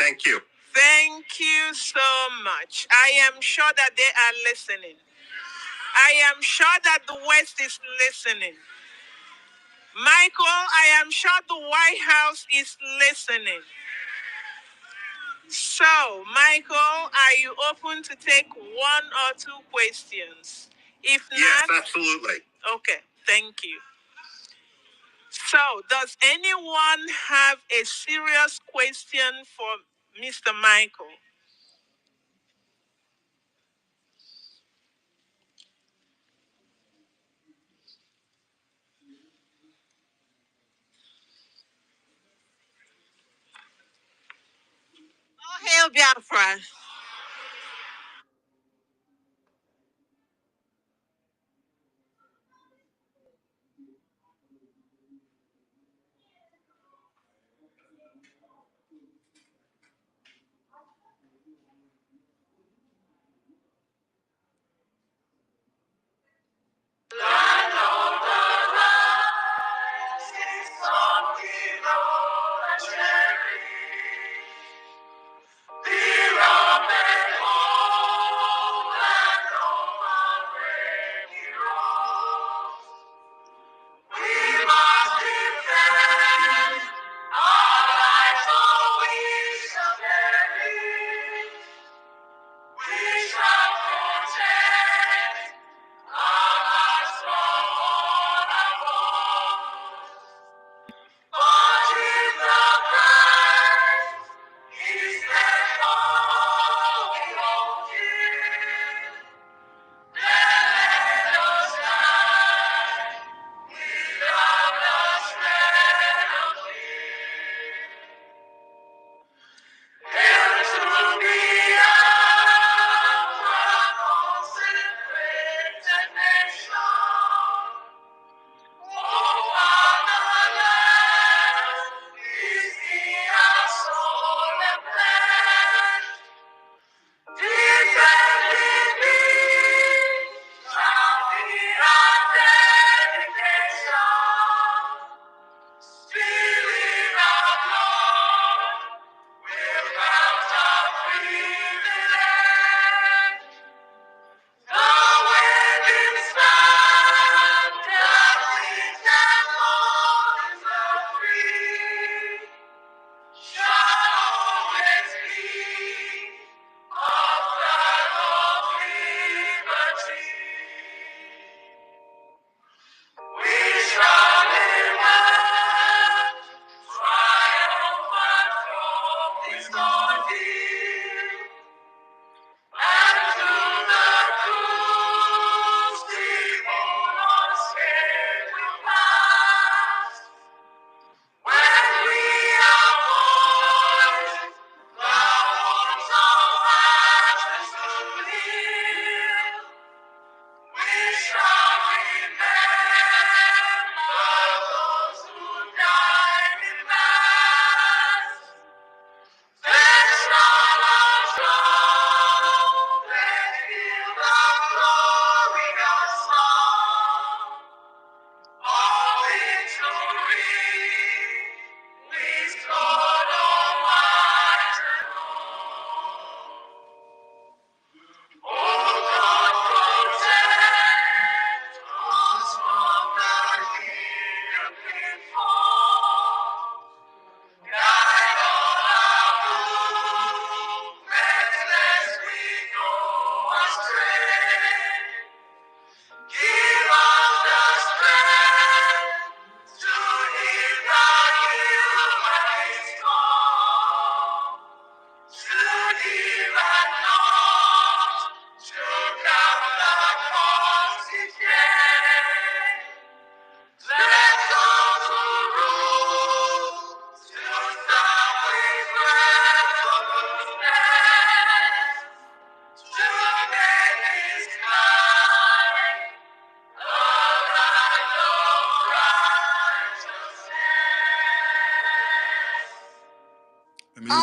Thank you. Thank you so much. I am sure that they are listening. I am sure that the West is listening. Michael, I am sure the White House is listening. So, Michael, are you open to take one or two questions? If not, yes, absolutely. Okay, thank you. So, does anyone have a serious question for Mr. Michael? Oh, hail Biafra.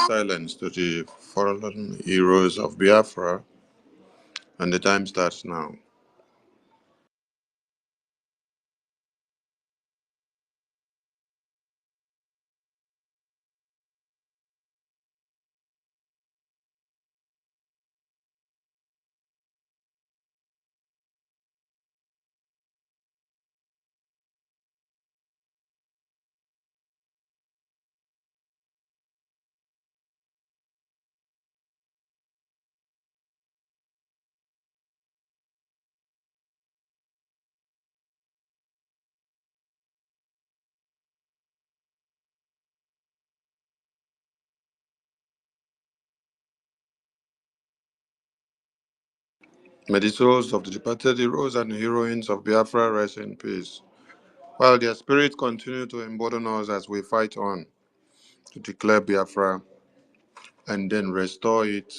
Silence to the fallen heroes of Biafra, and the time starts now. May the souls of the departed heroes and heroines of Biafra rest in peace, while their spirits continue to embolden us as we fight on to declare Biafra and then restore it,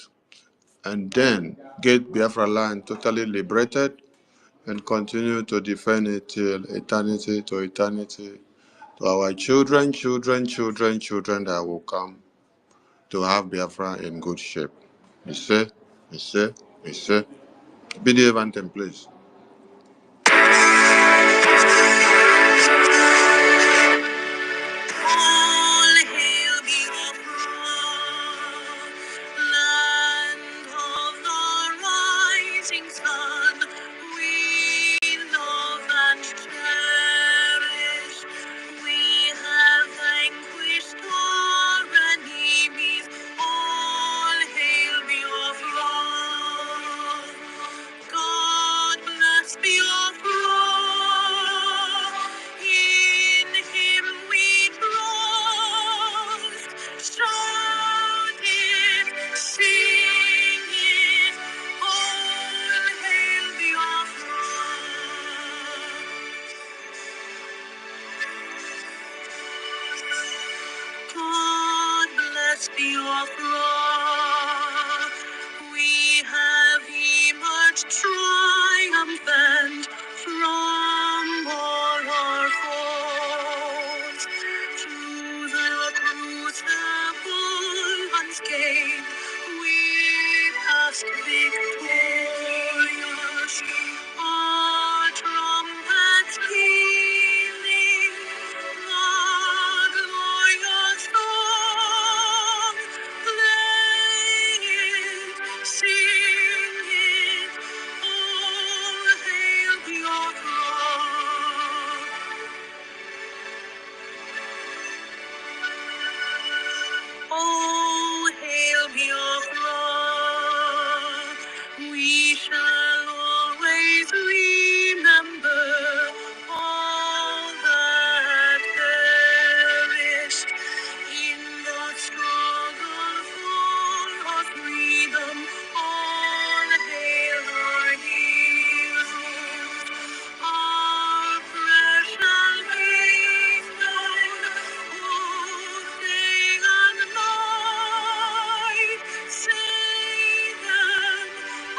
and then get Biafra land totally liberated and continue to defend it till eternity to eternity to our children, children that will come to have Biafra in good shape. You say, you say, you say. Be the event, please. All hail Biafra, land of the rising sun. We love and cherish. We have vanquished our enemies. All hail Biafra. God bless Biafra. In Him we trust. Shout it, sing it. All hail Biafra. God bless Biafra. We have emerged triumphant from all our foes. Through the crucible unscathed, we passed victorious. Our trumpets pealing, the glorious song, play it, sing it, all hail Biafra. Oh, hail Biafra, we shall always remember all that perished in the struggle for our freedom. All hail our heroes, our precious keystone, who day and night save them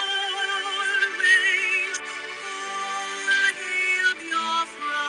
always. All hail Biafra.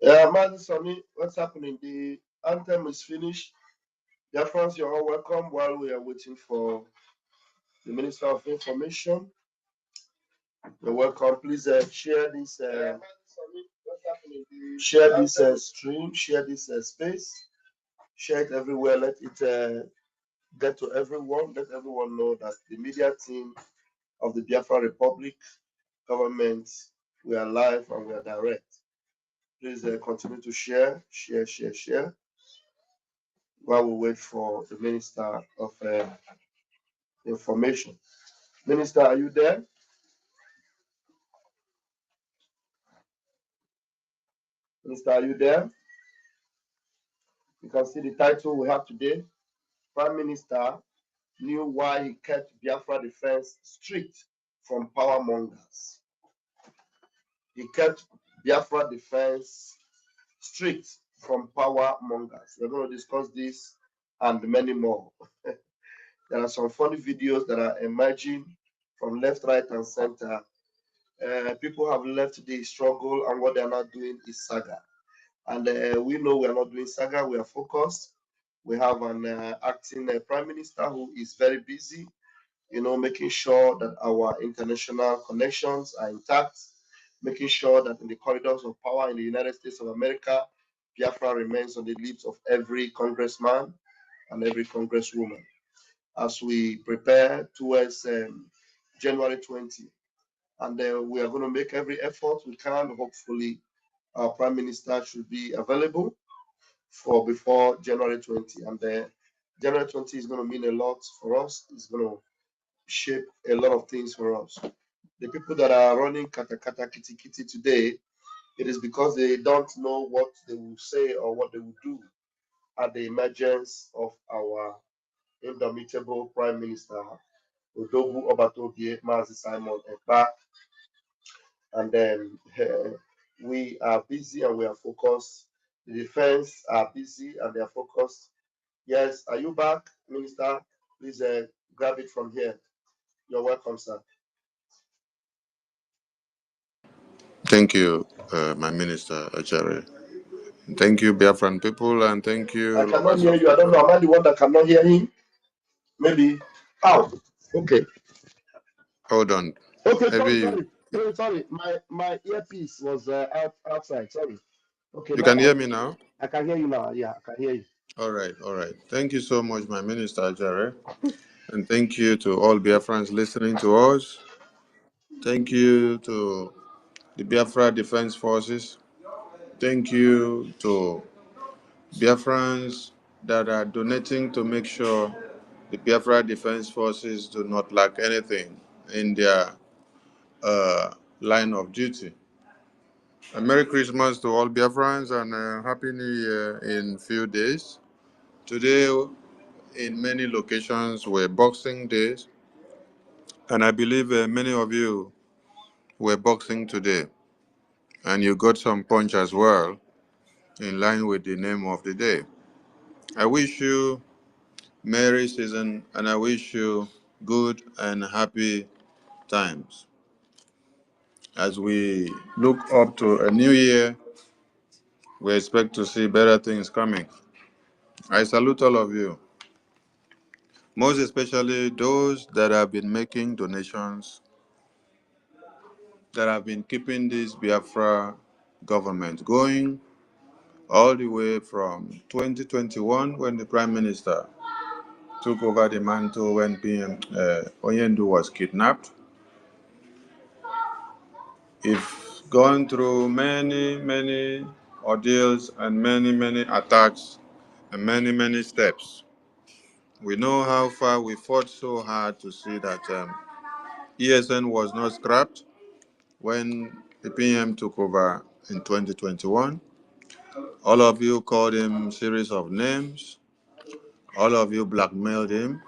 Yeah, Mazi Sami, what's happening? The anthem is finished. Dear friends, you're all welcome while we are waiting for the Minister of Information. You're welcome. Please share this. Share this stream. Share this space. Share it everywhere. Let it get to everyone. Let everyone know that the media team of the Biafra Republic government, we are live and we are direct. Please continue to share while we wait for the Minister of information. Minister, are you there? Minister, are you there? You can see the title we have today. Prime Minister knew why he kept Biafra defense strict from power mongers. He kept Biafra defense strict from power mongers. We're going to discuss this and many more. There are some funny videos that are emerging from left, right, and center. People have left the struggle, and what they are not doing is saga. And we know we are not doing saga, we are focused. We have an acting prime minister who is very busy, making sure that our international connections are intact, making sure that in the corridors of power in the United States of America, Biafra remains on the lips of every congressman and every congresswoman as we prepare towards January 20. And we are going to make every effort we can. Hopefully, our prime minister should be available for before January 20. And January 20 is going to mean a lot for us. It's going to shape a lot of things for us. The people that are running kata kata kiti kiti today, it is because they don't know what they will say or what they will do at the emergence of our indomitable prime minister, Odogu Obatobie Mazi Simon Ekpa. And then we are busy and we are focused. The defense are busy and they are focused. Yes, are you back, Minister? Please grab it from here. You're welcome, sir. Thank you, my minister, Ajare. Thank you, Biafran people, and thank you, I cannot lovers hear of you. I don't know. freedom. Am I the one that cannot hear him? Maybe. Oh, okay. Hold on. Okay, Maybe sorry. My earpiece was outside. Sorry. Okay, you now can hear me now? I can hear you now. Yeah, I can hear you. All right, all right. Thank you so much, my minister, Ajare. And thank you to all Biafrans listening to us. Thank you to the Biafra Defense Forces. Thank you to Biafrans that are donating to make sure the Biafra Defense Forces do not lack anything in their line of duty. A Merry Christmas to all Biafrans and a Happy New Year in few days. Today, in many locations, were Boxing Days, and I believe many of you were boxing today, and you got some punch as well, in line with the name of the day. I wish you Merry season, and I wish you good and happy times. As we look up to a new year, we expect to see better things coming. I salute all of you, most especially those that have been making donations, that have been keeping this Biafra government going all the way from 2021 when the Prime Minister took over the mantle when PM Oyendu was kidnapped. If gone through many ordeals and many attacks and many steps. We know how far we fought so hard to see that ESN was not scrapped when the PM took over in 2021. All of you called him series of names. All of you blackmailed him.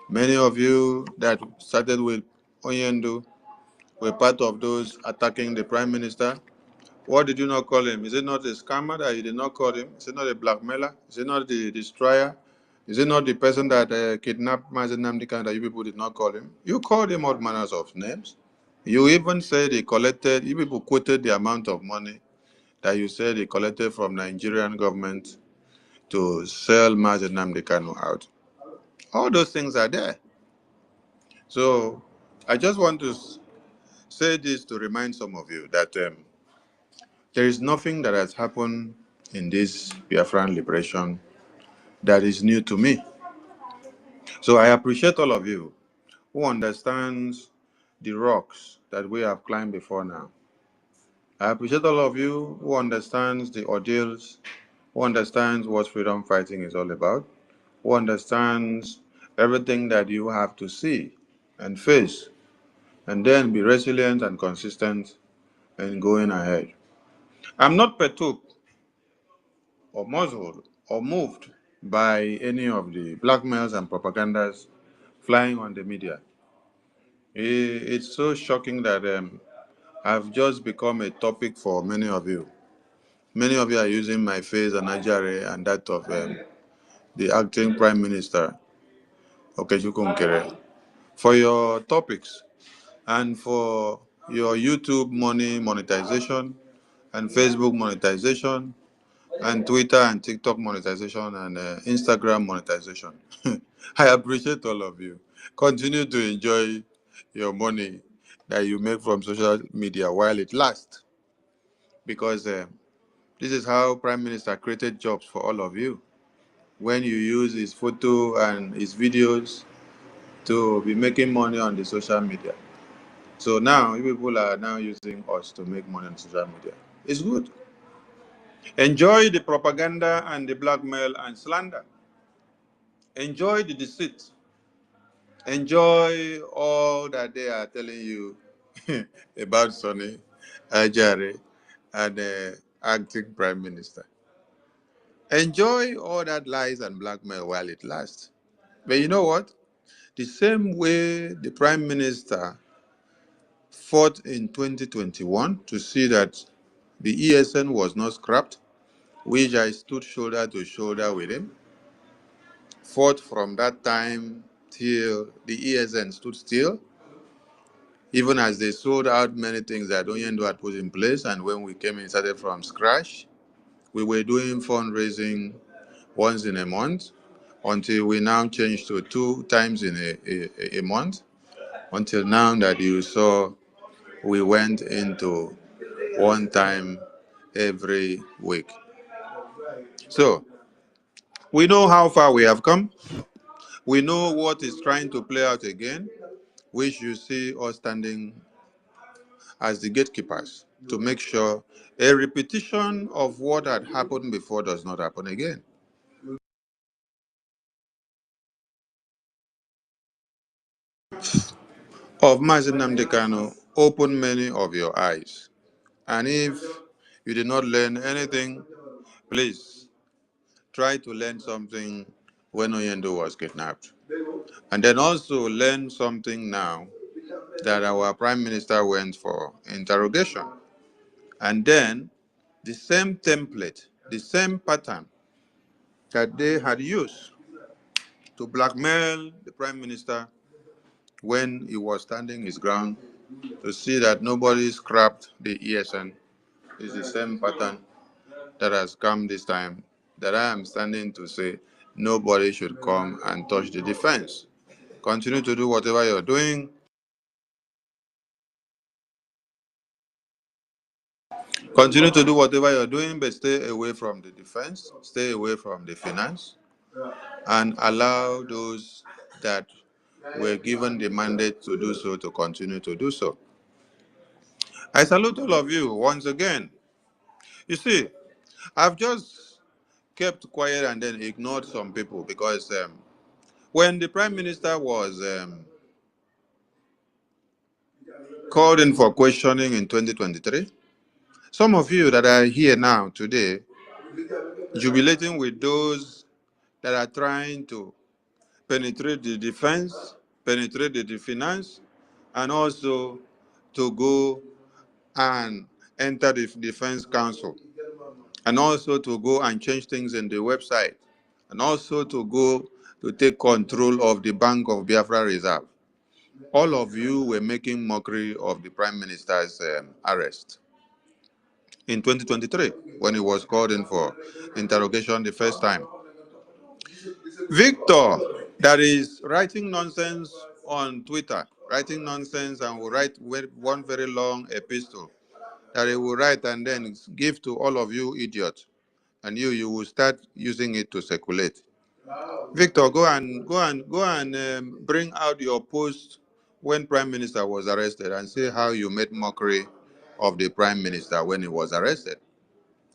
Many of you that started with Oyendu were part of those attacking the Prime Minister. What did you not call him? Is it not a scammer that you did not call him? Is it not a blackmailer? Is it not the destroyer? Is it not the person that kidnapped Mazen Namdekan that you people did not call him? You called him all manners of names. You even said he collected, you people quoted the amount of money that you said he collected from Nigerian government to sell Mazen Namdekan out. All those things are there. So I just want to say this to remind some of you that there is nothing that has happened in this Biafran liberation that is new to me. So I appreciate all of you who understands the rocks that we have climbed before now. I appreciate all of you who understands the ordeals, who understands what freedom fighting is all about, who understands everything that you have to see and face, and then be resilient and consistent in going ahead. I'm not perturbed or muzzled or moved by any of the blackmails and propagandas flying on the media. It's so shocking that I've just become a topic for many of you. Many of you are using my face and Ajare and that of the acting Prime Minister, Okechukwu Nkere, for your topics and for your YouTube money monetization and Facebook monetization and Twitter and TikTok monetization and Instagram monetization. I appreciate all of you. Continue to enjoy your money that you make from social media while it lasts, because this is how Prime Minister created jobs for all of you. When you use his photo and his videos to be making money on the social media. So now you people are now using us to make money on social media. It's good. Enjoy the propaganda and the blackmail and slander. Enjoy the deceit. Enjoy all that they are telling you about Sonny, Ajare, and the acting Prime Minister. Enjoy all that lies and blackmail while it lasts. But you know what? The same way the Prime Minister fought in 2021 to see that the ESN was not scrapped, which I stood shoulder to shoulder with him, fought from that time till the ESN stood still, even as they sold out many things that Onyendo had put in place. And when we came in, started from scratch, we were doing fundraising once in a month until we now changed to 2 times in a month, until now that you saw we went into 1 time every week. So we know how far we have come. We know what is trying to play out again, which you see us standing as the gatekeepers to make sure a repetition of what had happened before does not happen again. Of Mazi Nnamdi Kanu open many of your eyes. And if you did not learn anything, please try to learn something when Oyendo was kidnapped. And then also learn something now that our Prime Minister went for interrogation. And then the same template, the same pattern that they had used to blackmail the Prime Minister when he was standing his ground to see that nobody scrapped the ESN is the same pattern that has come this time, that I am standing to say nobody should come and touch the defense. Continue to do whatever you're doing. Continue to do whatever you're doing, but stay away from the defense, stay away from the finance, and allow those that were given the mandate to do so to continue to do so. I salute all of you once again. You see, I've just kept quiet and then ignored some people because when the Prime Minister was called in for questioning in 2023, some of you that are here now today, jubilating with those that are trying to penetrate the defense, penetrate the finance, and also to go and enter the Defense Council, and also to go and change things in the website, and also to go to take control of the Bank of Biafra Reserve. All of you were making mockery of the Prime Minister's arrest in 2023 when he was called in for interrogation the first time. Victor, that is writing nonsense on Twitter, writing nonsense and will write one very long epistle that he will write and then give to all of you idiots, and you will start using it to circulate. Victor, go and bring out your post when Prime Minister was arrested and say how you made mockery of the Prime Minister when he was arrested.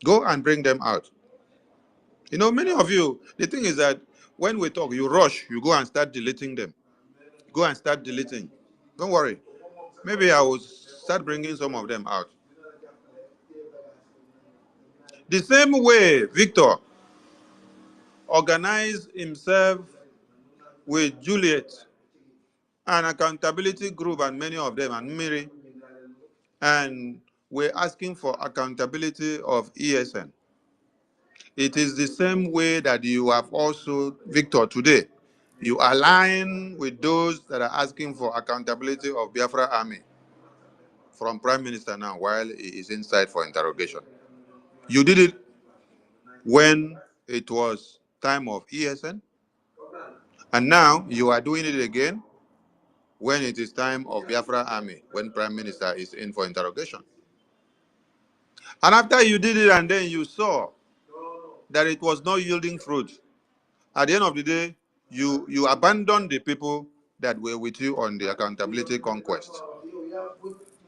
Go and bring them out. You know, many of you, the thing is that When we talk, you rush, you go and start deleting them. Go and start deleting. Don't worry. Maybe I will start bringing some of them out. The same way Victor organized himself with Juliet, an accountability group, and many of them, and Miri, and we're asking for accountability of ESN. It is the same way that you have also, Victor, today, you align with those that are asking for accountability of Biafra Army from Prime Minister now while he is inside for interrogation. You did it when it was time of ESN, and now you are doing it again when it is time of Biafra Army, when Prime Minister is in for interrogation. And after you did it and then you saw that it was not yielding fruit, at the end of the day, you abandoned the people that were with you on the accountability conquest.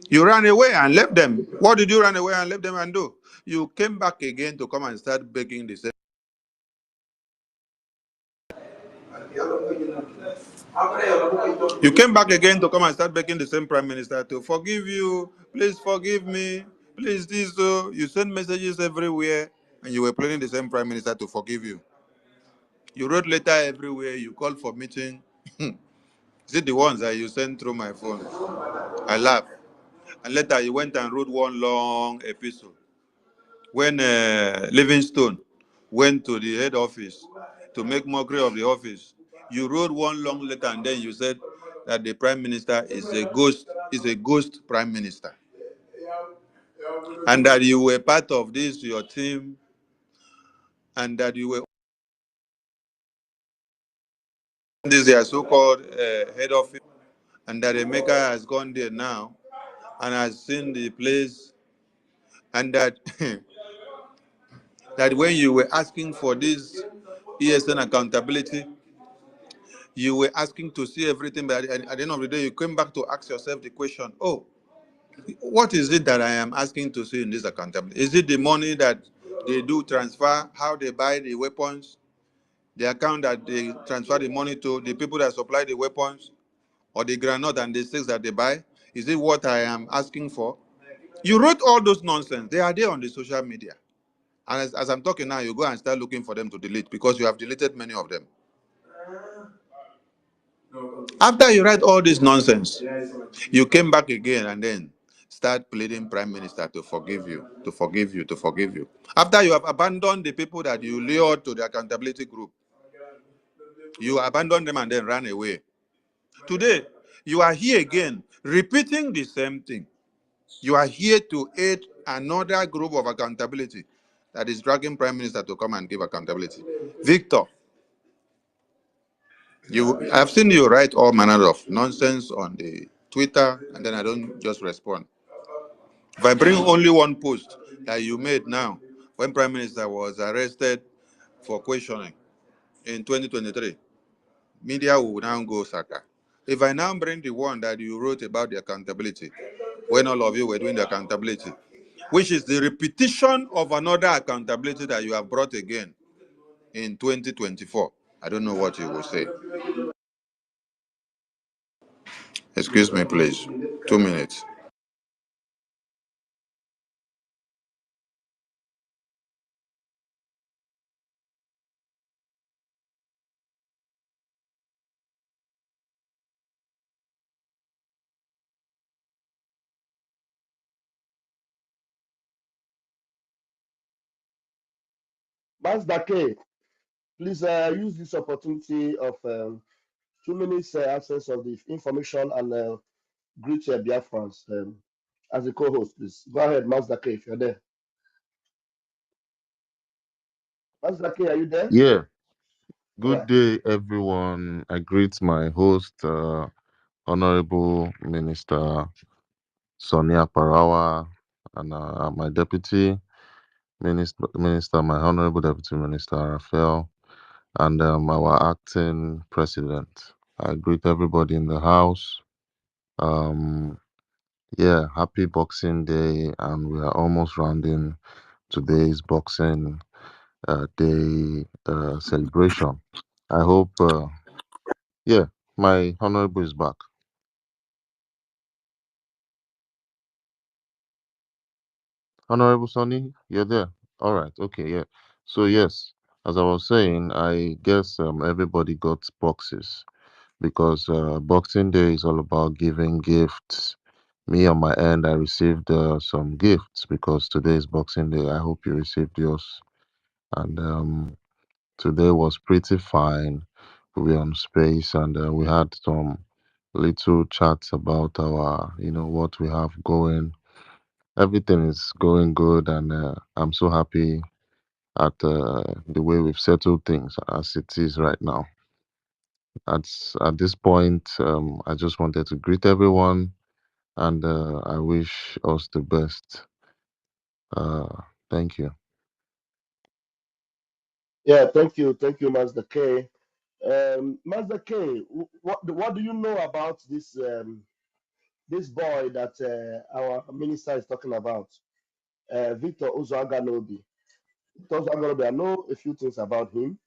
You ran away and left them. What did you run away and left them and do? You came back again to come and start begging the same. You came back again to come and start begging the same prime minister to forgive you. Please forgive me. Please this. You send messages everywhere, and you were pleading the same prime minister to forgive you. You wrote letter everywhere. You called for meeting. Is it the ones that you sent through my phone? I laugh. And later you went and wrote one long epistle. When Livingstone went to the head office to make mockery of the office, you wrote one long letter and then you said that the prime minister is a ghost prime minister, and that you were part of this your team, and that you were this their so-called head office, and that Emeka has gone there now and has seen the place, and that that when you were asking for this ESN accountability, you were asking to see everything, but at the end of the day, you came back to ask yourself the question, oh, what is it that I am asking to see in this accountability? Is it the money that they do transfer, how they buy the weapons, the account that they transfer the money to, the people that supply the weapons, or the granite and the sticks that they buy? Is it what I am asking for? You wrote all those nonsense. They are there on the social media. And as I'm talking now, you go and start looking for them to delete because you have deleted many of them. After you write all this nonsense, you came back again and then start pleading prime minister to forgive you, to forgive you, to forgive you. After you have abandoned the people that you lured to the accountability group, you abandoned them and then ran away. Today, you are here again, repeating the same thing. You are here to aid another group of accountability that is dragging prime minister to come and give accountability. Victor, I've seen you write all manner of nonsense on the Twitter, and then I don't just respond. If I bring only one post that you made now, when Prime Minister was arrested for questioning in 2023, media will now go Saka. If I now bring the one that you wrote about the accountability, when all of you were doing the accountability, which is the repetition of another accountability that you have brought again in 2024, I don't know what you will say. Excuse me, please. 2 minutes. Mazda K, please use this opportunity of 2 minutes access of the information and greet your Biafrans as a co-host, please. Go ahead, Mazda K, if you're there. Mazda K, are you there? Yeah, All good right. day, everyone. I greet my host, Honorable Minister Sonia Parawa, and my Deputy Minister, my Honorable Deputy Minister Raphael, and our Acting President. I greet everybody in the house. Yeah, happy Boxing Day, and we are almost rounding today's Boxing Day celebration. I hope, yeah, my honorable is back. Honorable Sonny, you're there. All right. Okay. Yeah. So yes, as I was saying, I guess everybody got boxes because Boxing Day is all about giving gifts. Me on my end, I received some gifts because today is Boxing Day. I hope you received yours. And today was pretty fine. We were on space and we had some little chats about our, what we have going. Everything is going good, and I'm so happy at the way we've settled things as it is right now. At this point, I just wanted to greet everyone, and I wish us the best. Uh, Thank you. Yeah, thank you, Master K. Master K, what do you know about this boy that our minister is talking about, Victor Ozoaganobi? Victor Ozoaganobi, I know a few things about him.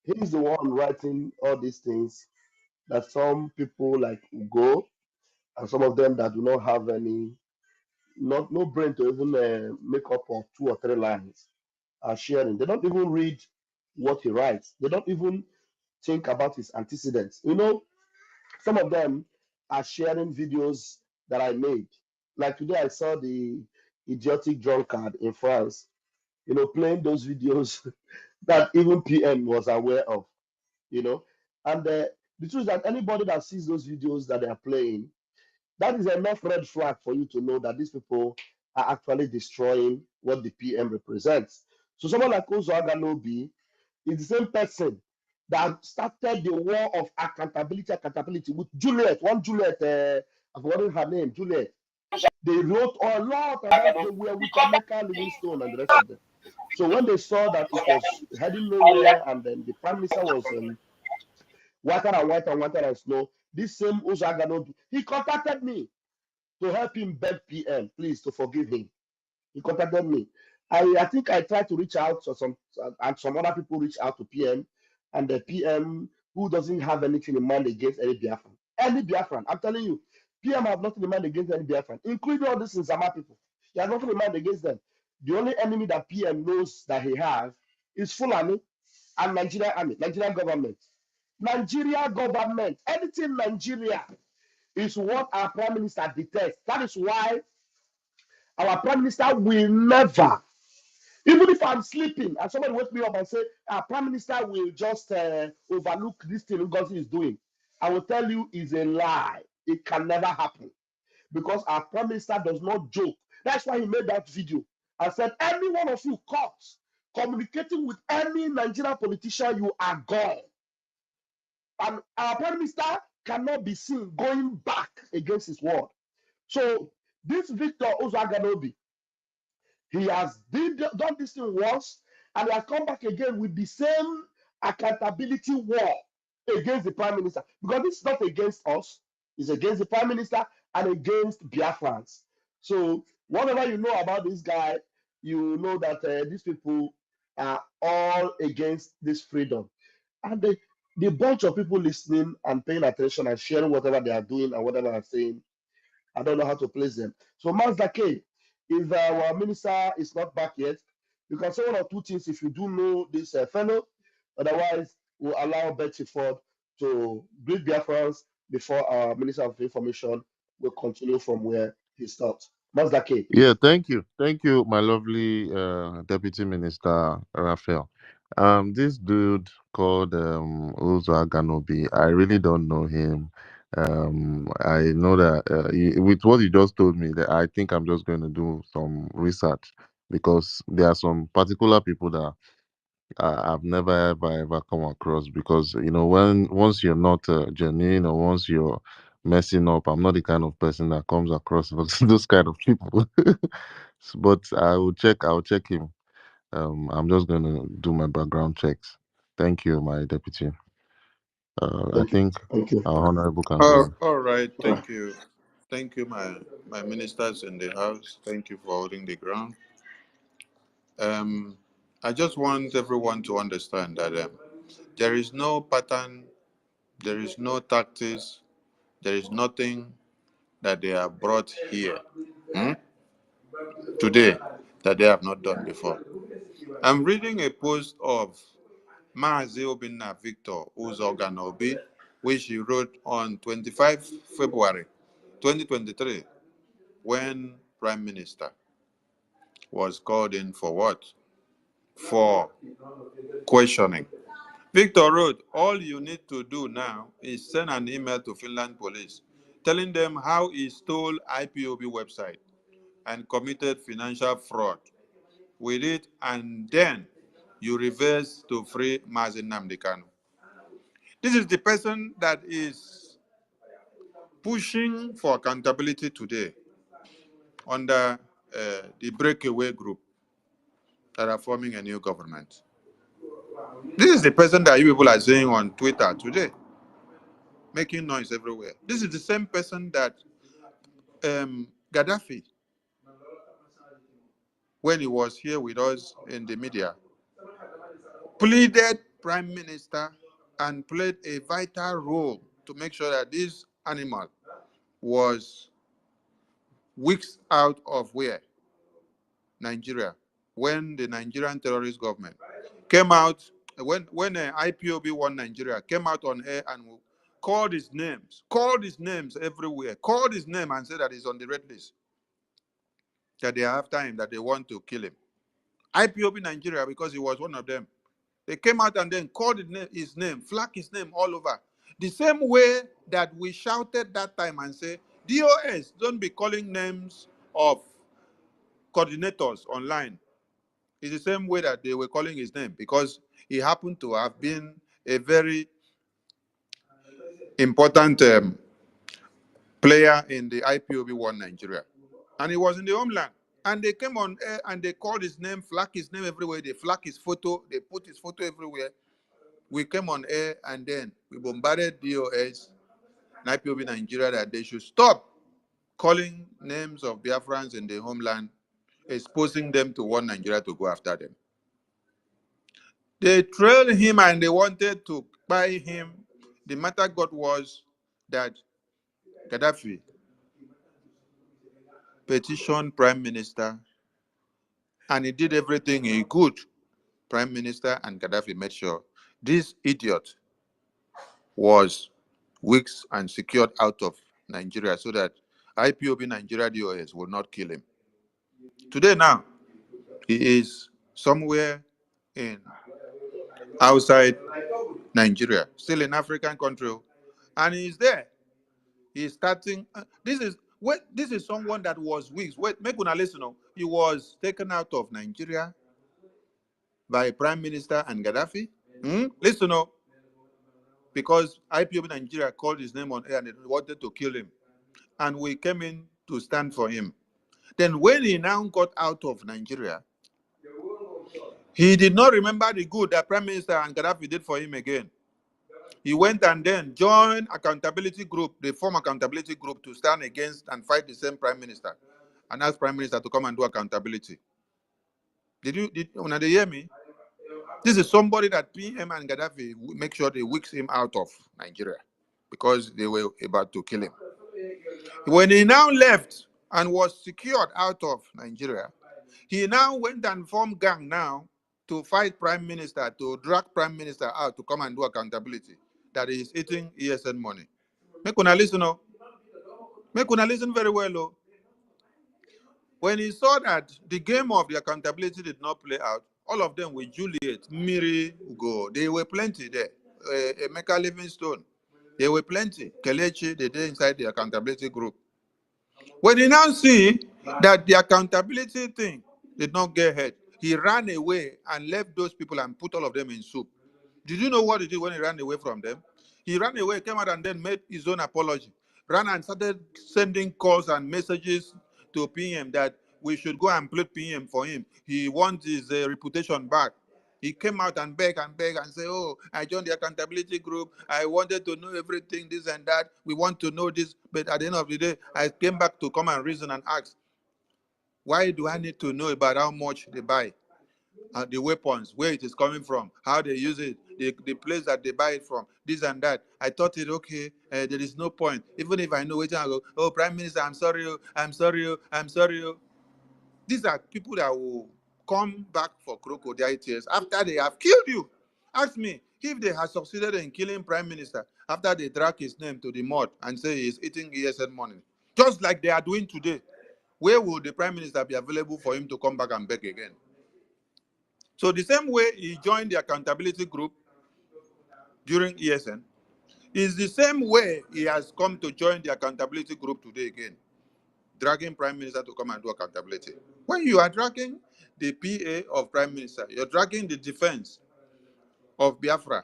He's the one writing all these things that some people like go, and some of them that do not have any, not no brain to even make up of two or three lines are sharing. They don't even read what he writes. They don't even think about his antecedents. Some of them are sharing videos that I made. Like today, I saw the idiotic drunkard in France, playing those videos that even PM was aware of, you know. And the truth is that anybody that sees those videos that they are playing, that is enough red flag for you to know that these people are actually destroying what the PM represents. So someone like Ozo Aganobi is the same person that started the war of accountability with Juliet, one Juliet, I've forgotten her name, Juliet. They wrote a lot about they were with America, Livingstone, and the rest of them. So when they saw that it was heading nowhere, and then the prime minister was whiter and whiter and whiter and snow, this same Ozagano, he contacted me to help him beg PM, please, to forgive him. He contacted me. I think I tried to reach out to some, and some other people reached out to PM, and the PM who doesn't have anything in mind against any Biafran. Any Biafran, I'm telling you, PM have nothing in mind against any Biafran, including all these Nzama people. He has nothing in mind against them. The only enemy that PM knows that he has is Fulani and Nigerian army, Nigerian government. Nigeria government, anything Nigeria is what our prime minister detests. That is why our prime minister will never, even if I'm sleeping and somebody wakes me up and say, our prime minister will just overlook this thing Ngozi is doing, I will tell you is a lie. It can never happen because our prime minister does not joke. That's why he made that video and said, any one of you caught communicating with any Nigerian politician, you are gone. And our prime minister cannot be seen going back against his word. So this Victor Ozaganobi, he has done this thing once, and he has come back again with the same accountability war against the prime minister. Because this is not against us, it's against the prime minister and against Biafrans. So whatever you know about this guy, you know that these people are all against this freedom. And the bunch of people listening and paying attention and sharing whatever they are doing and whatever they are saying, I don't know how to place them. So, Mazda K, if our minister is not back yet, you can say one or two things if you do know this fellow. Otherwise, we'll allow Betty Ford to greet Biafrans before our Minister of Information will continue from where he stopped. Mazda K. Yeah, thank you, my lovely Deputy Minister Raphael. This dude called Uzo Aganobi, I really don't know him. I know that with what you just told me, that I think I'm just going to do some research because there are some particular people that I've never ever come across because when once you're not genuine or once you're messing up, I'm not the kind of person that comes across those kind of people. But I'll check him. I'm just gonna do my background checks. Thank you, my deputy. I Thank you. think Thank you. our honorable can go on. All right. Thank you. Thank you, my ministers in the house. Thank you for holding the ground. Um, I just want everyone to understand that There is no pattern, there is no tactics, there is nothing that they have brought here today that they have not done before. I'm reading a post of Maazi Obinna Victor Uzoganobi, which he wrote on 25 February 2023 when Prime Minister was called in for what? For questioning. Victor wrote, all you need to do now is send an email to Finland police telling them how he stole IPOB website and committed financial fraud with it, and then you reverse to free Mazi Nnamdi Kanu. This is the person that is pushing for accountability today under the breakaway group that are forming a new government. This is the person that you people are saying on Twitter today, making noise everywhere. This is the same person that Gaddafi, when he was here with us in the media, pleaded prime minister and played a vital role to make sure that this animal was weeks out of where? Nigeria. When the Nigerian terrorist government came out, when IPOB One Nigeria came out on air and called his names everywhere, called his name and said that he's on the red list, that they are after him, that they want to kill him. IPOB Nigeria, because he was one of them. They came out and then called his name, flagged his name all over. The same way that we shouted that time and say, DOS, don't be calling names of coordinators online. It's the same way that they were calling his name, because he happened to have been a very important player in the IPOB One Nigeria. And he was in the homeland. And they came on air and they called his name, flagged his name everywhere. They flagged his photo. They put his photo everywhere. We came on air and then we bombarded DOS and IPOB Nigeria that they should stop calling names of Biafrans in the homeland, exposing them to One Nigeria to go after them. They trailed him and they wanted to buy him. The matter got was that Gaddafi petitioned Prime Minister and he did everything he could. Prime Minister and Gaddafi made sure this idiot was weeks and secured out of Nigeria so that IPOB Nigeria DOS will not kill him. Today now, he is somewhere in outside Nigeria, still in African country, and he's there. He's starting. This is someone that was weeks. Wait, make una listen. He was taken out of Nigeria by Prime Minister and Gaddafi. Listen up, because IPOB Nigeria called his name on air and they wanted to kill him, and we came in to stand for him. Then when he now got out of Nigeria, he did not remember the good that Prime Minister and Gaddafi did for him again. He went and then joined accountability group, the former accountability group, to stand against and fight the same Prime Minister and ask Prime Minister to come and do accountability. Did they hear me? This is somebody that PM and Gaddafi make sure they wicks him out of Nigeria because they were about to kill him. When he now left and was secured out of Nigeria, he now went and formed gang now to fight Prime Minister, to drag Prime Minister out to come and do accountability, that he is eating ESN money. Make una listen, oh. Make una listen very well, oh. When he saw that the game of the accountability did not play out, all of them with Juliet, Miri, Ugo, they were plenty there. Emeka Livingstone, they were plenty. Kelechi, they did inside the accountability group. When he now see that the accountability thing did not get ahead, he ran away and left those people and put all of them in soup. Did you know what he did when he ran away from them? He ran away, came out and then made his own apology. Ran and started sending calls and messages to PM that we should go and play PM for him. He wants his reputation back. He came out and beg and say, oh, I joined the accountability group. I wanted to know everything, this and that. We want to know this. But at the end of the day, I came back to come and reason and ask, why do I need to know about how much they buy? the weapons, where it is coming from, how they use it, the place that they buy it from, this and that. I thought it okay. There is no point. Even if I know it, I go, oh, Prime Minister, I'm sorry, I'm sorry, I'm sorry. These are people that will come back for crocodile tears after they have killed you. Ask me if they have succeeded in killing Prime Minister after they drag his name to the mud and say he's eating ESN money, just like they are doing today. Where will the Prime Minister be available for him to come back and beg again? So the same way he joined the accountability group during ESN is the same way he has come to join the accountability group today again, dragging Prime Minister to come and do accountability. When you are dragging the PA of Prime Minister, you're dragging the defense of Biafra,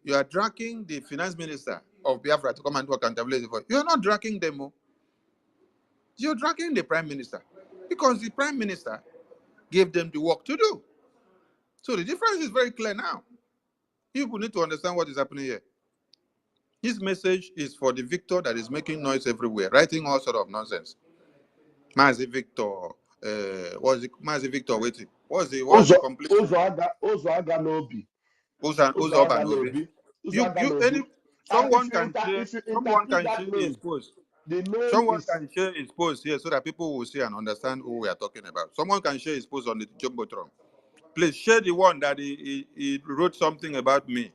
you are dragging the finance minister of Biafra to come and do accountability for you. You're not dragging them. You're dragging the Prime Minister because the Prime Minister gave them the work to do. So the difference is very clear now. People need to understand what is happening here. His message is for the Victor that is making noise everywhere, writing all sort of nonsense. Mazi Victor, what's it? Mazi Victor waiting. What's the complete? Ụzọ aga n'obi. Ụzọ aga n'obi. Ụzọ aga n'obi. Someone can share. If you Someone interpret can that share his name, post. the name Someone is can share his post here so that people will see and understand who we are talking about. Someone can share his post on the Jumbotron. Please share the one that he wrote something about me,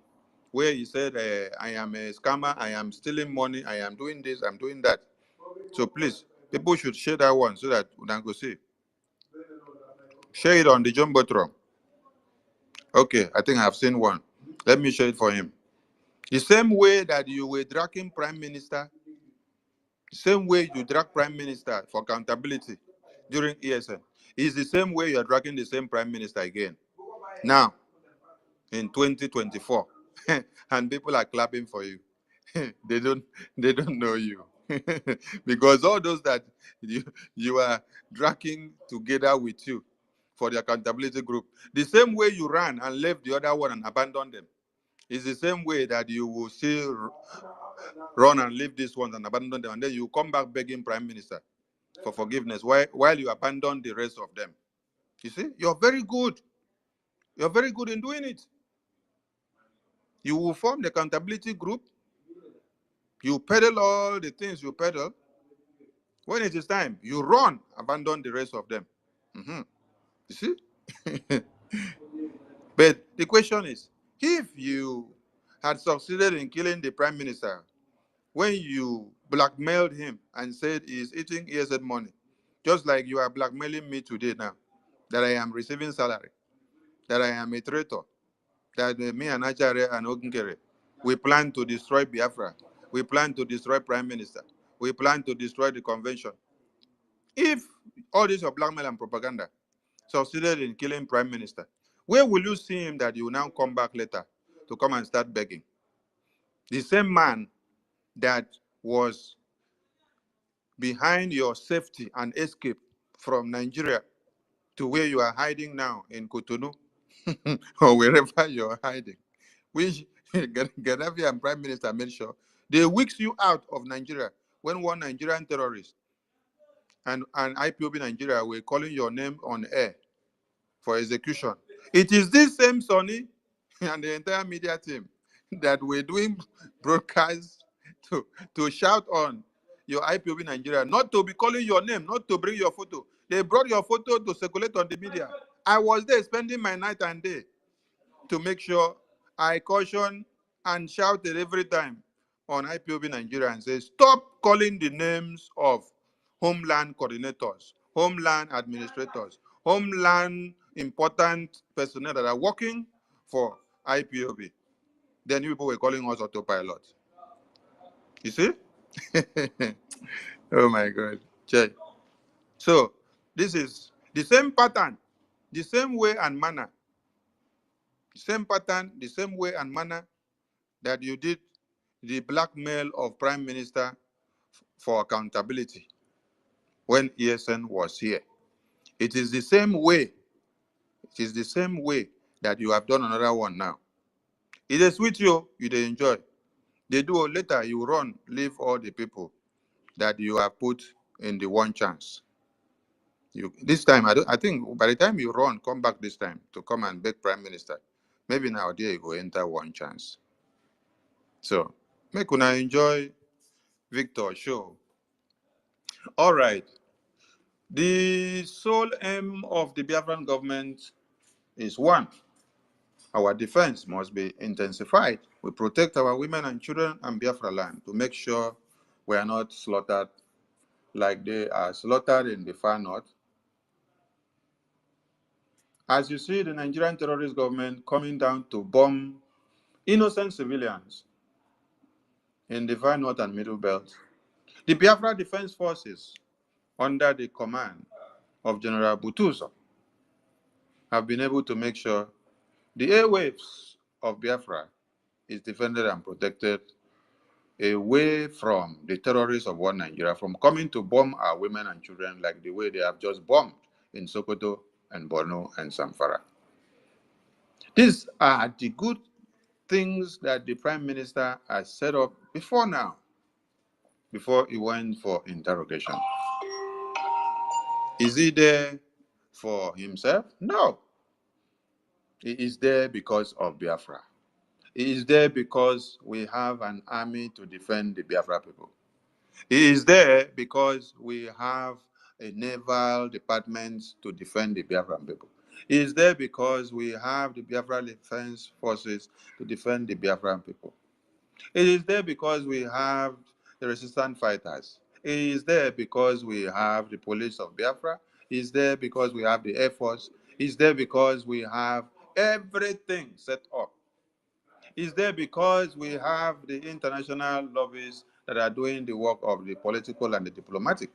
where he said, I am a scammer, I am stealing money, I am doing this, I'm doing that. So please, people should share that one so that we can go see. Share it on the Jumbotron. Okay, I think I've seen one. Let me share it for him. The same way that you were dragging Prime Minister, the same way you drag Prime Minister for accountability during ESN, is the same way you are dragging the same Prime Minister again. Now, in 2024, and people are clapping for you. they don't know you. Because all those that you are dragging together with you for the accountability group, the same way you ran and left the other one and abandoned them, is the same way that you will still run and leave this one and abandon them, and then you come back begging Prime Minister for forgiveness while you abandon the rest of them. You see, you're very good. You're very good in doing it. You will form the accountability group. You peddle all the things you peddle. When it is time, you run, abandon the rest of them. You see? But the question is, if you had succeeded in killing the Prime Minister when you blackmailed him and said he's eating ESN money, just like you are blackmailing me today now, that I am receiving salary, that I am a traitor, that me and Acharya and Ogunkere, we plan to destroy Biafra, we plan to destroy Prime Minister, we plan to destroy the convention. If all this of blackmail and propaganda succeeded in killing Prime Minister, where will you see him that you will now come back later to come and start begging? The same man that was behind your safety and escape from Nigeria to where you are hiding now in Cotonou or wherever you're hiding, which Gaddafi and Prime Minister made sure they weeks you out of Nigeria when one Nigerian terrorist and IPOB Nigeria were calling your name on air for execution. It is this same Sonny and the entire media team that were doing broadcasts to shout on your IPOB Nigeria, not to be calling your name, not to bring your photo. They brought your photo to circulate on the media. I was there spending my night and day to make sure I caution and shouted every time on IPOB Nigeria and say, stop calling the names of homeland coordinators, homeland administrators, homeland important personnel that are working for IPOB. Then you people were calling us autopilot. You see? Oh my God. Check. So this is the same pattern, the same way and manner, the same pattern, the same way and manner that you did the blackmail of Prime Minister for accountability when ESN was here. It is the same way. It is the same way that you have done another one now. It is with you, you dey enjoy. They do later, you run, leave all the people that you have put in the one chance. This time, I think by the time you run, come back this time to come and beg Prime Minister, maybe now there you go enter one chance. So, make una enjoy Victor show. All right. The sole aim of the Biafran government is one, our defense must be intensified. We protect our women and children and Biafra land to make sure we are not slaughtered like they are slaughtered in the far north. As you see, the Nigerian terrorist government coming down to bomb innocent civilians in the far north and middle belt. The Biafra Defense Forces, under the command of General Butuso, have been able to make sure the airwaves of Biafra is defended and protected away from the terrorists of one Nigeria from coming to bomb our women and children like the way they have just bombed in Sokoto and Borno and Zamfara. These are the good things that the Prime Minister has set up before now, before he went for interrogation. Is he there for himself? No. He is there because of Biafra. He is there because we have an army to defend the Biafra people. He is there because we have a naval department to defend the Biafran people. He is there because we have the Biafra Defense Forces to defend the Biafran people. It is there because we have the resistant fighters. It is there because we have the police of Biafra. It is there because we have the Air Force. It is there because we have everything set up. It is there because we have the international lobbies that are doing the work of the political and the diplomatic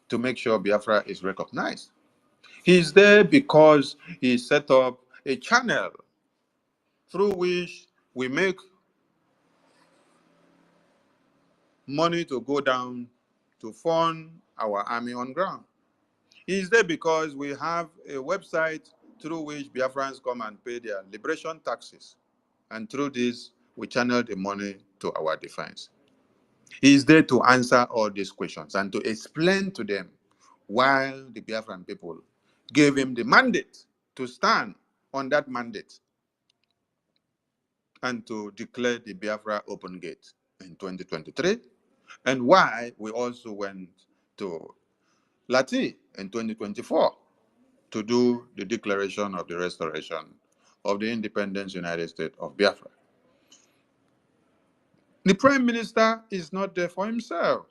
to make sure Biafra is recognized. He is there because he set up a channel through which we make money to go down to fund our army on ground. He is there because we have a website through which Biafrans come and pay their liberation taxes. And through this, we channel the money to our defense. He is there to answer all these questions and to explain to them why the Biafran people gave him the mandate to stand on that mandate and to declare the Biafra open gate in 2023, and why we also went to Lati in 2024 to do the declaration of the restoration of the independence United States of Biafra. The Prime Minister is not there for himself.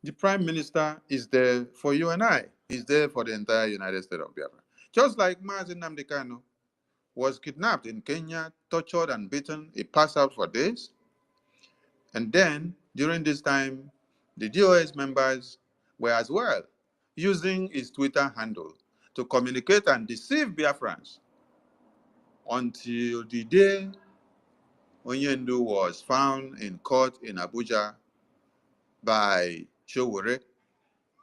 The Prime Minister is there for you and I. He's there for the entire United States of Biafra. Just like Mazi Nnamdi Kanu was kidnapped in Kenya, tortured and beaten. He passed out for days. And then, during this time, the DOS members were as well using his Twitter handle to communicate and deceive Biafrans until the day Onyendu was found in court in Abuja by Showore.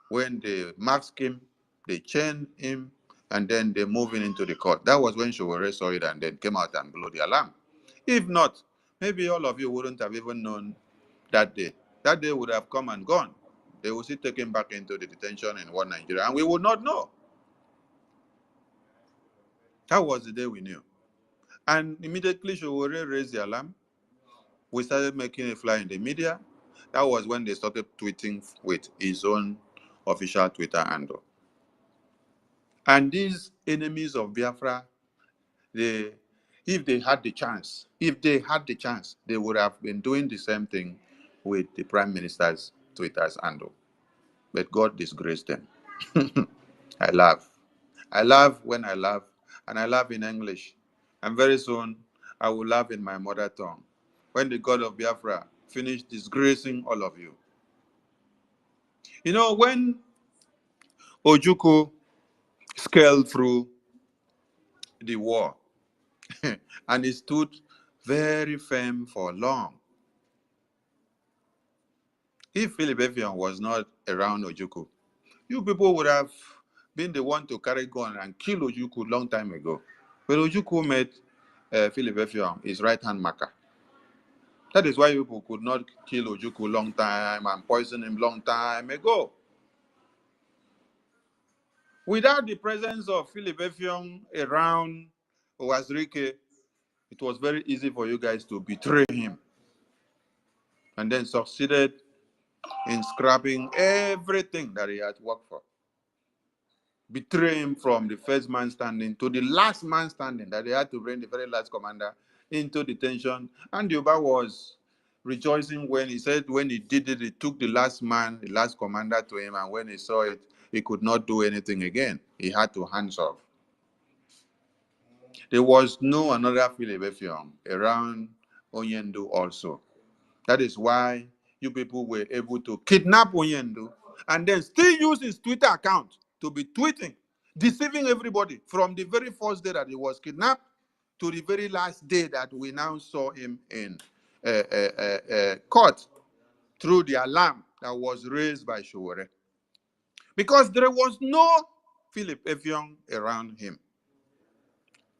When they masked him, they chained him, and then they moved him into the court. That was when Showore saw it and then came out and blew the alarm. If not, maybe all of you wouldn't have even known that day. That day would have come and gone. They would still take him back into the detention in one Nigeria, and we would not know. That was the day we knew. And immediately Showore raised the alarm. We started making a fly in the media. That was when they started tweeting with his own official Twitter handle. And these enemies of Biafra, if they had the chance, they would have been doing the same thing with the Prime Minister's Twitter's handle. But God disgraced them. I laugh. I laugh when I laugh, and I laugh in English. And very soon, I will laugh in my mother tongue when the God of Biafra finished disgracing all of you. You know, when Ojukwu scaled through the war, and he stood very firm for long. If Philip Effiong was not around Ojukwu, you people would have been the one to carry gun and kill Ojukwu long time ago. But Ojukwu made Philip Effiong his right-hand marker. That is why people could not kill Ojukwu long time and poison him long time ago. Without the presence of Philip Effiong around Owazirike, it was very easy for you guys to betray him, and then succeeded in scrapping everything that he had worked for. Betray him from the first man standing to the last man standing, that they had to bring the very last commander into detention. And Yoba was rejoicing when he said when he did it, he took the last man, the last commander to him, and when he saw it, he could not do anything again. He had to hands off. There was no another Philip Effiong around Onyendu also. That is why you people were able to kidnap Onyendu and then still use his Twitter account to be tweeting, deceiving everybody from the very first day that he was kidnapped to the very last day that we now saw him in court through the alarm that was raised by Showore. Because there was no Philip Effiong around him.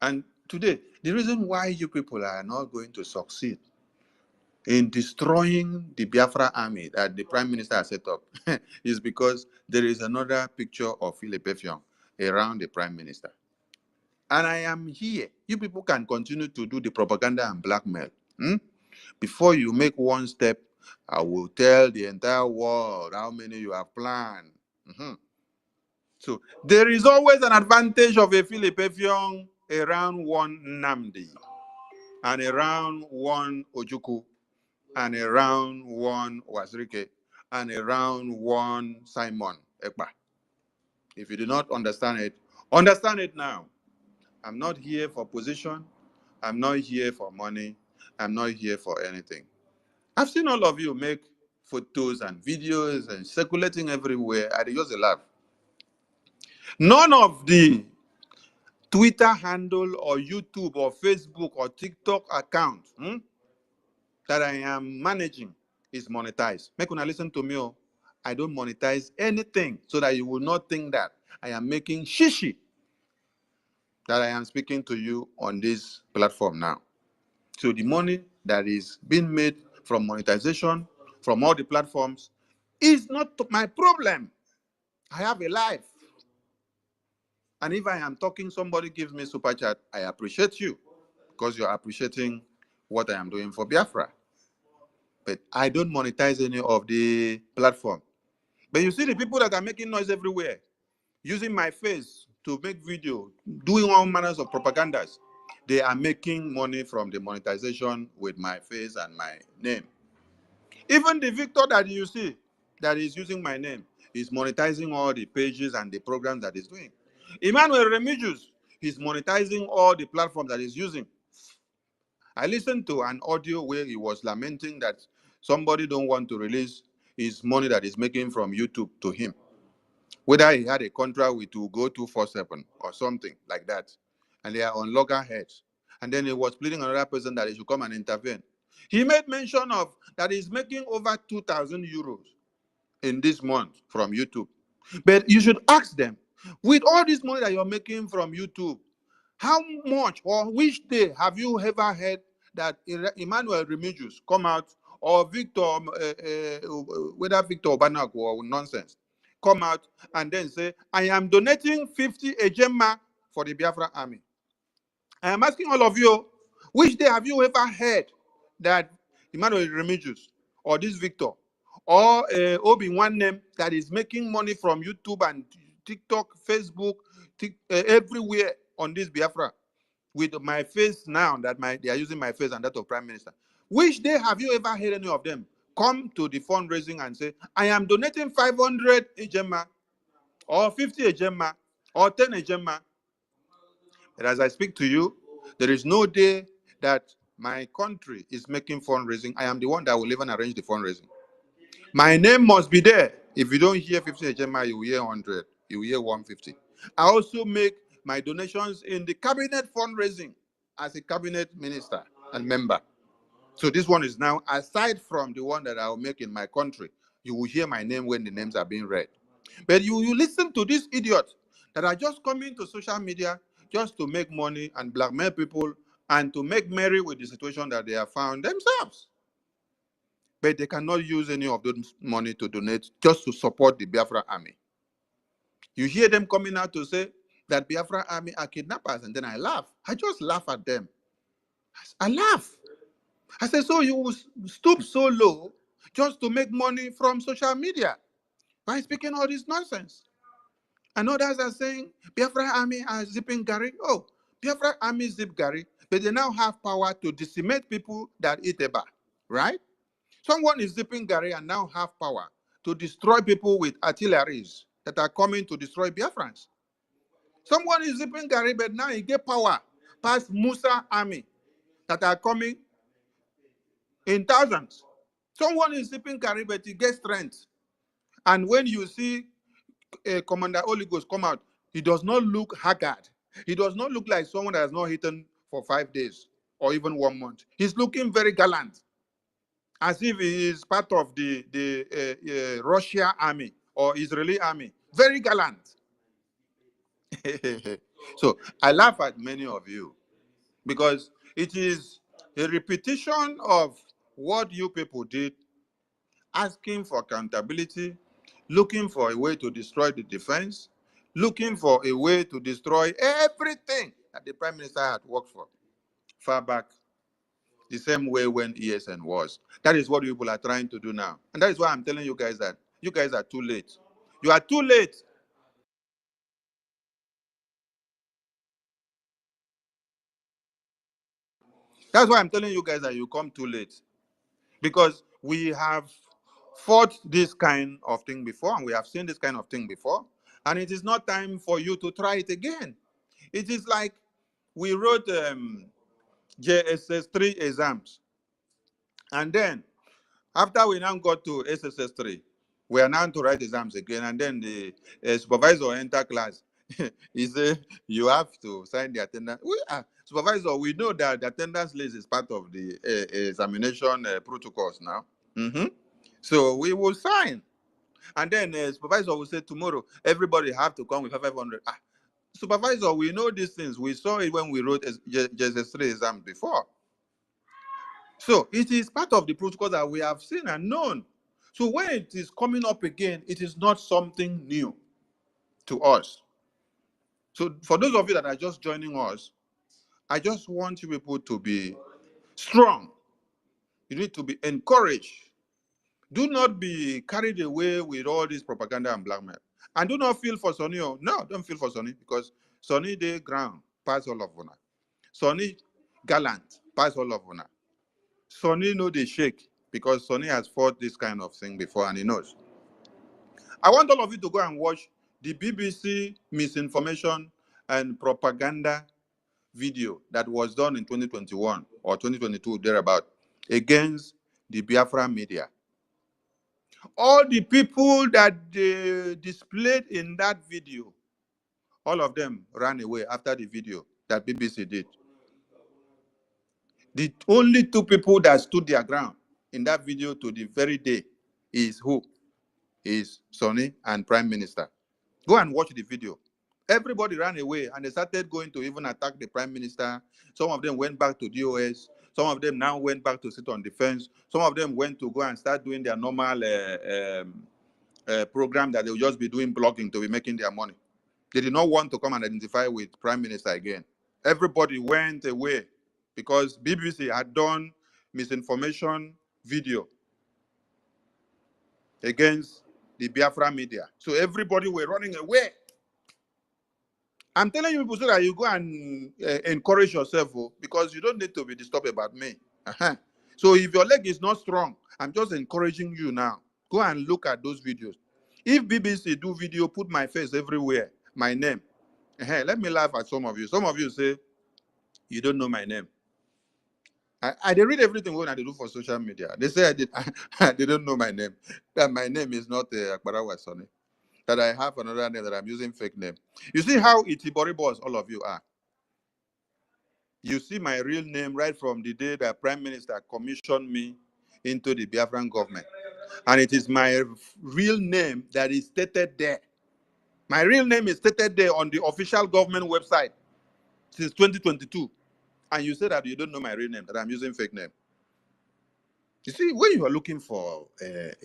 And today, the reason why you people are not going to succeed in destroying the Biafra army that the Prime Minister has set up is because there is another picture of Philip Effiong around the Prime Minister. And I am here. You people can continue to do the propaganda and blackmail. Before you make one step, I will tell the entire world how many you have planned. So there is always an advantage of a Philip Effiong around one Namdi, and around one Ojuku, and around one Wazirike, and around one Simon Ekpa. If you do not understand it now. I'm not here for position. I'm not here for money. I'm not here for anything. I've seen all of you make photos and videos and circulating everywhere. I just laugh. None of the Twitter handle or YouTube or Facebook or TikTok account that I am managing is monetized. Make una listen to me. I don't monetize anything so that you will not think that I am making shishi that I am speaking to you on this platform now. So the money that is being made from monetization, from all the platforms, is not my problem. I have a life. And if I am talking, somebody gives me super chat, I appreciate you because you're appreciating what I am doing for Biafra. But I don't monetize any of the platform. But you see the people that are making noise everywhere, using my face to make video, doing all manners of propagandas. They are making money from the monetization with my face and my name. Even the Victor that you see that is using my name is monetizing all the pages and the programs that he's doing. Emmanuel Remigius is monetizing all the platforms that he's using. I listened to an audio where he was lamenting that somebody don't want to release his money that he's making from YouTube to him. Whether he had a contract with to go 247 or something like that. And they are on loggerheads. And then he was pleading another person that he should come and intervene. He made mention of that he's making over 2,000 euros in this month from YouTube. But you should ask them, with all this money that you're making from YouTube, how much or which day have you ever heard that Emmanuel Remigius come out, or Victor, whether Victor Obanak or nonsense, come out and then say, I am donating 50 ejema for the Biafra army? I am asking all of you, which day have you ever heard that Emmanuel Remigius or this Victor or Obi one name that is making money from YouTube and TikTok, Facebook, everywhere on this Biafra with my face now that they are using my face and that of Prime Minister? Which day have you ever heard any of them come to the fundraising and say, I am donating 500 ejema or 50 ejema or 10 ejema? But as I speak to you, there is no day that my country is making fundraising. I am the one that will even arrange the fundraising. My name must be there. If you don't hear 50 HMI, you will hear 100. You will hear 150. I also make my donations in the cabinet fundraising as a cabinet minister and member. So this one is now, aside from the one that I will make in my country, you will hear my name when the names are being read. But you listen to these idiots that are just coming to social media just to make money and blackmail people and to make merry with the situation that they have found themselves. But they cannot use any of those money to donate just to support the Biafra army. You hear them coming out to say that Biafra army are kidnappers, and then I laugh. I just laugh at them. I laugh. I say, so you stoop so low just to make money from social media by speaking all this nonsense. And others are saying, Biafra army are zipping Gary. Oh, Biafra army zip Gary, but they now have power to decimate people that eat eba, right? Someone is zipping Gary and now have power to destroy people with artilleries that are coming to destroy Biafrans. Someone is zipping Gary, but now he get power past Musa army that are coming in thousands. Someone is zipping Gary, but he gets strength. And when you see Commander Oligos come out, he does not look haggard. He does not look like someone that has not eaten for 5 days or even 1 month. He's looking very gallant, as if he is part of the Russia army or Israeli army. Very gallant. So I laugh at many of you because it is a repetition of what you people did, asking for accountability, looking for a way to destroy the defense, looking for a way to destroy everything that the Prime Minister had worked for far back, the same way when ESN was. That is what people are trying to do now. And that is why I'm telling you guys that you guys are too late. You are too late. That's why I'm telling you guys that you come too late. Because we have fought this kind of thing before, and we have seen this kind of thing before, and it is not time for you to try it again. It is like we wrote JSS3 exams, and then after we now got to SSS3, we are now to write exams again, and then the supervisor enter class. He said, you have to sign the attendance. Supervisor, we know that the attendance list is part of the examination protocols now. So we will sign. And then supervisor will say, tomorrow, everybody have to come with 500. Supervisor, we know these things. We saw it when we wrote JSS3 exam before. So it is part of the protocol that we have seen and known. So when it is coming up again, it is not something new to us. So for those of you that are just joining us, I just want you people to be strong. You need to be encouraged. Do not be carried away with all this propaganda and blackmail. And do not feel for Sonny. No, don't feel for Sonny, because Sonny the ground pass all of una. Sonny gallant pass all of una. Sonny know the shake because Sonny has fought this kind of thing before and he knows. I want all of you to go and watch the BBC misinformation and propaganda video that was done in 2021 or 2022, thereabout, against the Biafra media. All the people that they displayed in that video, all of them ran away after the video that BBC did. The only two people that stood their ground in that video to the very day is who? Is Sonny and Prime Minister. Go and watch the video. Everybody ran away and they started going to even attack the Prime Minister. Some of them went back to DOS. Some of them now went back to sit on defense. Some of them went to go and start doing their normal program that they'll just be doing blogging to be making their money. They did not want to come and identify with Prime Minister again. Everybody went away because BBC had done misinformation video against the Biafra media. So everybody were running away. I'm telling you people so that you go and encourage yourself, because you don't need to be disturbed about me. So if your leg is not strong, I'm just encouraging you now. Go and look at those videos. If BBC do video, put my face everywhere, my name. Let me laugh at some of you. Some of you say, you don't know my name. I they read everything when I do for social media. They say they don't know my name. That my name is not Akbarawa Sonny. That I have another name, that I'm using fake name. You see how itiboribos all of you are. You see my real name right from the day that Prime Minister commissioned me into the Biafran government. And it is my real name that is stated there. My real name is stated there on the official government website since 2022. And you say that you don't know my real name, that I'm using fake name. You see, when you are looking for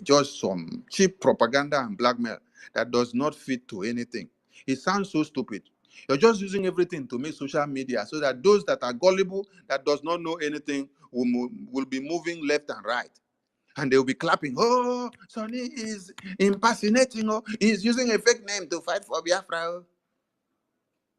just some cheap propaganda and blackmail that does not fit to anything, It sounds so stupid. You're just using everything to make social media so that those that are gullible, that does not know anything, will be moving left and right. And they'll be clapping. Oh, Sonny is impersonating. Oh, he's using a fake name to fight for Biafra.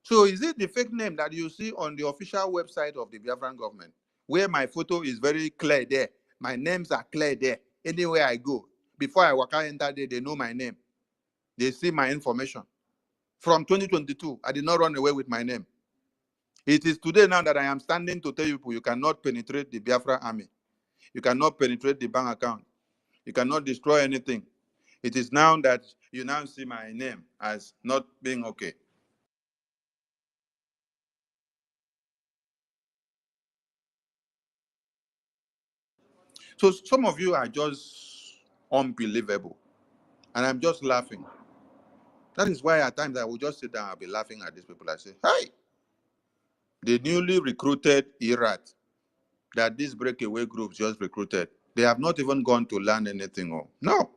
So is it the fake name that you see on the official website of the Biafran government, where my photo is very clear there? My names are clear there. Anywhere I go, before I walk out enter there, they know my name. They see my information. From 2022, I did not run away with my name. It is today now that I am standing to tell you people, you cannot penetrate the Biafra army. You cannot penetrate the bank account. You cannot destroy anything. It is now that you now see my name as not being okay. So some of you are just unbelievable. And I'm just laughing. That is why at times I will just sit down and be laughing at these people. I say, hey, the newly recruited IRAT that this breakaway group just recruited, they have not even gone to learn anything. Oh, no,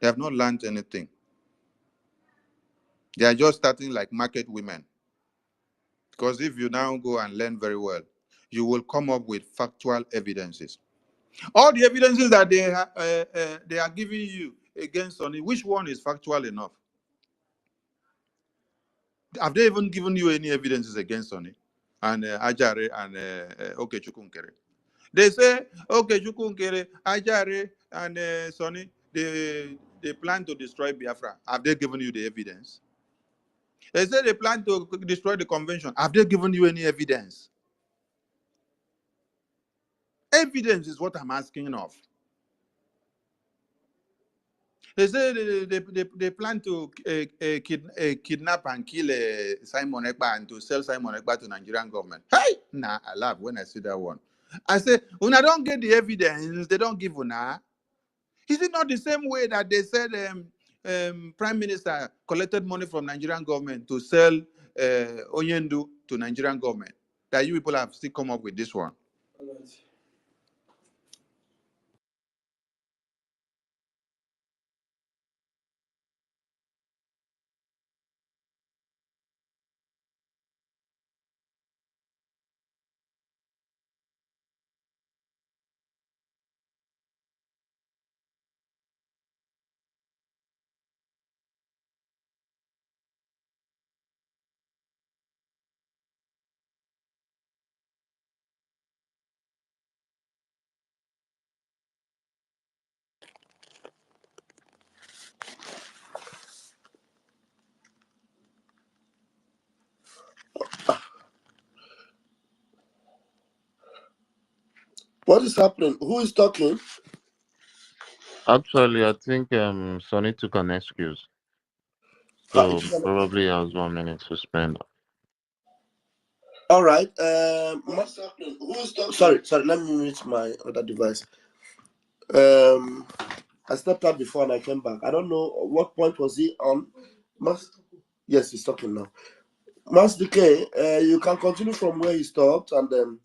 they have not learned anything. They are just starting like market women. Because if you now go and learn very well, you will come up with factual evidences. All the evidences that they are giving you against Sonny, which one is factual enough? Have they even given you any evidences against Sonny and Ajare and Okechukwu? They say Okechukwu, Ajare, and Sonny, they plan to destroy Biafra. Have they given you the evidence? They say they plan to destroy the convention. Have they given you any evidence? Evidence is what I'm asking of. They say they plan to kidnap and kill Simon Ekpa and to sell Simon Ekpa to Nigerian government. Hey, nah, I laugh when I see that one. I say, Una don't get the evidence, they don't give Una. Is it not the same way that they said Prime Minister collected money from Nigerian government to sell Onyendu to Nigerian government? That you people have still come up with this one. What is happening? Who is talking? Actually, I think Sonny took an excuse, so probably has 1 minute to spend. All right. What's happening? Who is talking? Sorry. Let me mute my other device. I stepped out before and I came back. I don't know what point was he on. Yes, he's talking now. Mas DK, you can continue from where he stopped, and then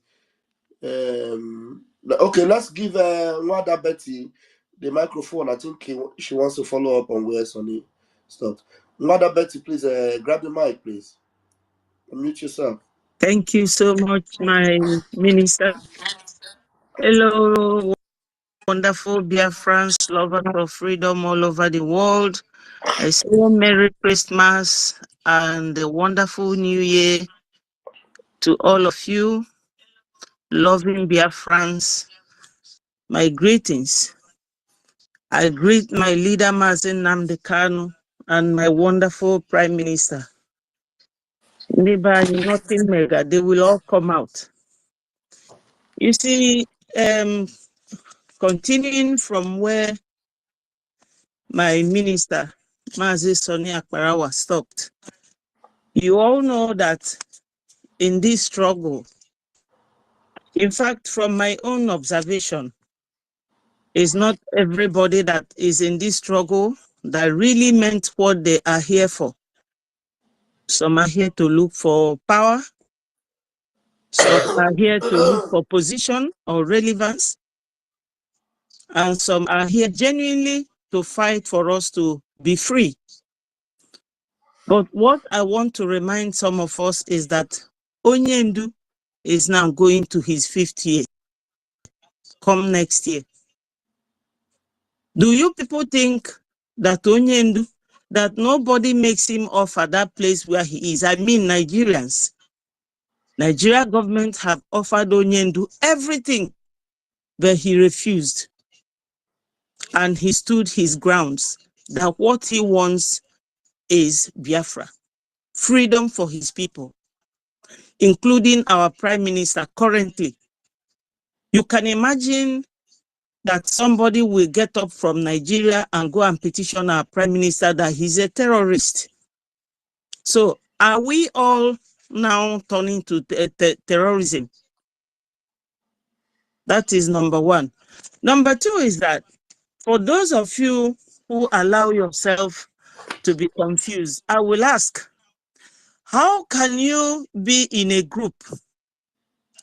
okay, let's give Nwada Betty the microphone. I think she wants to follow up on where Sonny stopped. Nwada Betty, please grab the mic, please. Unmute yourself. Thank you so much, my minister. Hello, wonderful Biafrans, lovers of freedom all over the world. I say Merry Christmas and a wonderful New Year to all of you, loving Biafrans. My greetings. I greet my leader, Mazen Nnamdi Kanu, and my wonderful Prime Minister. Neighbor, nothing mega, they will all come out. You see, continuing from where my minister, Mazi Sonny Akparawa, stopped. You all know that in this struggle, in fact, from my own observation, it's not everybody that is in this struggle that really meant what they are here for. Some are here to look for power. Some are here to look for position or relevance. And some are here genuinely to fight for us to be free. But what I want to remind some of us is that Onyendu is now going to his 5th year, come next year. Do you people think that Onyendu, that nobody makes him offer that place where he is? I mean, Nigerians. Nigeria government have offered Onyendu everything, but he refused. And he stood his grounds that what he wants is Biafra, freedom for his people, including our prime minister currently. You can imagine that somebody will get up from Nigeria and go and petition our prime minister that he's a terrorist. So are we all now turning to terrorism? That is number one. Number two is that for those of you who allow yourself to be confused, I will ask, how can you be in a group,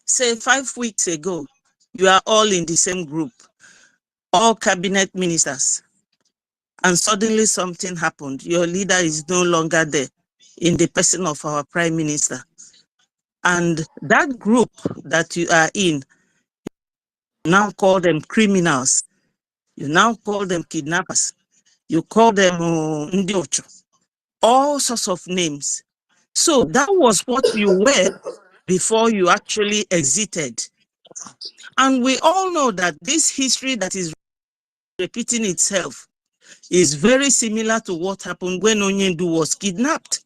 say 5 weeks ago, you are all in the same group, all cabinet ministers, and suddenly something happened. Your leader is no longer there in the person of our prime minister. And that group that you are in, you now call them criminals. You now call them kidnappers. You call them ndiocho. All sorts of names. So that was what you were before you actually exited. And we all know that this history that is repeating itself is very similar to what happened when Onyendu was kidnapped.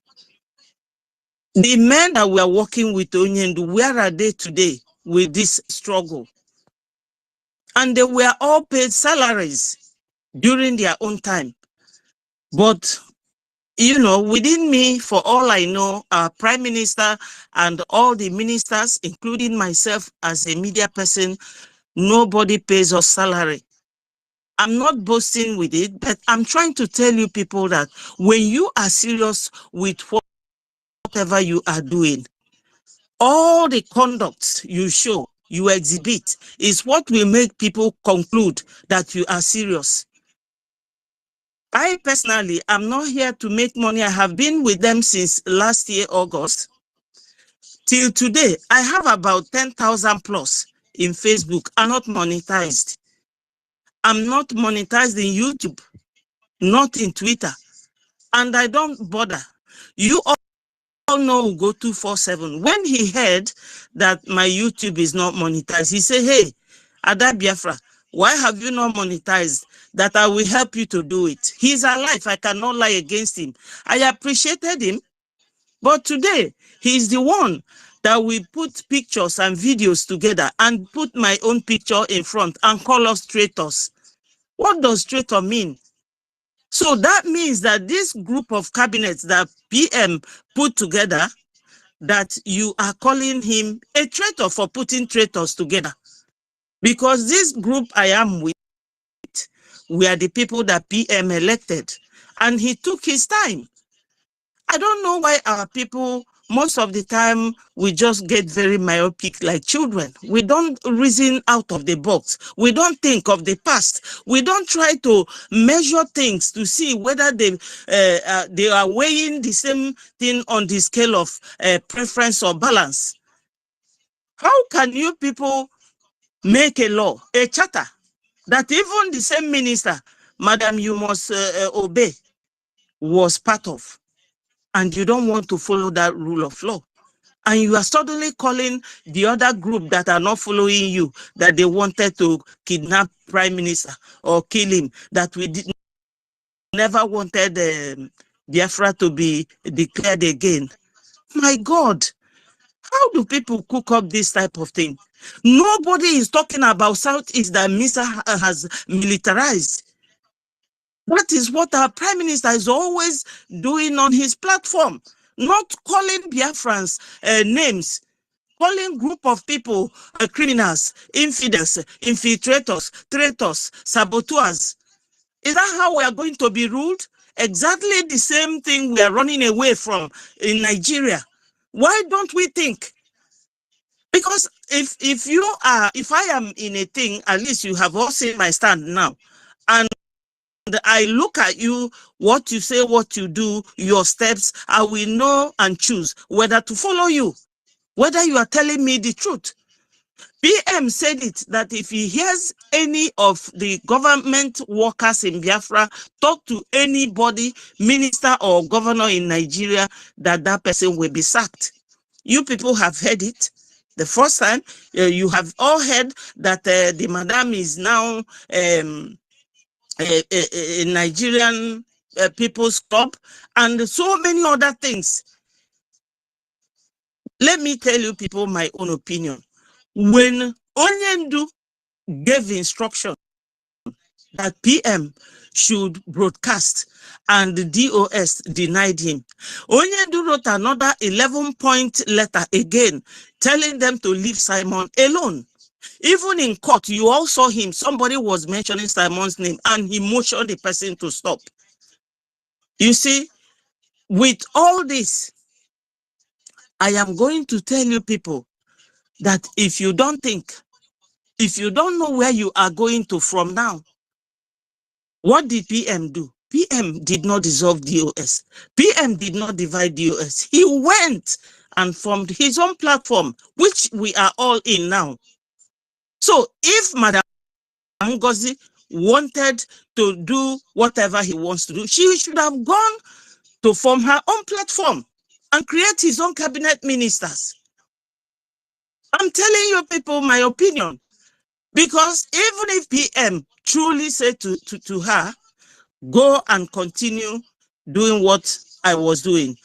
The men that were working with Onyendu, where are they today with this struggle? And they were all paid salaries during their own time. But, you know, within me, for all I know, our prime minister and all the ministers, including myself as a media person, nobody pays us salary. I'm not boasting with it, but I'm trying to tell you people that when you are serious with whatever you are doing, all the conducts you show, you exhibit, is what will make people conclude that you are serious. I personally am not here to make money. I have been with them since last year, August. Till today, I have about 10,000 plus in Facebook. I'm not monetized. I'm not monetized in YouTube, not in Twitter. And I don't bother. You all know Go 247. When he heard that my YouTube is not monetized, he said, hey, Ada Biafra, why have you not monetized? That I will help you to do it. He's alive. I cannot lie against him. I appreciated him. But today, he's the one that we put pictures and videos together and put my own picture in front and call us traitors. What does traitor mean? So that means that this group of cabinets that PM put together, that you are calling him a traitor for putting traitors together. Because this group I am with, we are the people that PM elected. And he took his time. I don't know why our people, most of the time, we just get very myopic like children. We don't reason out of the box. We don't think of the past. We don't try to measure things to see whether they are weighing the same thing on the scale of preference or balance. How can you people make a law, a charter, that even the same minister, Madam, you must obey, was part of, and you don't want to follow that rule of law? And you are suddenly calling the other group that are not following you, that they wanted to kidnap prime minister or kill him, that we never wanted Biafra to be declared again. My God, how do people cook up this type of thing? Nobody is talking about Southeast that Mr. has militarized. That is what our prime minister is always doing on his platform, not calling Biafrans names, calling group of people criminals, infidels, infiltrators, traitors, saboteurs. Is that how we are going to be ruled? Exactly the same thing we are running away from in Nigeria. Why don't we think? Because if I am in a thing, at least you have all seen my stand now. And I look at you, what you say, what you do, your steps, I will know and choose whether to follow you, whether you are telling me the truth. PM said it, that if he hears any of the government workers in Biafra talk to anybody, minister or governor in Nigeria, that person will be sacked. You people have heard it. The first time, you have all heard that the madam is now a Nigerian People's Club, and so many other things. Let me tell you people my own opinion. When Onyendu gave instruction that PM should broadcast and the DOS denied him, Onyendu wrote another 11-point letter again telling them to leave Simon alone. Even in court, you all saw him. Somebody was mentioning Simon's name and he motioned the person to stop. You see, with all this, I am going to tell you people that if you don't think, if you don't know where you are going to from now, what did PM do? PM did not dissolve DOS. PM did not divide DOS. He went and formed his own platform, which we are all in now. So if Madam Ngozi wanted to do whatever he wants to do, she should have gone to form her own platform and create his own cabinet ministers. I'm telling you people my opinion. Because even if PM truly said to her, go and continue doing what I was doing,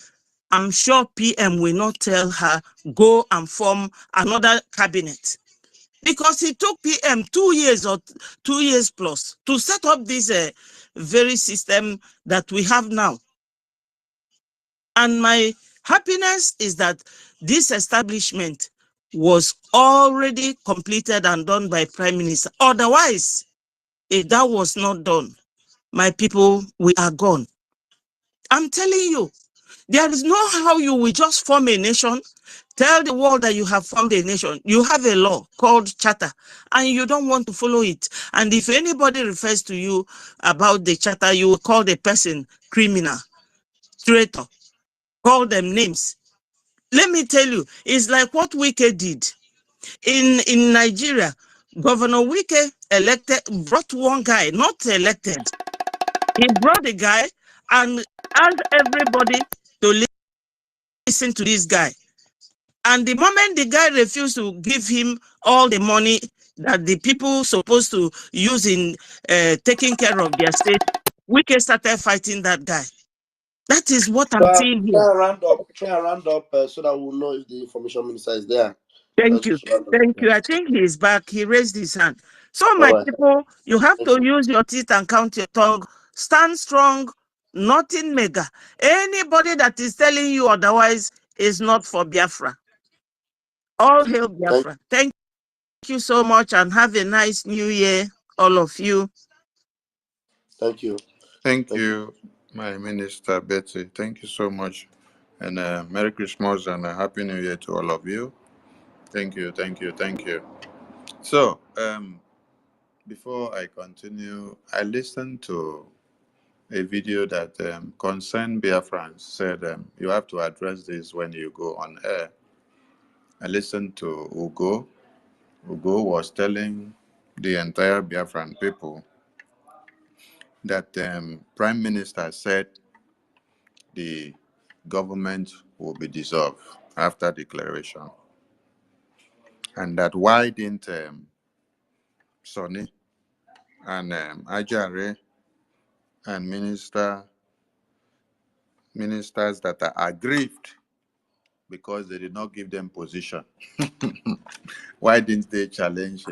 I'm sure PM will not tell her, go and form another cabinet. Because it took PM 2 years or 2 years plus to set up this very system that we have now. And my happiness is that this establishment was already completed and done by Prime Minister. Otherwise, if that was not done, my people, we are gone. I'm telling you, there is no how you will just form a nation, tell the world that you have formed a nation. You have a law called charter and you don't want to follow it. And if anybody refers to you about the charter, you will call the person criminal, traitor, call them names. Let me tell you, it's like what Wike did. In Nigeria, Governor Wike brought one guy, not elected. He brought a guy and asked everybody to listen to this guy. And the moment the guy refused to give him all the money that the people supposed to use in taking care of their state, Wike started fighting that guy. That is what I'm seeing here. Try and round up so that we'll know if the information minister is there. Thank you. Thank you. I think he is back. He raised his hand. So, my people, you have to use your teeth and count your tongue. Stand strong, nothing mega. Anybody that is telling you otherwise is not for Biafra. All hail Biafra. Thank you so much and have a nice new year, all of you. Thank you. Thank you, my Minister Betsy. Thank you so much. And Merry Christmas and a Happy New Year to all of you. Thank you, thank you, thank you. So, before I continue, I listened to a video that Concerned Biafrans said you have to address this when you go on air. I listened to Ugo. Ugo was telling the entire Biafran people that Prime Minister said the government will be dissolved after declaration. And that why didn't Sonny and Ajare and ministers that are aggrieved because they did not give them position. Why didn't they challenge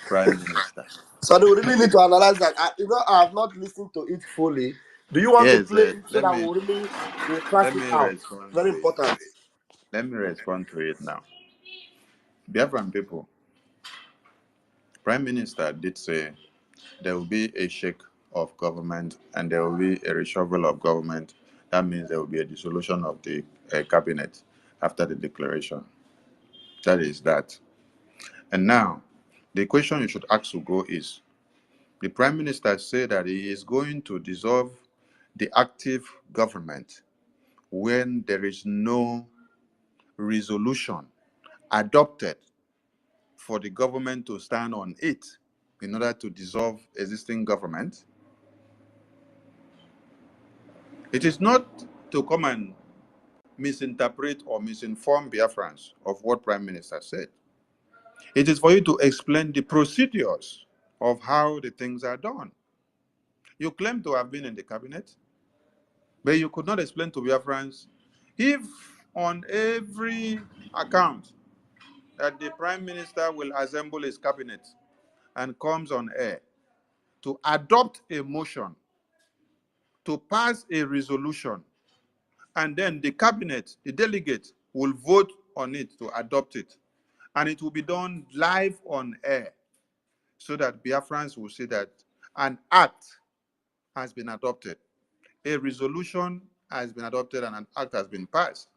Prime Minister? So we really need to analyze that. I have not listened to it fully. Do you want to play it so that we really will crash it out? Very important. Let me respond to it now. Biafran people, Prime Minister did say there will be a shake of government and there will be a reshuffle of government. That means there will be a dissolution of the cabinet after the declaration. That is that. And now, the question you should ask Ugo is, The Prime Minister said that he is going to dissolve the active government when there is no resolution adopted for the government to stand on it in order to dissolve existing government. It is not to come and misinterpret or misinform Biafrans of what Prime Minister said. It is for you to explain the procedures of how the things are done. You claim to have been in the cabinet, but you could not explain to Biafrans if on every account that the Prime Minister will assemble his cabinet and comes on air to adopt a motion, to pass a resolution, and then the cabinet, the delegate, will vote on it to adopt it. And it will be done live on air so that Biafrans will see that an act has been adopted, a resolution has been adopted, and an act has been passed,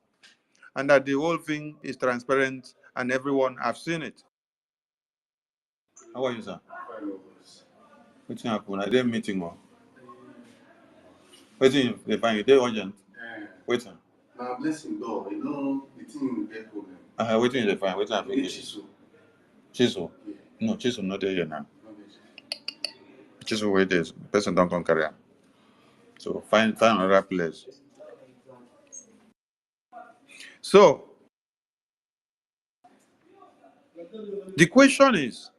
and that the whole thing is transparent and everyone has seen it. How are you, sir? What's happened? I didn't meeting more. What's in the fine? They urgent. Wait, sir. Now, blessing, though, you know, the thing will get problem. Waiting in the fine. Waiting for Chisel. Chisel? Yeah. No, Chisel not there yet now. Chisel where it is. The person don't come carry am. So find another place. So the question is,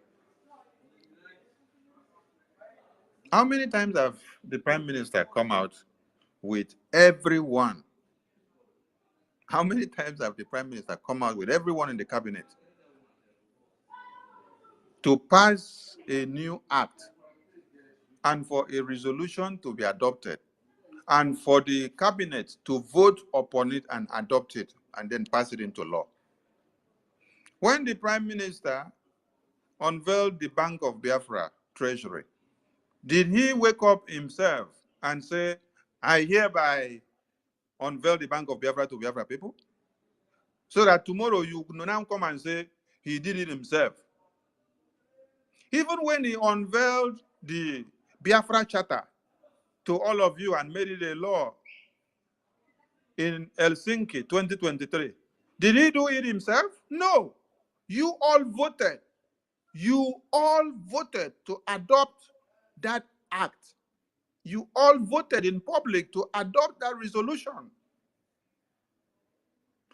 how many times have the Prime Minister come out with everyone? How many times have the Prime Minister come out with everyone in the cabinet to pass a new act and for a resolution to be adopted and for the cabinet to vote upon it and adopt it and then pass it into law? When the Prime Minister unveiled the Bank of Biafra Treasury, did he wake up himself and say, I hereby unveil the Bank of Biafra to Biafra people? So that tomorrow you now come and say he did it himself. Even when he unveiled the Biafra Charter to all of you and made it a law in Helsinki 2023, did he do it himself? No. You all voted. You all voted to adopt that act. You all voted in public to adopt that resolution,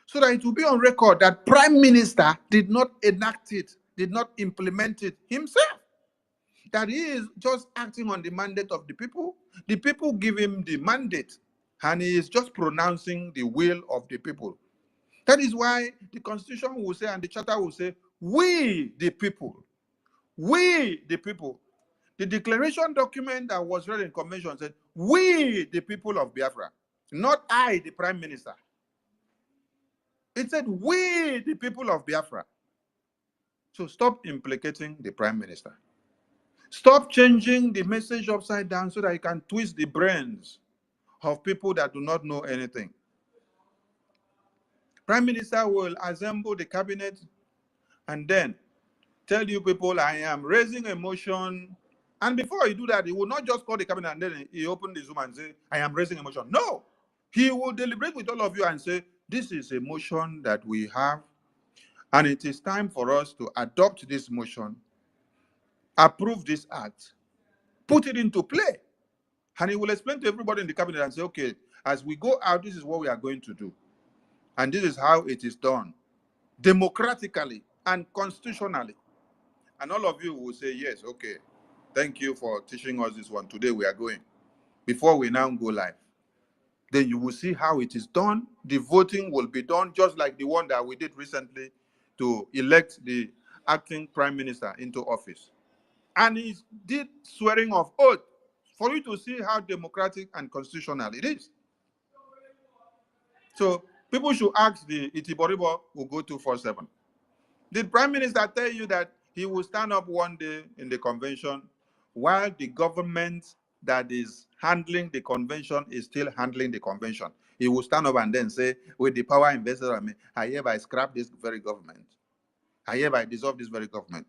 so that it will be on record that Prime Minister did not enact it, did not implement it himself. That he is just acting on the mandate of the people. The people give him the mandate, and he is just pronouncing the will of the people. That is why the Constitution will say, and the Charter will say, we the people. We the people. The declaration document that was read in convention said, we the people of Biafra, not I, the Prime Minister. It said, we the people of Biafra. So stop implicating the Prime Minister. Stop changing the message upside down so that you can twist the brains of people that do not know anything. Prime Minister will assemble the cabinet and then tell you people, I am raising a motion. And before he do that, he will not just call the cabinet and then he open the Zoom and say, I am raising a motion. No, he will deliberate with all of you and say, this is a motion that we have, and it is time for us to adopt this motion, approve this act, put it into play. And he will explain to everybody in the cabinet and say, okay, as we go out, this is what we are going to do. And this is how it is done, democratically and constitutionally. And all of you will say, yes, okay, thank you for teaching us this one. Today we are going. Before we now go live, then you will see how it is done. The voting will be done just like the one that we did recently to elect the acting Prime Minister into office. And he did swearing of oath for you to see how democratic and constitutional it is. So people should ask the Itiboribo will go 247. Did Prime Minister tell you that he will stand up one day in the convention while the government that is handling the convention is still handling the convention? He will stand up and then say, with the power invested on me, I hereby scrap this very government. I hereby dissolve this very government.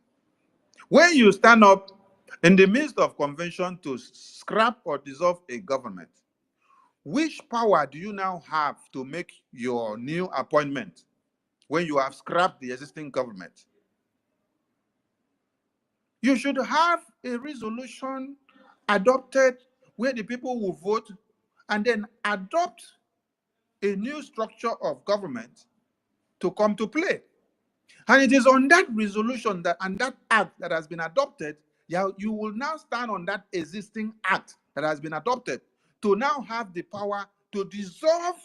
When you stand up In the midst of convention to scrap or dissolve a government, which power do you now have to make your new appointment when you have scrapped the existing government? You should have a resolution adopted where the people will vote and then adopt a new structure of government to come to play. And it is on that resolution that and that act that has been adopted, you will now stand on that existing act that has been adopted to now have the power to dissolve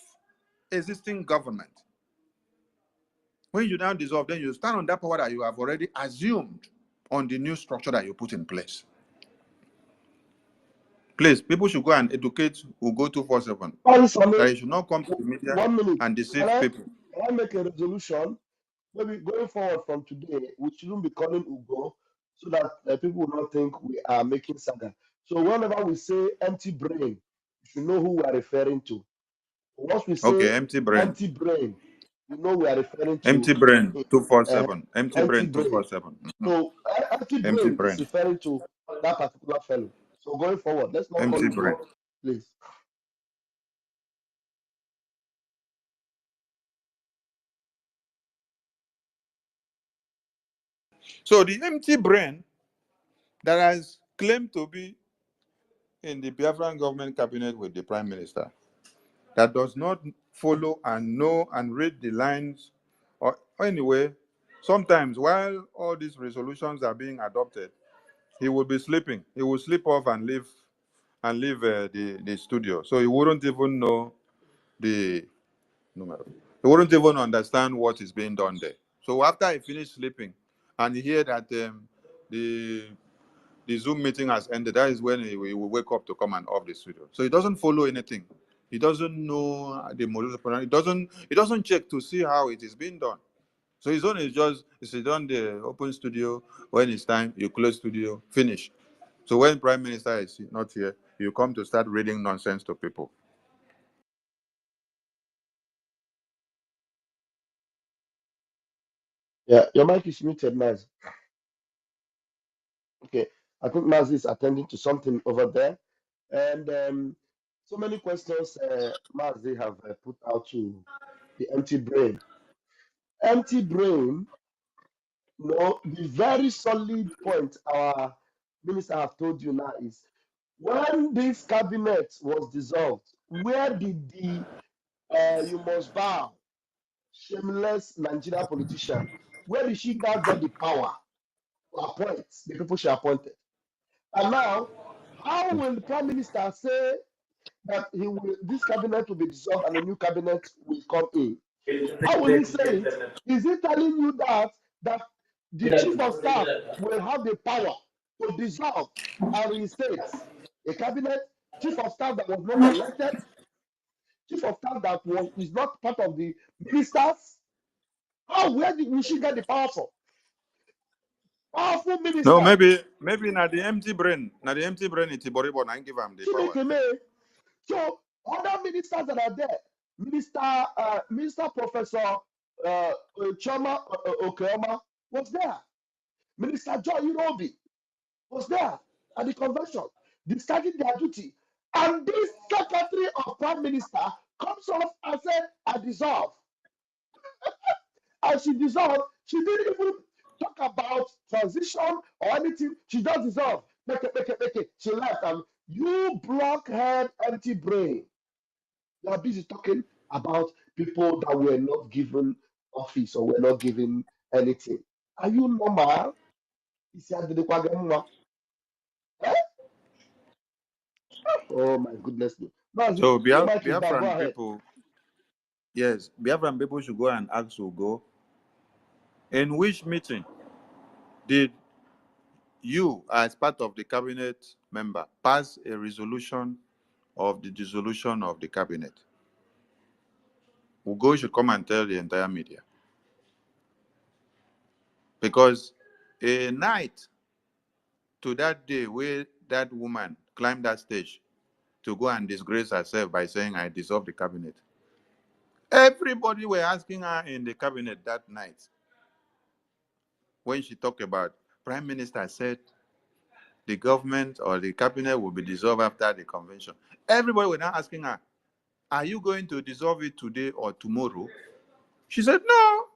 existing government. When you now dissolve, then you stand on that power that you have already assumed on the new structure that you put in place. Please, people should go and educate who go 247. That you should not come to the media 1 minute. and deceive people. Can I make a resolution? Maybe going forward from today, we shouldn't be calling Ugo so that people will not think we are making saga. So whenever we say empty brain, you should know who we are referring to. Once we say empty brain, you know we are referring to empty brain 247. Empty brain 247. So empty brain is referring to that particular fellow. So going forward, let's not call Ugo, please. So the empty brain that has claimed to be in the Biafran government cabinet with the prime minister, that does not follow and know and read the lines, or anyway, sometimes while all these resolutions are being adopted, he will be sleeping. He will sleep off and leave the studio. So he wouldn't even know the numero. He wouldn't even understand what is being done there. So after he finished sleeping and he hear that the Zoom meeting has ended, that is when he will wake up to come and off the studio. So he doesn't follow anything. He doesn't know the modus operandi. He doesn't check to see how it is being done. So his own is just, sit on the open studio. When it's time, you close studio, finish. So when Prime Minister is not here, you come to start reading nonsense to people. Yeah, your mic is muted, Maz. Okay, I think Maz is attending to something over there. And so many questions Maz they have put out to the empty brain. Empty brain, no, the very solid point our minister have told you now is when this cabinet was dissolved, where did the you must bow shameless Nigerian politician, where did she now get the power to appoint the people she appointed? And now, how will the prime minister say that this cabinet will be dissolved and a new cabinet will come in? How will he say it? Is he telling you that the chief of staff will have the power to dissolve and reinstate a cabinet, chief of staff that was not elected, chief of staff that is not part of the ministers? Where will she get the power from? Powerful minister. No, maybe not the empty brain. Not the empty brain, it's Boribo and give him the power. So other ministers that are there, Minister Professor Choma Okeoma was there. Minister Joy Irobi was there at the convention, discharging their duty. And this secretary of prime minister comes off and said, I dissolve. And she dissolved. She didn't even talk about transition or anything. She just dissolved. Make it. She left. And you blockhead, empty brain. You are busy talking about people that were not given office or were not given anything. Are you normal? Eh? Oh my goodness. So Biafran people, yes, Biafran people should go and ask Ugo, in which meeting did you, as part of the cabinet member, pass a resolution of the dissolution of the cabinet? Ugo should come and tell the entire media. Because a night to that day where that woman climbed that stage to go and disgrace herself by saying, I dissolve the cabinet, everybody were asking her in the cabinet that night when she talked about, Prime Minister said the government or the cabinet will be dissolved after the convention. Everybody was now asking her, are you going to dissolve it today or tomorrow? She said, no.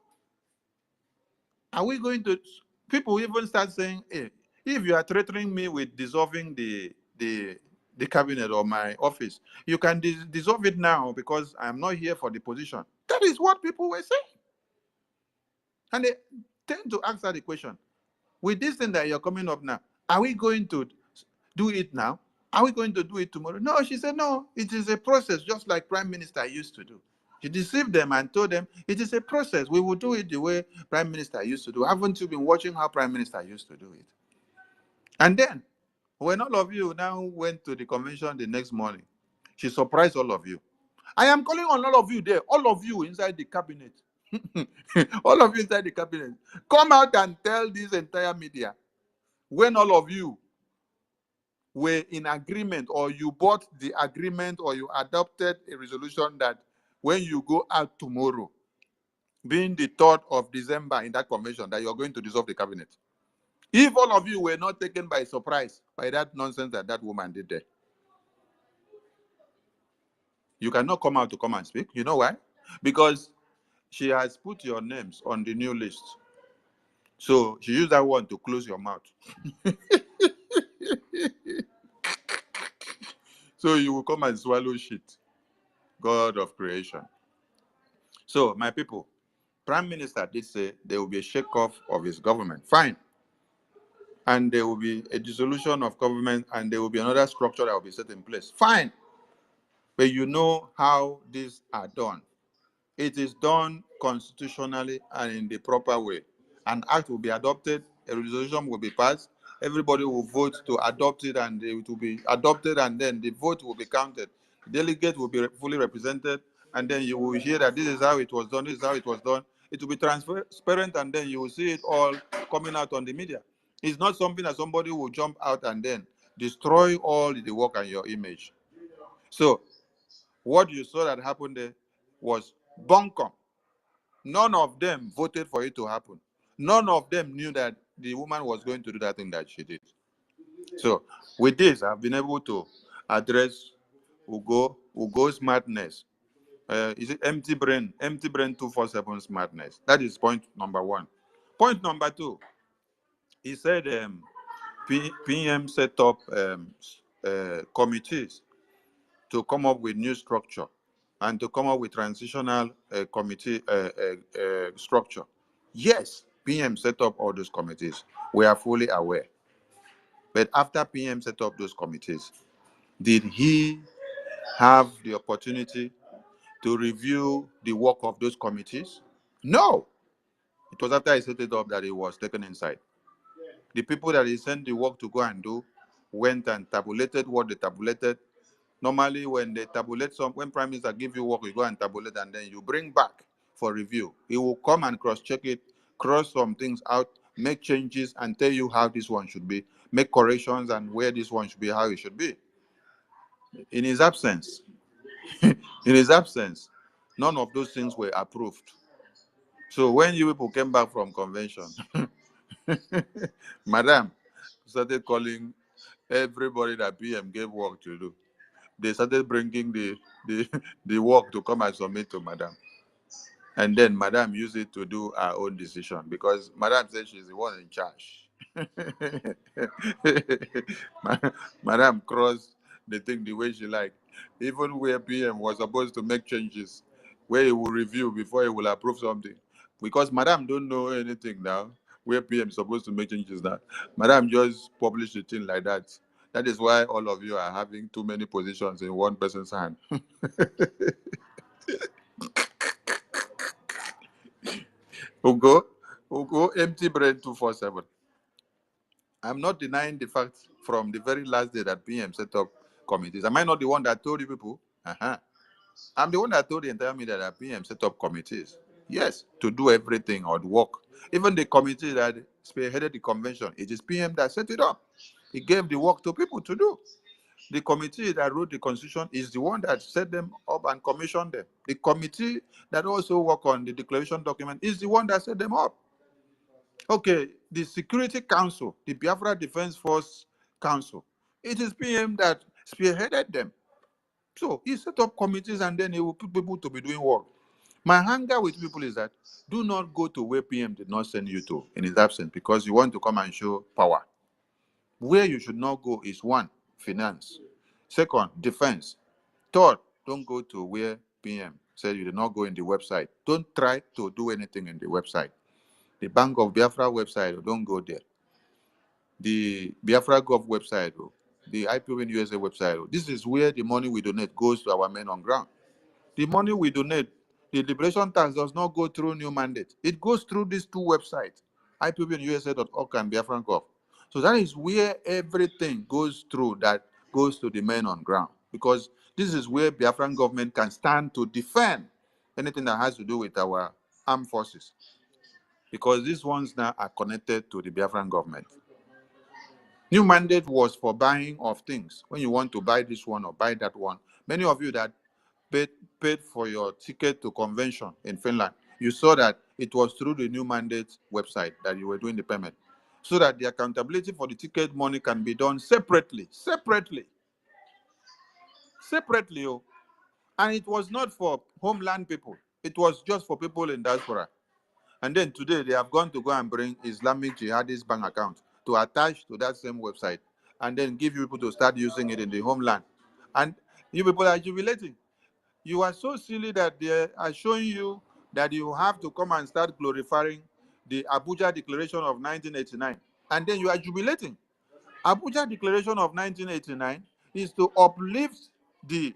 Are we going to? People even start saying, hey, if you are threatening me with dissolving the cabinet or my office, you can dissolve it now because I'm not here for the position. That is what people were saying. And they tend to answer the question, with this thing that you're coming up now, are we going to do it now? Are we going to do it tomorrow? No, she said, no, it is a process, just like Prime Minister used to do. She deceived them and told them it is a process. We will do it the way Prime Minister used to do. Haven't you been watching how Prime Minister used to do it? And then, when all of you now went to the convention the next morning, she surprised all of you. I am calling on all of you there, all of you inside the cabinet. All of you inside the cabinet. Come out and tell this entire media when all of you were in agreement, or you bought the agreement, or you adopted a resolution that when you go out tomorrow, being the 3rd of December in that convention, that you're going to dissolve the cabinet. If all of you were not taken by surprise by that nonsense that that woman did there, you cannot come out to come and speak. You know why? Because she has put your names on the new list. So she used that one to close your mouth. So you will come and swallow shit. God of creation. So, my people, Prime Minister did say there will be a shake-off of his government. Fine. And there will be a dissolution of government, and there will be another structure that will be set in place. Fine. But you know how these are done. It is done constitutionally and in the proper way. An act will be adopted, a resolution will be passed, everybody will vote to adopt it, and it will be adopted, and then the vote will be counted. The delegate will be fully represented, and then you will hear that this is how it was done, this is how it was done. It will be transparent, and then you will see it all coming out on the media. It's not something that somebody will jump out and then destroy all the work and your image. So, what you saw that happened there was bunkum. None of them voted for it to happen. None of them knew that the woman was going to do that thing that she did. So, with this, I've been able to address Ugo's madness. Is it empty brain 247 smartness? That is point number one. Point number two, he said PM set up committees to come up with new structure and to come up with transitional committee structure. Yes, PM set up all those committees. We are fully aware. But after PM set up those committees, did he have the opportunity to review the work of those committees? No. It was after he set it up that he was taken inside. The people that he sent the work to go and do went and tabulated what they tabulated. Normally, when they tabulate when Prime Minister give you work, you go and tabulate, and then you bring back for review. He will come and cross-check it, cross some things out, make changes, and tell you how this one should be, make corrections, and where this one should be, how it should be. In his absence, none of those things were approved. So when you people came back from convention, Madam started calling everybody that PM gave work to do. They started bringing the work to come and submit to Madam. And then Madam used it to do her own decision because Madam said she's the one in charge. Madam crossed the thing the way she liked. Even where PM was supposed to make changes, where he will review before he will approve something. Because Madam don't know anything now, where PM is supposed to make changes now. Madam just published the thing like that. That is why all of you are having too many positions in one person's hand. Ugo, empty brain 247. I'm not denying the fact from the very last day that PM set up committees. Am I not the one that told you people? Uh-huh. I'm the one that told the entire media that PM set up committees. Yes, to do everything or the work. Even the committee that spearheaded the convention, it is PM that set it up. He gave the work to people to do. The committee that wrote the constitution is the one that set them up and commissioned them. The committee that also worked on the declaration document is the one that set them up. Okay, the Security Council, the Biafra Defense Force Council. It is PM that spearheaded them. So he set up committees and then he will put people to be doing work. My hunger with people is that do not go to where PM did not send you to in his absence because you want to come and show power. Where you should not go is one, finance. Second, defense. Third, don't go to where PM said you did not go in the website. Don't try to do anything in the website. The Bank of Biafra website, don't go there. The Biafra Gov website, the IPON USA website. This is where the money we donate goes to our men on ground. The money we donate, the liberation tax does not go through new mandate. It goes through these two websites, IPONUSA.org and Biafra Gov. So that is where everything goes through that goes to the men on ground. Because this is where Biafran government can stand to defend anything that has to do with our armed forces. Because these ones now are connected to the Biafran government. New mandate was for buying of things. When you want to buy this one or buy that one, many of you that paid for your ticket to convention in Finland, you saw that it was through the new mandate website that you were doing the payment, so that the accountability for the ticket money can be done separately. Oh. And it was not for homeland people. It was just for people in diaspora. And then today they have gone to go and bring Islamic jihadist bank account to attach to that same website and then give you people to start using it in the homeland. And you people are jubilating. You are so silly that they are showing you that you have to come and start glorifying the Abuja Declaration of 1989. And then you are jubilating. Abuja Declaration of 1989 is to uplift the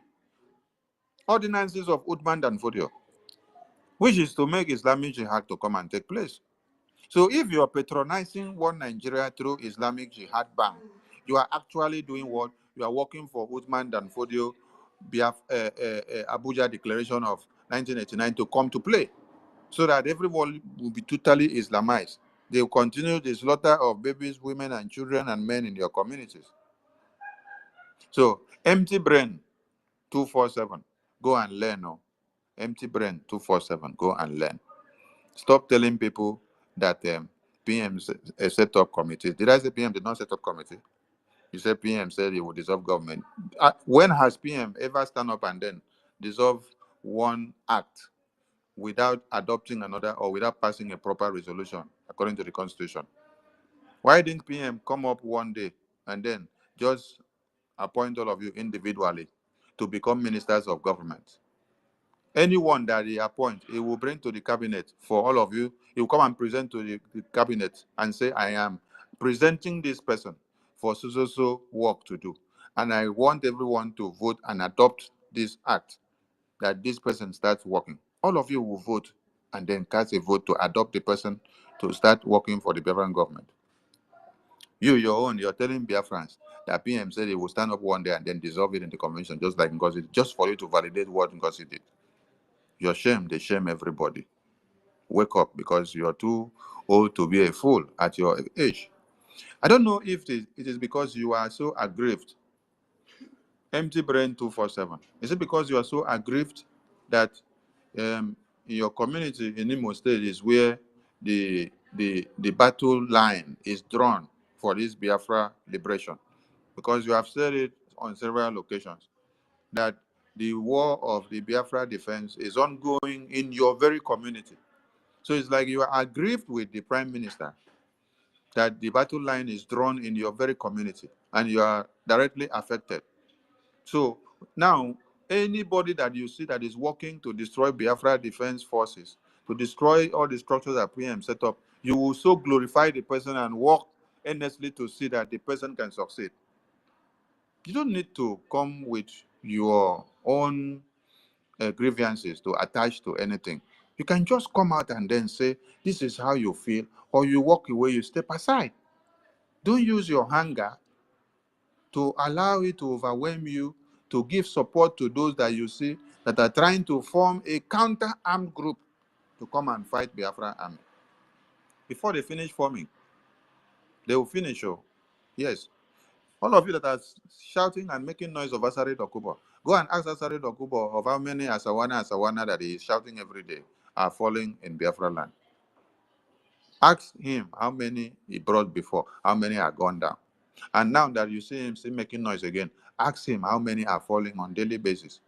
ordinances of Uthman Dan Fodio, which is to make Islamic jihad to come and take place. So if you are patronizing One Nigeria through Islamic Jihad Bank, you are actually doing what? You are working for Uthman Dan Fodio Abuja Declaration of 1989 to come to play, so that everyone will be totally Islamized. They will continue the slaughter of babies, women, and children and men in your communities. So empty brain 247, go and learn. Oh. Empty brain 247, go and learn. Stop telling people that PM set up committee. Did I say PM did not set up committee? You said PM said he would dissolve government. When has PM ever stand up and then dissolve one act without adopting another or without passing a proper resolution according to the Constitution? Why didn't PM come up one day and then just appoint all of you individually to become ministers of government? Anyone that he appoint, he will bring to the cabinet for all of you. He will come and present to the cabinet and say, I am presenting this person for so work to do. And I want everyone to vote and adopt this act that this person starts working. All of you will vote and then cast a vote to adopt the person to start working for the Biafran government. You're telling Biafrans that PM said he will stand up one day and then dissolve it in the convention, just like Ngozi, just for you to validate what Ngozi did. You're shamed, they shame everybody. Wake up, because you're too old to be a fool at your age. I don't know if it is because you are so aggrieved. Empty brain 247. Is it because you are so aggrieved that in your community in Imo State is where the battle line is drawn for this Biafra liberation? Because you have said it on several occasions that the war of the Biafra defense is ongoing in your very community. So it's like you are aggrieved with the prime minister that the battle line is drawn in your very community and you are directly affected. So now, anybody that you see that is working to destroy Biafra defense forces, to destroy all the structures that PM set up, you will so glorify the person and work earnestly to see that the person can succeed. You don't need to come with your own grievances to attach to anything. You can just come out and then say, this is how you feel, or you walk away, you step aside. Don't use your anger to allow it to overwhelm you, to give support to those that you see that are trying to form a counter-armed group to come and fight Biafra army. Before they finish forming, they will finish. Oh, yes. All of you that are shouting and making noise of Asari Dokubo, go and ask Asari Dokubo of how many Asawana that he is shouting every day are falling in Biafra land. Ask him how many he brought before, how many are gone down. And now that you see him still making noise again, ask him how many are falling on daily basis.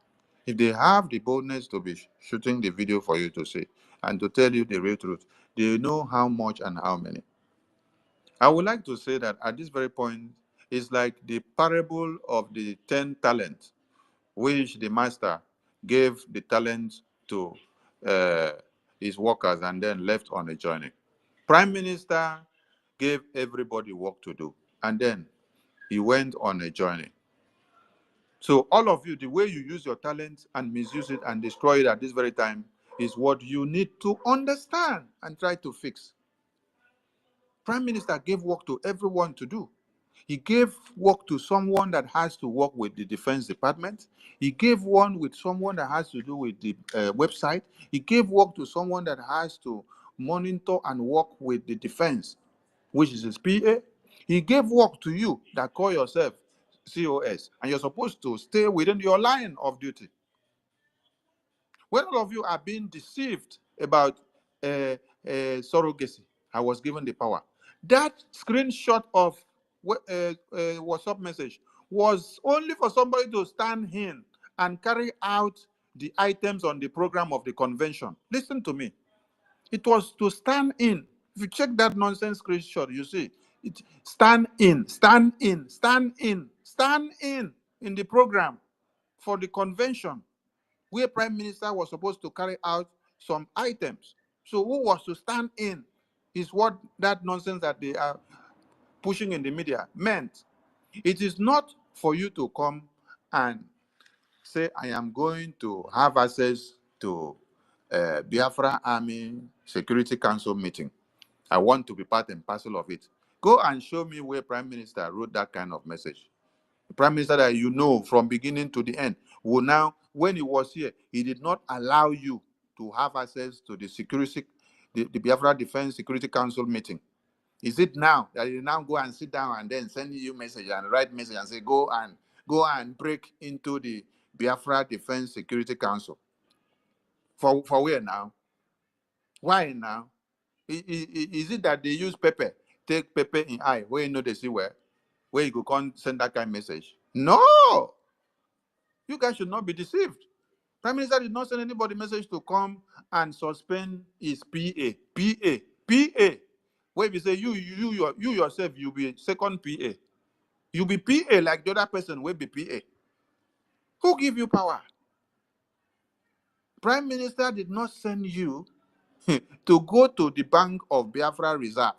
If they have the boldness to be shooting the video for you to see and to tell you the real truth, they know how much and how many. I would like to say that at this very point, it's like the parable of the 10 talents, which the master gave the talents to uh, his workers and then left on a journey. Prime Minister gave everybody work to do, and then he went on a journey. So all of you, the way you use your talents and misuse it and destroy it at this very time is what you need to understand and try to fix. Prime Minister gave work to everyone to do. He gave work to someone that has to work with the Defense Department. He gave one with someone that has to do with the website. He gave work to someone that has to monitor and work with the defense, which is his PA. He gave work to you that call yourself COS, and you're supposed to stay within your line of duty. When all of you are being deceived about surrogacy, I was given the power. That screenshot of WhatsApp message was only for somebody to stand in and carry out the items on the program of the convention. Listen to me. It was to stand in. If you check that nonsense screenshot, you see it stand in, stand in, stand in, stand in the program for the convention where Prime Minister was supposed to carry out some items. So who was to stand in is what that nonsense that they are pushing in the media meant. It is not for you to come and say, I am going to have access to Biafra Army Security Council meeting. I want to be part and parcel of it. Go and show me where Prime Minister wrote that kind of message. The Prime Minister that you know from beginning to the end will now, when he was here, he did not allow you to have access to the security, the Biafra Defense Security Council meeting. Is it now that you now go and sit down and then send you message and write message and say go and break into the Biafra Defense Security Council? For where now? Why now? Is it that they use pepper, take pepper in eye where you know they see where you go can't send that kind of message? No, you guys should not be deceived. Prime Minister did not send anybody message to come and suspend his PA. PA. Where if you say you yourself, you be second PA. You be PA like the other person will be PA. Who give you power? Prime Minister did not send you to go to the Bank of Biafra Reserve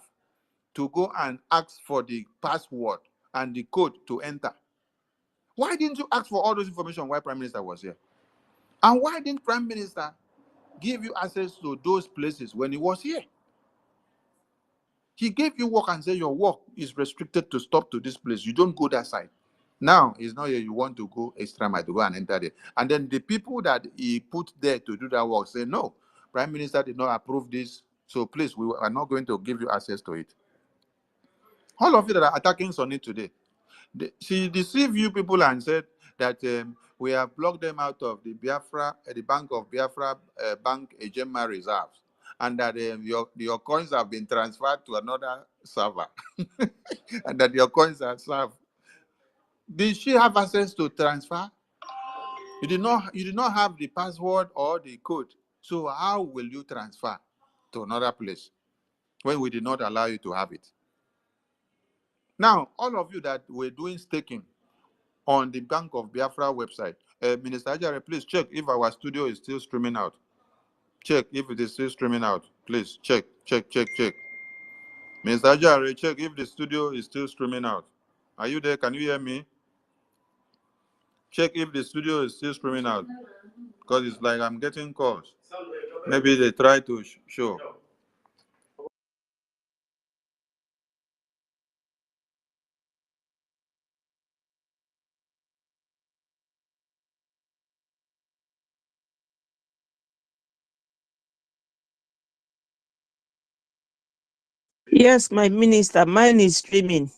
to go and ask for the password and the code to enter. Why didn't you ask for all those information while Prime Minister was here? And why didn't Prime Minister give you access to those places when he was here? He gave you work and said your work is restricted to stop to this place. You don't go that side. Now it's not here. You want to go extra mile to go and enter there. And then the people that he put there to do that work say, no, Prime Minister did not approve this. So please, we are not going to give you access to it. All of you that are attacking Sonny today, she deceived you people and said that we have blocked them out of the Biafra, the Bank of Biafra Bank Ejema reserves, and that your coins have been transferred to another server, and that your coins are served. Did she have access to transfer? You did not have the password or the code. So how will you transfer to another place when we did not allow you to have it? Now, all of you that were doing staking on the Bank of Biafra website, Minister Ajare, please check if our studio is still streaming out. Check if it is still streaming out. Please check. Minister Ajare, check if the studio is still streaming out. Are you there? Can you hear me? Check if the studio is still streaming out. Because it's like I'm getting calls. Maybe they try to show. Yes, my minister, mine is streaming.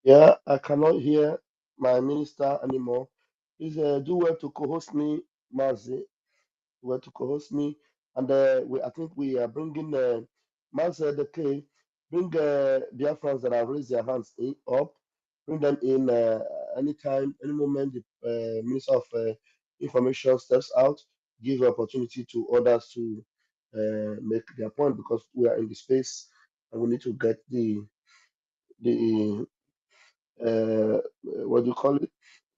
Yeah, I cannot hear my minister anymore. Please do well to co-host me, Mazi. were to co-host me, and I think we are bringing Master the K, bring Biafrans that have raised their hands up, bring them in anytime, any moment the Minister of Information steps out, give opportunity to others to make their point because we are in the space and we need to get the what do you call it?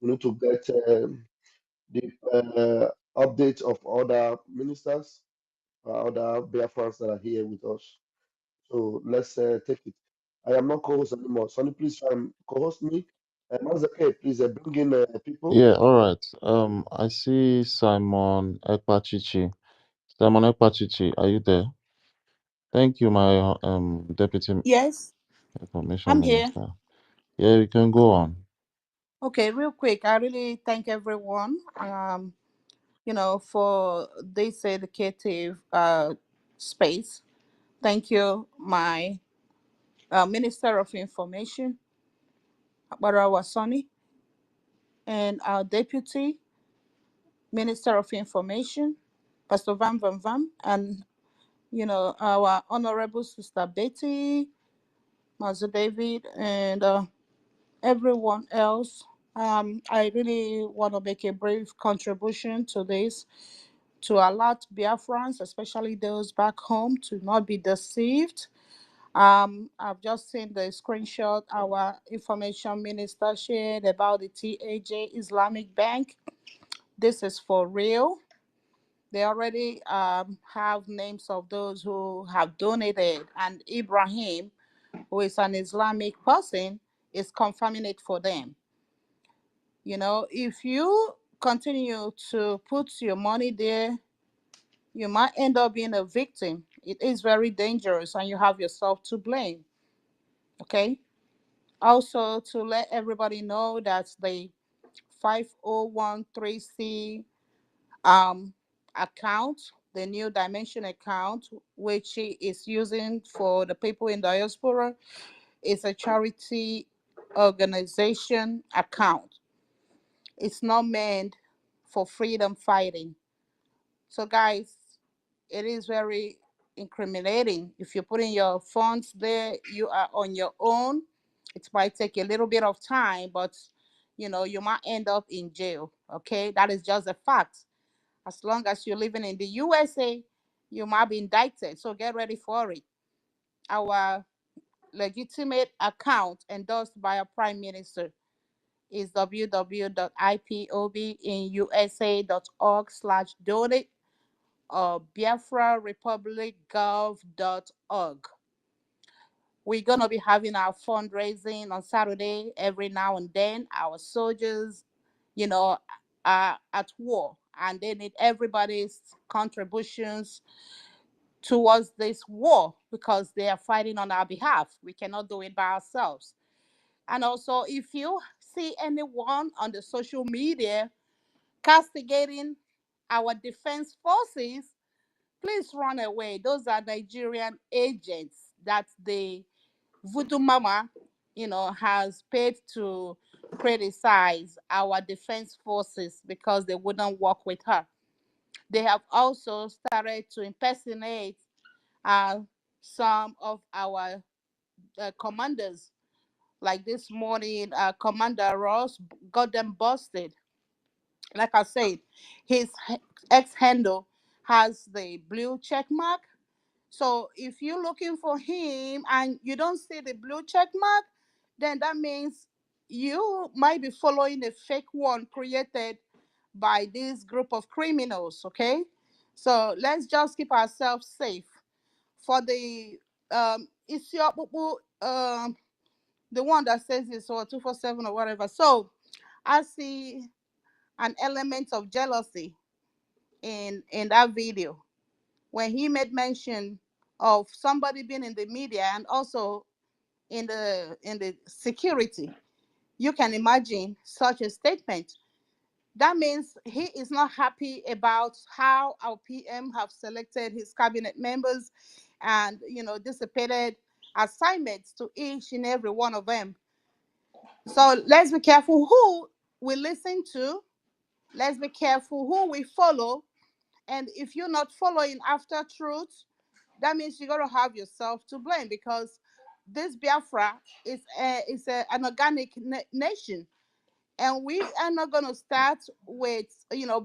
We need to get the updates of other ministers, other Biafrans that are here with us. So let's take it. I am not co-host anymore. Sonny, please try and co-host me. Mazake, please bring in people. Yeah, all right. I see Simon Ekpachichi. Simon Ekpachichi, are you there? Thank you, my Deputy Yes, Information I'm here. Minister. Yeah, you can go on. Okay, real quick, I really thank everyone, for this educative space. Thank you, my Minister of Information, Barawa Sani, and our Deputy Minister of Information, Pastor Van Van Van, and our Honorable Sister Betty, Master David, and everyone else. I really want to make a brief contribution to this to alert Biafrans, especially those back home, to not be deceived. I've just seen the screenshot our information minister shared about the TAJ Islamic Bank. This is for real. They already have names of those who have donated, and Ibrahim, who is an Islamic person, is confirming it for them. If you continue to put your money there, you might end up being a victim. It is very dangerous, and you have yourself to blame. Okay. Also, to let everybody know that the 5013C um, account, the New Dimension account, which he is using for the people in diaspora, is a charity organization account. It's not meant for freedom fighting. So, guys, it is very incriminating. If you're putting your funds there, you are on your own. It might take a little bit of time, but you might end up in jail. Okay, that is just a fact. As long as you're living in the USA, you might be indicted. So get ready for it. Our legitimate account endorsed by our Prime Minister is www.ipobinusa.org/donate or biafrarepublicgov.org. We're going to be having our fundraising on Saturday every now and then. Our soldiers, you know, are at war and they need everybody's contributions towards this war because they are fighting on our behalf. We cannot do it by ourselves. And also, if you see anyone on the social media castigating our defense forces, please run away. Those are Nigerian agents that the Voodoo Mama, has paid to criticize our defense forces because they wouldn't work with her. They have also started to impersonate uh, some of our commanders. Like this morning, Commander Ross got them busted. Like I said, his ex handle has the blue check mark. So if you're looking for him and you don't see the blue check mark, then that means you might be following a fake one created by this group of criminals. Okay, so let's just keep ourselves safe. For the Isiokpupu, the one that says it's or 247 or whatever. So I see an element of jealousy in that video when he made mention of somebody being in the media and also in the security. You can imagine such a statement. That means he is not happy about how our PM have selected his cabinet members and dissipated assignments to each and every one of them. So let's be careful who we listen to. Let's be careful who we follow, And if you're not following after truth, that means you're gonna have yourself to blame, because this Biafra an organic nation, and we are not gonna start with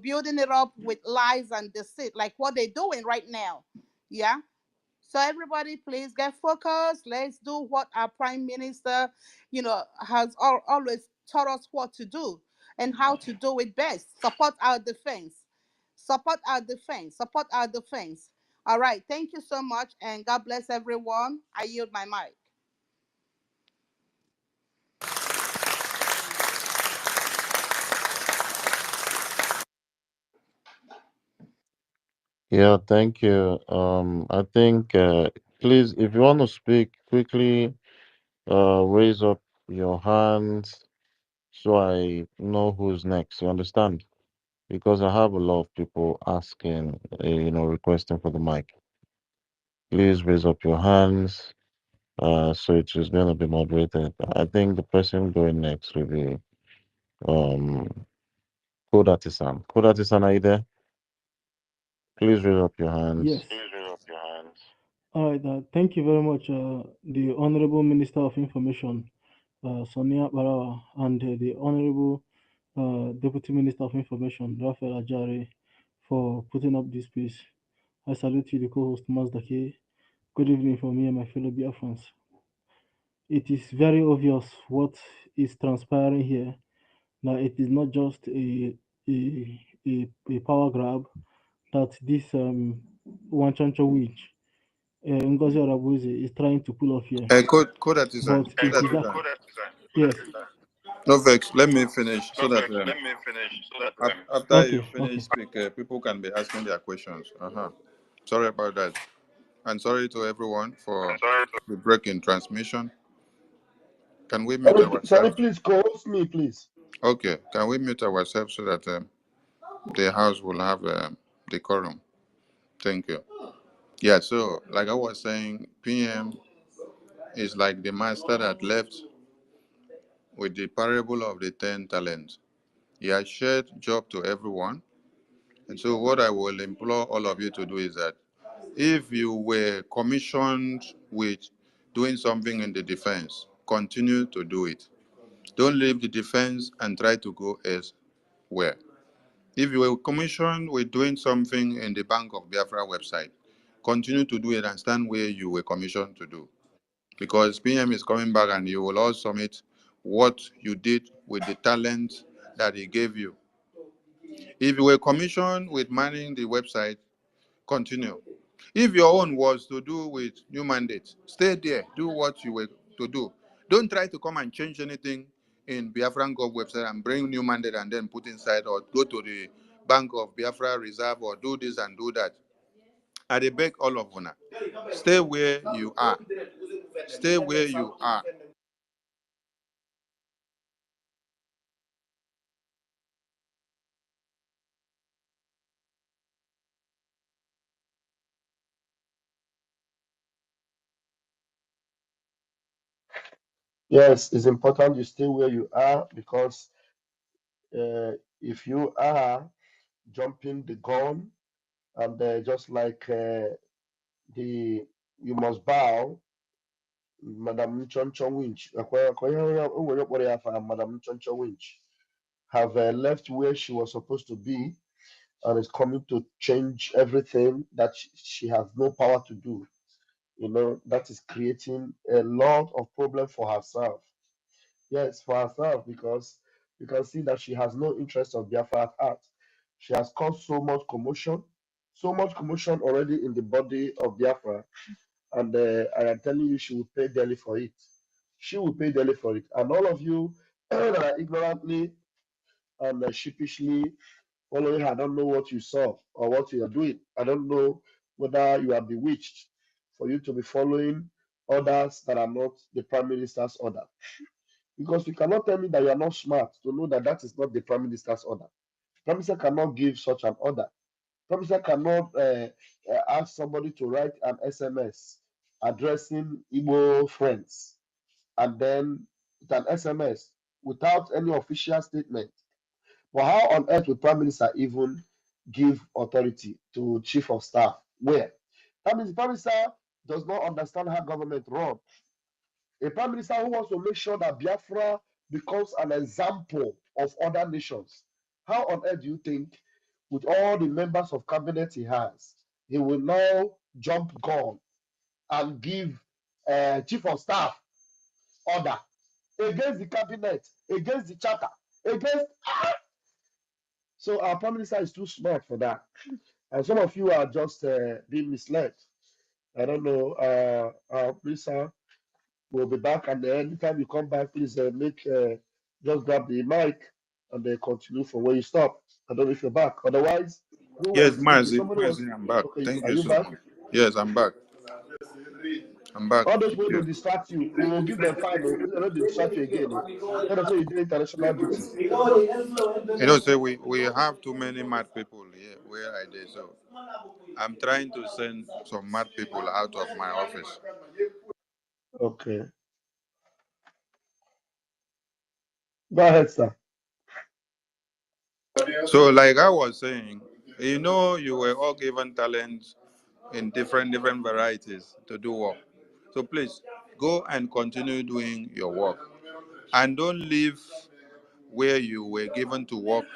building it up with lies and deceit like what they're doing right now. Yeah. So everybody, please get focused. Let's do what our prime minister, has always taught us what to do and how to do it best. Support our defense. Support our defense. Support our defense. All right. Thank you so much, and God bless everyone. I yield my mic. Yeah, thank you. I think, please, if you want to speak quickly, raise up your hands so I know who's next. You understand? Because I have a lot of people asking, requesting for the mic. Please raise up your hands. So it is going to be moderated. I think the person going next will be um Code Artisan. Code Artisan, are you there? Please raise up your hands. Yes. All right. Thank you very much, the Honorable Minister of Information, Sonia Barawa, and the Honorable Deputy Minister of Information, Raphael Ajari, for putting up this piece. I salute you, the co-host, Mazdaki. Good evening from me and my fellow Biafrans. It is very obvious what is transpiring here. Now, it is not just a power grab that this Wanchancho witch, Ngozi Arabuzi, is trying to pull off here. Code Artisan. But Code it is that, Artisan. yes. No vex. Let me finish so that after you Okay, finish okay. speak, people can be asking their questions. Sorry about that, and sorry to everyone for the break in transmission. Can we mute Sorry, ourselves? please co-host me, please. Okay. Can we mute ourselves so that the house will have decorum? Thank you. Yeah. So, like I was saying, PM is like the master that left with the parable of the 10 talents. He has shared job to everyone. And so what I will implore all of you to do is that if you were commissioned with doing something in the defense, continue to do it. Don't leave the defense and try to go elsewhere. If you were commissioned with doing something in the Bank of Biafra website, continue to do it and stand where you were commissioned to do. Because PM is coming back and you will all submit what you did with the talent that he gave you. If you were commissioned with manning the website, continue. If your own was to do with new mandate, stay there, do what you were to do. Don't try to come and change anything in Biafran Gov website and bring new mandate and then put inside, or go to the Bank of Biafra Reserve or do this and do that. I beg all of you, stay where you are. Stay where you are. Yes, it's important you stay where you are, because uh, if you are jumping the gun, and just like the you must bow, Madam Choncho Winch, Madam Choncho Winch, have left where she was supposed to be and is coming to change everything that she has no power to do. That is creating a lot of problem for herself. Yes, for herself, because you can see that she has no interest of Biafra at heart. She has caused so much commotion already in the body of Biafra, and I am telling you, she will pay dearly for it. She will pay dearly for it. And all of you that are ignorantly and sheepishly following her, I don't know what you saw or what you are doing. I don't know whether you are bewitched for you to be following orders that are not the Prime Minister's order. Because you cannot tell me that you are not smart to know that that is not the Prime Minister's order. Prime Minister cannot give such an order. Prime Minister cannot ask somebody to write an SMS addressing Igbo friends, and then with an SMS without any official statement. But how on earth will Prime Minister even give authority to chief of staff. Where? That means the prime minister does not understand how government runs. A prime minister who wants to make sure that Biafra becomes an example of other nations. How on earth do you think, with all the members of cabinet he has, he will now jump gun and give chief of staff order against the cabinet, against the charter, against. So our prime minister is too smart for that. And some of you are just being misled. I don't know. Please, sir, we'll be back. And anytime you come back, please just grab the mic and continue from where you stop. I don't know if you're back. Otherwise, who Yes, was speaking? Mazi, Somebody was. I'm back. Okay, Thank are you you so back? much. Yes, I'm back. I'm back. All those Thank people to you. distract you, we will give them fine. No, they don't distract you again. No, let us say you do international duty. You know, say we have too many mad people here where I did. So I'm trying to send some mad people out of my office. Okay, go ahead, sir. So, like I was saying, you know, you were all given talents in different varieties to do work. So please go and continue doing your work, and don't leave where you were given to work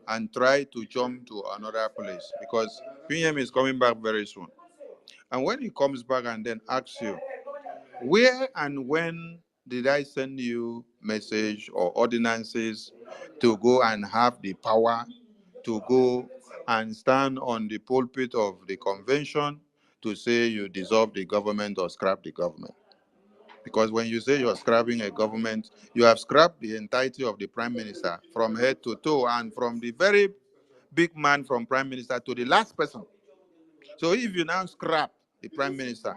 and try to jump to another place, because PM is coming back very soon. And when he comes back and then asks you, where and when did I send you message or ordinances to go and have the power to go and stand on the pulpit of the convention to say you dissolve the government or scrap the government? Because when you say you're scrapping a government, you have scrapped the entirety of the prime minister from head to toe, and from the very big man from prime minister to the last person. So if you now scrap the prime minister,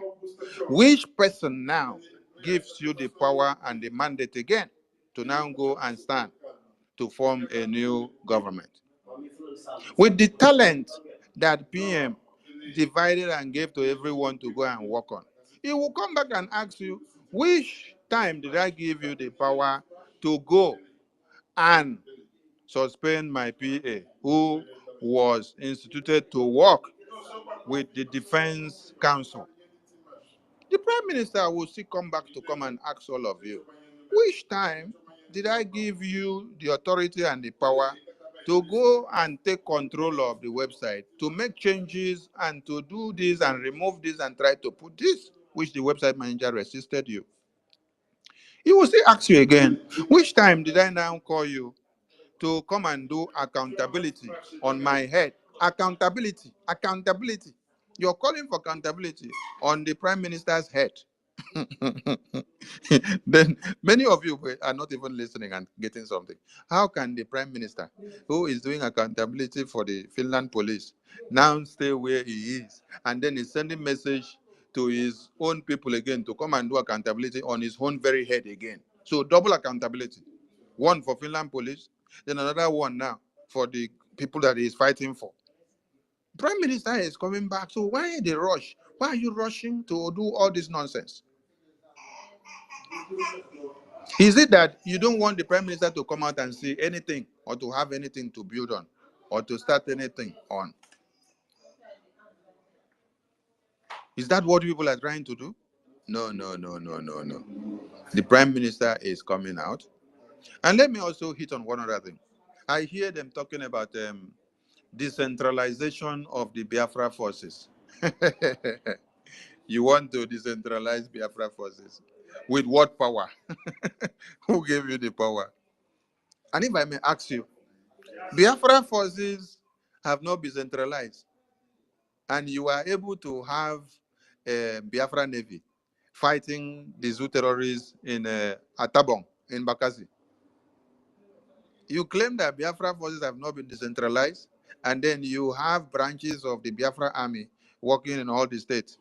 which person now gives you the power and the mandate again to now go and stand to form a new government? With the talent that PM divided and gave to everyone to go and work on, he will come back and ask you, which time did I give you the power to go and suspend my PA, who was instituted to work with the Defense Council? The Prime Minister will still come back to come and ask all of you, which time did I give you the authority and the power to go and take control of the website, to make changes and to do this and remove this and try to put this, which the website manager resisted you? He will still ask you again, which time did I now call you to come and do accountability on my head? Accountability, accountability. You're calling for accountability on the Prime Minister's head. Then many of you are not even listening and getting something. How can the Prime Minister, who is doing accountability for the Finland police, now stay where he is and then he's sending message to his own people again to come and do accountability on his own very head again? So double accountability. One for Finland police, then another one now for the people that he's fighting for. Prime Minister is coming back. So why the rush? Why are you rushing to do all this nonsense? Is it that you don't want the Prime Minister to come out and say anything or to have anything to build on or to start anything on? Is that what people are trying to do? No, no, no, no, no, no. The Prime Minister is coming out. And let me also hit on one other thing. I hear them talking about decentralization of the Biafra forces. You want to decentralize Biafra forces. With what power? Who gave you the power? And if I may ask you, Biafra forces have not been centralized, and you are able to have a Biafra Navy fighting the Zoo terrorists in Atabong, in Bakassi. You claim that Biafra forces have not been decentralized, and then you have branches of the Biafra army working in all the states.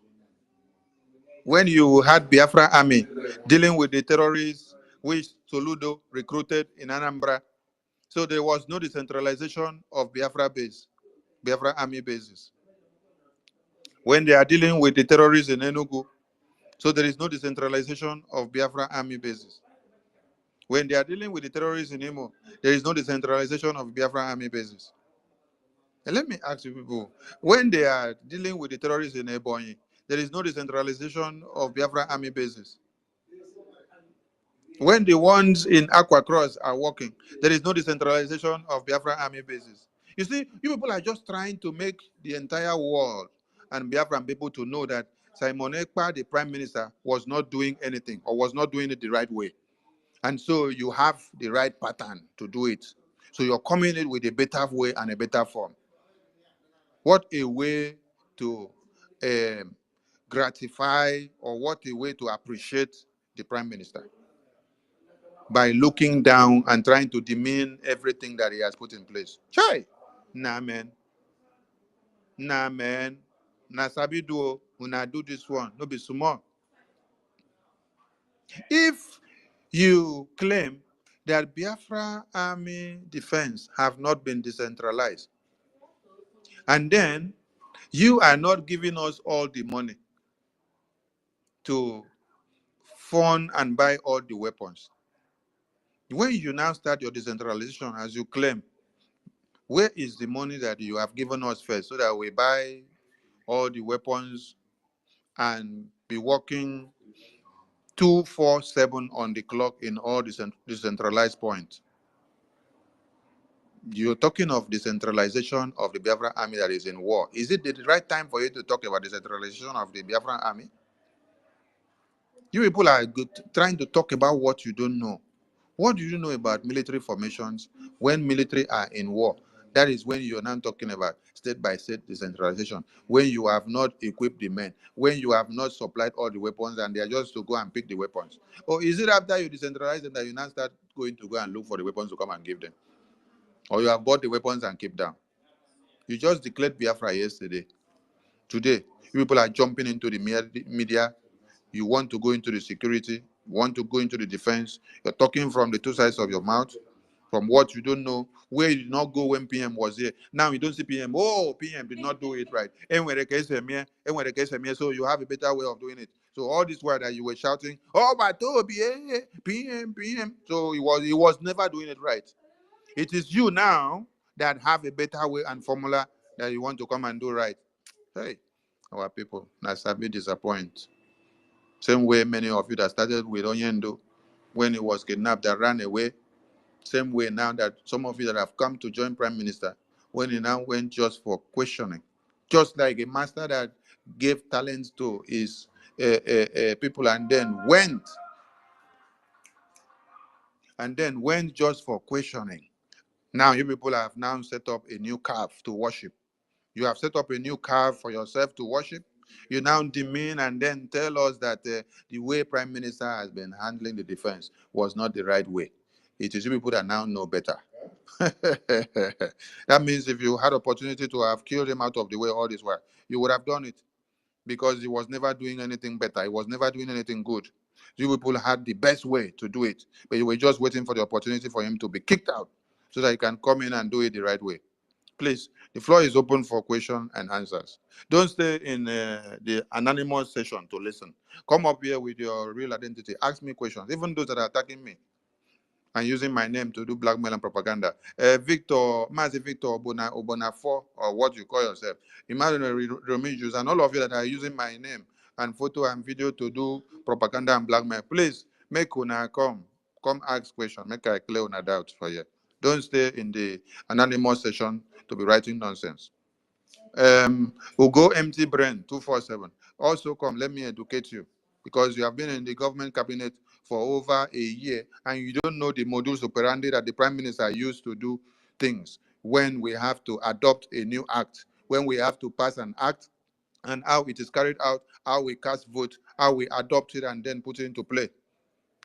When you had Biafra army dealing with the terrorists which Soludo recruited in Anambra, so there was no decentralization of Biafra army bases. When they are dealing with the terrorists in Enugu, so there is no decentralization of Biafra army bases. When they are dealing with the terrorists in Imo, there is no decentralization of Biafra army bases. And let me ask you people, when they are dealing with the terrorists in Ebonyi, there is no decentralization of Biafra army bases. When the ones in Aqua Cross are working, there is no decentralization of Biafra army bases. You see, you people are just trying to make the entire world and Biafran people to know that Simon Ekpa, the prime minister, was not doing anything or was not doing it the right way. And so you have the right pattern to do it. So you're coming in with a better way and a better form. What a way to gratify, or what a way to appreciate the prime minister, by looking down and trying to demean everything that he has put in place. Chai! Nah, man. Nah, man. Nah, sabi do, una do this one. No be small. If you claim that Biafra army defense have not been decentralized, and then you are not giving us all the money to fund and buy all the weapons, when you now start your decentralization as you claim, where is the money that you have given us first so that we buy all the weapons and be working 24/7 on the clock in all the decentralized points? You're talking of decentralization of the Biafra army that is in war. Is it the right time for you to talk about decentralization of the Biafra army? You people are trying to talk about what you don't know. What do you know about military formations when military are in war? That is when you're now talking about state by state decentralization, when you have not equipped the men, when you have not supplied all the weapons and they are just to go and pick the weapons. Or is it after you decentralize them that you now start going to go and look for the weapons to come and give them? Or you have bought the weapons and keep them? You just declared Biafra yesterday. Today, people are jumping into the media. You want to go into the security, you want to go into the defense. You're talking from the two sides of your mouth, from what you don't know, where you did not go when PM was here. Now you don't see PM. Oh, PM did not do it right. So you have a better way of doing it. So all this while that you were shouting, oh, but PM, PM. So he was never doing it right. It is you now that have a better way and formula that you want to come and do right. Hey, our people, that's a bit disappointed. Same way many of you that started with Onyendo when he was kidnapped and ran away. Same way now that some of you that have come to join Prime Minister, when he now went just for questioning. Just like a master that gave talents to his people and then went just for questioning. Now you people have now set up a new calf to worship. You have set up a new calf for yourself to worship. You now demean and then tell us that the way Prime Minister has been handling the defense was not the right way. It is you people that now know better. That means if you had opportunity to have killed him out of the way all this while, you would have done it, because he was never doing anything better. He was never doing anything good. You people had the best way to do it, but you were just waiting for the opportunity for him to be kicked out so that he can come in and do it the right way. Please, the floor is open for questions and answers. Don't stay in the anonymous session to listen. Come up here with your real identity. Ask me questions, even those that are attacking me and using my name to do blackmail and propaganda. Victor, Mazi Victor Obonafo, or what you call yourself, Emmanuel Romijus, and all of you that are using my name and photo and video to do propaganda and blackmail, please make una come ask questions. Make I clear una doubt for you. Don't stay in the anonymous session to be writing nonsense. We'll go empty brain 247. Also come, let me educate you, because you have been in the government cabinet for over a year and you don't know the modus operandi that the prime minister used to do things when we have to adopt a new act, when we have to pass an act, and how it is carried out, how we cast vote, how we adopt it and then put it into play.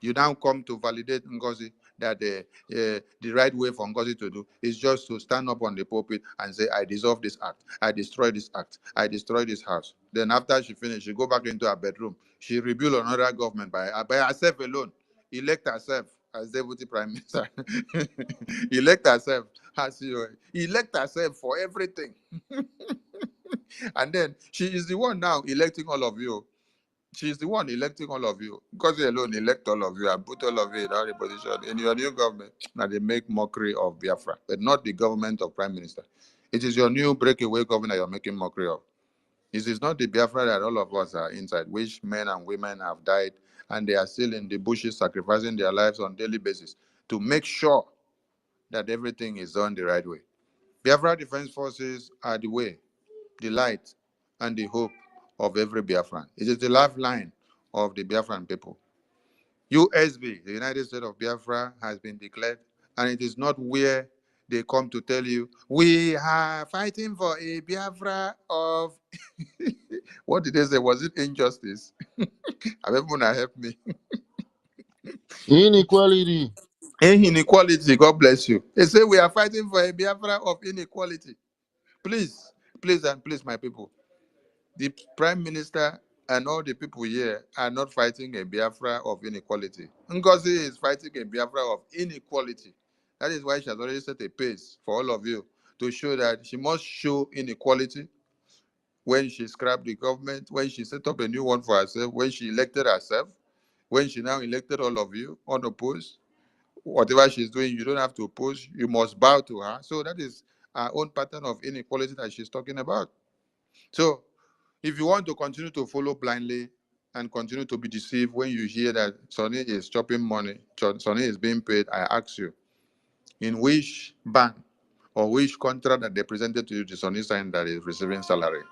You now come to validate Ngozi that the right way for Ngozi to do is just to stand up on the pulpit and say, I dissolve this act, I destroy this act, I destroy this house. Then after she finished, she go back into her bedroom. She rebuild another government by herself alone, elect herself as deputy prime minister, elect herself as elect herself for everything. And then she is the one now electing all of you. She's the one electing all of you. Because you alone elect all of you and put all of you in all position in your new government. Now they make mockery of Biafra, but not the government of Prime Minister. It is your new breakaway governor you're making mockery of. This is not the Biafra that all of us are inside, which men and women have died, and they are still in the bushes sacrificing their lives on a daily basis to make sure that everything is done the right way. Biafra Defense Forces are the way, the light, and the hope of every Biafran. It is the lifeline of the Biafran people. USB, the United States of Biafra, has been declared, and it is not where they come to tell you, we are fighting for a Biafra of... What did they say? Was it injustice? Everyone help me. Inequality. Inequality, God bless you. They say we are fighting for a Biafra of inequality. Please, please, and please, my people. The Prime Minister and all the people here are not fighting a Biafra of inequality. Ngozi is fighting a Biafra of inequality. That is why she has already set a pace for all of you to show that she must show inequality when she scrapped the government, when she set up a new one for herself, when she elected herself, when she now elected all of you unopposed. Whatever she's doing, you don't have to oppose, you must bow to her. So that is our own pattern of inequality that she's talking about. So if you want to continue to follow blindly and continue to be deceived when you hear that Sonny is chopping money, Sonny is being paid, I ask you, in which bank or which contract that they presented to you, the Sonny sign that is receiving salary?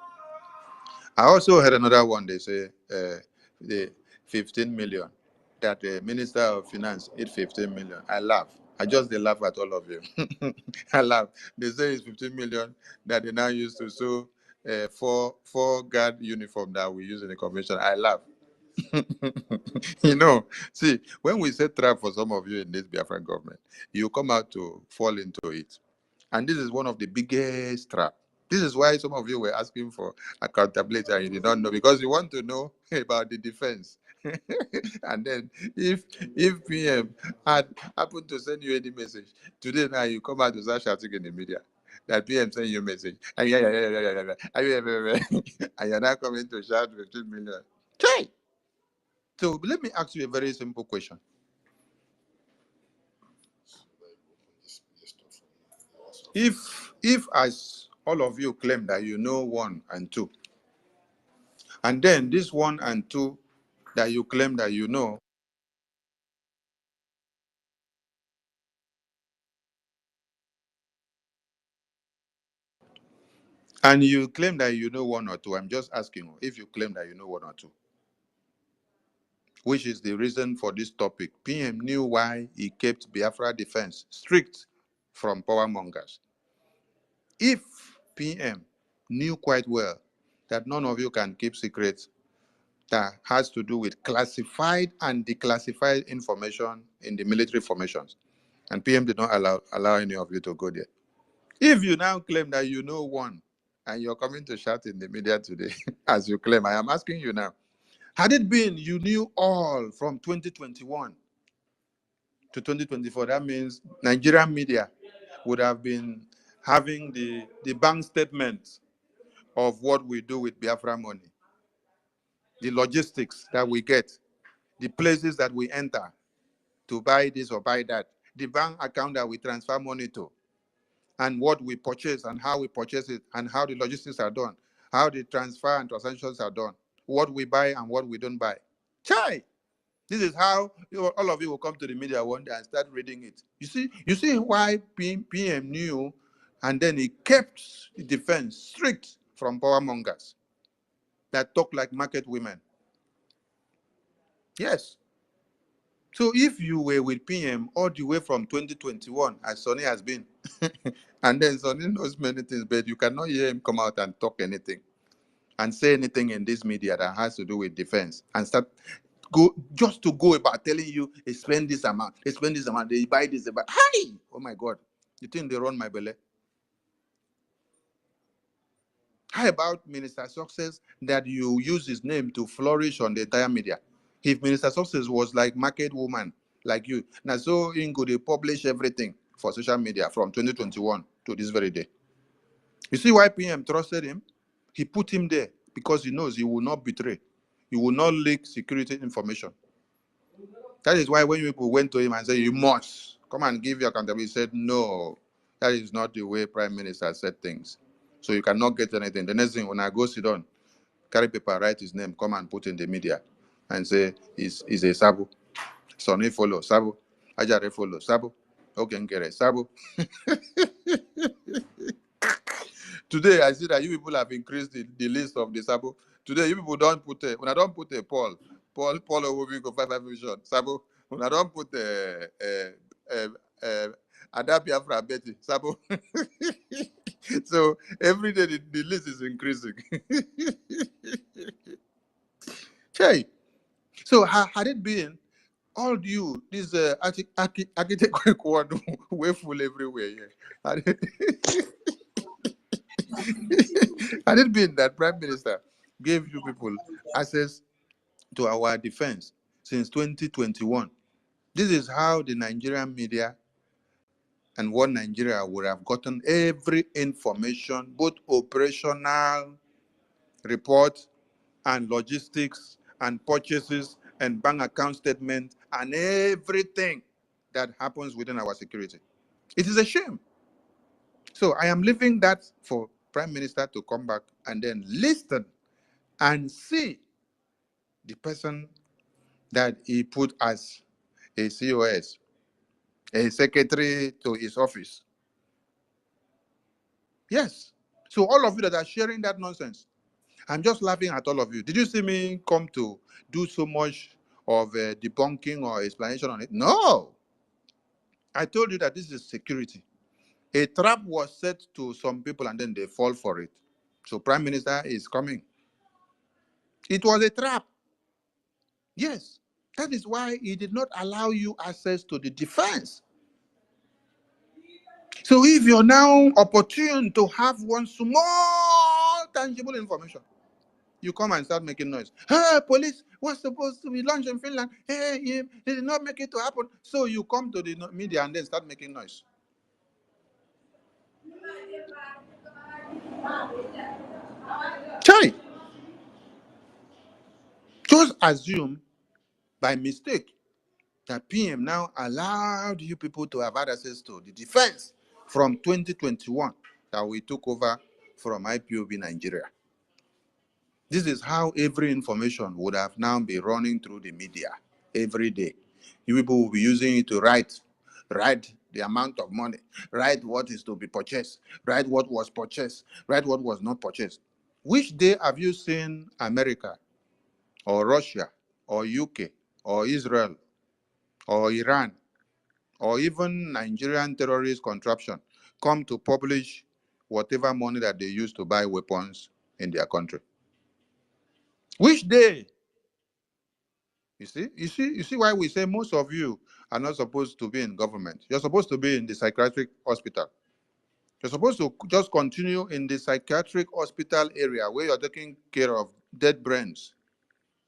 I also heard another one. They say the 15 million that the Minister of Finance hit 15 million. I laugh. I just they laugh at all of you. I laugh. They say it's 15 million that they now use to sew four guard uniform that we use in the convention. I laugh. See, when we set trap for some of you in this Biafran government, you come out to fall into it. And this is one of the biggest trap. This is why some of you were asking for accountability and you did not know, because you want to know about the defense. And then if PM had happened to send you any message, today now you come out to start shouting in the media that PM sent you a message. And and you're now coming to shout 15 million. Okay. So let me ask you a very simple question. If as all of you claim that you know 1 and 2, and then this 1 and 2 that you claim that you know, and you claim that you know 1 or 2, I'm just asking if you claim that you know 1 or 2, which is the reason for this topic. PM knew why he kept Biafra defense strict from power mongers. If PM knew quite well that none of you can keep secrets that has to do with classified and declassified information in the military formations, and PM did not allow any of you to go there. If you now claim that you know 1, and you're coming to shout in the media today, as you claim, I am asking you now, had it been you knew all from 2021 to 2024, that means Nigerian media would have been having the bank statements of what we do with Biafra money, the logistics that we get, the places that we enter to buy this or buy that, the bank account that we transfer money to, and what we purchase and how we purchase it, and how the logistics are done, how the transfer and transactions are done, what we buy and what we don't buy. Chai! This is how all of you will come to the media one day and start reading it. You see why PM knew, and then he kept the defense strict from power mongers that talk like market women. Yes. So if you were with PM all the way from 2021, as Sonny has been, and then Sonny knows many things, but you cannot hear him come out and talk anything and say anything in this media that has to do with defense, and start to go about telling you, spend this amount, they buy this, they buy. Hi! Oh my God. You think they run my belly? How about Minister Success that you use his name to flourish on the entire media? If Minister Success was like market woman, like you, now so Ingo, they publish everything for social media from 2021 to this very day. You see why PM trusted him? He put him there because he knows he will not betray. He will not leak security information. That is why when people went to him and said, you must come and give your accountability, he said, no, That is not the way Prime Minister said things. So you cannot get anything. The next thing, when I go sit down, carry paper, write his name, come and put in the media and say, is a Sabo. Sonny follow, Sabo. Ajare follow, Sabo. Okenkere, Sabo. Today, I see that you people have increased the list of the Sabo. Today, you people don't put when I don't put a Paul Owobi go 5 vision, Sabo. When I don't put Ada Biafra Betty, Sabo. So every day the list is increasing. Hey, so had it been all you, this architect quad way full everywhere, yeah. Had it been that Prime Minister gave you people access to our defense since 2021, this is how the Nigerian media and what Nigeria would have gotten every information, both operational report and logistics and purchases and bank account statements and everything that happens within our security. It is a shame. So I am leaving that for Prime Minister to come back and then listen and see the person that he put as a COS, a secretary to his office. Yes. So all of you that are sharing that nonsense, I'm just laughing at all of you. Did you see me come to do so much of debunking or explanation on it? No. I told you that this is security. A trap was set to some people and then they fall for it. So Prime Minister is coming. It was a trap. Yes. That is why he did not allow you access to the defense. So if you're now opportune to have one small tangible information, you come and start making noise. Hey, police was supposed to be launched in Finland. Hey, they did not make it to happen. So you come to the media and then start making noise. Chai, just assume by mistake that PM now allowed you people to have had access to the defense from 2021 that we took over from IPOB Nigeria. This is how every information would have now been running through the media every day. You people will be using it to write the amount of money, write what is to be purchased, write what was purchased, write what was not purchased. Which day have you seen America or Russia or UK or Israel or Iran or even Nigerian terrorist contraption come to publish whatever money that they use to buy weapons in their country? Which day? You see why we say most of you are not supposed to be in government. You're supposed to be in the psychiatric hospital. You're supposed to just continue in the psychiatric hospital area where you're taking care of dead brains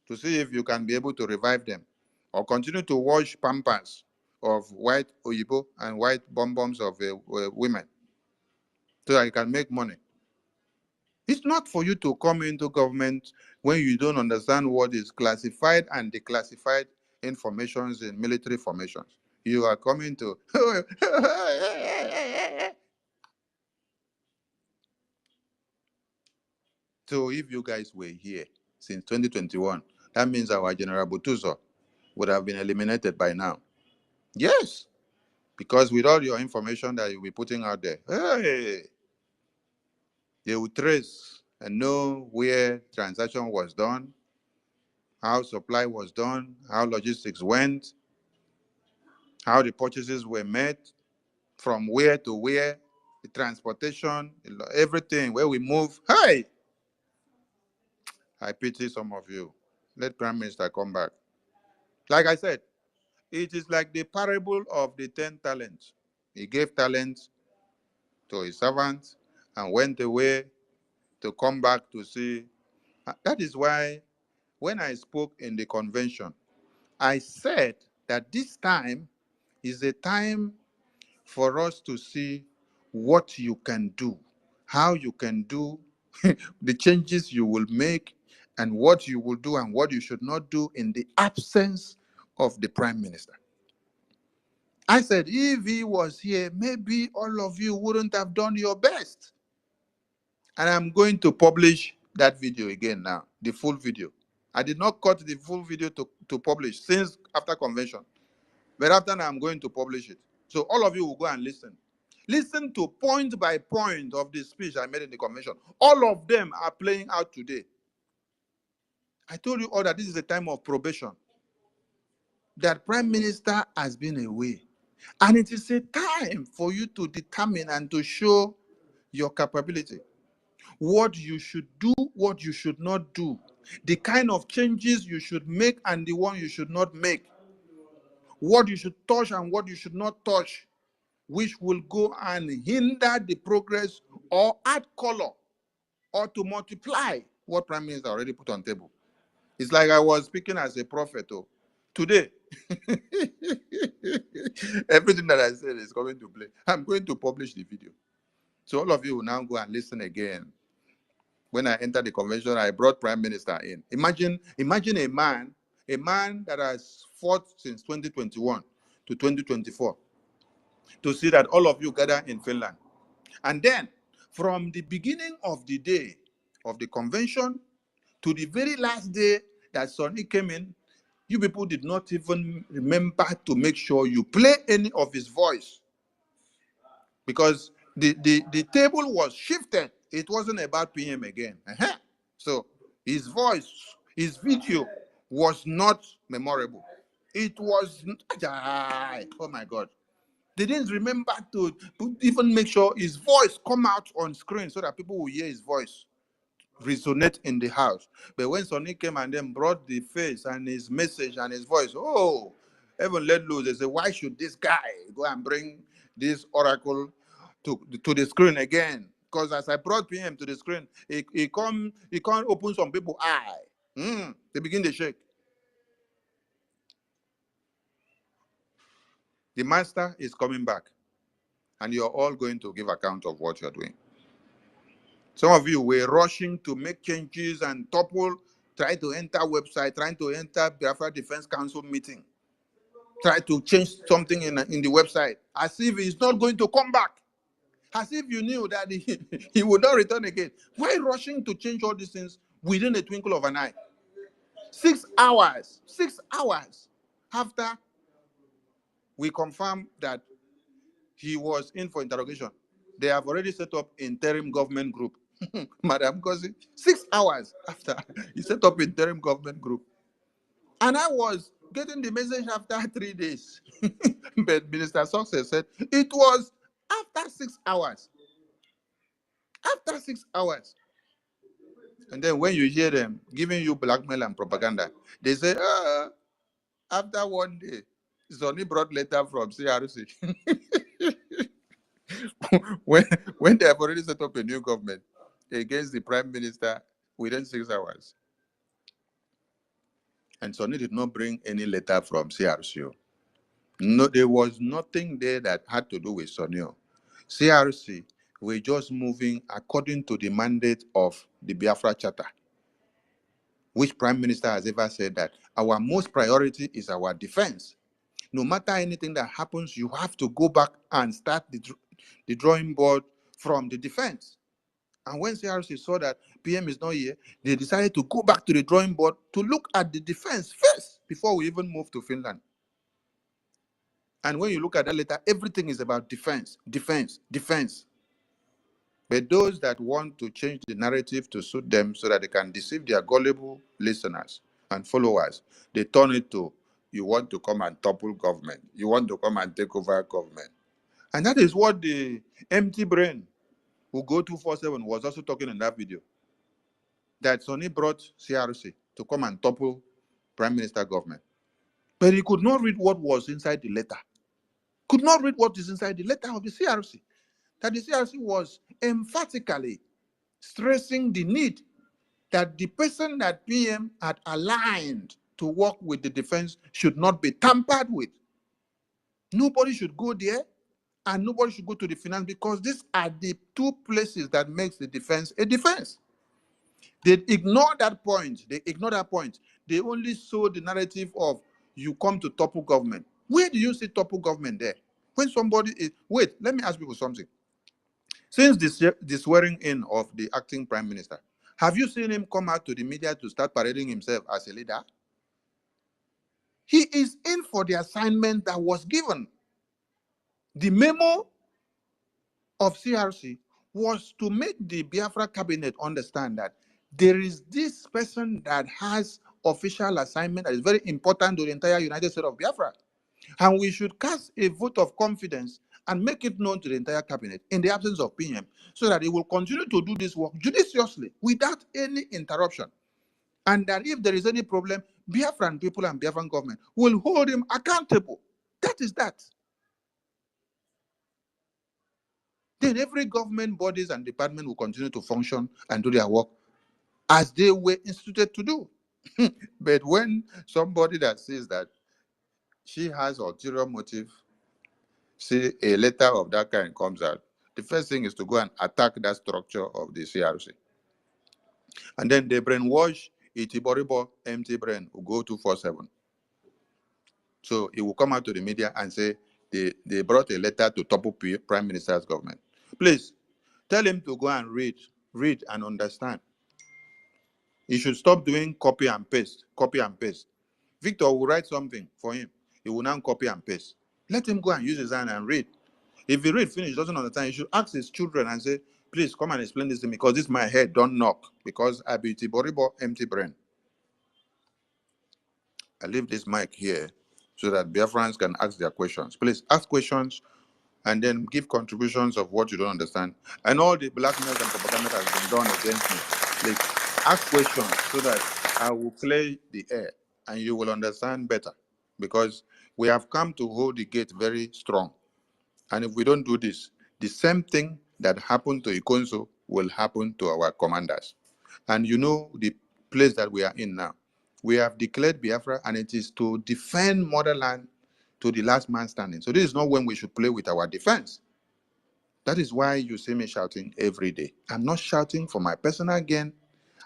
to see if you can be able to revive them, or continue to wash pampers of white Oyibo and white bombs of women so that you can make money. It's not for you to come into government when you don't understand what is classified and declassified informations in military formations. You are coming to. So if you guys were here since 2021, that means our General Butuzo would have been eliminated by now. Yes, because with all your information that you'll be putting out there, hey, they will trace and know where transaction was done, how supply was done, how logistics went, how the purchases were made, from where to where, the transportation, everything, where we move. Hey, I pity some of you. Let Prime Minister come back. Like I said, it is like the parable of the 10 talents. He gave talents to his servants and went away to come back to see. That is why when I spoke in the convention, I said that this time is a time for us to see what you can do, how you can do, the changes you will make, and what you will do and what you should not do in the absence of the Prime Minister. I said, if he was here, maybe all of you wouldn't have done your best. And I'm going to publish that video again now, the full video. I did not cut the full video to publish since after convention. But after now, I'm going to publish it. So all of you will go and listen. Listen to point by point of the speech I made in the convention. All of them are playing out today. I told you all that this is a time of probation. That Prime Minister has been away. And it is a time for you to determine and to show your capability. What you should do, what you should not do. The kind of changes you should make and the one you should not make. What you should touch and what you should not touch, which will go and hinder the progress or add color or to multiply what Prime Minister already put on table. It's like I was speaking as a prophet. Oh. Today, everything that I said is coming to play. I'm going to publish the video. So all of you will now go and listen again. When I entered the convention, I brought Prime Minister in. Imagine a man that has fought since 2021 to 2024 to see that all of you gather in Finland. And then, from the beginning of the day of the convention to the very last day that Sonny came in, you people did not even remember to make sure you play any of his voice. Because the table was shifted. It wasn't about PM again. So his voice, his video was not memorable. It was, oh my God. They didn't remember to even make sure his voice come out on screen so that people will hear his voice resonate in the house. But when Sonny came and then brought the face and his message and his voice, oh, heaven let loose. They said, why should this guy go and bring this oracle to the screen again? Because as I brought PM to the screen, he can't open some people's eye. They begin to shake. The master is coming back, and you're all going to give account of what you're doing. Some of you were rushing to make changes and topple, try to enter website, trying to enter Biafra Defense Council meeting, try to change something in the website, as if he's not going to come back, as if you knew that he would not return again. Why rushing to change all these things within a twinkle of an eye? 6 hours after we confirmed that he was in for interrogation, they have already set up interim government group. Madam Kosi, 6 hours after he set up interim government group. And I was getting the message after 3 days. But Minister Success said it was after 6 hours. After 6 hours. And then when you hear them giving you blackmail and propaganda, they say, after 1 day, Sonny brought letter from CRC. when they have already set up a new government against the Prime Minister within 6 hours. And Sonny did not bring any letter from CRC. No, there was nothing there that had to do with Sonny. CRC were just moving according to the mandate of the Biafra Charter, which Prime Minister has ever said that our most priority is our defense. No matter anything that happens, you have to go back and start the drawing board from the defense. And when CRC saw that PM is not here, they decided to go back to the drawing board to look at the defense first before we even move to Finland. And when you look at that letter, everything is about defense, defense, defense. But those that want to change the narrative to suit them so that they can deceive their gullible listeners and followers, they turn it to, you want to come and topple government. You want to come and take over government. And that is what the empty brain who go 247 was also talking in that video. That Sonny brought CRC to come and topple Prime Minister government. But he could not read what was inside the letter. Could not read what is inside the letter of the CRC. That the CRC was emphatically stressing the need that the person that PM had aligned to work with the defense should not be tampered with. Nobody should go there, and nobody should go to the finance, because these are the two places that makes the defense a defense. They ignore that point. They only sow the narrative of you come to topple government. Where do you see topple government there? When somebody is, wait, let me ask people something. Since the swearing in of the acting prime minister, have you seen him come out to the media to start parading himself as a leader? He is in for the assignment that was given. The memo of CRC was to make the Biafra cabinet understand that there is this person that has official assignment that is very important to the entire United States of Biafra. And we should cast a vote of confidence and make it known to the entire cabinet in the absence of PM so that it will continue to do this work judiciously without any interruption. And that if there is any problem, Biafran people and Biafran government will hold him accountable. That is that. Then every government bodies and department will continue to function and do their work as they were instituted to do. But when somebody that says that she has ulterior motive, see a letter of that kind comes out, the first thing is to go and attack that structure of the CRC. And then they brainwash Itiboribo, empty brain, will go 247. So he will come out to the media and say they brought a letter to Topo Prime Minister's government. Please tell him to go and read and understand. He should stop doing copy and paste, copy and paste. Victor will write something for him. He will now copy and paste. Let him go and use his hand and read. If he read finish, doesn't understand, he should ask his children and say, please come and explain this to me because this my head, don't knock. Because I be Tiboribo, empty brain. I leave this mic here so that Biafrans can ask their questions. Please ask questions and then give contributions of what you don't understand. And all the blackness and propaganda that has been done against me. Please ask questions so that I will clear the air and you will understand better. Because we have come to hold the gate very strong. And if we don't do this, the same thing that happened to Ikonso will happen to our commanders. And you know the place that we are in now. We have declared Biafra, and it is to defend motherland to the last man standing. So this is not when we should play with our defense. That is why you see me shouting every day. I'm not shouting for my personal gain.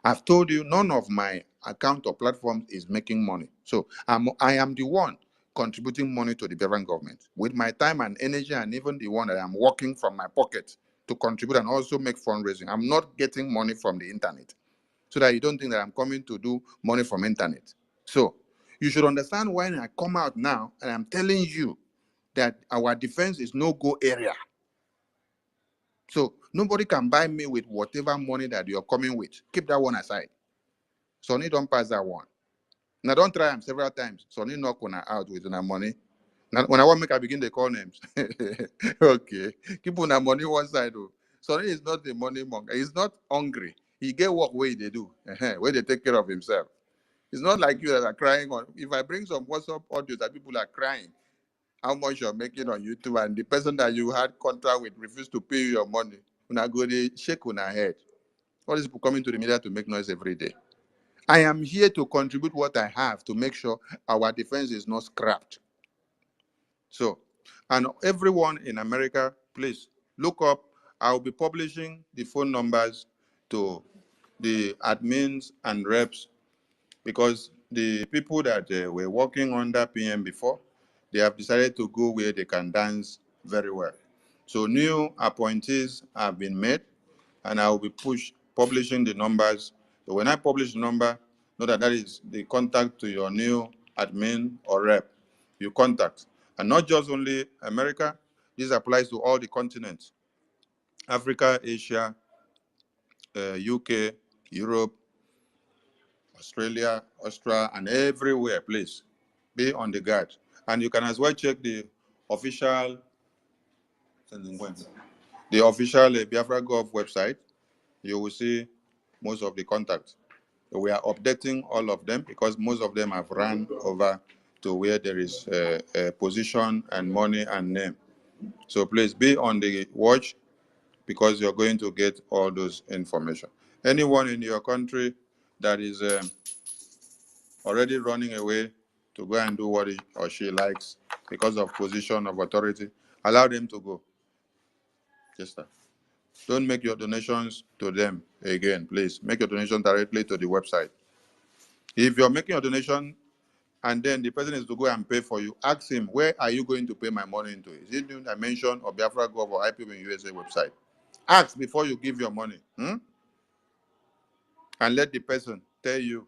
I've told you none of my account or platforms is making money. So I am the one contributing money to the Biafran government with my time and energy, and even the one that I'm working from my pocket to contribute and also make fundraising. I'm not getting money from the internet, so that you don't think that I'm coming to do money from internet. So you should understand when I come out now and I'm telling you that our defense is no-go area. So nobody can buy me with whatever money that you're coming with. Keep that one aside. Sonny don't pass that one. Now don't try them several times. Sonny knock una out with una money. Now when I want to make I begin to call names. Okay. Keep una money one side. Oh. Sonny is not a money monger. He's not hungry. He get work where they do. Where they take care of himself. It's not like you that are crying on. If I bring some WhatsApp audio that people are crying, how much you're making on YouTube, and the person that you had contract with refused to pay you your money, una go they shake una head. All these people coming to the media to make noise every day. I am here to contribute what I have to make sure our defense is not scrapped. So, and everyone in America, please look up. I'll be publishing the phone numbers to the admins and reps, because the people that were working under PM before, they have decided to go where they can dance very well. So new appointees have been made, and I will be publishing the numbers. So when I publish the number, know that that is the contact to your new admin or rep. You contact. And not just only America, this applies to all the continents. Africa, Asia, UK, Europe, Australia, and everywhere, please. Be on the guard. And you can as well check the official Biafra Gov website. You will see most of the contacts. We are updating all of them because most of them have run over to where there is a position and money and name. So please be on the watch, because you're going to get all those information. Anyone in your country that is already running away to go and do what he or she likes because of position of authority, allow them to go. Just that. Don't make your donations to them again, please. Make your donation directly to the website. If you're making a donation and then the person is to go and pay for you, ask him, where are you going to pay my money into? Is it new dimension or Biafra Gov or IPB USA website? Ask before you give your money. And let the person tell you,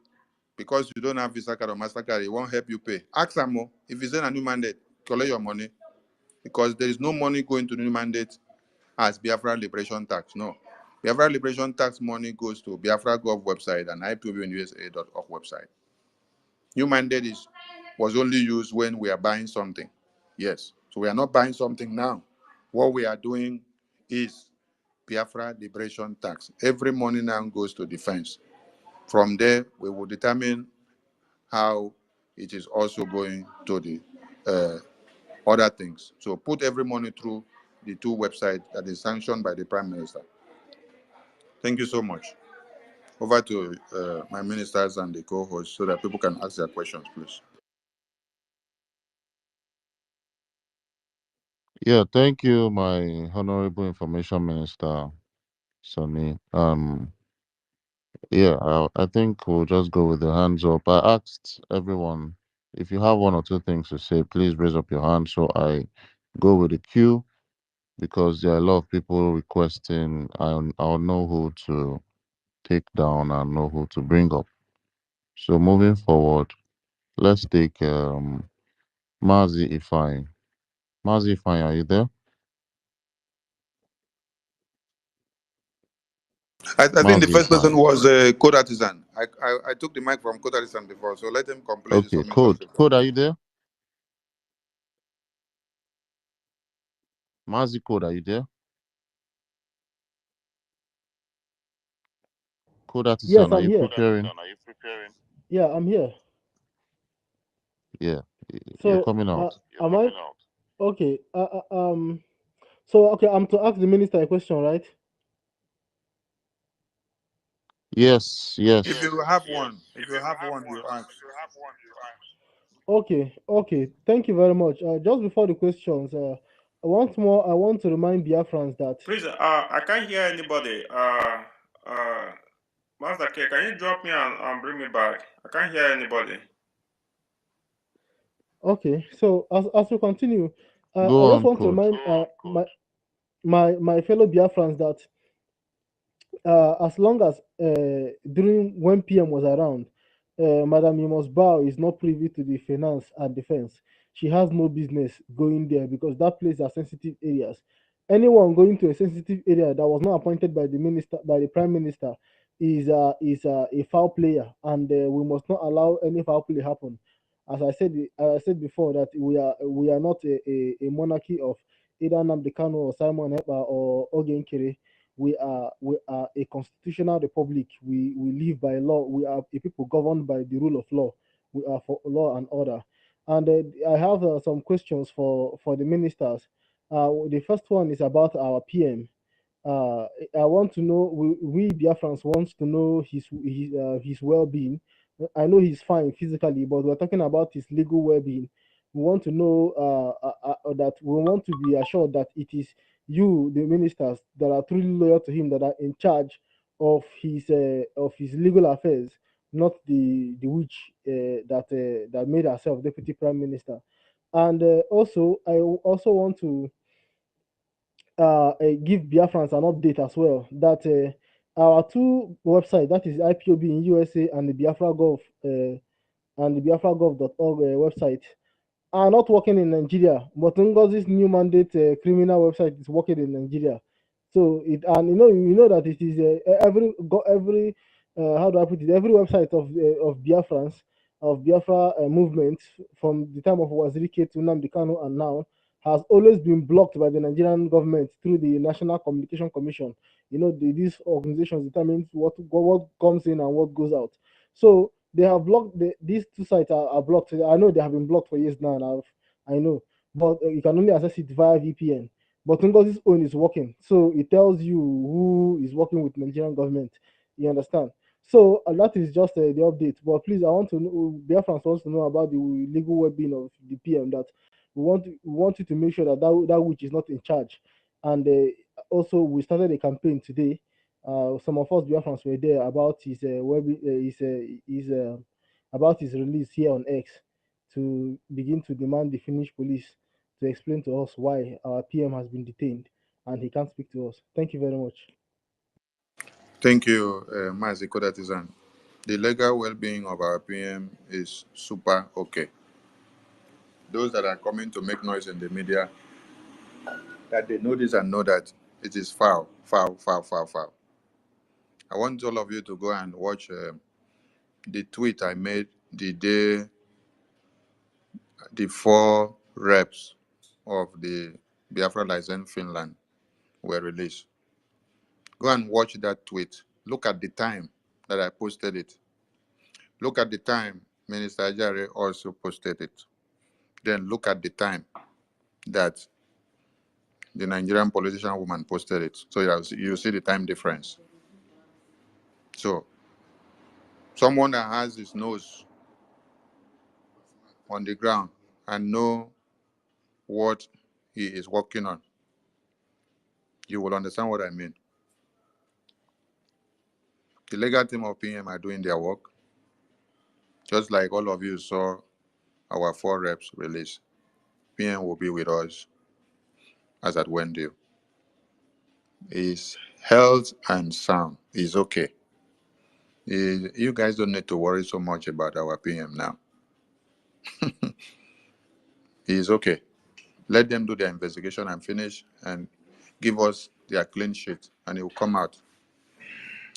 because you don't have Visa card or MasterCard, it won't help you pay. Ask them more. If it's in a new mandate, collect your money. Because there is no money going to new mandate as Biafra Liberation Tax. No. Biafra Liberation Tax money goes to Biafra Gov website and IPOBUSA.org website. New mandate was only used when we are buying something. Yes. So we are not buying something now. What we are doing is Biafra Liberation Tax. Every money now goes to defense. From there, we will determine how it is also going to the other things. So put every money through the two websites that is sanctioned by the Prime Minister. Thank you so much. Over to my ministers and the co-hosts so that people can ask their questions, please. Yeah, thank you, my Honorable Information Minister, Sonny. Yeah, I think we'll just go with the hands up. I asked everyone if you have one or two things to say, please raise up your hand. So I go with the queue because there are a lot of people requesting. I'll know who to take down and know who to bring up. So moving forward, let's take Mazi Ifine. Mazi Ifine, are you there? I think the Mazi first person Ifine. was Code Artisan. I took the mic from Code Artisan before, so let him complete the Okay, submission Code. paper. Code, are you there? Mazi Code, are you there? Code Yes, Artisan, are I'm you here. preparing? Yeah, I'm here. Yeah, you're So, coming out. am I okay? So okay, I'm to ask the minister a question, right? Yes, If yes. you have one, you ask. Okay, okay. Thank you very much. Just before the questions, once more, I want to remind Biafrans that. Please, I can't hear anybody. Master K, can you drop me and bring me back? I can't hear anybody. Okay, so as we continue, Go I just on, want to Code. remind my fellow Biafrans that as long as during when PM was around, Madam Yemos Bao is not privy to the finance and defense. She has no business going there because that place are sensitive areas. Anyone going to a sensitive area that was not appointed by the minister, by the prime minister, is a foul player, and we must not allow any foul play happen. As I said before, that we are not a monarchy of either Nnamdi Kanu or Simon Ekpa or Ogen Kere. We are a constitutional republic. We live by law. We are a people governed by the rule of law. We are for law and order. And I have some questions for the ministers. The first one is about our PM. I want to know. We Biafrans want to know his well-being. I know he's fine physically, but we're talking about his legal well-being. We want to know that we want to be assured that it is you, the ministers, that are truly loyal to him, that are in charge of his legal affairs, not the witch that made herself deputy prime minister. And also, I also want to give Biafrans an update as well that our two websites, that is IPOB in USA and the Biafragov.org website, are not working in Nigeria, but Ngozi's new mandate criminal website is working in Nigeria. So and you know that it is every how do I put it, every website of Biafrans, of Biafra movement, from the time of Wazirike to Nnamdi Kanu and now, has always been blocked by the Nigerian government through the National Communication Commission. These organizations determine what comes in and what goes out. So they have blocked these two sites are blocked. I know they have been blocked for years now, and I know, but you can only access it via VPN. But Ngozi's own is working, so it tells you who is working with Nigerian government. You understand? So that is just the update. But please, I want to know, Biafrans wants to know about the legal well-being of the PM. That we want you to make sure that that witch is not in charge. And also, we started a campaign today. Some of us Biafrans were there about his about his release here on X. to begin to demand the Finnish police to explain to us why our PM has been detained and he can't speak to us. Thank you very much. Thank you, Mazi Kodatizan. The legal well-being of our PM is super okay. Those that are coming to make noise in the media, that they know this and know that it is foul, foul, foul, foul, foul. I want all of you to go and watch the tweet I made the day the 4 reps of the Biafra license Finland were released. Go and watch that tweet. Look at the time that I posted it. Look at the time Minister Ajare also posted it. Then look at the time that the Nigerian politician woman posted it. So you see the time difference. So someone that has his nose on the ground and know what he is working on, you will understand what I mean. The legal team of PM are doing their work, just like all of you saw our 4 reps release. PM will be with us as at when due. His health and sound is okay. You guys don't need to worry so much about our PM now. He is okay. Let them do their investigation and finish and give us their clean sheet, and it will come out.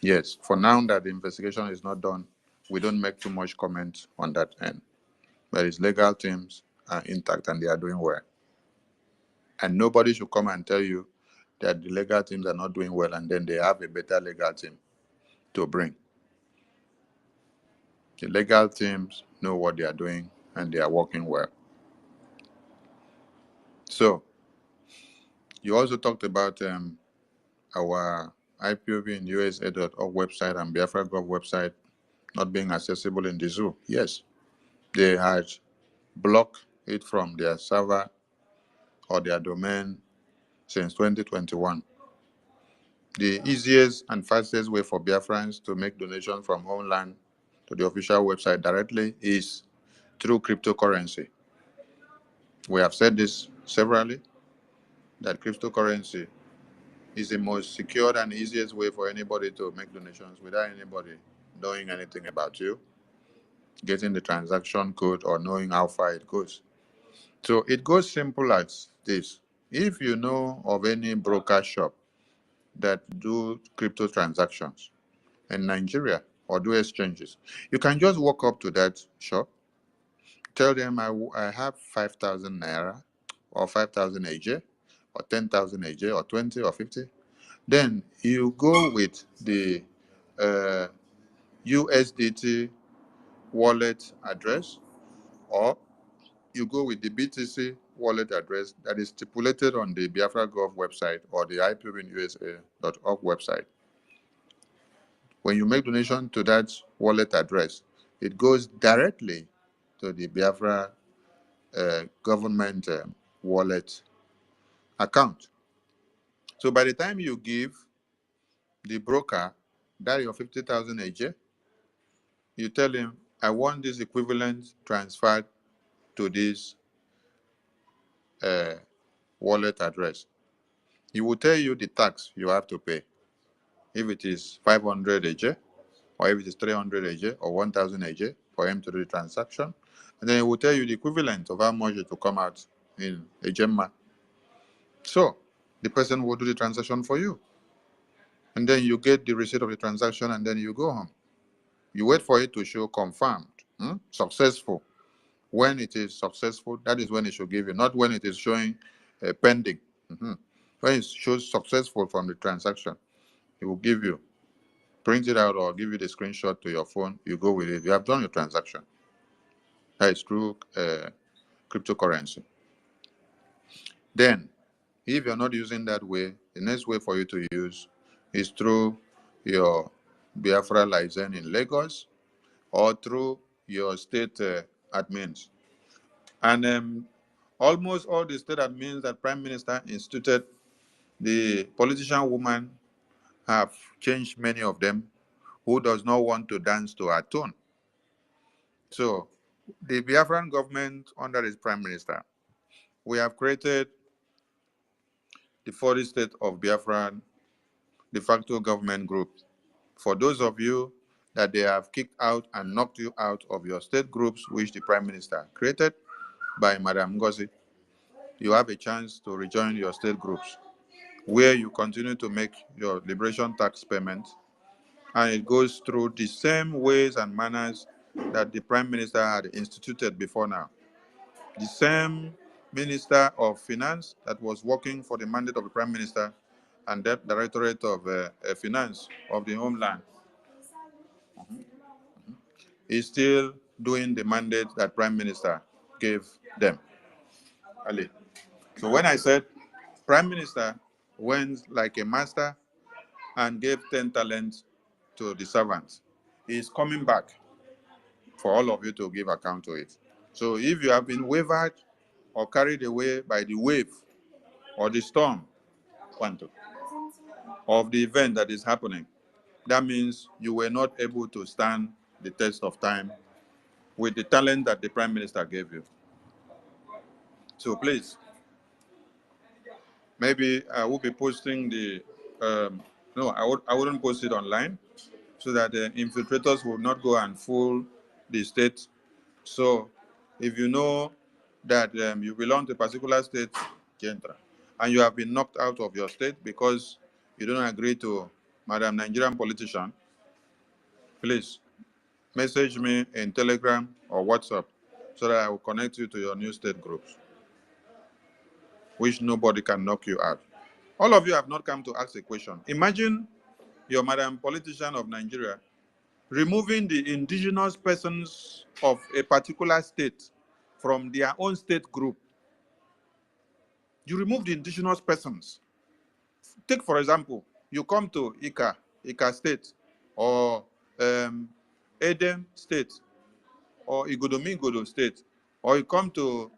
Yes, for now that the investigation is not done, we don't make too much comment on that end. But his legal teams are intact and they are doing well. And nobody should come and tell you that the legal teams are not doing well and then they have a better legal team to bring. The legal teams know what they are doing and they are working well. So, you also talked about our IPOB in USA.org website and Biafra Gov website not being accessible in the zoo. Yes, they had blocked it from their server or their domain since 2021. The easiest and fastest way for Biafrans to make donations from homeland to the official website directly is through cryptocurrency. We have said this severally, that cryptocurrency is the most secure and easiest way for anybody to make donations without anybody knowing anything about you, getting the transaction code, or knowing how far it goes. So it goes simple as this. If you know of any broker shop that do crypto transactions in Nigeria or do exchanges, you can just walk up to that shop, tell them I have 5,000 naira or 5,000 AJ or 10,000 AJ or 20 or 50. Then you go with the USDT wallet address, or you go with the BTC wallet address that is stipulated on the Biafra Gov website or the IPOBINUSA.org website. When you make donation to that wallet address, it goes directly to the Biafra government wallet account. So by the time you give the broker that your 50,000 AJ, you tell him, I want this equivalent transferred to this wallet address. He will tell you the tax you have to pay. If it is 500 AJ, or if it is 300 AJ, or 1,000 AJ for him to do the transaction. And then he will tell you the equivalent of how much it will come out in a gemma. So the person will do the transaction for you. And then you get the receipt of the transaction and then you go home. You wait for it to show confirmed, successful. When it is successful, that is when it should give you, not when it is showing pending. When it shows successful from the transaction, it will give you, print it out or give you the screenshot to your phone. You go with it. You have done your transaction. That is through cryptocurrency. Then, if you're not using that way, the next way for you to use is through your Biafra license in Lagos or through your state admins. And almost all the state admins that Prime Minister instituted, the politician woman have changed many of them who does not want to dance to her tune. So The Biafran government under its prime minister, we have created the 40 state of Biafran de facto government group. For those of you that they have kicked out and knocked you out of your state groups, which the prime minister created by Madam Ngozi, you have a chance to rejoin your state groups, where you continue to make your liberation tax payment, and it goes through the same ways and manners that the prime minister had instituted before now. The same minister of finance that was working for the mandate of the prime minister and that directorate of finance of the homeland is still doing the mandate that prime minister gave them. Ali. So when I said prime minister went like a master and gave 10 talents to the servants, he's coming back for all of you to give account to it. So if you have been wavered or carried away by the wave or the storm, of the event that is happening, that means you were not able to stand the test of time with the talent that the prime minister gave you. So please, maybe I will be posting the, no, I wouldn't post it online so that the infiltrators will not go and fool the state. So if you know that you belong to a particular state, and you have been knocked out of your state because you don't agree to Madam Nigerian politician, please message me in Telegram or WhatsApp so that I will connect you to your new state groups, which nobody can knock you out. All of you have not come to ask a question. Imagine your Madam politician of Nigeria removing the indigenous persons of a particular state from their own state group. You remove the indigenous persons. Take, for example, you come to Ika State, or Eden State, or Igodomigodo State, or you come to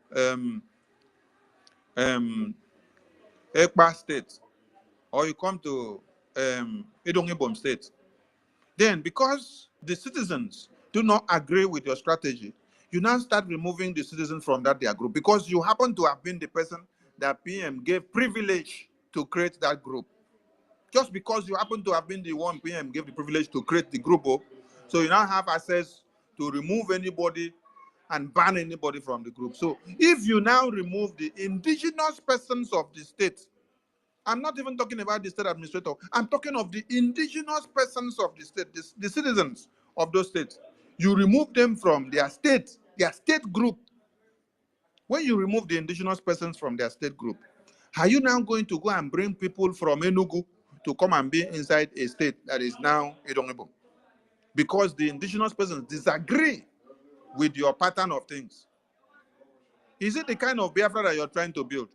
Ekpa State, or you come to Idongibom State. Then, because the citizens do not agree with your strategy, you now start removing the citizens from their group because you happen to have been the person that PM gave privilege to create that group. Just because you happen to have been the one PM gave the privilege to create the group, so you now have access to remove anybody and ban anybody from the group. So if you now remove the indigenous persons of the state, I'm not even talking about the state administrator, I'm talking of the indigenous persons of the state, the citizens of those states. You remove them from their state group. When you remove the indigenous persons from their state group, are you now going to go and bring people from Enugu to come and be inside a state that is now Idongebo? Because the indigenous persons disagree with your pattern of things. Is it the kind of Biafra that you're trying to build?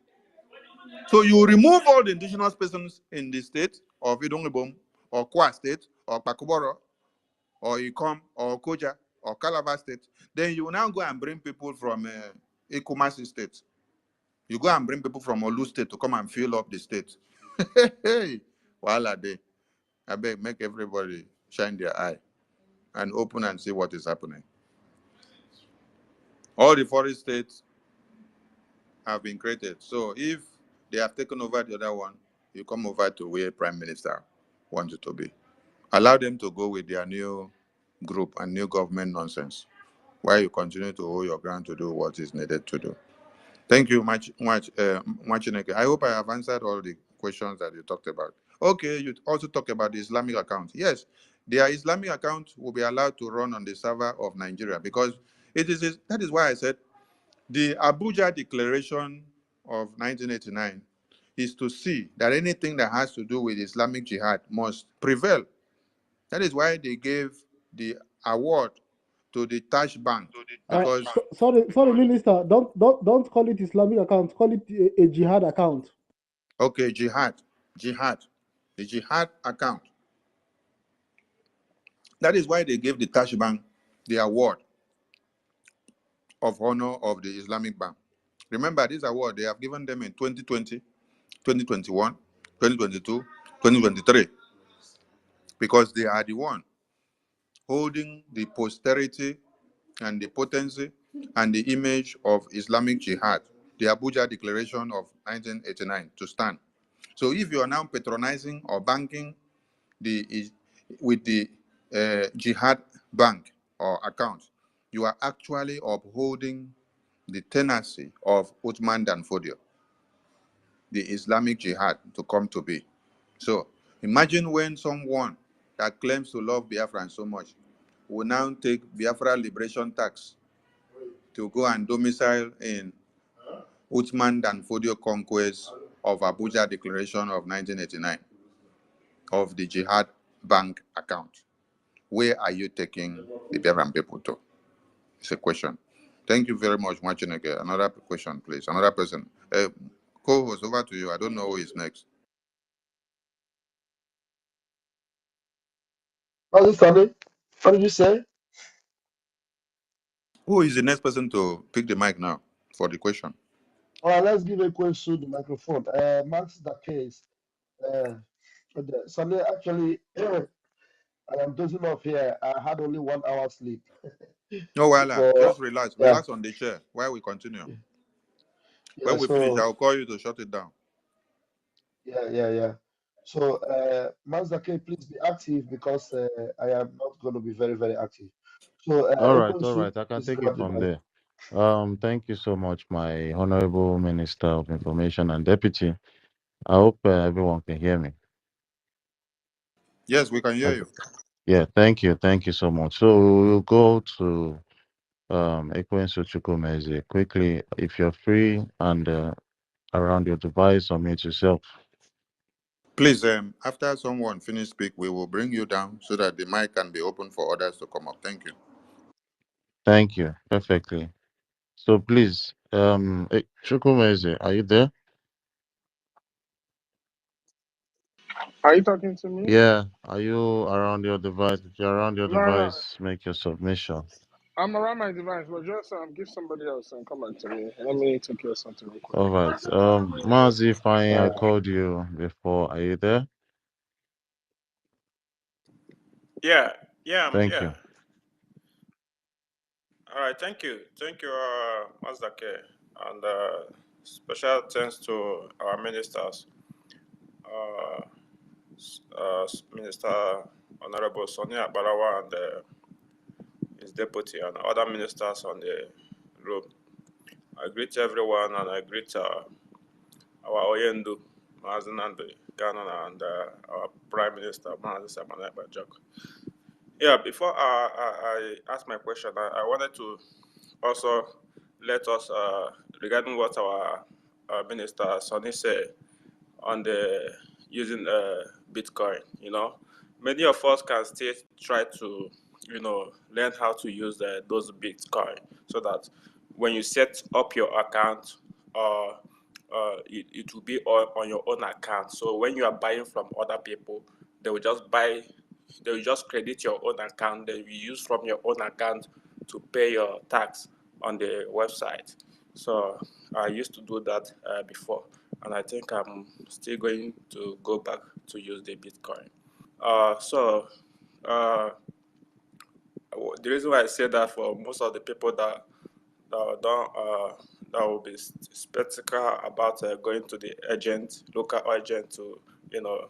So you remove all the indigenous persons in the state of Idongebo, or Kwa State, or Pakuboro, or Ikom, or Koja, or Calabar State. Then you will now go and bring people from Ikumasi State. You go and bring people from Olu State to come and fill up the state. Hey, while are they? I beg, make everybody shine their eye and open and see what is happening. All the 40 states have been created. So if they have taken over the other one, you come over to where Prime Minister wants you to be. Allow them to go with their new group and new government nonsense, while you continue to hold your ground to do what is needed to do. Thank you, Machineke. I hope I have answered all the questions that you talked about. Okay, you also talked about the Islamic account. Yes, their Islamic account will be allowed to run on the server of Nigeria, because that is why I said the Abuja Declaration of 1989 is to see that anything that has to do with Islamic Jihad must prevail. That is why they gave the award to the Taj Bank, because Sorry, Minister. Don't call it Islamic account. Call it a jihad account. okay, jihad, the jihad account. That is why they gave the Taj Bank the award of honor of the Islamic Bank. Remember, this award they have given them in 2020, 2021, 2022, 2023, because they are the one holding the posterity and the potency and the image of Islamic Jihad, the Abuja Declaration of 1989, to stand. So if you are now patronizing or banking with the Jihad bank or account, you are actually upholding the tendency of Uthman Dan Fodio, the Islamic Jihad, to come to be. So imagine when someone that claims to love Biafra so much will now take Biafra liberation tax to go and domicile in Uthman Dan Fodio conquest of Abuja Declaration of 1989 of the Jihad bank account. Where are you taking the Biafran people to? It's a question. Thank you very much, Machineke. Another question, please. Another person. Co-host, over to you. I don't know who is next. How's it, Sunny? What did you say? Who is the next person to pick the mic now for the question? All right, let's give a question to the microphone. Max the case. Sunday, actually, I am dozing off here. I had only 1 hour sleep No, Wala, before. just relax. Yeah, Relax on the chair while we continue. yeah. When we finish, So I'll call you to shut it down. yeah. So, Max the case, please be active because I am not going to be very, very active. So, All right, all Ekwensu, right. I can please take go it on the from mic. there. Thank you so much, my Honorable Minister of Information and Deputy. I hope everyone can hear me. Yes, we can hear Okay. you. Yeah, thank you so much. So we'll go to Ekwensu Chukwumeze quickly. If you're free and around your device, unmute yourself. Please, after someone finish speak, we will bring you down so that the mic can be open for others to come up. Thank you. Thank you, perfectly. So please, Chukwumeze, are you there? Are you talking to me? Yeah, are you around your device? If you're around your No, device, make your submission. I'm around my device, but just give somebody else and come back to me. Let me take care of something real quick. All right. Mazi Fine, I Uh, called you before. Are you there? Yeah, I'm Thank here. you. All right, thank you, Mazdake, and special thanks to our ministers, uh, Minister Honorable Sonia Barawa and his deputy, and other ministers on the room. I greet everyone, and I greet our Oyendu, Mazinando Ghana, and our Prime Minister, Mazi Samana Bajak. Yeah, before I ask my question, I wanted to also let us, regarding what our Minister Sonny said on the using Bitcoin, many of us can still try to, learn how to use those Bitcoin so that when you set up your account, it will be on your own account. So when you are buying from other people, they will just buy, they will just credit your own account. Then you use from your own account to pay your tax on the website. So I used to do that before, and I think I'm still going to go back to use the Bitcoin. Uh, the reason why I say that, for most of the people that don't that will be skeptical about going to the agent, local agent, to you know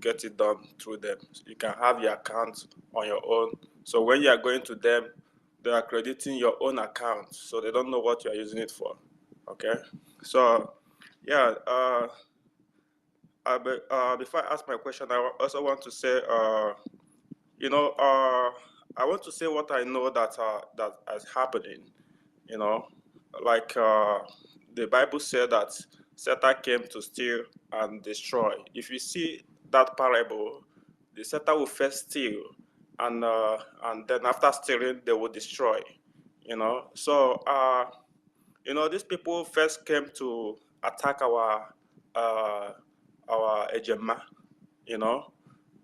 get it done through them. So you can have your account on your own. So when you are going to them, they are crediting your own account, so they don't know what you are using it for. Okay, so yeah. Before I ask my question, I also want to say, I want to say what I know that is happening. You know, like the Bible said that Satan came to steal and destroy. If you see that parable, the Satan will first steal, and then after stealing, they will destroy. So these people first came to attack uh, our ejema. You know,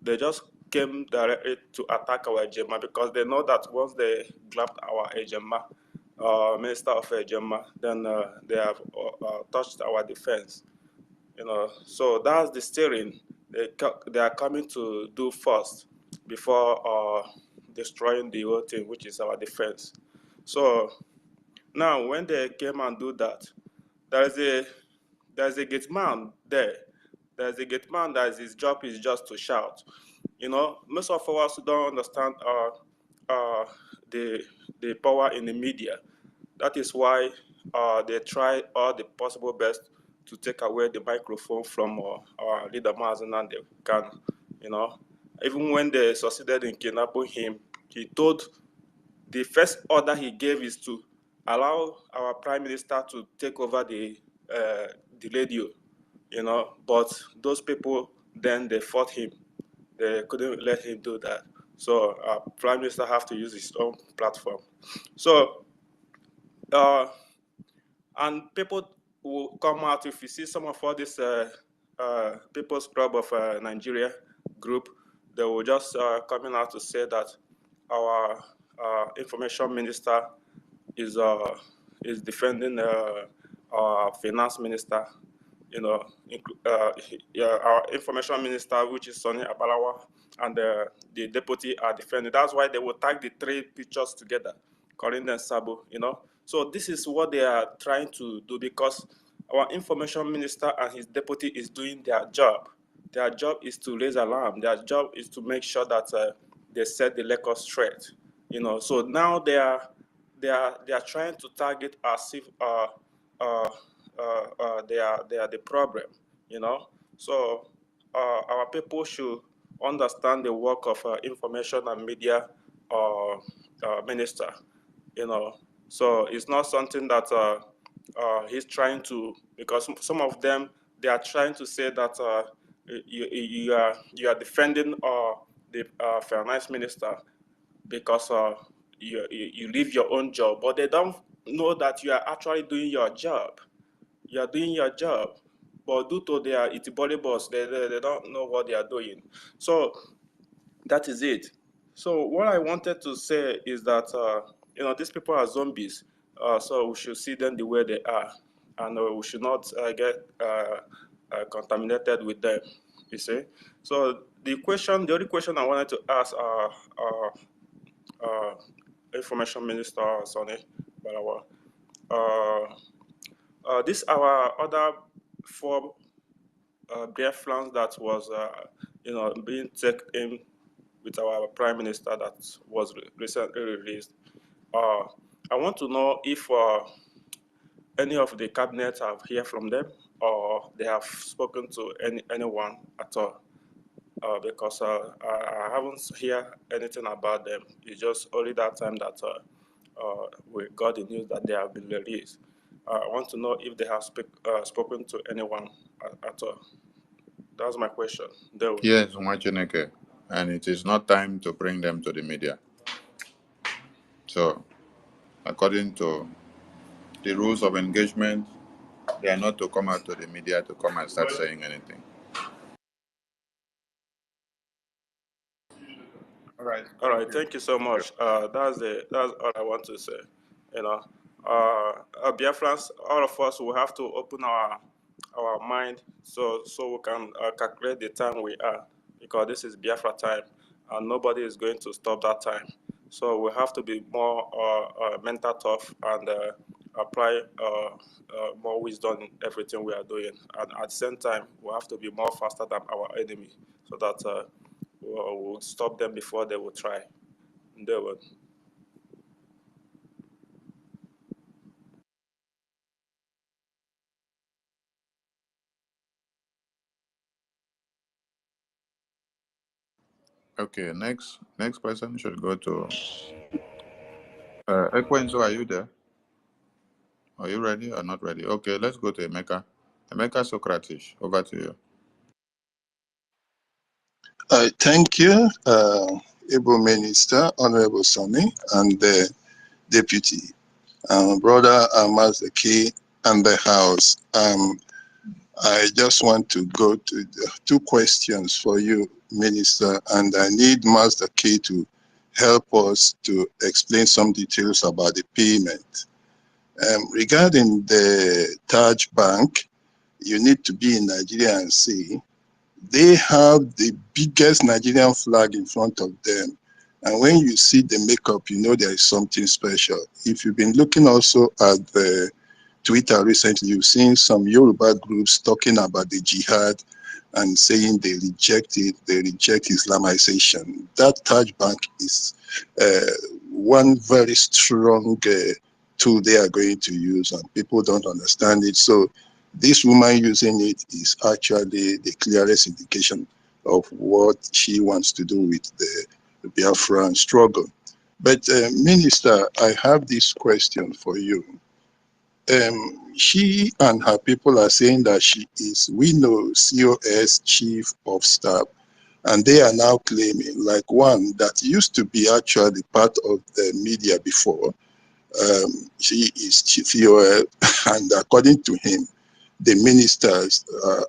they just came directly to attack our ejema because they know that once they grabbed our ejema, Minister of Ejema, then they have touched our defense. So that's the steering they are coming to do first before destroying the whole thing, which is our defense. So now when they came and do that, there's a gate man there. There's a gate man that his job is just to shout. You know, most of us don't understand the power in the media. That is why they try all the possible best to take away the microphone from our leader Mazen Nande Kanu. You know, even when they succeeded in kidnapping him, he told the first order he gave is to allow our prime minister to take over the radio. You know, but those people then they fought him. They couldn't let him do that. So prime minister have to use his own platform. So and people will come out if you see some of all this People's Club of Nigeria group, they will just coming out to say that our information minister is defending our finance minister. You know, our information minister, which is Sonny Abalawa, and the deputy are defending. That's why they will tag the three pictures together, calling them Sabo. You know, so this is what they are trying to do because our information minister and his deputy is doing their job. Their job is to raise alarm. Their job is to make sure that they set the record straight. You know, so now they are trying to target as if they are the problem. You know, so our people should understand the work of information and media minister. You know, so it's not something that he's trying to, because some of them they are trying to say that you are defending the finance minister because you leave your own job, but they don't know that you are actually doing your job. You are doing your job, but due to their itibody boss, they don't know what they are doing. So that is it. So what I wanted to say is that you know, these people are zombies, so we should see them the way they are, and we should not get contaminated with them. You see. So the only question I wanted to ask Information Minister Sonny Balawa, this our other four Biafrans that was you know, being taken in with our Prime Minister that was recently released. I want to know if any of the cabinet have heard from them or they have spoken to anyone at all. Because I haven't heard anything about them. It's just only that time that we got the news that they have been released. I want to know if they have spoken to anyone at all. That's my question. Yes, Mwachineke. And it is not time to bring them to the media. So, according to the rules of engagement, they are not to come out to the media to come and start saying anything. All right, thank you so much. That's all I want to say. You know, Biafrans, all of us will have to open our mind so we can calculate the time we are, because this is Biafra time, and nobody is going to stop that time. So we have to be more mental tough and apply more wisdom in everything we are doing. And at the same time, we have to be more faster than our enemy, so that we'll stop them before they will try. They would. Okay, next person should go to Ekwenzo. Are you there? Are you ready or not ready? Okay, let's go to Emeka. Emeka Socrates, over to you. Thank you, Able Minister, Honorable Sonny, and the Deputy, Brother Amazaki, and the House. I just want to go to the two questions for you, Minister, and I need Master K to help us to explain some details about the payment. Regarding the Taj Bank, you need to be in Nigeria and see they have the biggest Nigerian flag in front of them. And when you see the makeup, you know there is something special. If you've been looking also at the Twitter recently, you've seen some Yoruba groups talking about the jihad and saying they reject it, they reject Islamization. That Taj Bank is one very strong tool they are going to use, and people don't understand it. So this woman using it is actually the clearest indication of what she wants to do with the Biafran struggle. But Minister, I have this question for you. She and her people are saying that she is, we know, COS chief of staff, and they are now claiming, like one that used to be actually part of the media before, she is chief COS, and according to him, the ministers are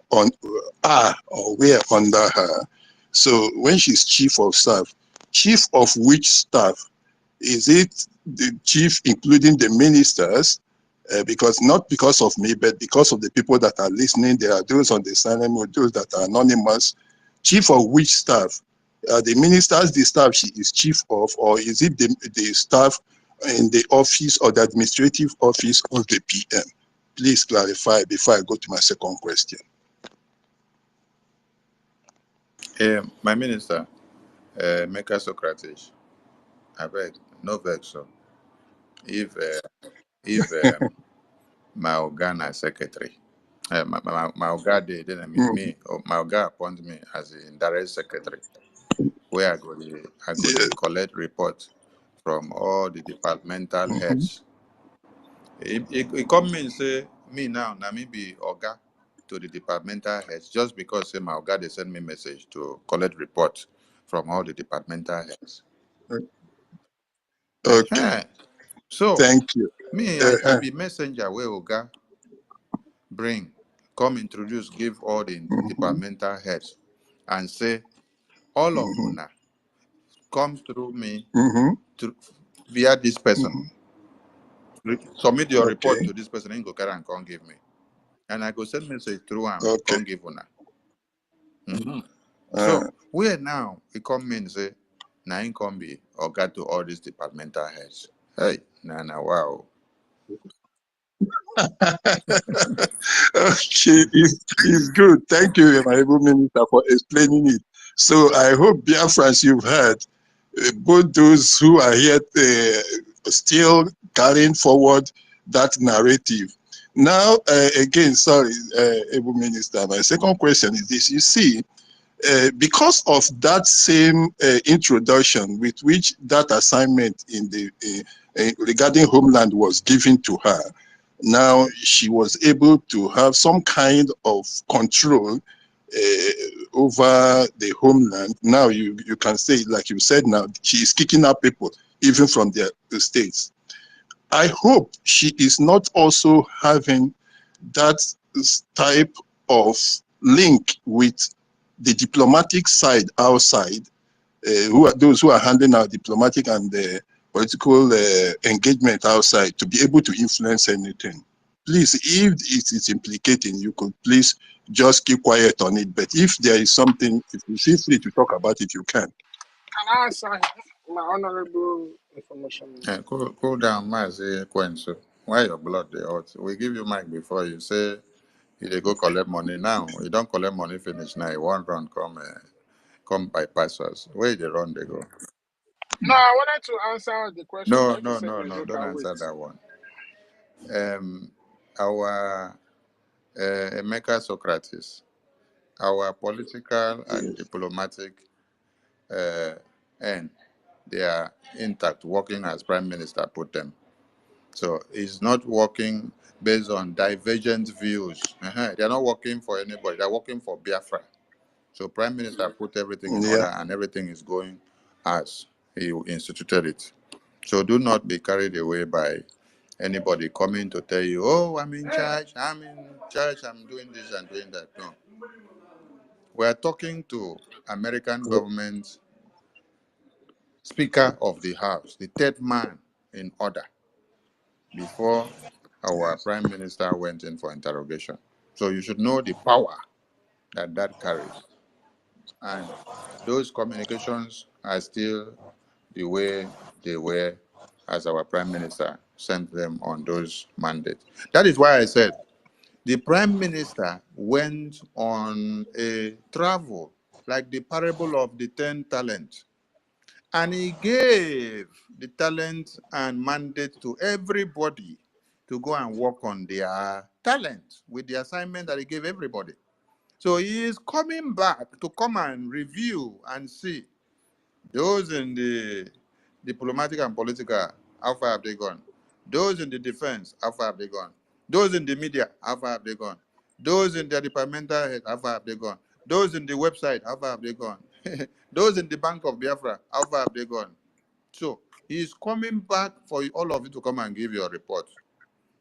or were under her. So when she's chief of staff, chief of which staff? Is it the chief, including the ministers? Because not because of me, but because of the people that are listening, there are those on the silent mode, those that are anonymous. Chief of which staff? The ministers, the staff she is chief of, or is it the staff in the office or the administrative office of the PM? Please clarify before I go to my second question. My minister, Meka Socrates, I beg, no vex. So if my Ogana secretary, my Oga dey, then I mean Mhm. me, or my Oga appoint me as the indirect secretary, where I go Yeah. dey collect report from all the departmental Mhm. heads. It come mean say me now me be Oga to the departmental heads just because say my Oga they send me message to collect report from all the departmental heads. Okay. So Thank you. me, I Uh-huh. be messenger where Oga bring, come introduce, give all the Mhm. departmental heads and say, all of Mhm. una come through me Mhm. to via this person. Mhm. Submit your report Okay. to this person, and go carry and come give me. And I go send message through him, Okay. come give una. Mhm. Uh, So where now it come mean say na him come be Oga to all these departmental heads. Hey, wow. okay, it's good. Thank you, Honorable Minister, for explaining it. So I hope, Biafrans, you've heard both those who are here still carrying forward that narrative. Now, again, sorry, Able Minister, my second question is this. You see, because of that same introduction with which that assignment in the regarding Homeland was given to her, now she was able to have some kind of control over the homeland. Now you can say, like you said, now she is kicking out people even from the states. I hope she is not also having that type of link with the diplomatic side outside, who are those who are handling our diplomatic and political engagement outside to be able to influence anything. Please, if it is implicating, you could please just keep quiet on it. But if there is something, if you feel free to talk about it, you can. Can I answer my honorable information? Cool down, Mazi Kwenso. Why your blood they hot? We give you mic before you say you go collect money now. You don't collect money finish now. You want run come bypass us. Where they run they go? No, I wanted to answer the question, No, but if you no, say no, no, no. you Don't can wait. answer that one. Our Emeka Socrates, our political and Yes. diplomatic end, they are intact, working as Prime Minister put them. So it's not working based on divergent views. They are not working for anybody. They're working for Biafra. So Prime Minister put everything in Yeah. order and everything is going as he instituted it. So do not be carried away by anybody coming to tell you, oh, I'm in charge, I'm doing this and doing that. No. We're talking to American government Speaker of the House, the third man in order, before our Prime Minister went in for interrogation. So you should know the power that carries. And those communications are still the way they were as our prime minister sent them on those mandates. That is why I said the prime minister went on a travel, like the parable of the 10 talents, and he gave the talent and mandate to everybody to go and work on their talent with the assignment that he gave everybody. So he is coming back to come and review and see those in the diplomatic and political, how far have they gone? Those in the defense, how far have they gone? Those in the media, how far have they gone? Those in the departmental head, how far have they gone? Those in the website, how far have they gone? Those in the Bank of Biafra, how far have they gone? So he's coming back for all of you to come and give your report.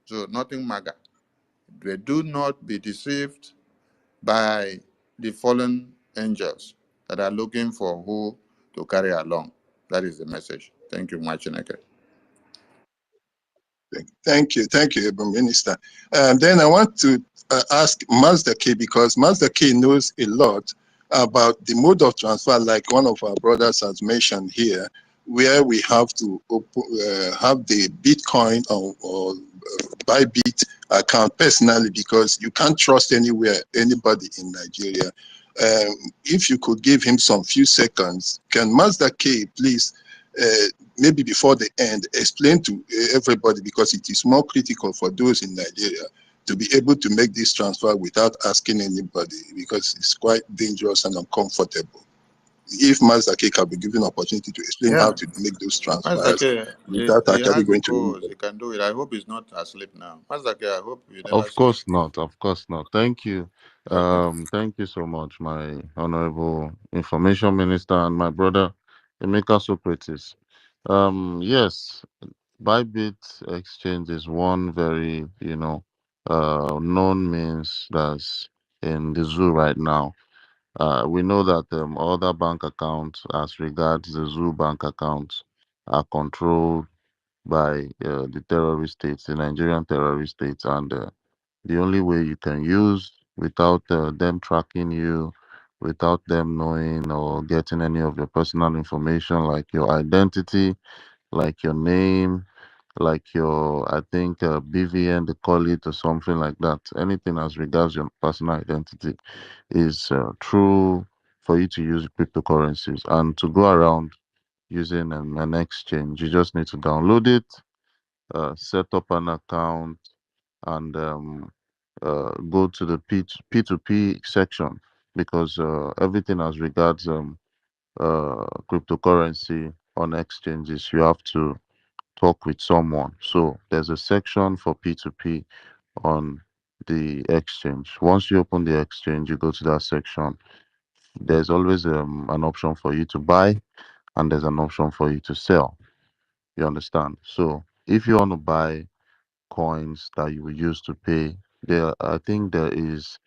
So nothing maga. They do not be deceived by the fallen angels that are looking for who to carry along. That is the message. Thank you, Machineke. Thank you, Able Minister. Then I want to ask Mazda K, because Mazda K knows a lot about the mode of transfer, like one of our brothers has mentioned here, where we have to have the Bitcoin or Bybit account personally, because you can't trust anybody in Nigeria. If you could give him some few seconds, can Mazda K please maybe before the end, explain to everybody, because it is more critical for those in Nigeria to be able to make this transfer without asking anybody, because it's quite dangerous and uncomfortable. If Mazake can be given opportunity to explain how Yeah. to make those transfers Mazake, without he actually has the going to codes. anybody. He can do it. I hope he's not asleep now. Mazake, I hope you never Of sleep. course not. Of course not. Thank you. Okay. Thank you so much, my honorable information minister and my brother Emeka Socrates. Yes, Bybit exchange is one very, known means that's in the zoo right now. We know that other bank accounts, as regards the zoo bank accounts, are controlled by the terrorist states, the Nigerian terrorist states, and the only way you can use without them tracking you, without them knowing or getting any of your personal information like your identity, like your name, like your, I think, BVN, they call it, or something like that. Anything as regards your personal identity is true for you to use cryptocurrencies. And to go around using an exchange, you just need to download it, set up an account, and go to the P2P section, because everything as regards cryptocurrency on exchanges, you have to talk with someone. So there's a section for P2P on the exchange. Once you open the exchange, you go to that section. There's always an option for you to buy, and there's an option for you to sell. You understand? So if you want to buy coins that you will use to pay, there I think there's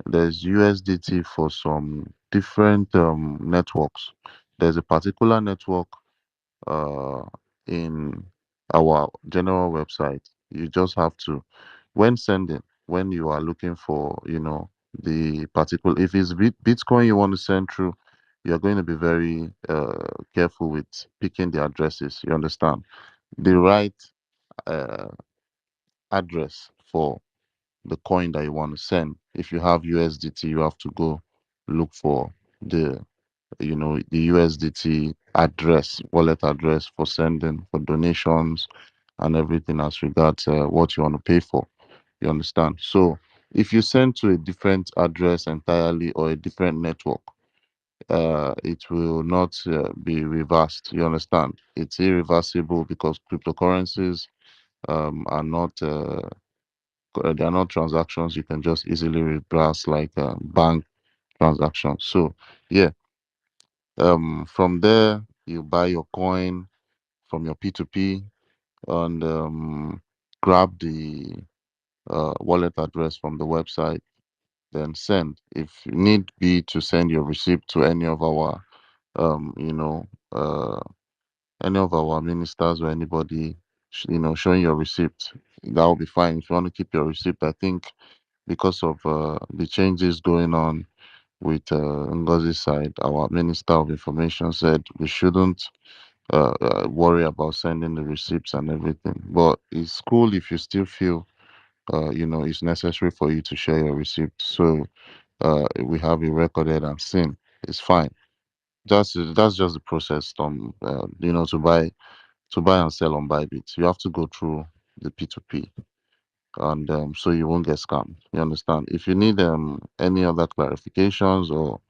USDT for some different networks. There's a particular network uh, in our general website. You just have to, when sending, when you are looking for, the particular, if it's Bitcoin you want to send through, you're going to be very careful with picking the addresses. You understand? The right uh, address for the coin that you want to send. If you have USDT, you have to go look for the the USDT address, wallet address for sending, for donations, and everything as regards what you want to pay for. You understand? So if you send to a different address entirely or a different network, it will not be reversed. You understand? It's irreversible because cryptocurrencies are not they are not transactions you can just easily reverse like bank transactions. So yeah, from there you buy your coin from your P2P, and grab the wallet address from the website, then send. If you need be to send your receipt to um, you know, uh, any of our ministers or anybody, showing your receipt, that will be fine. If you want to keep your receipt, I think because of the changes going on with Ngozi's side, our Minister of Information said we shouldn't worry about sending the receipts and everything. But it's cool if you still feel it's necessary for you to share your receipt. So we have it recorded and seen. It's fine. That's just the process. To buy and sell on Bybit, you have to go through the P2P, and so you won't get scammed. You understand? If you need any other clarifications or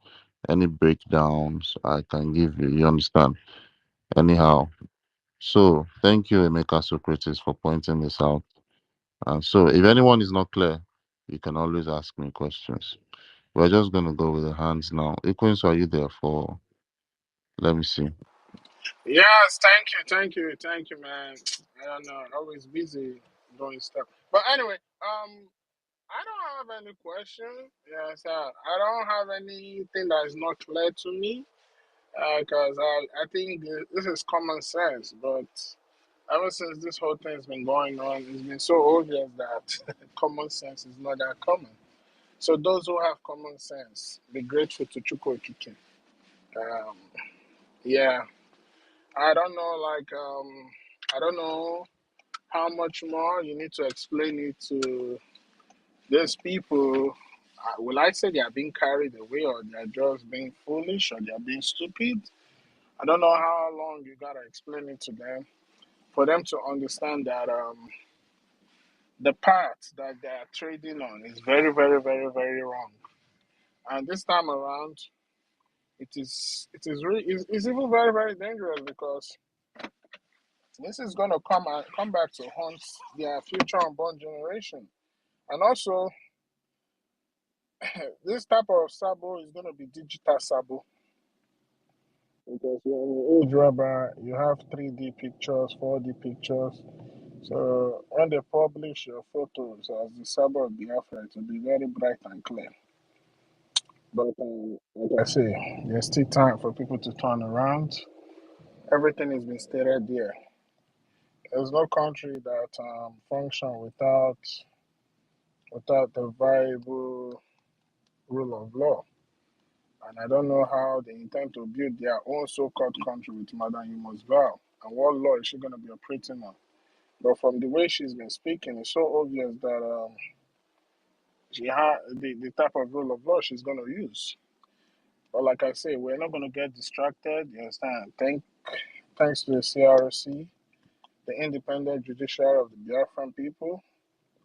any breakdowns, I can give you. You understand? Anyhow, so thank you, Emeka Socrates, for pointing this out. And so, if anyone is not clear, you can always ask me questions. We're just gonna go with the hands now. Equins, are you there for? Let me see. Yes, thank you, man. I don't know, always busy doing stuff. But anyway, I don't have any question. Yes, I don't have anything that is not clear to me because I think this is common sense. But ever since this whole thing has been going on, it's been so obvious that common sense is not that common. So those who have common sense, be grateful to Chukwu Okike. Um, yeah, I don't know, I don't know how much more you need to explain it to these people. Will I say they are being carried away, or they are just being foolish, or they are being stupid? I don't know how long you gotta explain it to them for them to understand that the path that they are trading on is very, very, very, very wrong. And this time around, it's even very, very dangerous because this is gonna come back to haunt their future unborn generation. And also, this type of sabo is gonna be digital sabo because you're an age rubber, you have 3D pictures, 4D pictures. So when they publish your photos as the sabo of Biafra, it will be very bright and clear. But like I say, there's still time for people to turn around. Everything has been stated there. There's no country that function without the viable rule of law. And I don't know how they intend to build their own so-called country with Madam Yumo's vow. And what law is she going to be operating on? But from the way she's been speaking, it's so obvious that she had the type of rule of law she's going to use. But like I say, we're not going to get distracted. You understand? Thanks to the CRC, the independent judiciary of the Biafran people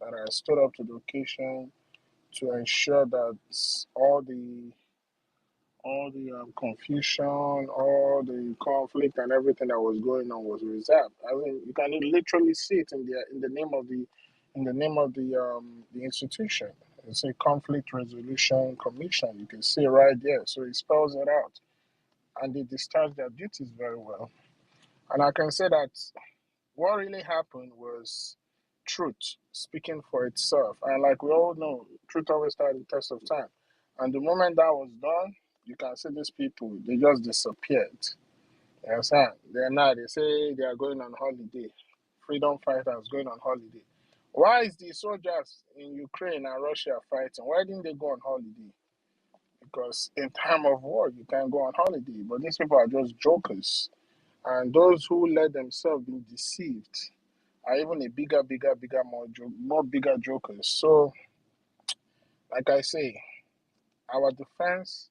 that has stood up to the occasion to ensure that all the confusion, all the conflict, and everything that was going on was resolved. I mean, you can literally see it in the name of the institution. It's a conflict resolution commission. You can see it right there. So it spells it out, and they discharge their duties very well. And I can say that what really happened was truth speaking for itself. And like we all know, truth always stands the test of time. And the moment that was done, you can see these people, they just disappeared. You understand? They're not, they say they are going on holiday. Freedom fighters going on holiday. Why is the soldiers in Ukraine and Russia fighting? Why didn't they go on holiday? Because in time of war, you can go on holiday. But these people are just jokers. And those who let themselves be deceived are even a bigger, more bigger jokers. So, like I say, our defense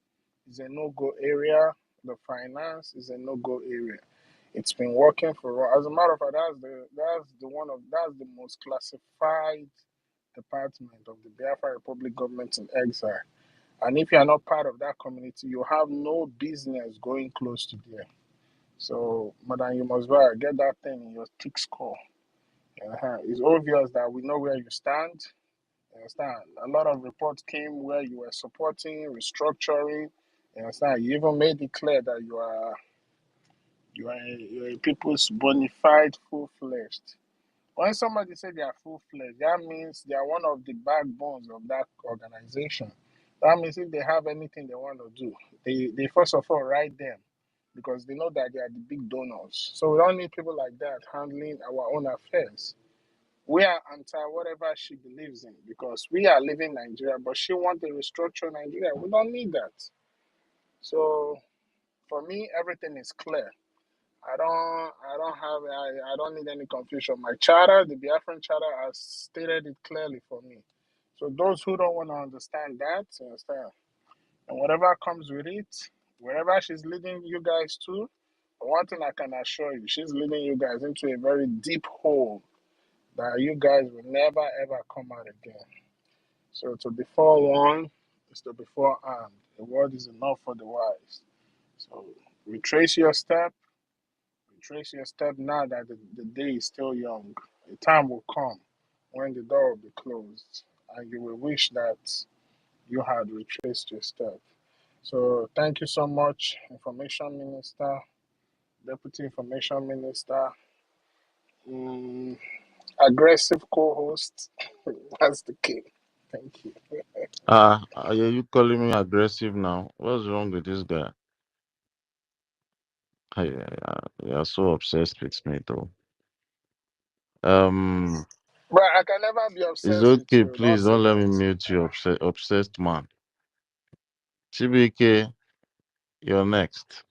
is a no-go area. The finance is a no-go area. It's been working for. As a matter of fact, that's the most classified department of the Biafra Republic government in exile. And if you are not part of that community, you have no business going close to there. So, Madam, you must get that thing in your thick skull. It's obvious that we know where you stand. You understand? A lot of reports came where you were supporting restructuring. You understand? You even made it clear that you're a people's bona fide, full fledged. When somebody say they are full fledged, that means they are one of the backbones of that organization. That means if they have anything they want to do, they first of all write them because they know that they are the big donors. So we don't need people like that handling our own affairs. We are anti whatever she believes in because we are living Nigeria, but she wants to restructure Nigeria. We don't need that. So for me, everything is clear. I don't need any confusion. My charter, the Biafran charter, has stated it clearly for me. So those who don't want to understand that, understand. And whatever comes with it, wherever she's leading you guys to, one thing I can assure you, she's leading you guys into a very deep hole that you guys will never ever come out again. So to be forewarned is to be forearmed. The word is enough for the wise. So retrace your step. Retrace your step now that the day is still young. A time will come when the door will be closed, and you will wish that you had retraced your step. So thank you so much, Information Minister, Deputy Information Minister, mm, aggressive co-host. That's the key. Thank you. Are you calling me aggressive now? What's wrong with this guy? You're so obsessed with me, though. Um, But I can never be it's obsessed with okay. you. Don't Please say don't let me that. mute you, obsessed man. CBK, you're next.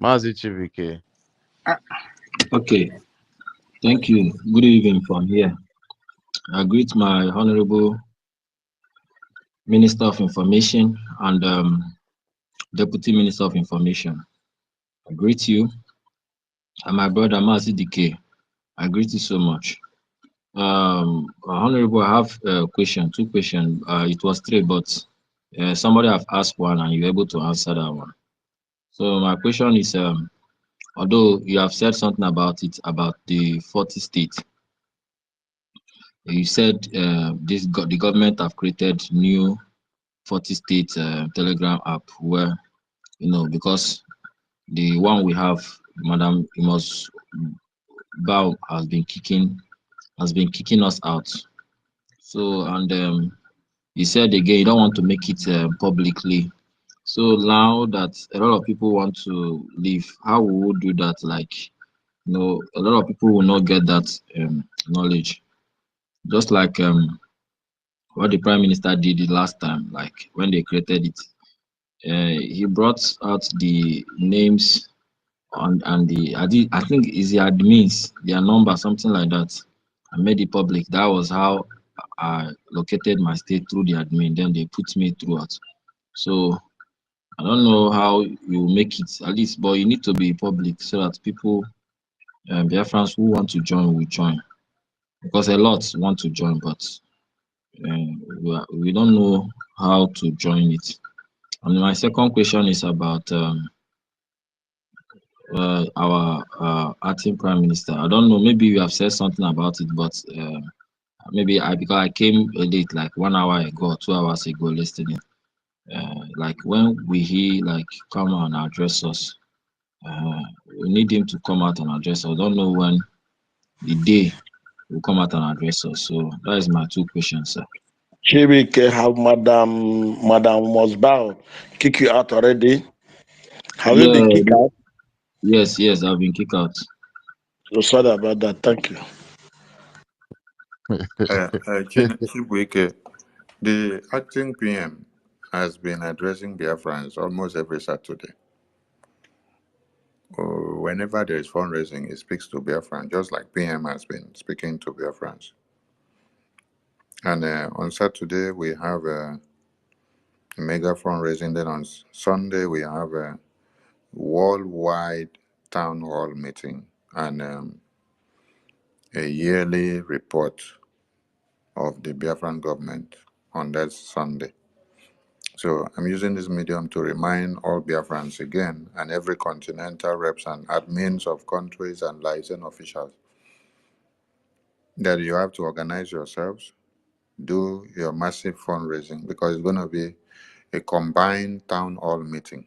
Mazi CBK. Okay, thank you. Good evening from here. I greet my Honorable Minister of Information and Deputy Minister of Information. I greet you and my brother Mazi DK. I greet you so much. Honorable, I have a question, two questions. It was three, but somebody have asked one and you're able to answer that one. So my question is, although you have said something about it, about the 40 states, you said the government have created new 40 state Telegram app where, because the one we have, Madam Imos Bao has been kicking us out. So, and he said again, you don't want to make it publicly. So now that a lot of people want to leave, how we will do that? Like, a lot of people will not get that knowledge. Just like what the Prime Minister did the last time, like when they created it. He brought out the names and I think is the admins, their number, something like that. I made it public. That was how I located my state through the admin. Then they put me throughout. So I don't know how you make it at least, but you need to be public so that people, Biafrans who want to join will join. Because a lot want to join, but we don't know how to join it. And my second question is about our acting prime minister. I don't know. Maybe you have said something about it, but maybe because I came late, like 1 hour ago, 2 hours ago, listening. Like when we he like come and address us, we need him to come out and address us. I don't know when the day will come out and address us. So that is my two questions, sir. Chibike, have Madam Mosbow kick you out already? Have you Yeah. been kicked out? Yes. I've been kicked out. So sorry about that. Thank you. Chibuike, the acting PM has been addressing Biafrans almost every Saturday. Whenever there is fundraising, he speaks to Biafrans, just like PM has been speaking to Biafrans. And on Saturday, we have a mega fundraising. Then on Sunday, we have a worldwide town hall meeting and a yearly report of the Biafran government on that Sunday. So I'm using this medium to remind all Biafrans again and every continental reps and admins of countries and liaison officials that you have to organize yourselves, do your massive fundraising because it's going to be a combined town hall meeting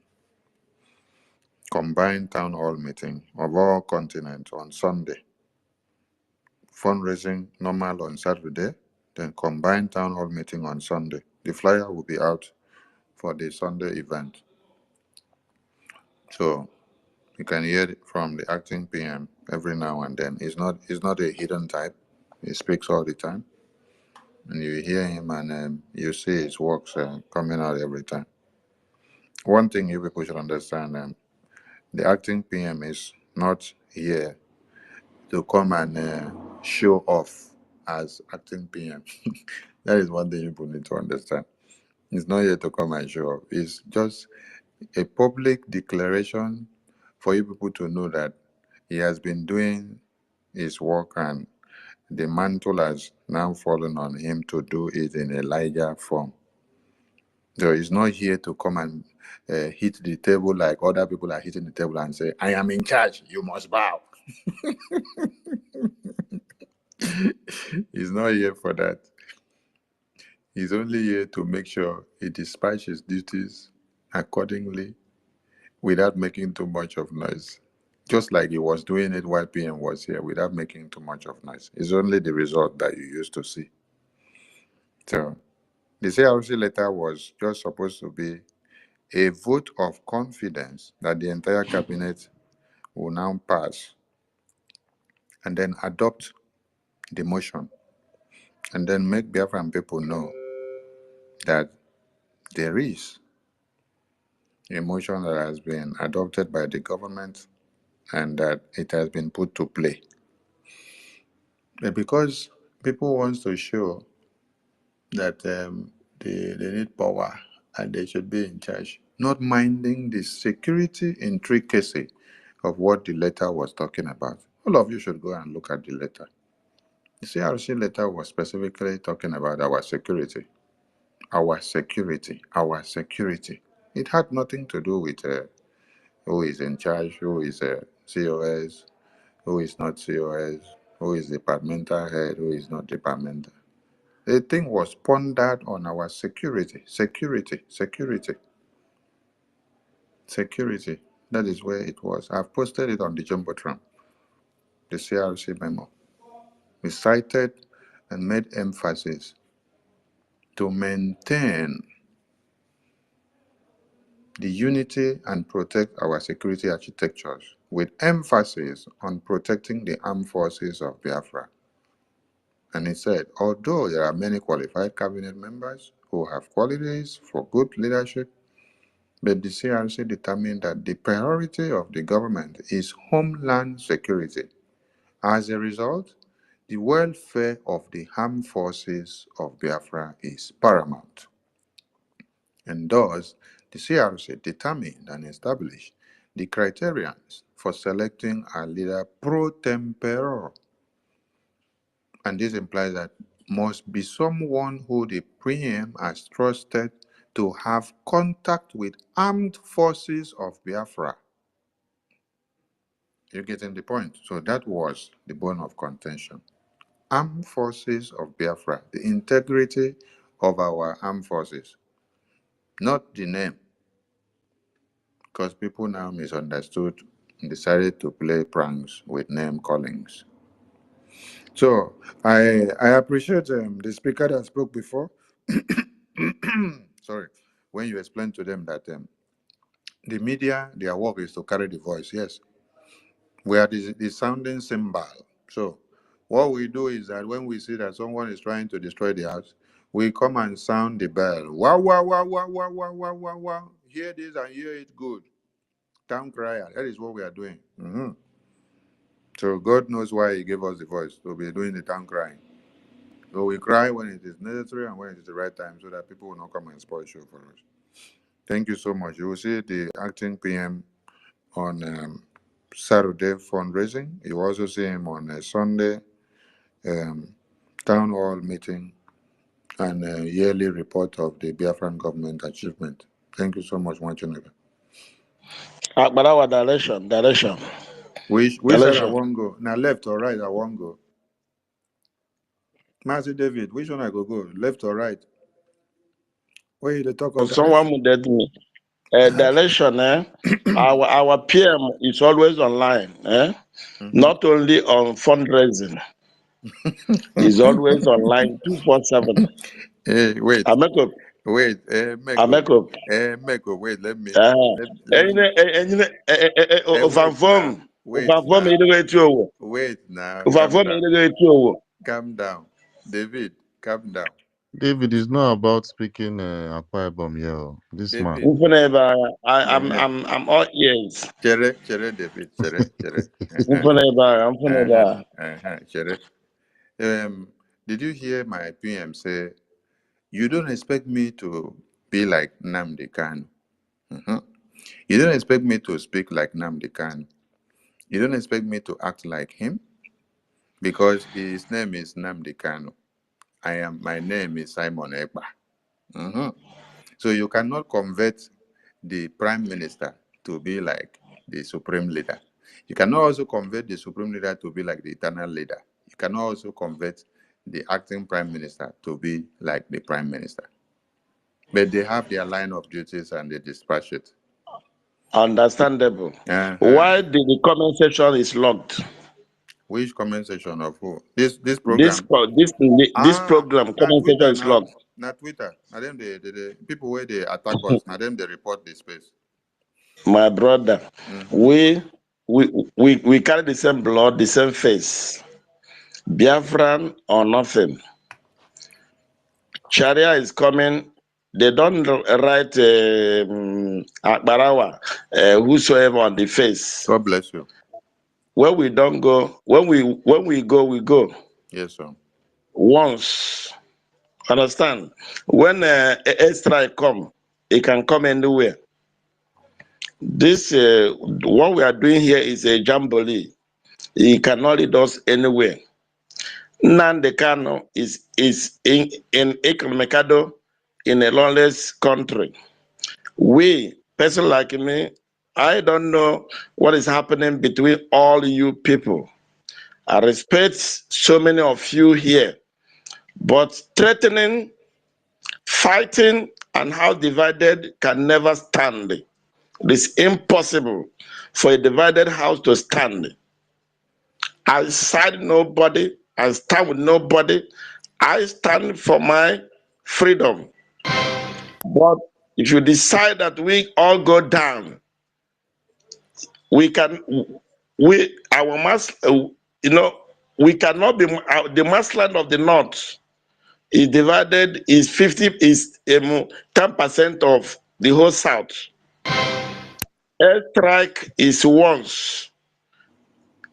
of all continents on Sunday. Fundraising normal on Saturday, then combined town hall meeting on Sunday. The flyer will be out for the Sunday event. So you can hear it from the acting PM every now and then. He's not a hidden type. He speaks all the time. And you hear him and you see his works coming out every time. One thing you people should understand, the acting PM is not here to come and show off as acting PM. That is one thing people need to understand. He's not here to come and show off. It's just a public declaration for you people to know that he has been doing his work and the mantle has now fallen on him to do it in a larger form. So he's not here to come and hit the table like other people are hitting the table and say, I am in charge, you must bow. He's not here for that. He's only here to make sure he dispatches duties accordingly without making too much of noise. Just like he was doing it while PM was here without making too much of noise. It's only the result that you used to see. So the CRC letter was just supposed to be a vote of confidence that the entire cabinet will now pass and then adopt the motion and then make Biafran people know that there is a motion that has been adopted by the government and that it has been put to play. But because people want to show that they need power and they should be in charge, not minding the security intricacy of what the letter was talking about. All of you should go and look at the letter. The CRC letter was specifically talking about our security. Our security. Our security. It had nothing to do with who is in charge, who is COS, who is not COS, who is departmental head, who is not departmental. The thing was pondered on our security, security, security, security. That is where it was. I've posted it on the Jumbotron, the CRC memo. We cited and made emphasis to maintain the unity and protect our security architectures with emphasis on protecting the armed forces of Biafra. And he said, although there are many qualified cabinet members who have qualities for good leadership, but the CRC determined that the priority of the government is homeland security. As a result, the welfare of the armed forces of Biafra is paramount. And thus, the CRC determined and established the criterions for selecting a leader pro tempore. And this implies that must be someone who the PM has trusted to have contact with armed forces of Biafra. You're getting the point? So that was the bone of contention. Armed forces of Biafra, the integrity of our armed forces, not the name, because people now misunderstood and decided to play pranks with name callings. So I appreciate the speaker that spoke before. Sorry, when you explained to them that the media, their work is to carry the voice. Yes, we are the sounding cymbal. So what we do is that when we see that someone is trying to destroy the house, we come and sound the bell. Wow, wow, wow, wow, wow, wow, wow, wow, wow. Hear this and hear it good. Town crier. That is what we are doing. So God knows why He gave us the voice to be doing the town crying. So we cry when it is necessary and when it is the right time so that people will not come and spoil show for us. Thank you so much. You will see the acting PM on Saturday fundraising. You will also see him on a Sunday town hall meeting and a yearly report of the Biafran government achievement. Thank you so much, Mwachunebe. But our direction. Which side I won't go? Now left or right I won't go? Master David, which one I go? Left or right? Where you the talk of Someone would let me. Direction, our PM is always online, not only on fundraising, he's always online 247. Hey, wait. I make up. Wait, Meko. wait, let me. Wait now. Calm down. Calm down. David, calm down. David is not about speaking Akwa Ibom here. This man. David. Yeah. I'm all ears. Chere, David, chere. Chere. Did you hear my PM say, you don't expect me to be like Nnamdi Kanu? Mhm. You don't expect me to speak like Nnamdi Kanu. You don't expect me to act like him because his name is Nnamdi Kanu. My name is Simon Ekpa. Mhm. So you cannot convert the prime minister to be like the supreme leader. You cannot also convert the supreme leader to be like the eternal leader. You cannot also convert the acting prime minister to be like the prime minister. But they have their line of duties and they dispatch it. Understandable. Uh-huh. Why the comment section is locked? Which comment section of who? This This program? this Ah, program na comment section Twitter is now. locked. Na Twitter. Now them the people where they attack us. Now them they report the space. My brother, Mm-hmm. we we carry the same blood, the same face. Biafran or nothing. Sharia is coming. They don't write Akbarawa, whosoever on the face. God bless you. When we don't go, when we go, we go Yes, sir. once. Understand? When a strike come, it can come anywhere. This what we are doing here is a jamboree. It cannot lead us anywhere. Nnamdi Kanu is in Economicado in a lawless country. We, person like me, I don't know what is happening between all you people. I respect so many of you here, but threatening, fighting, and how divided can never stand. It is impossible for a divided house to stand. I side nobody, I stand with nobody. I stand for my freedom. But if you decide that we all go down, we can, we, our mass, we cannot be, the massland of the north is divided, is 50, is 10% of the whole south. Airstrike is once.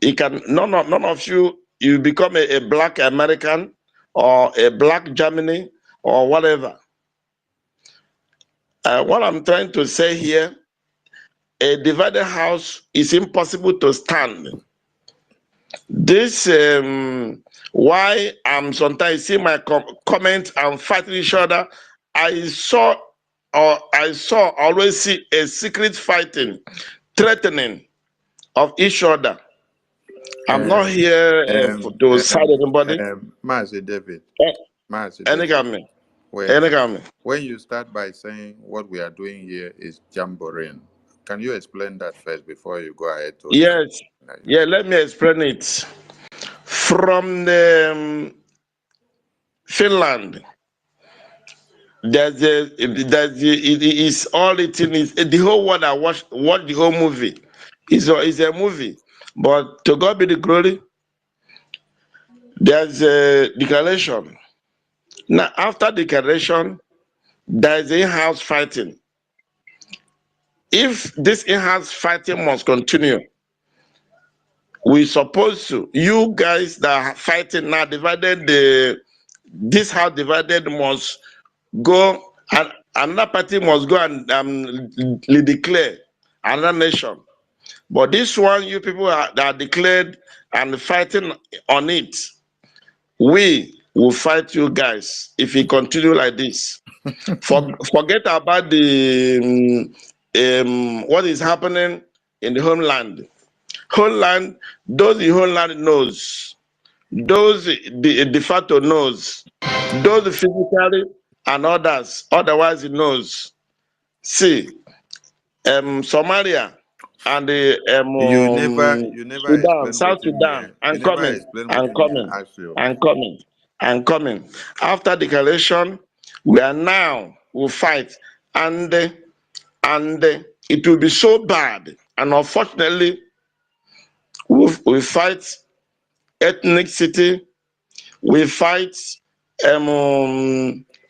It can, none of you, you become a black American or a black Germany or whatever. What I'm trying to say here, a divided house is impossible to stand. This why I'm sometimes see my comments and fighting each other. I saw I saw always see a secret fighting, threatening of each other. I'm not Um, here to side anybody. Master David. Eh, Master Any David. government, Wait. any government. When you start by saying what we are doing here is jamboree, can you explain that first before you go ahead to explain? Yes, yeah. Let me explain it. From the Finland, it is all it is the whole world. I watch the whole movie. It's a movie, but to God be the glory. There's a declaration. Now after declaration, there's in-house fighting. If this in-house fighting must continue, we supposed to, you guys that are fighting now divided, this house divided must go, and another party must go and declare another nation. But this one, you people that are declared and fighting on it, we will fight you guys if you continue like this. Forget about the what is happening in the homeland. Homeland, those in homeland knows. Those the de facto knows. Those physically and others, otherwise he knows. See, Somalia and the You never Sudan, explain South waiting Sudan, me. You and never coming, explain and waiting me. coming, I ask you. and coming, and coming. After declaration, we are now will fight, and it will be so bad, and unfortunately, we fight ethnicity, we fight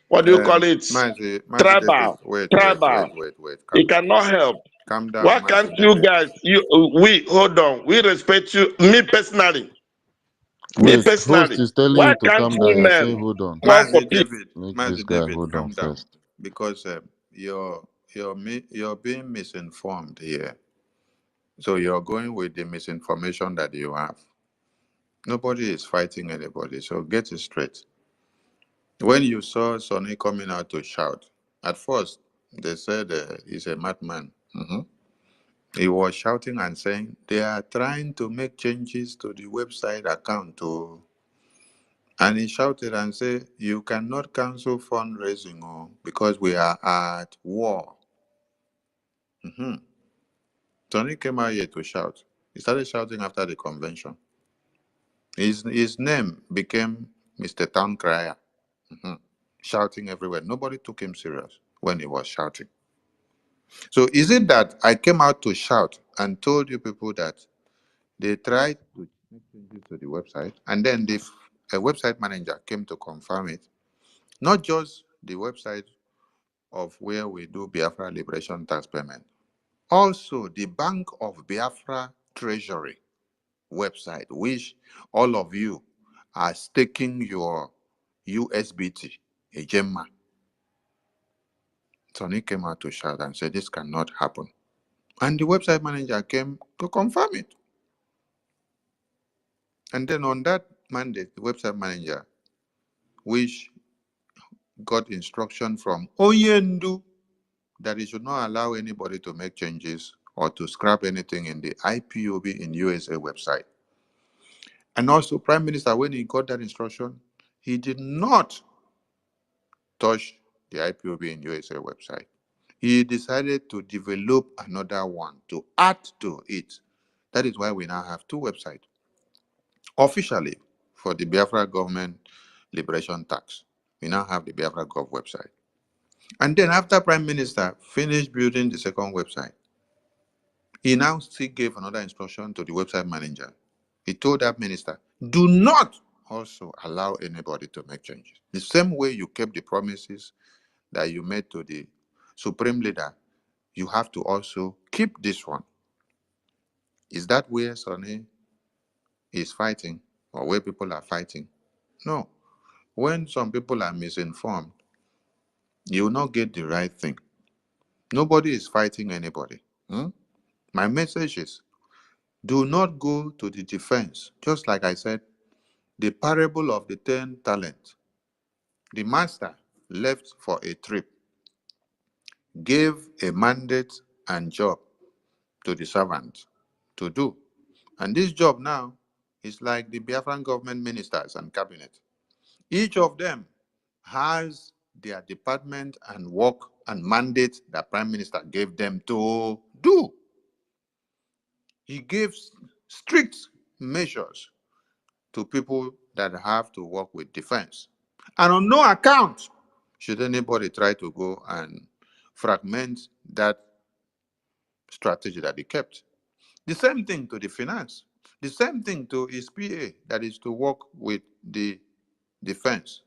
what do you call it? Mazi David, Tribal. wait. He Calm down. cannot help. Calm down, Why Mazi can't you David. guys, we, hold on, we respect you, me personally, Wait, host is telling why you to can't calm down. You're saying women hold on. call for peace? Make this Mazi guy David, hold on calm down. first. Because you're being misinformed here. So you're going with the misinformation that you have. Nobody is fighting anybody, so get it straight. When you saw Sonny coming out to shout, at first they said he's a madman. He was shouting and saying they are trying to make changes to the website account to, and he shouted and said, "You cannot cancel fundraising because we are at war." Sonny came out here to shout. He started shouting after the convention. His name became Mr. Town Crier, shouting everywhere. Nobody took him serious when he was shouting. So is it that I came out to shout and told you people that they tried to make changes to the website, and then a website manager came to confirm it? Not just the website of where we do Biafra Liberation Tax Payment, also the Bank of Biafra Treasury website, which all of you are staking your USBT, a Gemma. Tony came out to shout and said, this cannot happen. And the website manager came to confirm it. And then on that mandate, the website manager, which got instruction from Oyendu that he should not allow anybody to make changes or to scrap anything in the IPOB in USA website. And also, Prime Minister, when he got that instruction, he did not touch the IPOB in USA website. He decided to develop another one to add to it. That is why we now have two websites. Officially, for the Biafra Government Liberation Tax, we now have the Biafra Gov website. And then after Prime Minister finished building the second website, he now still gave another instruction to the website manager. He told that minister, do not also allow anybody to make changes. The same way you kept the promises that you made to the supreme leader, you have to also keep this one. Is that where Sonny is fighting or where people are fighting? No. When some people are misinformed, you will not get the right thing. Nobody is fighting anybody. My message is, do not go to the defense. Just like I said, the parable of the 10 talents. The master left for a trip, gave a mandate and job to the servant to do. And this job now is like the Biafran government ministers and cabinet. Each of them has their department and work and mandate that Prime Minister gave them to do. He gave strict measures to people that have to work with defense. And on no account should anybody try to go and fragment that strategy that he kept. The same thing to the finance. The same thing to his PA, that is to work with the defense.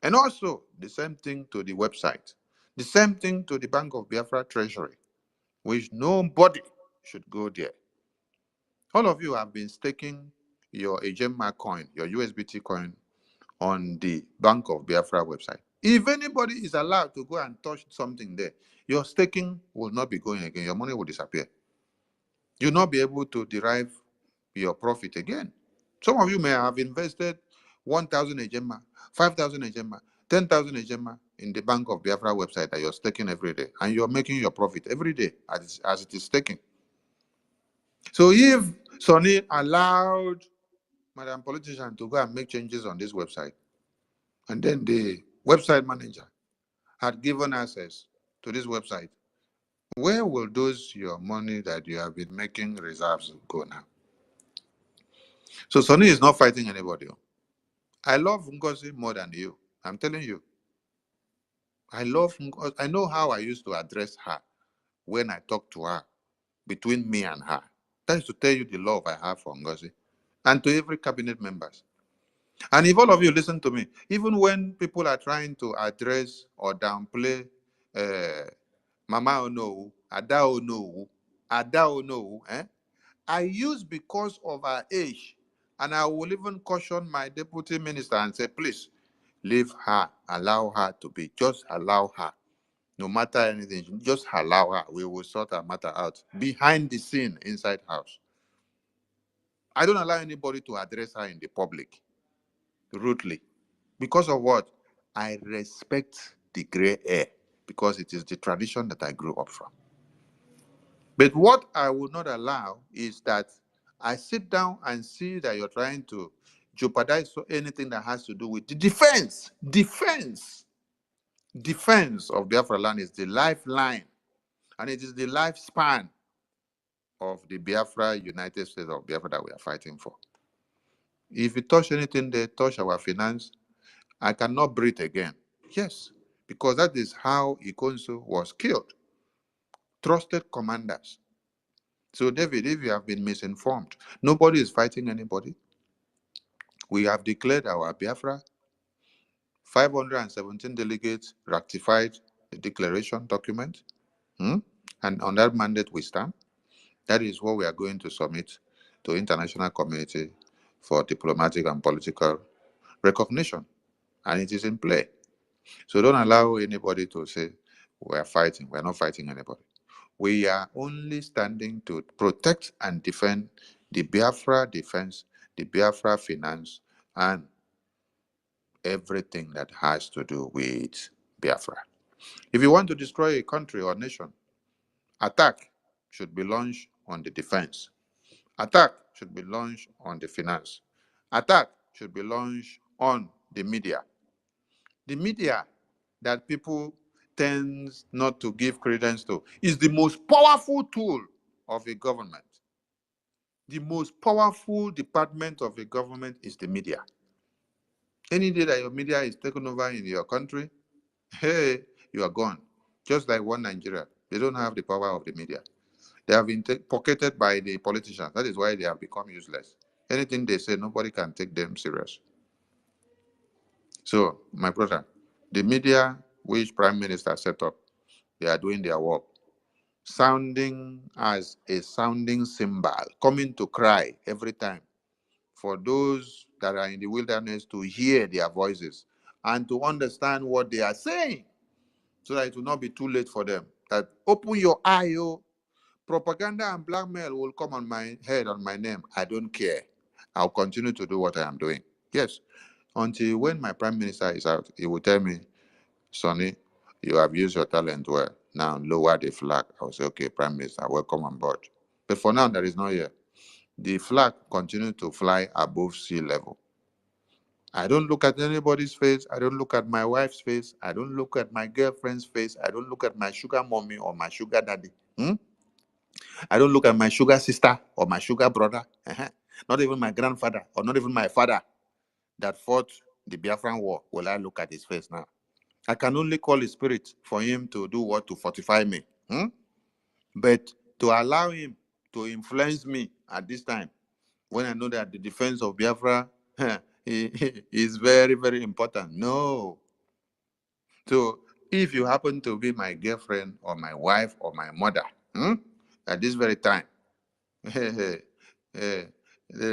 And also the same thing to the website. The same thing to the Bank of Biafra Treasury, which nobody should go there. All of you have been staking your Ejemma coin, your USBT coin, on the Bank of Biafra website. If anybody is allowed to go and touch something there, your staking will not be going again. Your money will disappear. You'll not be able to derive your profit again. Some of you may have invested 1,000 Ejemma, 5,000 Ejemma, 10,000 Ejemma in the Bank of Biafra website that you're staking every day, and you're making your profit every day as it is staking. So if Sonny allowed Madam Politician to go and make changes on this website, and then the website manager had given access to this website, where will those your money that you have been making reserves go now? So Sonny is not fighting anybody. I love Ngozi more than you. I'm telling you. I love Ngozi. I know how I used to address her when I talk to her, between me and her. That is to tell you the love I have for Ngozi and to every cabinet members. And if all of you listen to me, even when people are trying to address or downplay Mama Ono, Ada Ono, Ada Ono, I use because of her age. And I will even caution my deputy minister and say, please, leave her, allow her to be, just allow her. No matter anything, just allow her. We will sort her matter out behind the scene inside house. I don't allow anybody to address her in the public rudely. Because of what? I respect the gray hair because it is the tradition that I grew up from. But what I will not allow is that I sit down and see that you're trying to jeopardize anything that has to do with the defense of Biafra land is the lifeline, and it is the lifespan of the Biafra United States of Biafra that we are fighting for. If you touch anything, they touch our finance, I cannot breathe again. Yes, because that is how Ikonso was killed. Trusted commanders. So, David, if you have been misinformed, nobody is fighting anybody. We have declared our Biafra. 517 delegates ratified the declaration document. And on that mandate we stand. That is what we are going to submit to international community for diplomatic and political recognition. And it is in play. So don't allow anybody to say we are fighting. We are not fighting anybody. We are only standing to protect and defend the Biafra defense, the Biafra finance, and everything that has to do with Biafra. If you want to destroy a country or nation, attack should be launched on the defense. Attack should be launched on the finance. Attack should be launched on the media. The media that people tend not to give credence to is the most powerful tool of a government. The most powerful department of a government is the media. Any day that your media is taken over in your country, hey, you are gone. Just like one Nigeria, they don't have the power of the media. They have been pocketed by the politicians. That is why they have become useless. Anything they say, nobody can take them serious. So, my brother, the media which Prime Minister set up, they are doing their work, sounding as a sounding cymbal, coming to cry every time for those that are in the wilderness to hear their voices and to understand what they are saying, so that it will not be too late for them. That open your eye, oh, propaganda and blackmail will come on my head, on my name. I don't care. I'll continue to do what I am doing. Yes, until when my prime minister is out, he will tell me, Sonny, you have used your talent well. Now lower the flag. I will say, okay, prime minister, welcome on board. But for now, there is no here. The flag continues to fly above sea level. I don't look at anybody's face. I don't look at my wife's face. I don't look at my girlfriend's face. I don't look at my sugar mommy or my sugar daddy. I don't look at my sugar sister or my sugar brother. Not even my grandfather or not even my father that fought the Biafran war. Will I look at his face now? I can only call his spirit for him to do what? To fortify me. But to allow him to influence me at this time, when I know that the defense of Biafra is very, very important. No. So if you happen to be my girlfriend or my wife or my mother at this very time, there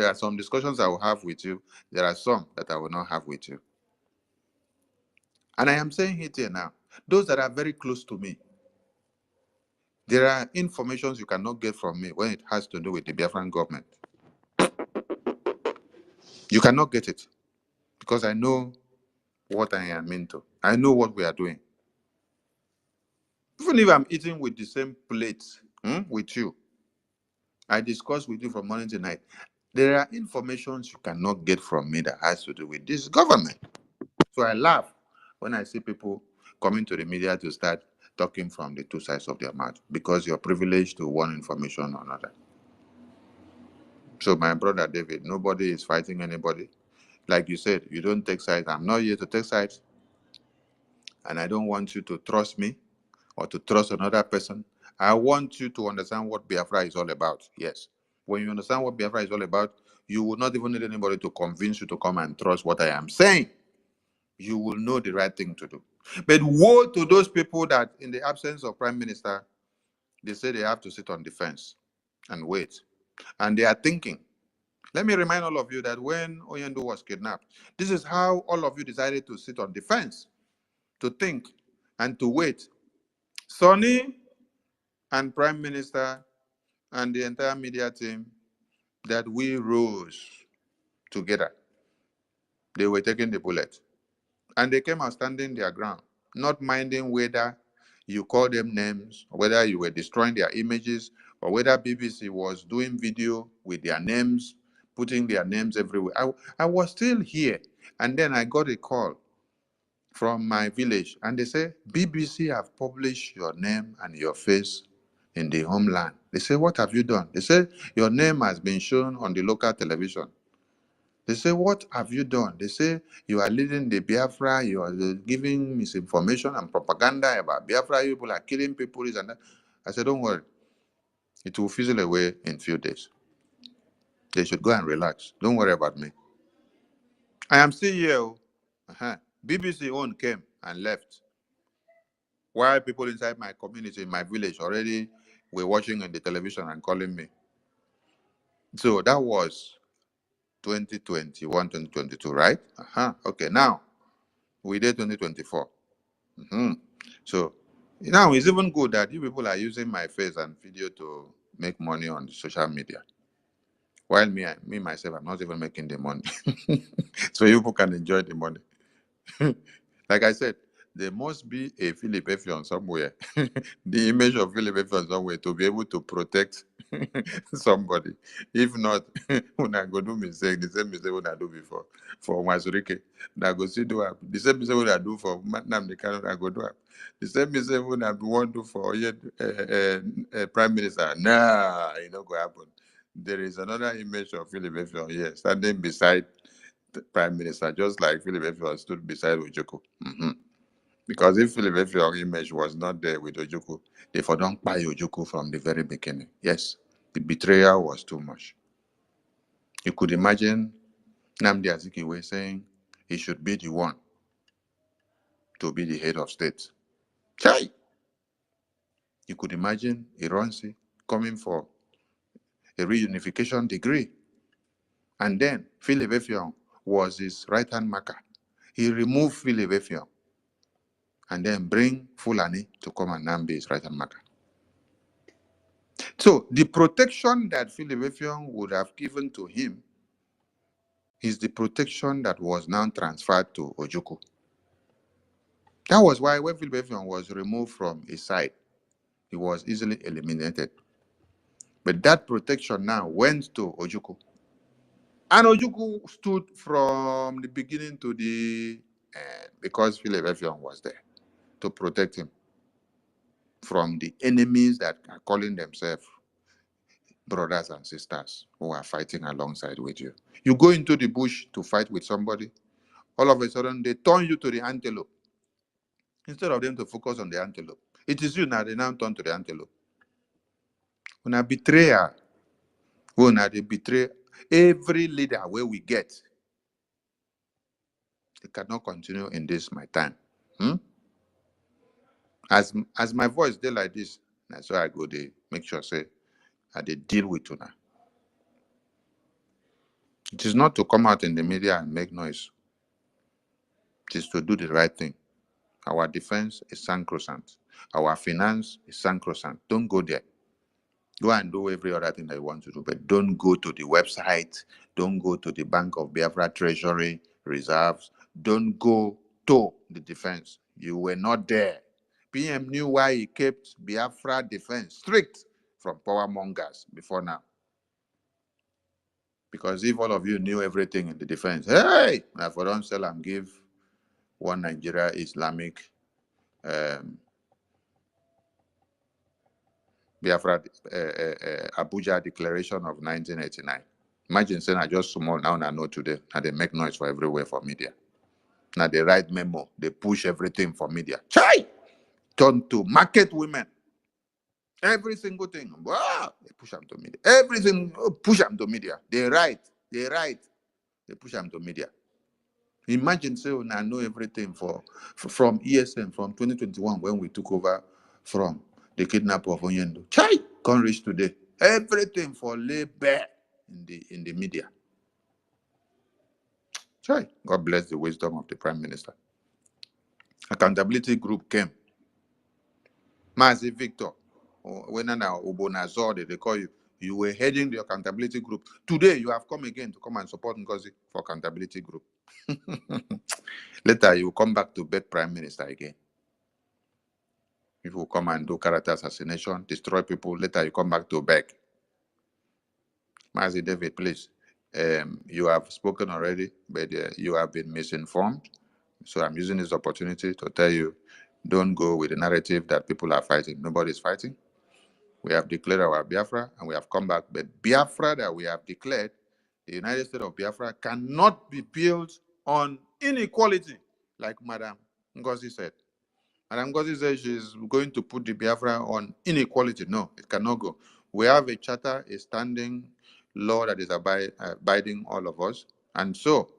are some discussions I will have with you. There are some that I will not have with you. And I am saying it here now. Those that are very close to me, there are informations you cannot get from me when it has to do with the Biafran government. You cannot get it because I know what I am into. I know what we are doing. Even if I'm eating with the same plate with you, I discuss with you from morning to night. There are informations you cannot get from me that has to do with this government. So I laugh when I see people coming to the media to start talking from the two sides of their mouth because you're privileged to one information or another. So my brother David, nobody is fighting anybody. Like you said, you don't take sides. I'm not here to take sides. And I don't want you to trust me or to trust another person. I want you to understand what Biafra is all about. Yes. When you understand what Biafra is all about, you will not even need anybody to convince you to come and trust what I am saying. You will know the right thing to do. But woe to those people that, in the absence of prime minister, they say they have to sit on the fence and wait. And they are thinking. Let me remind all of you that when Oyendo was kidnapped, this is how all of you decided to sit on the fence, to think and to wait. Sonny and prime minister and the entire media team, that we rose together. They were taking the bullet. And they came out standing their ground, not minding whether you call them names, or whether you were destroying their images, or whether BBC was doing video with their names, putting their names everywhere. I was still here. And then I got a call from my village, and they say, BBC have published your name and your face in the homeland. They say, what have you done? They say, your name has been shown on the local television. They say, what have you done? They say, you are leading the Biafra, you are giving misinformation and propaganda about Biafra, people are killing people, and that. I said, don't worry. It will fizzle away in a few days. They should go and relax. Don't worry about me. I am still here. BBC own came and left. While people inside my community, in my village, already were watching on the television and calling me. So that was 2021, 2022, right? Okay, now we did 2024. So now it's even good that you people are using my face and video to make money on the social media. While me myself, I'm not even making the money. So you people can enjoy the money. Like I said, there must be a Philip Effion somewhere, the image of Philip Effion somewhere to be able to protect somebody. If not, when I go do mistake, the same mistake when I do before for Mazurike, I go see do the same mistake when I do for Namdi Kano, I go do the same mistake when I want to for Prime Minister. Nah, it not go happen. There is another image of Philip Effion here, standing beside the Prime Minister, just like Philip Effiong stood beside Ojoko. Because if Philip Effiong's image was not there with Ojoko, they for don't buy Ojoko from the very beginning. Yes, the betrayal was too much. You could imagine Nnamdi Azikiwe saying he should be the one to be the head of state. Chai! You could imagine Ironsi coming for a reunification degree. And then Philip Effiong was his right-hand marker. He removed Philip Effiong and then bring Fulani to come and now be his right-hand marker. So the protection that Philip Effiong would have given to him is the protection that was now transferred to Ojukwu. That was why when Philip Effiong was removed from his side, he was easily eliminated. But that protection now went to Ojukwu. And Ojukwu stood from the beginning to the end because Philip Effiong was there to protect him from the enemies that are calling themselves brothers and sisters who are fighting alongside with you. You go into the bush to fight with somebody, all of a sudden they turn you to the antelope instead of them to focus on the antelope. It is you now, they now turn to the antelope. When a betrayer, when they betray every leader where we get, they cannot continue in this my time. As my voice dey like this, that's why I go they make sure say I they deal with you now. It is not to come out in the media and make noise. It is to do the right thing. Our defense is sacrosanct. Our finance is sacrosanct. Don't go there. Go and do every other thing that you want to do, but don't go to the website. Don't go to the Bank of Biafra Treasury Reserves. Don't go to the defense. You were not there. PM knew why he kept Biafra defense strict from power mongers before now. Because if all of you knew everything in the defense, hey, now for don't sell and give one Nigeria Islamic Biafra Abuja Declaration of 1989. Imagine saying I just small now and I know today. Now they make noise for everywhere for media. Now they write memo, they push everything for media. Chai! Turn to market women. Every single thing. Wow, they push them to media. Everything push them to media. They write. they write, they push them to media. Imagine say I know everything from ESN from 2021 when we took over from the kidnap of Onyendo. Chai, can't reach today. Everything for lay bare in the media. Chai, God bless the wisdom of the Prime Minister. Accountability group came. Mazi Victor, when Ubonazor, they call you. You were heading the accountability group. Today, you have come again to come and support Ngozi for accountability group. Later, you will come back to beg Prime Minister again. If you come and do character assassination, destroy people, later you come back to beg. Mazi David, please. You have spoken already, but you have been misinformed. So I'm using this opportunity to tell you, don't go with the narrative that people are fighting. Nobody's fighting. We have declared our Biafra and we have come back. But Biafra that we have declared, the United States of Biafra, cannot be built on inequality, like Madam Ngozi said. Madam Ngozi said she's going to put the Biafra on inequality. No, it cannot go. We have a charter, a standing law that is abiding all of us. And so,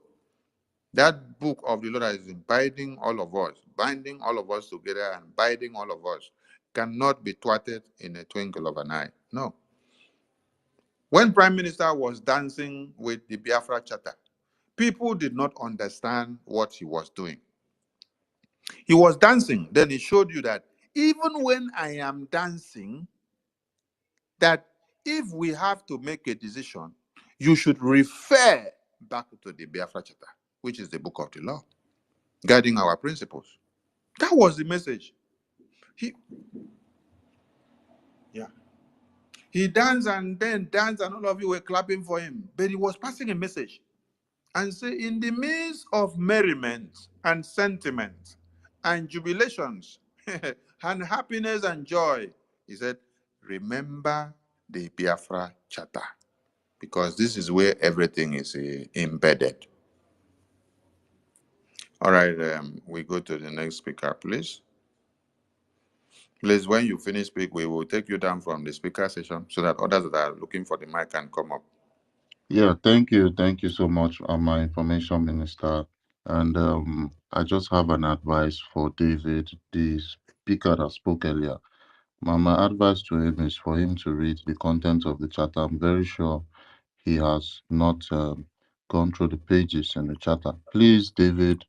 that book of the law that is binding all of us together and binding all of us, cannot be thwarted in a twinkle of an eye. No. When Prime Minister was dancing with the Biafra Charter, people did not understand what he was doing. He was dancing, then he showed you that even when I am dancing, that if we have to make a decision, you should refer back to the Biafra Charter, which is the book of the law, guiding our principles. That was the message. He danced and then danced, and all of you were clapping for him. But he was passing a message and say, in the midst of merriment and sentiment and jubilations and happiness and joy, he said, remember the Biafra Charter, because this is where everything is embedded. All right, we go to the next speaker, please. Please, when you finish speak, we will take you down from the speaker session so that others that are looking for the mic can come up. Yeah, thank you. Thank you so much, my information minister. And I just have an advice for David, the speaker that spoke earlier. My advice to him is for him to read the content of the charter. I'm very sure he has not gone through the pages in the charter. Please, David,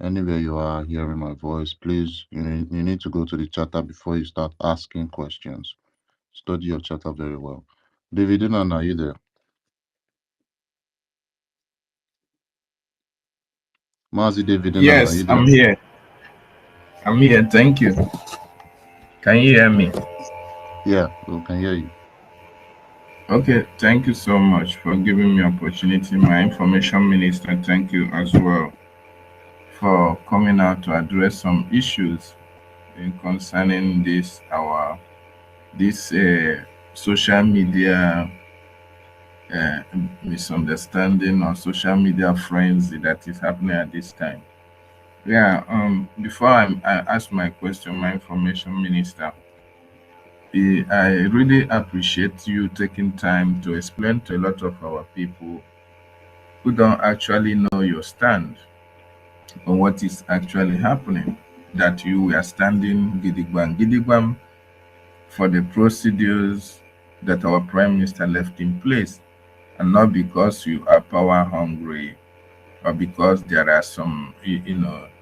anywhere you are hearing my voice, please, you need to go to the charter before you start asking questions. Study your charter very well. David, are you there? Mazi David, are Yes, you there? I'm here. I'm here. Thank you. Can you hear me? Yeah, we can hear you. Okay, thank you so much for giving me opportunity. My information minister, thank you as well for coming out to address some issues concerning this social media misunderstanding or social media frenzy that is happening at this time. Yeah, before I ask my question, my information minister, I really appreciate you taking time to explain to a lot of our people who don't actually know your stand on what is actually happening. That you were standing gidigbam for the procedures that our Prime Minister left in place, and not because you are power hungry or because there are some,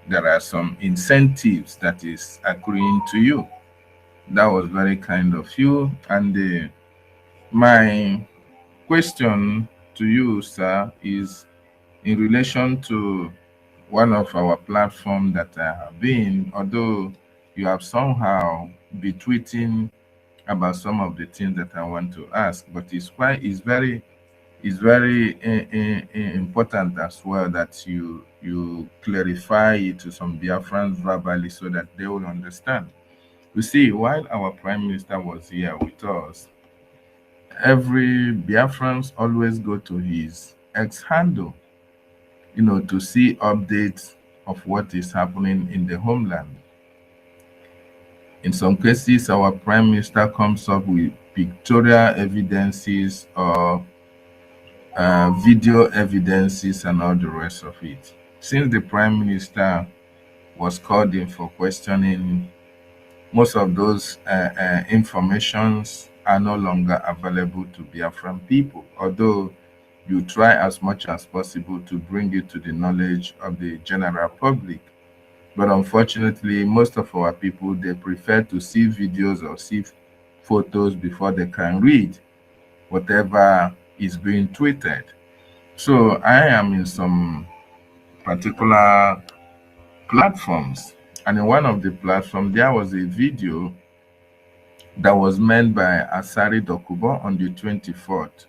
there are some incentives that is accruing to you. That was very kind of you. And my question to you, sir, is in relation to one of our platform that I have been, although you have somehow been tweeting about some of the things that I want to ask, but it's very important as well that you clarify it to some Biafrans verbally so that they will understand. You see, while our Prime Minister was here with us, every Biafrans always go to his X handle, to see updates of what is happening in the homeland. In some cases, our Prime Minister comes up with pictorial evidences or video evidences and all the rest of it. Since the Prime Minister was called in for questioning, most of those informations are no longer available to Biafran people, although you try as much as possible to bring it to the knowledge of the general public. But unfortunately, most of our people, they prefer to see videos or see photos before they can read whatever is being tweeted. So I am in some particular platforms, and in one of the platforms, there was a video that was made by Asari Dokubo on the 24th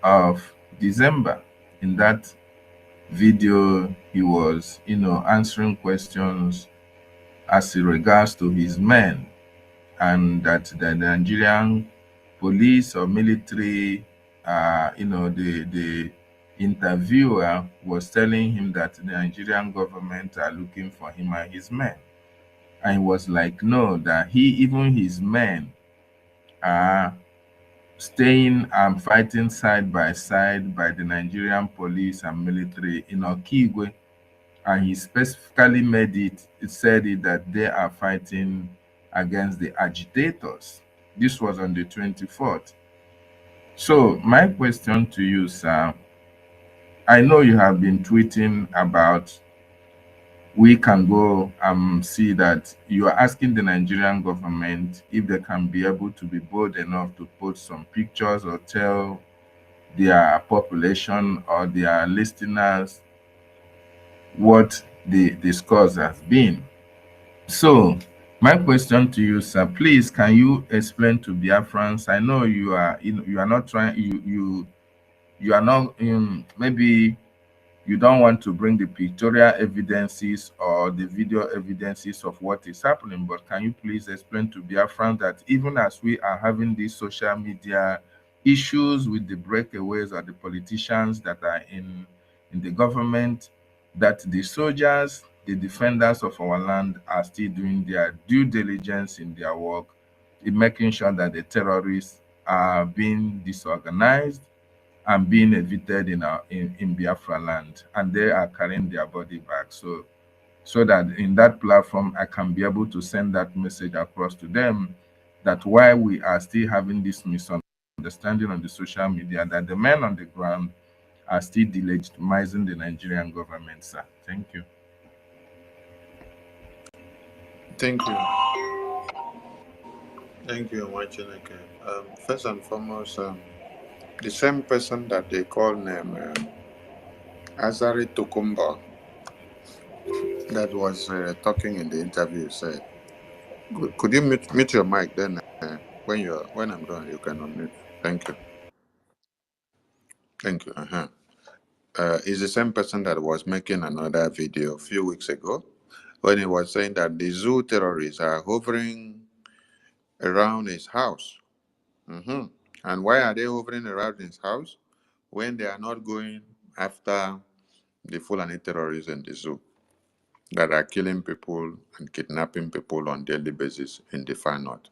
of December. In that video, he was, answering questions as it regards to his men, and that the Nigerian police or military, the interviewer was telling him that the Nigerian government are looking for him and his men. And he was like, no, that even his men are staying and fighting side by side by the Nigerian police and military in Okigwe. And he specifically said it that they are fighting against the agitators. This was on the 24th. So my question to you, sir, I know you have been tweeting about we can go and see that you are asking the Nigerian government if they can be able to be bold enough to post some pictures or tell their population or their listeners what the scores has been. So my question to you, sir, please can you explain to Biafrans? I know you are not trying you are not maybe you don't want to bring the pictorial evidences or the video evidences of what is happening, but can you please explain to Biafran that even as we are having these social media issues with the breakaways or the politicians that are in the government, that the soldiers, the defenders of our land are still doing their due diligence in their work, in making sure that the terrorists are being disorganized and being evicted in Biafra land, and they are carrying their body back. So that in that platform I can be able to send that message across to them that while we are still having this misunderstanding on the social media, that the men on the ground are still delegitimizing the Nigerian government, sir. Thank you. Thank you. Thank you, Wachineke. First and foremost, the same person that they call name Azari Tokumba that was talking in the interview said, could you mute your mic then? When I'm done, you can unmute. Thank you. Thank you. Is the same person that was making another video a few weeks ago when he was saying that the zoo terrorists are hovering around his house. And why are they hovering around his house when they are not going after the Fulani terrorists in the zoo that are killing people and kidnapping people on daily basis in the far north?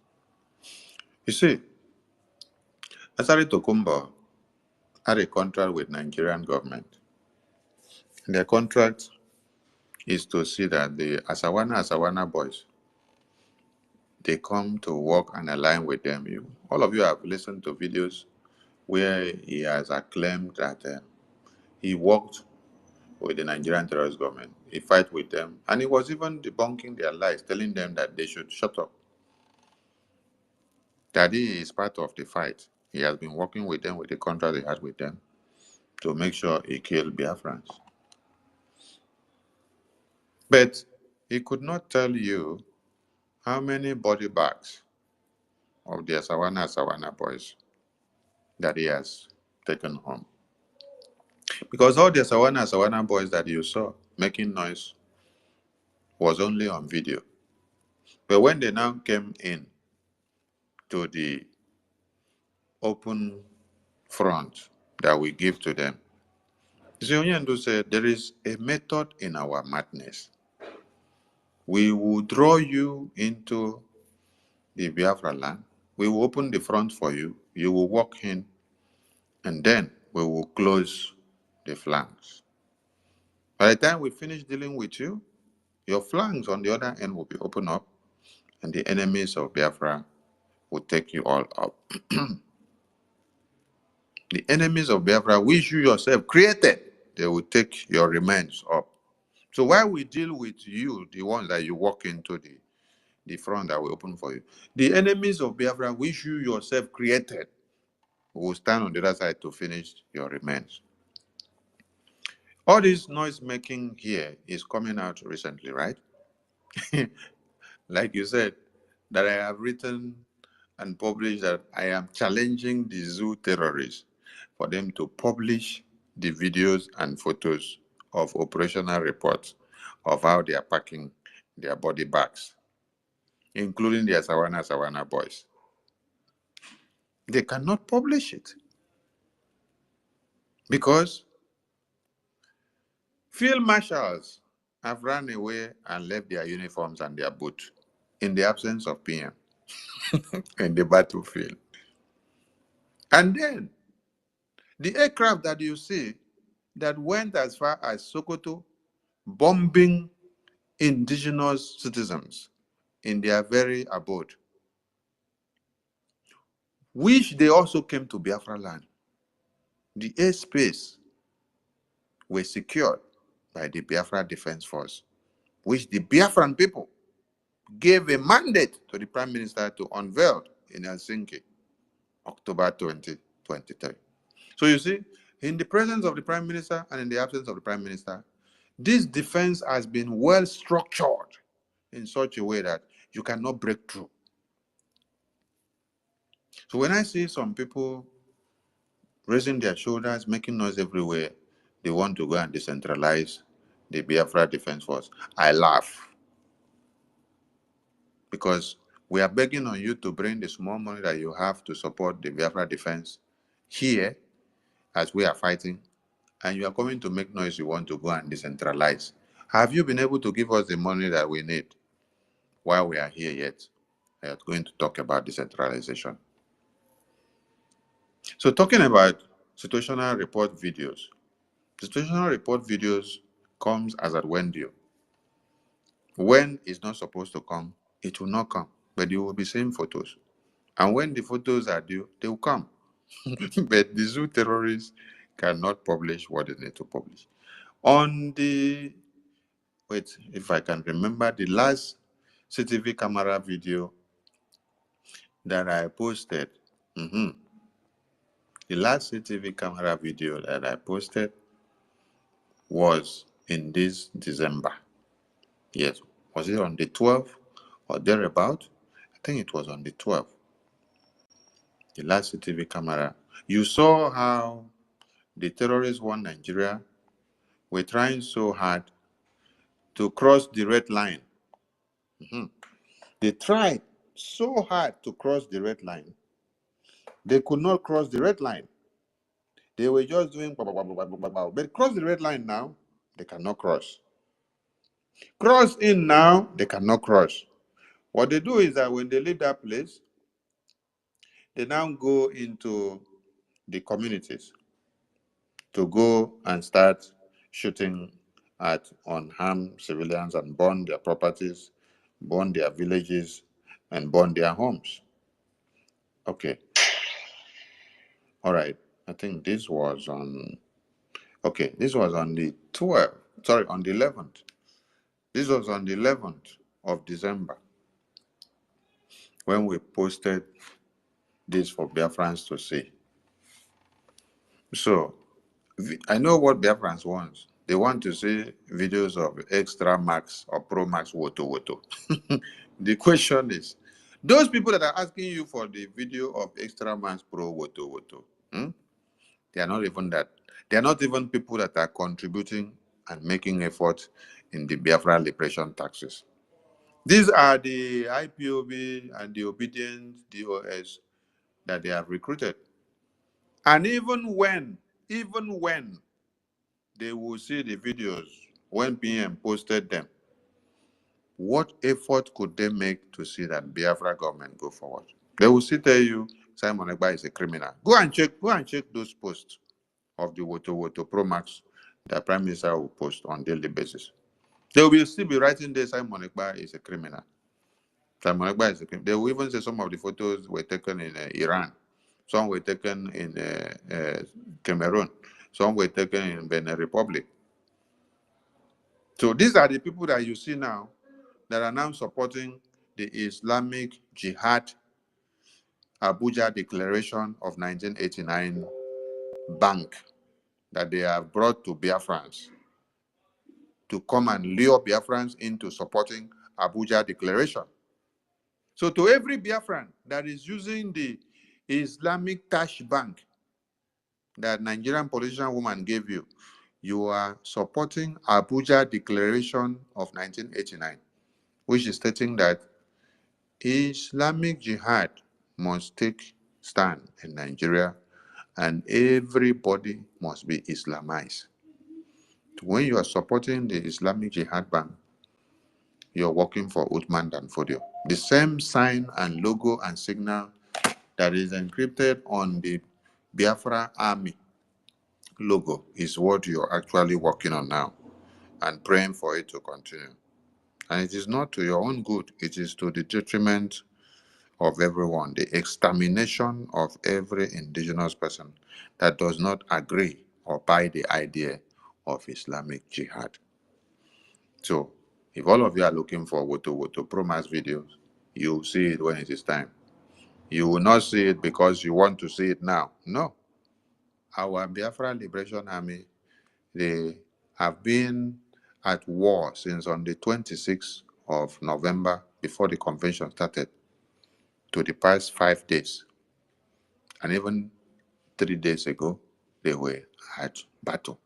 You see, Asari Tokumbo had a contract with Nigerian government. Their contract is to see that the Asawana boys, they come to work and align with them. All of you have listened to videos where he has acclaimed that he worked with the Nigerian terrorist government. He fight with them, and he was even debunking their lies, telling them that they should shut up. That he is part of the fight. He has been working with them with the contract he had with them to make sure he killed Biafrans. But he could not tell you how many body bags of the Asawana boys that he has taken home. Because all the Asawana boys that you saw making noise was only on video. But when they now came in to the open front that we give to them, Zionyandu said, there is a method in our madness. We will draw you into the Biafra land. We will open the front for you. You will walk in, and then we will close the flanks. By the time we finish dealing with you, your flanks on the other end will be opened up, and the enemies of Biafra will take you all up. The enemies of Biafra, which you yourself created, they will take your remains up. So while we deal with you, the ones that you walk into the front that will open for you, the enemies of Biafra, which you yourself created, will stand on the other side to finish your remains. All this noise making here is coming out recently, right? Like you said, that I have written and published that I am challenging the zoo terrorists for them to publish the videos and photos of operational reports of how they are packing their body bags, including their Sawana boys. They cannot publish it because field marshals have run away and left their uniforms and their boots in the absence of PM in the battlefield. And then the aircraft that you see that went as far as Sokoto, bombing indigenous citizens in their very abode, which they also came to Biafra land. The airspace were secured by the Biafra Defense Force, which the Biafran people gave a mandate to the Prime Minister to unveil in Helsinki, October 2023. So you see, in the presence of the Prime Minister and in the absence of the Prime Minister, this defense has been well structured in such a way that you cannot break through. So when I see some people raising their shoulders, making noise everywhere, they want to go and decentralize the Biafra Defense Force, I laugh. Because we are begging on you to bring the small money that you have to support the Biafra defense here as we are fighting, and you are coming to make noise you want to go and decentralize. Have you been able to give us the money that we need while we are here yet? I am going to talk about decentralization. So talking about situational report videos. Situational report videos comes as at when due. When it's not supposed to come, it will not come, but you will be seeing photos. And when the photos are due, they will come. But the zoo terrorists cannot publish what they need to publish. On the, wait, if I can remember, the last CTV camera video that I posted, the last CTV camera video that I posted was in this December. Yes, was it on the 12th or thereabout? I think it was on the 12th. The last CTV camera. You saw how the terrorists won Nigeria. We're trying so hard to cross the red line. They tried so hard to cross the red line. They could not cross the red line. They were just doing blah, blah, blah, blah, blah, blah, blah. But cross the red line now, they cannot cross. Cross in now, they cannot cross. What they do is that when they leave that place, they now go into the communities to go and start shooting at unarmed civilians and burn their properties, burn their villages, and burn their homes. Okay. All right. I think this was on, okay, this was on the 12th, sorry, on the 11th. This was on the 11th of December when we posted this for Biafrans to see. So, I know what Biafrans want. They want to see videos of Extra Max or Pro Max Woto Woto. The question is, those people that are asking you for the video of Extra Max Pro Woto Woto, they are not even that. They are not even people that are contributing and making efforts in the Biafra liberation taxes. These are the IPOB and the obedient DOS that they have recruited. And even when they will see the videos, when PM posted them, what effort could they make to see that Biafra government go forward? They will still tell you Simon Egba is a criminal. Go and check those posts. of the Woto Pro Max that Prime Minister will post on daily basis. They will still be writing there Simon Ekpa is a criminal. Simon Ekpa is a criminal. They will even say some of the photos were taken in Iran. Some were taken in Cameroon. Some were taken in Benin Republic. So these are the people that you see now that are now supporting the Islamic Jihad Abuja Declaration of 1989 bank that they have brought to Biafrans to come and lure Biafrans into supporting Abuja Declaration. So to every Biafran that is using the Islamic Cash Bank that Nigerian politician woman gave you, you are supporting Abuja Declaration of 1989, which is stating that Islamic Jihad must take stand in Nigeria and everybody must be Islamized. When you are supporting the Islamic Jihad Bank, you're working for Uthman Danfodio. The same sign and logo and signal that is encrypted on the Biafra Army logo is what you're actually working on now and praying for it to continue. And it is not to your own good, it is to the detriment of everyone, the extermination of every indigenous person that does not agree or buy the idea of Islamic Jihad. So, if all of you are looking for Woto Promax videos, you'll see it when it is time. You will not see it because you want to see it now. No. Our Biafra Liberation Army, they have been at war since on the 26th of November, before the convention started, to the past 5 days. And even 3 days ago, they were at battle.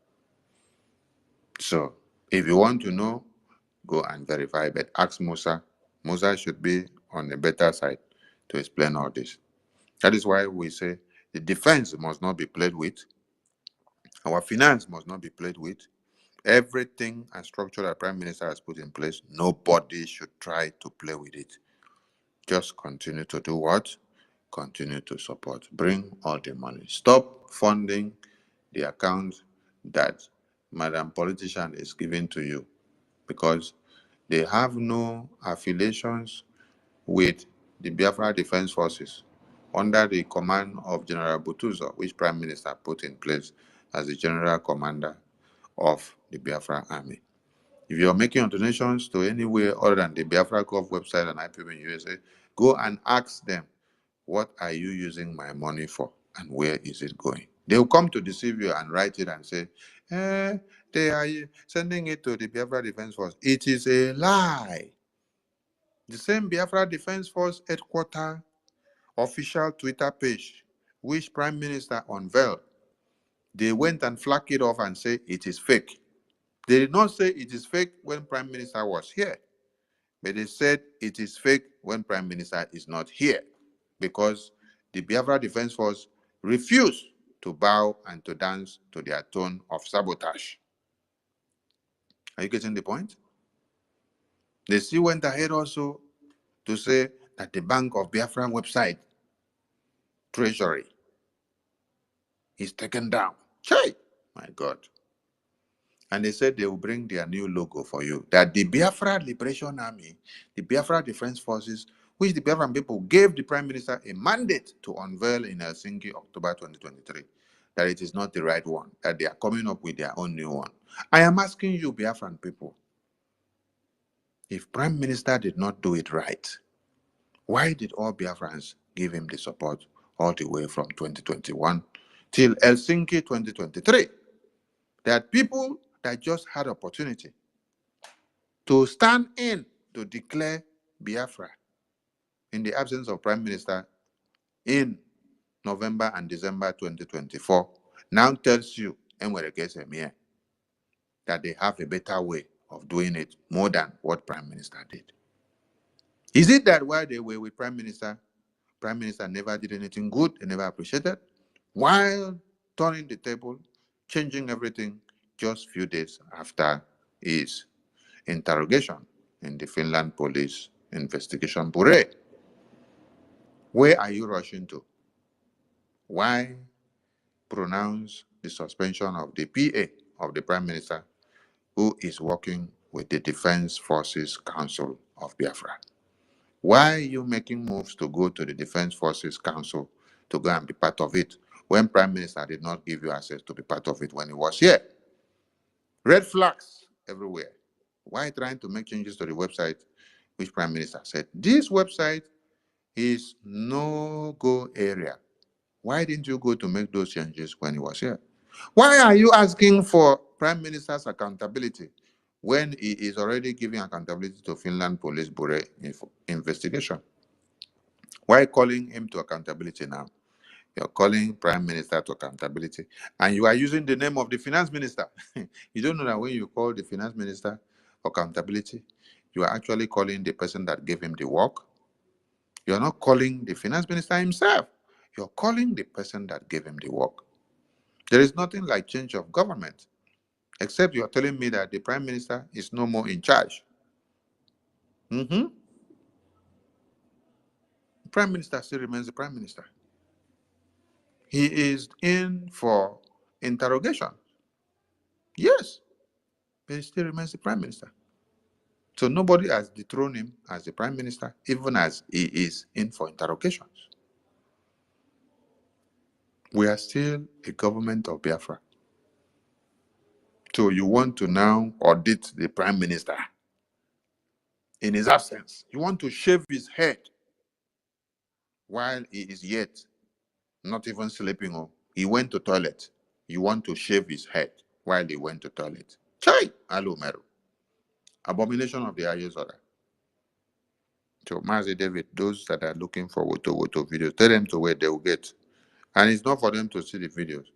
So, if you want to know, go and verify, but ask Musa. Musa should be on the better side to explain all this. That is why we say the defense must not be played with. Our finance must not be played with. Everything and structure that Prime Minister has put in place, nobody should try to play with it. Just continue to do what? Continue to support. Bring all the money. Stop funding the account that Madam Politician is giving to you, because they have no affiliations with the Biafra Defense Forces under the command of General Butuzo, which Prime Minister put in place as the General Commander of the Biafra Army. If you're making donations to anywhere other than the Biafra Gov website and IPB in USA, go and ask them, what are you using my money for and where is it going? They will come to deceive you and write it and say, they are sending it to the Biafra Defense Force. It is a lie. The same Biafra Defense Force headquarters official Twitter page, which Prime Minister unveiled, they went and flagged it off and say it is fake. They did not say it is fake when Prime Minister was here, but they said it is fake when Prime Minister is not here, because the Biafra Defense Force refused to bow and to dance to their tone of sabotage. Are you getting the point? They still went ahead also to say that the Bank of Biafra website, Treasury, is taken down. Chai, my God. And they said they will bring their new logo for you. That the Biafra Liberation Army, the Biafra Defense Forces, which the Biafran people gave the Prime Minister a mandate to unveil in Helsinki, October 2023, that it is not the right one, that they are coming up with their own new one. I am asking you, Biafran people, if Prime Minister did not do it right, why did all Biafrans give him the support all the way from 2021 till Helsinki 2023? There are people that just had opportunity to stand in to declare Biafra in the absence of Prime Minister in November and December 2024, now tells you, that they have a better way of doing it more than what Prime Minister did. Is it that while they were with Prime Minister never did anything good, they never appreciated, while turning the table, changing everything just few days after his interrogation in the Finland police investigation bureau? Where are you rushing to? Why pronounce the suspension of the PA of the Prime Minister, who is working with the Defense Forces Council of Biafra. Why are you making moves to go to the Defense Forces Council to go and be part of it when Prime Minister did not give you access to be part of it when he was here? Red flags everywhere. Why trying to make changes to the website, which Prime Minister said, this website is no-go area? Why didn't you go to make those changes when he was here? Why are you asking for Prime Minister's accountability when he is already giving accountability to Finland Police Bureau investigation? Why calling him to accountability now? You're calling Prime Minister to accountability, and you are using the name of the Finance Minister. You don't know that when you call the Finance Minister accountability, you are actually calling the person that gave him the work. You're not calling the Finance Minister himself. You're calling the person that gave him the work. There is nothing like change of government, except you're telling me that the Prime Minister is no more in charge. The Prime Minister still remains the Prime Minister. He is in for interrogation. Yes, but he still remains the Prime Minister. So nobody has dethroned him as the Prime Minister, even as he is in for interrogations. We are still a government of Biafra. So you want to now audit the Prime Minister in his absence. You want to shave his head while he is yet not even sleeping. Oh, he went to toilet. You want to shave his head while he went to toilet. Chai! Alumeru. Abomination of the highest order. So, Mazi David, those that are looking for Woto videos, tell them to wait, they will get. And it's not for them to see the videos.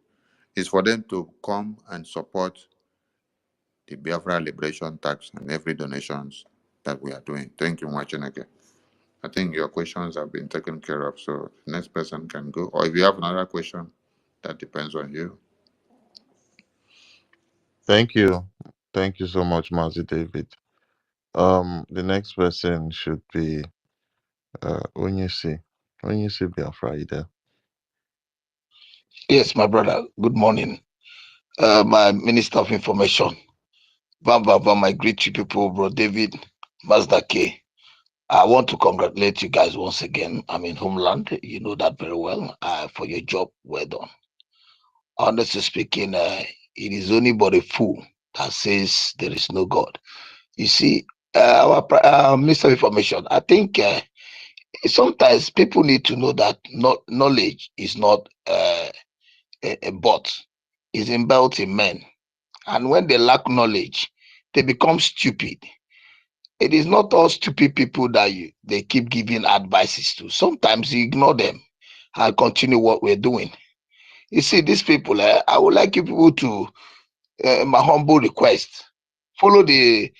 It's for them to come and support the Biafra Liberation Tax and every donations that we are doing. Thank you, Mwachineke. I think your questions have been taken care of, so the next person can go. Or if you have another question, that depends on you. Thank you. Thank you so much, Mazi David. The next person should be Onyisi. Onyisi Biafra, you there? Yes, my brother. Good morning. My Minister of Information. My great you people, bro David, Mazda K. I want to congratulate you guys once again. I'm in homeland. You know that very well. For your job, well done. Honestly speaking, it is only but a fool that says there is no God. You see, our Minister of Information, I think sometimes people need to know that knowledge is not a bot, it's inbuilt in men. And when they lack knowledge, they become stupid. It is not all stupid people that they keep giving advices to. Sometimes you ignore them and continue what we're doing. You see, these people, I would like you people to, my humble request, follow the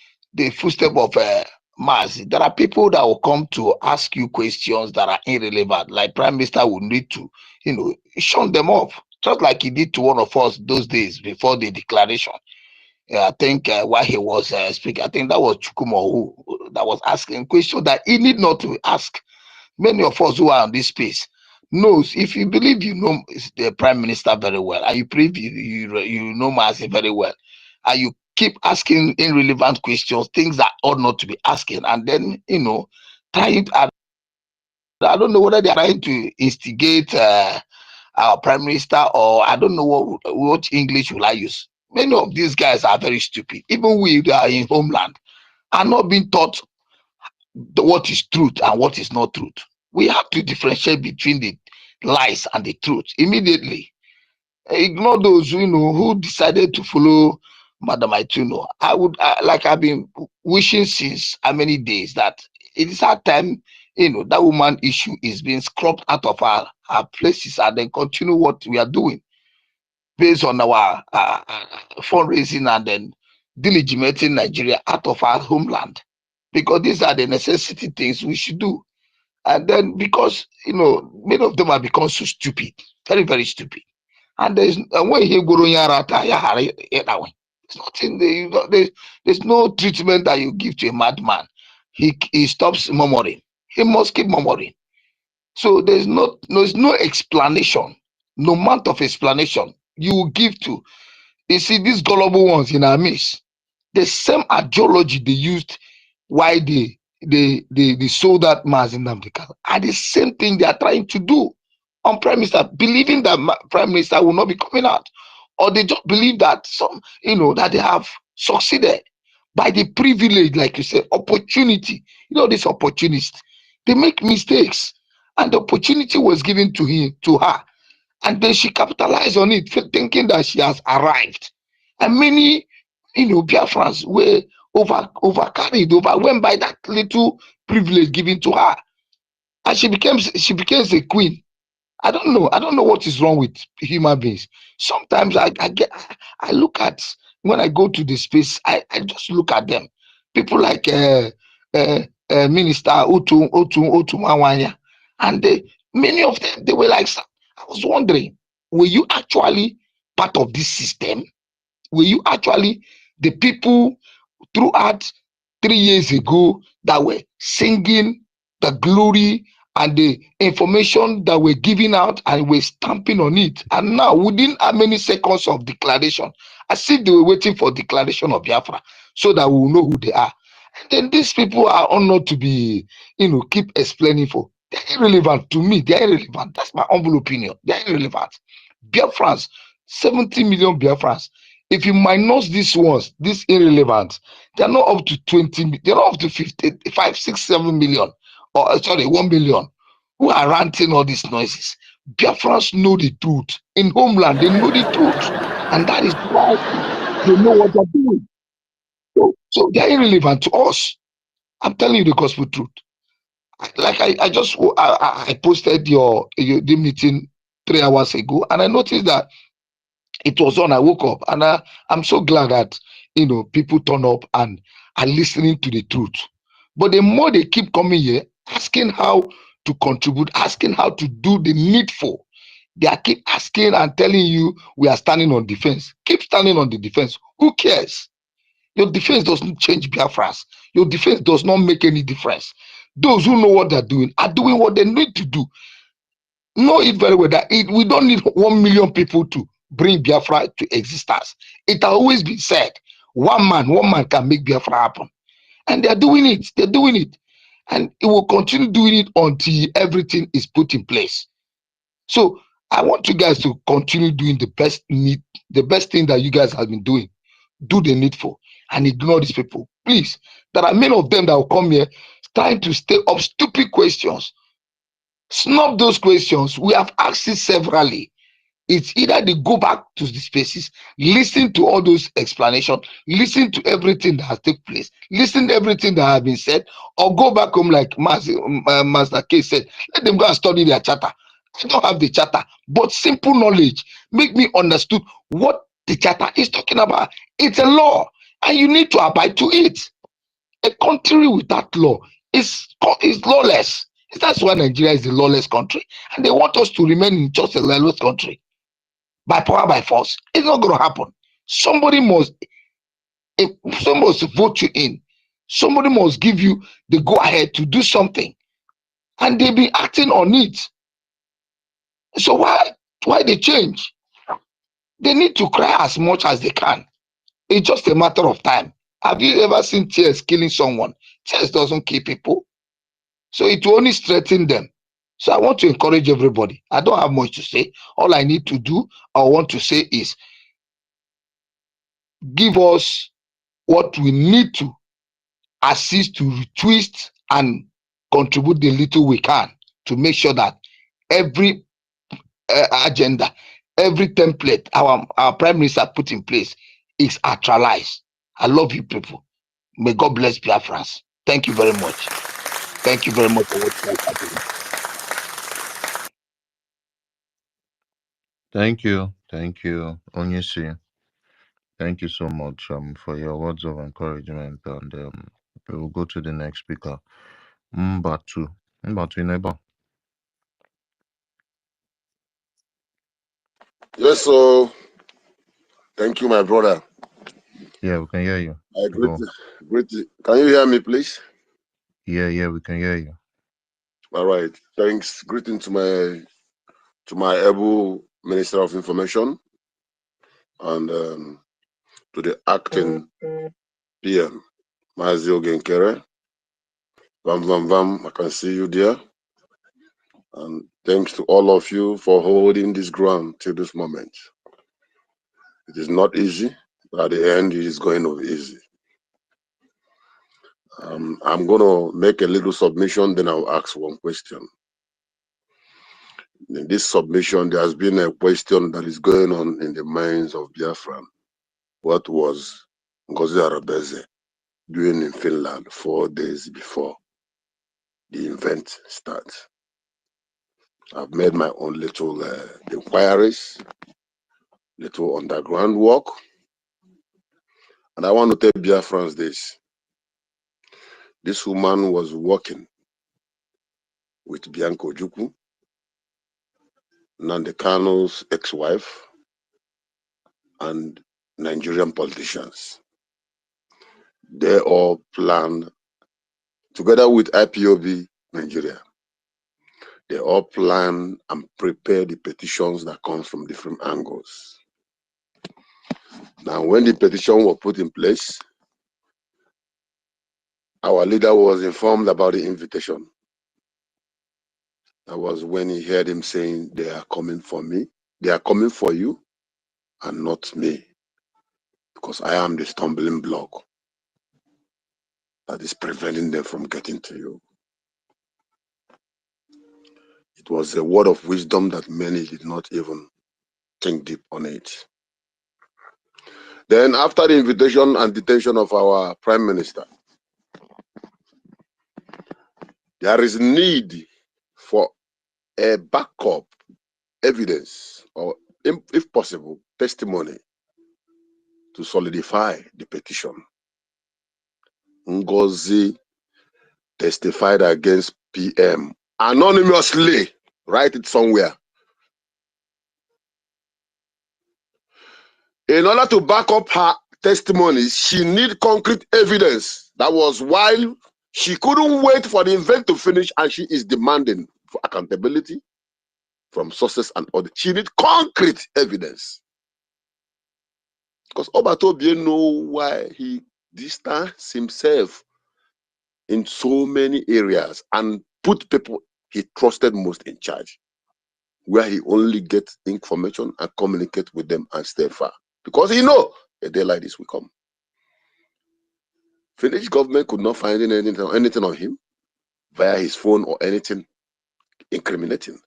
footstep of Mars. There are people that will come to ask you questions that are irrelevant, like Prime Minister will need to, shun them off, just like he did to one of us those days before the declaration. I think while he was speaking, I think that was Chukumo who that was asking questions that he need not to ask. Many of us who are on this space knows, if you believe you know the Prime Minister very well, and you believe you know Mazi very well, and you keep asking irrelevant questions, things that ought not to be asking, and then trying. I don't know whether they are trying to instigate our Prime Minister, or I don't know what English will I use. Many of these guys are very stupid. Even we that are in homeland are not being taught what is truth and what is not truth. We have to differentiate between the lies and the truth immediately. Ignore those who decided to follow Madam Aituno. I've been wishing since how many days that it is our time. That woman issue is being scrubbed out of our places, and then continue what we are doing based on our fundraising, and then delegitimating Nigeria out of our homeland, because these are the necessity things we should do. And then because many of them have become so stupid, very very stupid, and there's when he go it's nothing. There's no treatment that you give to a madman. He stops murmuring. He must keep murmuring. So there's no explanation, no amount of explanation you will give to. You see, these gullible ones in our midst, the same ideology they used why they sold that mass in Namdekal are the same thing they are trying to do on Prime Minister, believing that Prime Minister will not be coming out, or they just believe that that they have succeeded by the privilege, like you said, opportunity. These opportunists, they make mistakes, and the opportunity was given to her, and then she capitalized on it, thinking that she has arrived. And many, Biafrans were overcarried, overwhelmed by that little privilege given to her, and she becomes a queen. I don't know. I don't know what is wrong with human beings. Sometimes I look at, when I go to the space, I just look at them. People like Minister Otu Mawanya, and many of them, they were like, I was wondering, were you actually part of this system? Were you actually the people throughout 3 years ago that were singing the glory and the information that were given out and were stamping on it? And now, within how many seconds of declaration, as if they were waiting for declaration of Biafra so that we will know who they are. And then these people are honored to be, keep explaining for. They're irrelevant to me. They're irrelevant. That's my humble opinion. They're irrelevant. Biafrans, 70 million Biafrans. If you minus these ones, these irrelevant, they're not up to 20, they're not up to 55, 6, 7 million, or sorry, 1 million, who are ranting all these noises. Biafrans know the truth. In homeland, they know the truth. And that is why they know what they're doing. So they're irrelevant to us. I'm telling you the gospel truth. Like I posted the meeting 3 hours ago, and I noticed that it was on. I woke up, and I'm so glad that people turn up and are listening to the truth. But the more they keep coming here, asking how to contribute, asking how to do the needful, they are keep asking and telling you we are standing on defense. Keep standing on the defense. Who cares? Your defense doesn't change Biafras. Your defense does not make any difference. Those who know what they're doing are doing what they need to do. Know it very well that we don't need 1 million people to bring Biafra to existence. It has always been said, one man can make Biafra happen. And they're doing it. They're doing it. And it will continue doing it until everything is put in place. So I want you guys to continue doing the best thing that you guys have been doing. Do the needful and ignore these people. Please. There are many of them that will come here trying to stay up stupid questions. Snub those questions. We have asked it severally. It's either they go back to the spaces, listen to all those explanations, listen to everything that has taken place, listen to everything that has been said, or go back home like Master K said, let them go and study their charter. I don't have the charter, but simple knowledge make me understood what the charter is talking about. It's a law, and you need to abide to it. A country without law is lawless. That's why Nigeria is a lawless country, and they want us to remain in just a lawless country by power by force. It's not going to happen. Somebody must vote you in. Somebody must give you the go ahead to do something, and they be acting on it. So why they change? They need to cry as much as they can. It's just a matter of time. Have you ever seen tears killing someone? Tears doesn't kill people, so it will only strengthen them. So I want to encourage everybody. I don't have much to say. All I need to do, I want to say is give us what we need to assist to retwist and contribute the little we can to make sure that every agenda, every template our prime minister put in place is actualized. I love you people. May God bless Biafrans. Thank you very much. Thank you very much for what you guys are doing. Thank you, Onyisi. Thank you so much for your words of encouragement, and we will go to the next speaker. Mbatu. Mbatu neighbor. Yes, so thank you, my brother. Yeah, we can hear you. Great. Can you hear me, please? Yeah, we can hear you. All right. Thanks. Greeting to my able Minister of Information, and to the acting PM, Mazio Genkere. Vam, I can see you there. And thanks to all of you for holding this ground till this moment. It is not easy, but at the end, it is going to be easy. I'm going to make a little submission, then I'll ask one question. In this submission, there has been a question that is going on in the minds of Biafra. What was Ngozi Arabeze doing in Finland 4 days before the event starts? I've made my own little inquiries, little underground work, and I want to tell Biafrans this. This woman was working with Bianco Ojukwu, Nnamdi Kanu's ex-wife, and Nigerian politicians. They all planned, together with IPOB Nigeria, they all plan and prepare the petitions that come from different angles. Now, when the petition was put in place, our leader was informed about the invitation. That was when he heard him saying, they are coming for me, they are coming for you, and not me, because I am the stumbling block that is preventing them from getting to you. It was a word of wisdom that many did not even think deep on it. Then after the invitation and detention of our Prime Minister, there is need for a backup evidence or, if possible, testimony to solidify the petition. Ngozi testified against PM anonymously. Write it somewhere. In order to back up her testimonies, she need concrete evidence. That was why she couldn't wait for the event to finish, and she is demanding for accountability from sources and others. She need concrete evidence. Because Obatobie know why he distanced himself in so many areas and put people he trusted most in charge, where he only gets information and communicate with them and stay far. Because he know a day like this will come. Finnish government could not find anything on him via his phone or anything incriminating.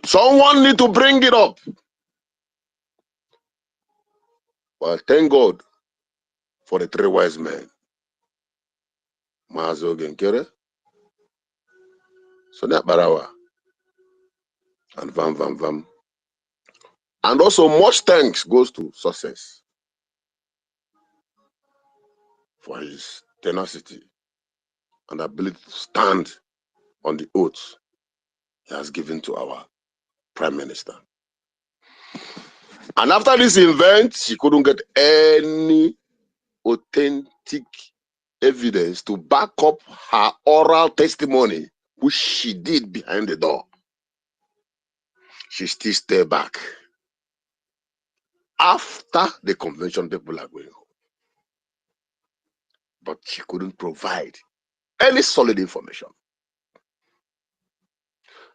Someone need to bring it up. Well, thank God for the three wise men. Mazo Genkere, Sonia Barawa, and Vam. And also much thanks goes to Success for his tenacity and ability to stand on the oath he has given to our Prime Minister. And after this event, she couldn't get any authentic evidence to back up her oral testimony, which she did behind the door. She still stayed back. After the convention, people are going home. But she couldn't provide any solid information.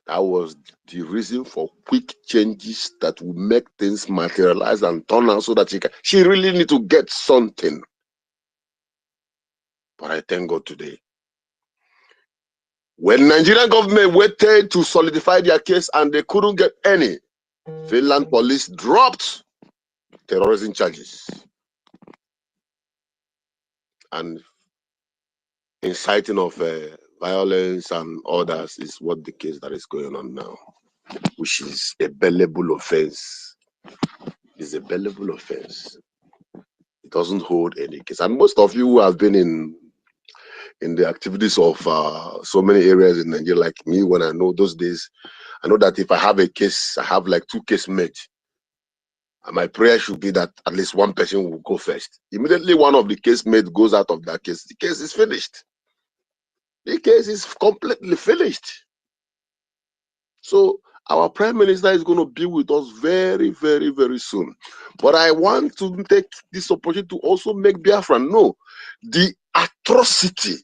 That was the reason for quick changes that will make things materialize and turn out so that she really need to get something. But I thank God today. When Nigerian government waited to solidify their case and they couldn't get any, Finland police dropped terrorism charges and inciting of violence and others is what the case that is going on now, which is a bailable offense. It's a bailable offense. It doesn't hold any case. And most of you who have been in the activities of so many areas in Nigeria, like me, when I know those days, I know that if I have a case, I have like 2 case mates. And my prayer should be that at least one person will go first. Immediately one of the case mates goes out of that case, the case is finished. The case is completely finished. So Our Prime Minister is going to be with us very, very, very soon. But I want to take this opportunity to also make Biafra know the atrocity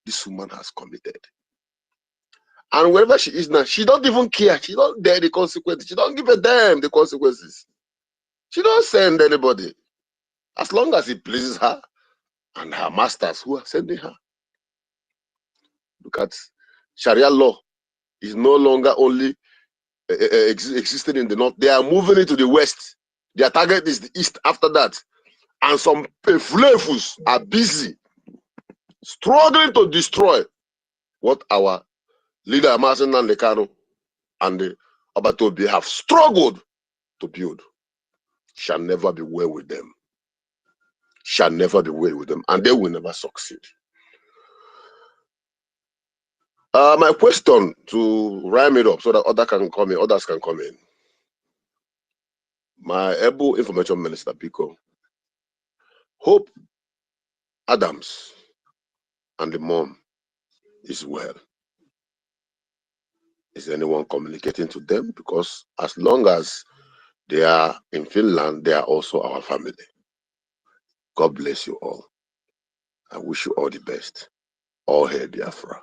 this woman has committed. And wherever she is now, she don't even care. She don't dare the consequences. She don't give a damn the consequences. She don't send anybody. As long as it pleases her and her masters who are sending her. Look at Sharia law is no longer only existing in the north. They are moving into the west. Their target is the east after that. And some peflefus are busy struggling to destroy what our leader Martin Nandekano and the Abatobi have struggled to build. Shall never be well with them. Shall never be well with them. And they will never succeed. My question to rhyme it up so that others can come in. My able information minister, Pico, Hope Adams and the mom is well. Is anyone communicating to them? Because as long as they are in Finland, they are also our family. God bless you all. I wish you all the best. All hail Biafra.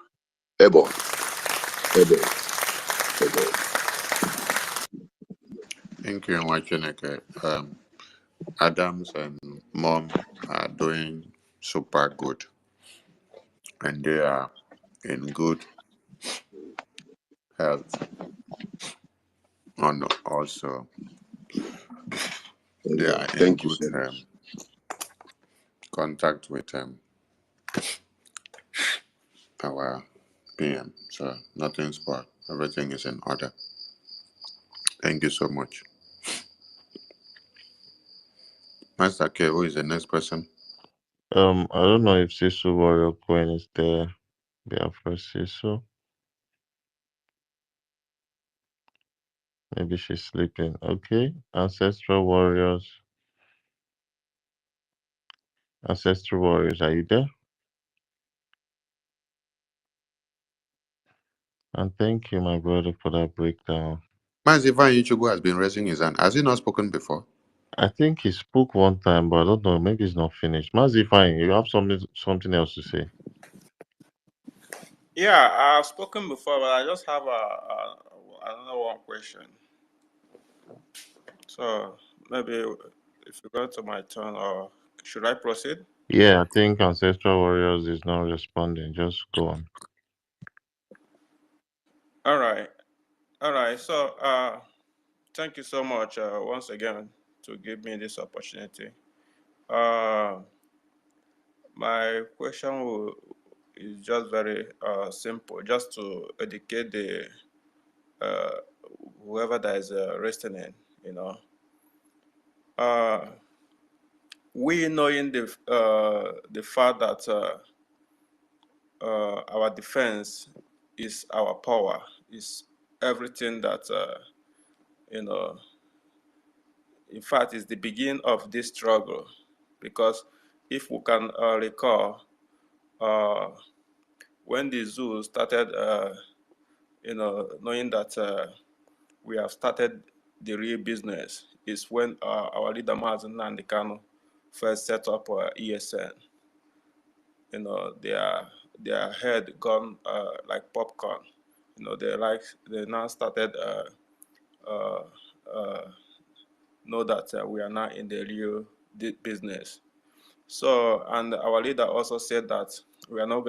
Ebo. Ebo. Ebo. Thank you, Wacheneke. Adams and mom are doing super good, and they are in good health. And also, they Amen. are in Thank you good so much. contact with our PM. So nothing's spoiled. Everything is in order. Thank you so much. Master K, who is the next person? I don't know if Sisu Warrior Queen is there. Biafra Sisu. Maybe she's sleeping. Okay. Ancestral Warriors. Ancestral Warriors, are you there? And thank you, my brother, for that breakdown. Mazivan Ichubu has been raising his hand. Has he not spoken before? I think he spoke one time, but I don't know. Maybe it's not finished. Mazi, fine. You have something else to say? Yeah, I've spoken before, but I just have another one question. So maybe if you go to my turn, or should I proceed? Yeah, I think Ancestral Warriors is not responding. Just go on. All right. So, thank you so much once again to give me this opportunity. My question is just very simple, just to educate the whoever that is listening. You know, we knowing the fact that our defense is our power, is everything that you know. In fact, is the beginning of this struggle, because if we can recall, when the zoo started, knowing that we have started the real business, is when our leader Mazen Nandekano first set up ESN. You know, their head gone like popcorn. You know, they now started know that we are now in the real business. So, and our leader also said that we are not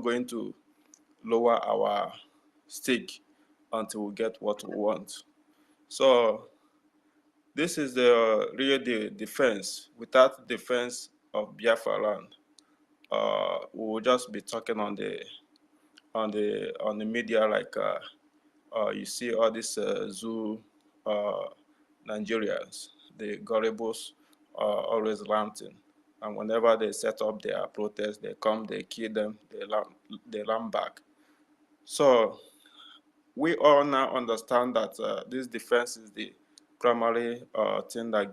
going to lower our stake until we get what we want. So, this is the real defense. Without defense of Biafra land, we will just be talking on the media like you see all these zoo Nigerians, the gullibles, always ranting. And whenever they set up their protest, they come, they kill them, they run back. So we all now understand that this defense is the primary thing that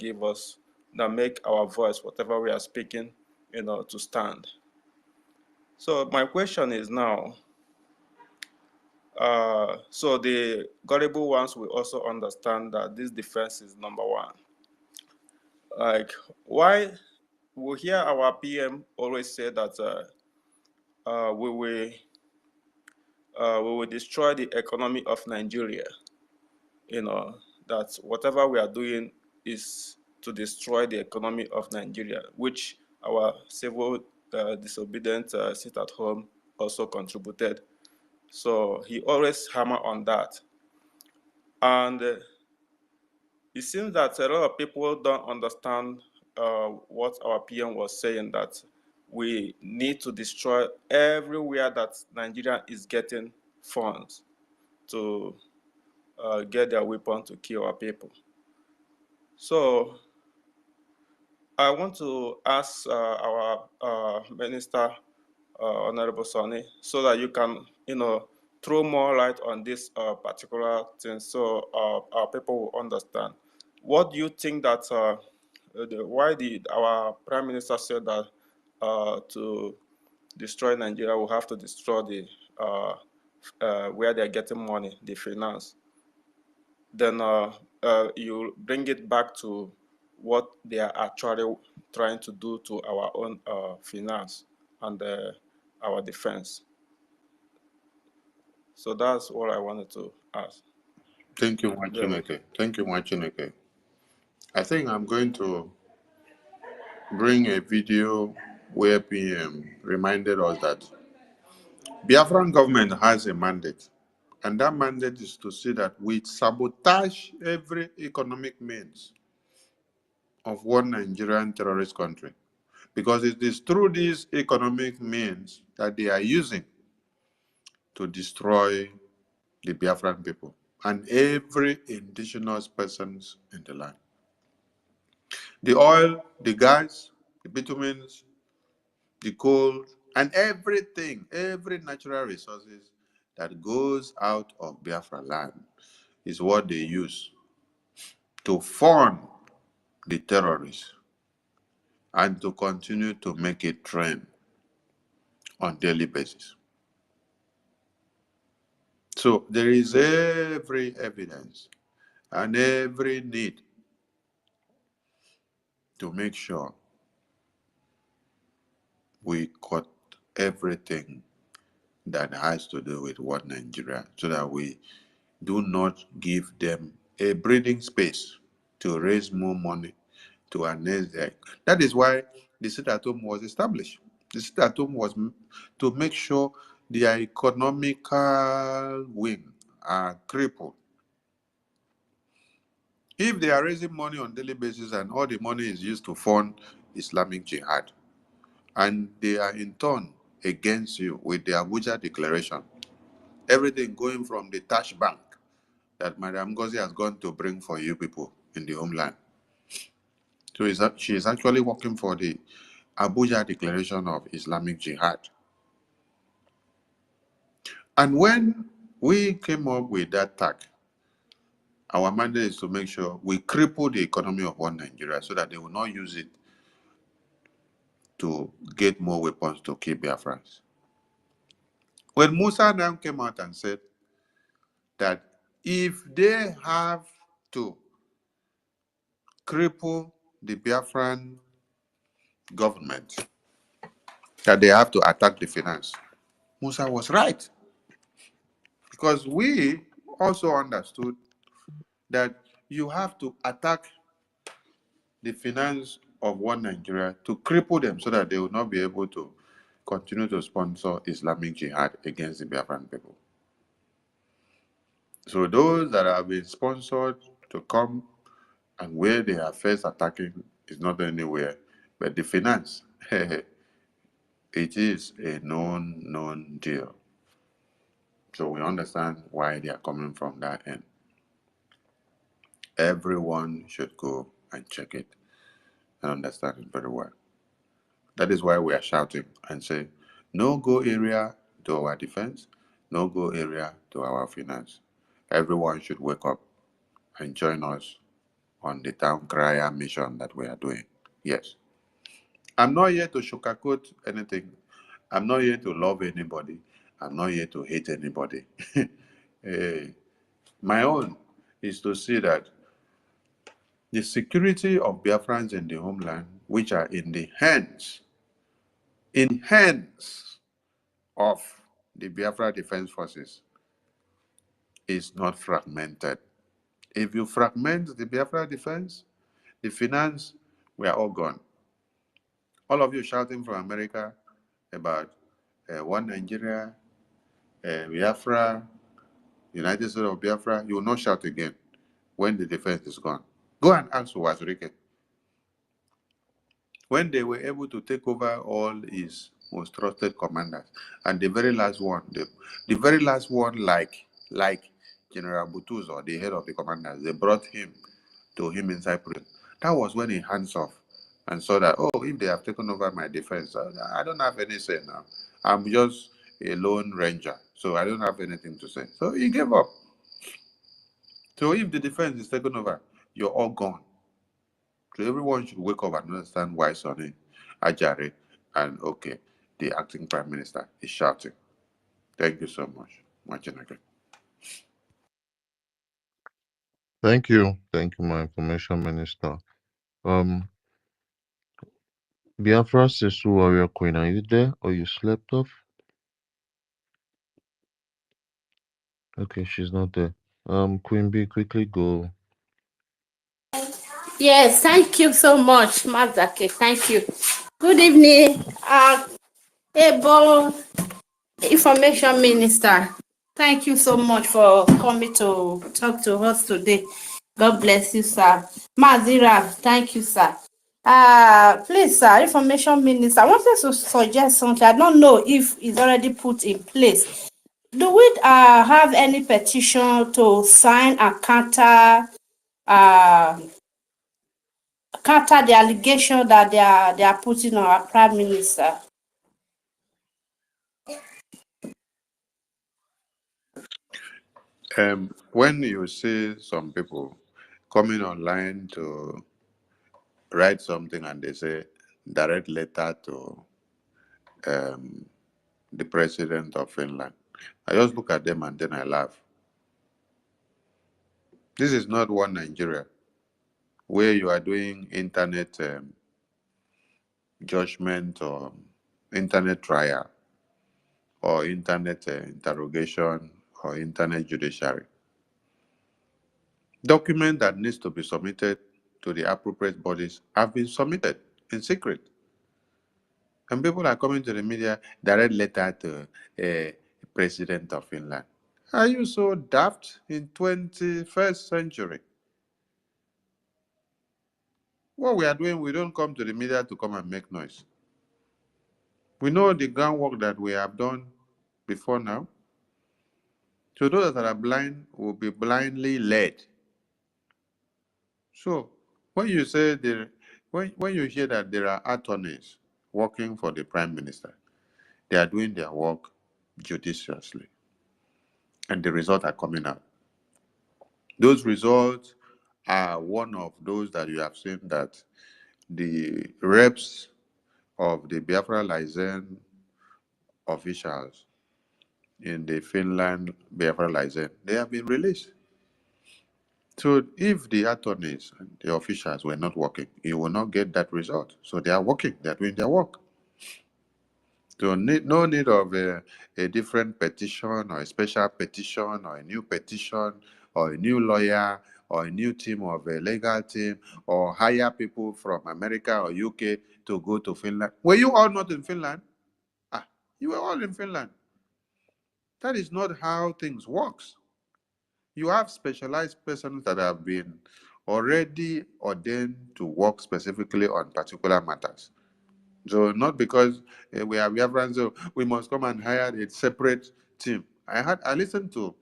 make our voice, whatever we are speaking, to stand. So my question is now, So the gullible ones will also understand that this defense is number one. Like, why we hear our PM always say that we will destroy the economy of Nigeria. You know, that whatever we are doing is to destroy the economy of Nigeria, which our civil disobedient sit at home also contributed. So he always hammer on that. And it seems that a lot of people don't understand what our PM was saying, that we need to destroy everywhere that Nigeria is getting funds to get their weapon to kill our people. So I want to ask our Minister, Honorable Sonny, so that you can, throw more light on this particular thing, so our people will understand. What do you think that why did our Prime Minister said that to destroy Nigeria, we have to destroy the where they're getting money, the finance? Then you bring it back to what they are actually trying to do to our own finance and our defense. So that's all I wanted to ask. Thank you, Machineke. Thank you, Machineke. I think I'm going to bring a video where PM reminded us that Biafran government has a mandate, and that mandate is to see that we sabotage every economic means of one Nigerian terrorist country, because it is through these economic means that they are using to destroy the Biafran people and every indigenous persons in the land. The oil, the gas, the bitumens, the coal, and everything, every natural resources that goes out of Biafra land is what they use to fund the terrorists and to continue to make it trend on daily basis. So there is every evidence and every need to make sure we cut everything that has to do with what Nigeria, so that we do not give them a breathing space to raise more money to enhance their. That is why the sit at home was established. The sit at home was to make sure their economical wing are crippled. If they are raising money on daily basis and all the money is used to fund Islamic jihad, and they are in turn against you with the Abuja declaration, everything going from the Tash Bank that Madam Ngozi has gone to bring for you people in the homeland. So she is actually working for the Abuja Declaration of Islamic Jihad. And when we came up with that tag, our mandate is to make sure we cripple the economy of one Nigeria so that they will not use it to get more weapons to kill Biafrans. When Musa now came out and said that if they have to cripple the Biafran government, that they have to attack the finance, Musa was right. Because we also understood that you have to attack the finance of one Nigeria to cripple them so that they will not be able to continue to sponsor Islamic jihad against the Biafran people. So those that have been sponsored to come and where they are first attacking is not anywhere, but the finance, it is a known deal. So we understand why they are coming from that end. Everyone should go and check it and understand it very well. That is why we are shouting and say, no go area to our defense, no go area to our finance. Everyone should wake up and join us on the town crier mission that we are doing. Yes. I'm not here to sugarcoat anything. I'm not here to love anybody. I'm not here to hate anybody. Eh, my own is to see that the security of Biafrans in the homeland, which are in hands of the Biafra Defense Forces, is not fragmented. If you fragment the Biafra defense, the finance, we are all gone. All of you shouting from America about one Nigeria, Biafra, United States of Biafra, you will not shout again when the defense is gone. Go and ask Wazirike. When they were able to take over all his most trusted commanders, and the very last one, the very last one, like General Butuzo, the head of the commanders, they brought him to him inside prison. That was when he hands off and saw that, oh, if they have taken over my defense, I don't have any say now. I'm just a lone ranger, so I don't have anything to say. So he gave up. So if the defense is taken over, you're all gone. So everyone should wake up and understand why Sonny Ajare and okay, the acting prime minister is shouting. Thank you so much. Machinake. Thank you. Thank you, my information minister. Biafra Sisu Warrior Queen, are you there or you slept off? Okay, she's not there. Queen B, quickly go. Yes, thank you so much, Mazake. Thank you. Good evening, able information minister. Thank you so much for coming to talk to us today. God bless you, sir. Mazira, thank you, sir. Please, sir, information minister, I wanted to suggest something. I don't know if it's already put in place. Do we have any petition to sign a counter the allegation that they are putting on our prime minister? When you see some people coming online to write something and they say direct letter to the president of Finland, I just look at them and then I laugh. This is not one Nigeria where you are doing internet judgment or internet trial or internet interrogation or internet judiciary. Document that needs to be submitted to the appropriate bodies have been submitted in secret. And people are coming to the media, direct letter to President of Finland. Are you so daft in 21st century? What we are doing, we don't come to the media to come and make noise. We know the groundwork that we have done before now. So those that are blind will be blindly led. So when you say when you hear that there are attorneys working for the prime minister, they are doing their work judiciously, and the results are coming out. Those results are one of those that you have seen that the reps of the Biafra license officials in the Finland Biafra license, they have been released. So if the attorneys and the officials were not working, you will not get that result. So they are working, they are doing their work. So no need of a different petition or a special petition or a new petition or a new lawyer or a new team of a legal team or hire people from America or UK to go to Finland. Were you all not in Finland? You were all in Finland. That is not how things works. You have specialized persons that have been already ordained to work specifically on particular matters. So not because we are Biafrans, so we must come and hire a separate team. I listened to,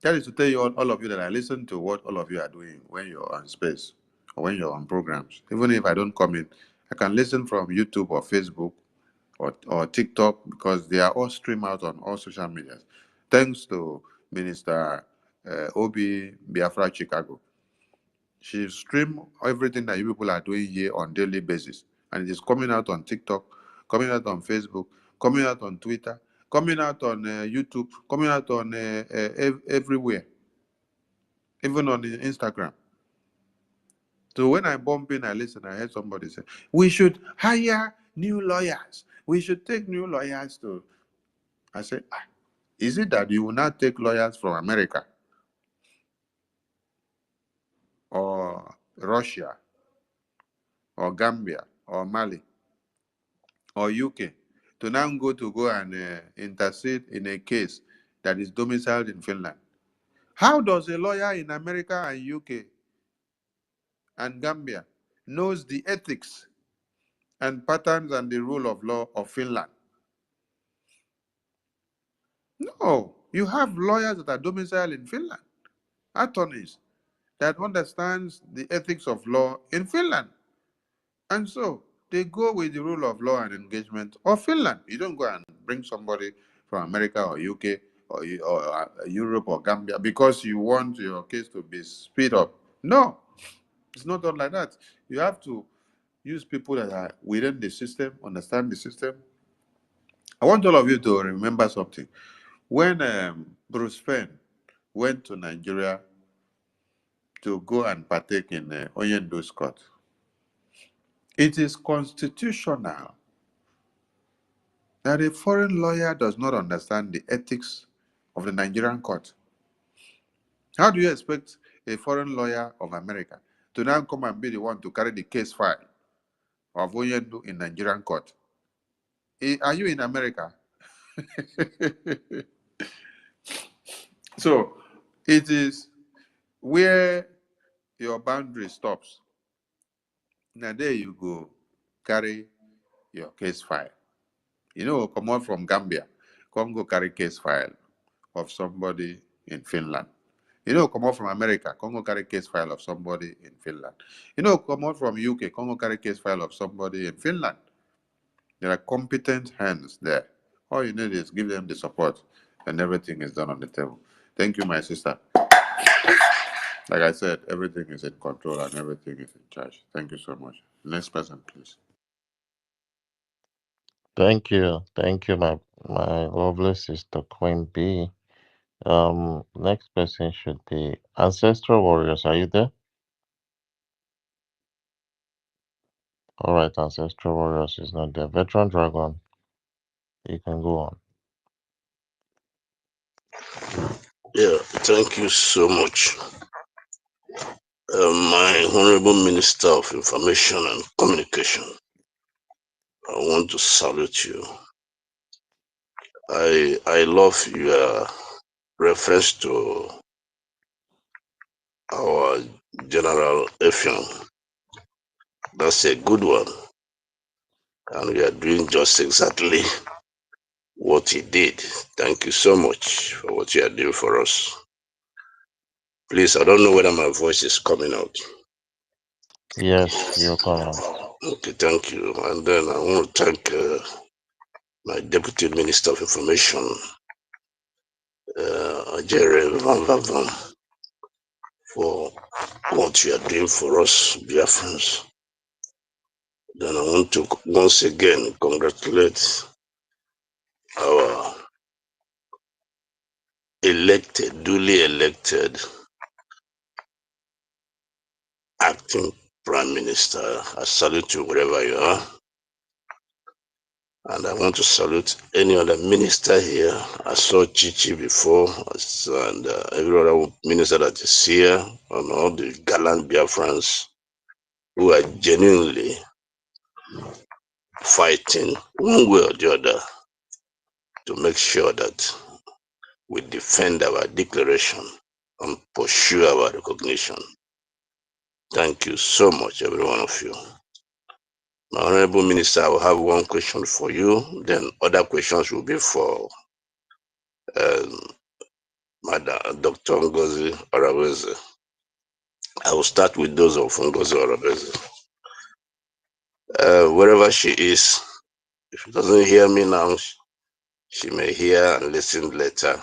that is to tell you all of you that I listen to what all of you are doing when you're on space or when you're on programs. Even if I don't come in, I can listen from YouTube or Facebook or TikTok because they are all streamed out on all social medias. Thanks to Minister Obi Biafra Chicago. She stream everything that you people are doing here on daily basis. And it is coming out on TikTok, coming out on Facebook, coming out on Twitter, coming out on YouTube, coming out on everywhere, even on Instagram. So when I bump in, I listen, I heard somebody say, we should hire new lawyers. We should take new lawyers to. I say, is it that you will not take lawyers from America or Russia or Gambia or Mali or UK to now go and intercede in a case that is domiciled in Finland? How does a lawyer in America and UK and Gambia knows the ethics and patterns and the rule of law of Finland? No, you have lawyers that are domiciled in Finland, attorneys that understands the ethics of law in Finland. And so they go with the rule of law and engagement of Finland. You don't go and bring somebody from America or UK or Europe or Gambia because you want your case to be speed up. No, it's not done like that. You have to use people that are within the system, understand the system. I want all of you to remember something. When Bruce Fenn went to Nigeria to go and partake in Oyendo's court, it is constitutional that a foreign lawyer does not understand the ethics of the Nigerian court. How do you expect a foreign lawyer of America to now come and be the one to carry the case file of Oyendu in Nigerian court? Are you in America? So it is where your boundary stops. Now there you go, carry your case file. You know, come out from Gambia, come go carry case file of somebody in Finland. You know, come out from America, come go carry case file of somebody in Finland. You know, come out from UK, come go carry case file of somebody in Finland. There are competent hands there. All you need is give them the support, and everything is done on the table. Thank you, my sister. Like I said, everything is in control and everything is in charge. Thank you so much. Next person, please. Thank you. Thank you, my lovely sister Queen B. Next person should be Ancestral Warriors. Are you there? All right, Ancestral Warriors is not there. Veteran Dragon, you can go on. Yeah, thank you so much. My Honorable Minister of Information and Communication, I want to salute you. I love your reference to our General Effiong. That's a good one. And we are doing just exactly what he did. Thank you so much for what you are doing for us. Please, I don't know whether my voice is coming out. Yes, you're coming. Okay, thank you. And then I want to thank my Deputy Minister of Information, Jerry Van Van Van, for what you are doing for us, Biafrans. Then I want to once again congratulate our duly elected acting Prime Minister. I salute you wherever you are. And I want to salute any other minister here. I saw Chichi before, and every other minister that is here, and all the gallant Biafrans who are genuinely fighting one way or the other to make sure that we defend our declaration and pursue our recognition. Thank you so much, every one of you. My Honorable Minister, I will have one question for you, then other questions will be for Madam Dr. Ngozi Arabeze. I will start with those of Ngozi Arabeze. Wherever she is, if she doesn't hear me now, she may hear and listen later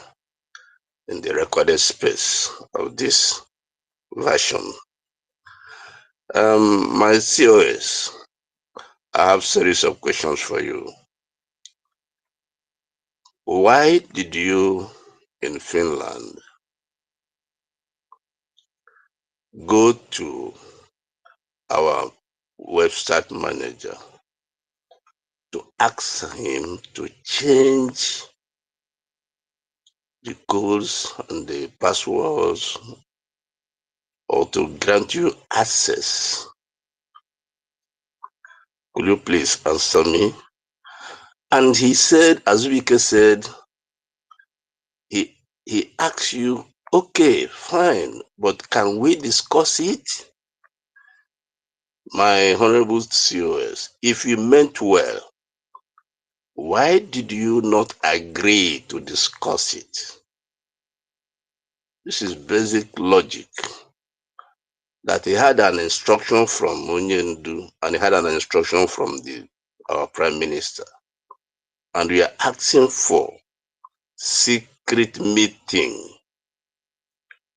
in the recorded space of this version. My COS, I have series of questions for you. Why did you in Finland go to our website manager to ask him to change the codes and the passwords or to grant you access? Could you please answer me? And he said, as Vika said, he asked you, okay, fine, but can we discuss it? My honorable COS, if you meant well, why did you not agree to discuss it? This is basic logic. That he had an instruction from Munyendu and he had an instruction from our prime minister. And we are asking for secret meeting.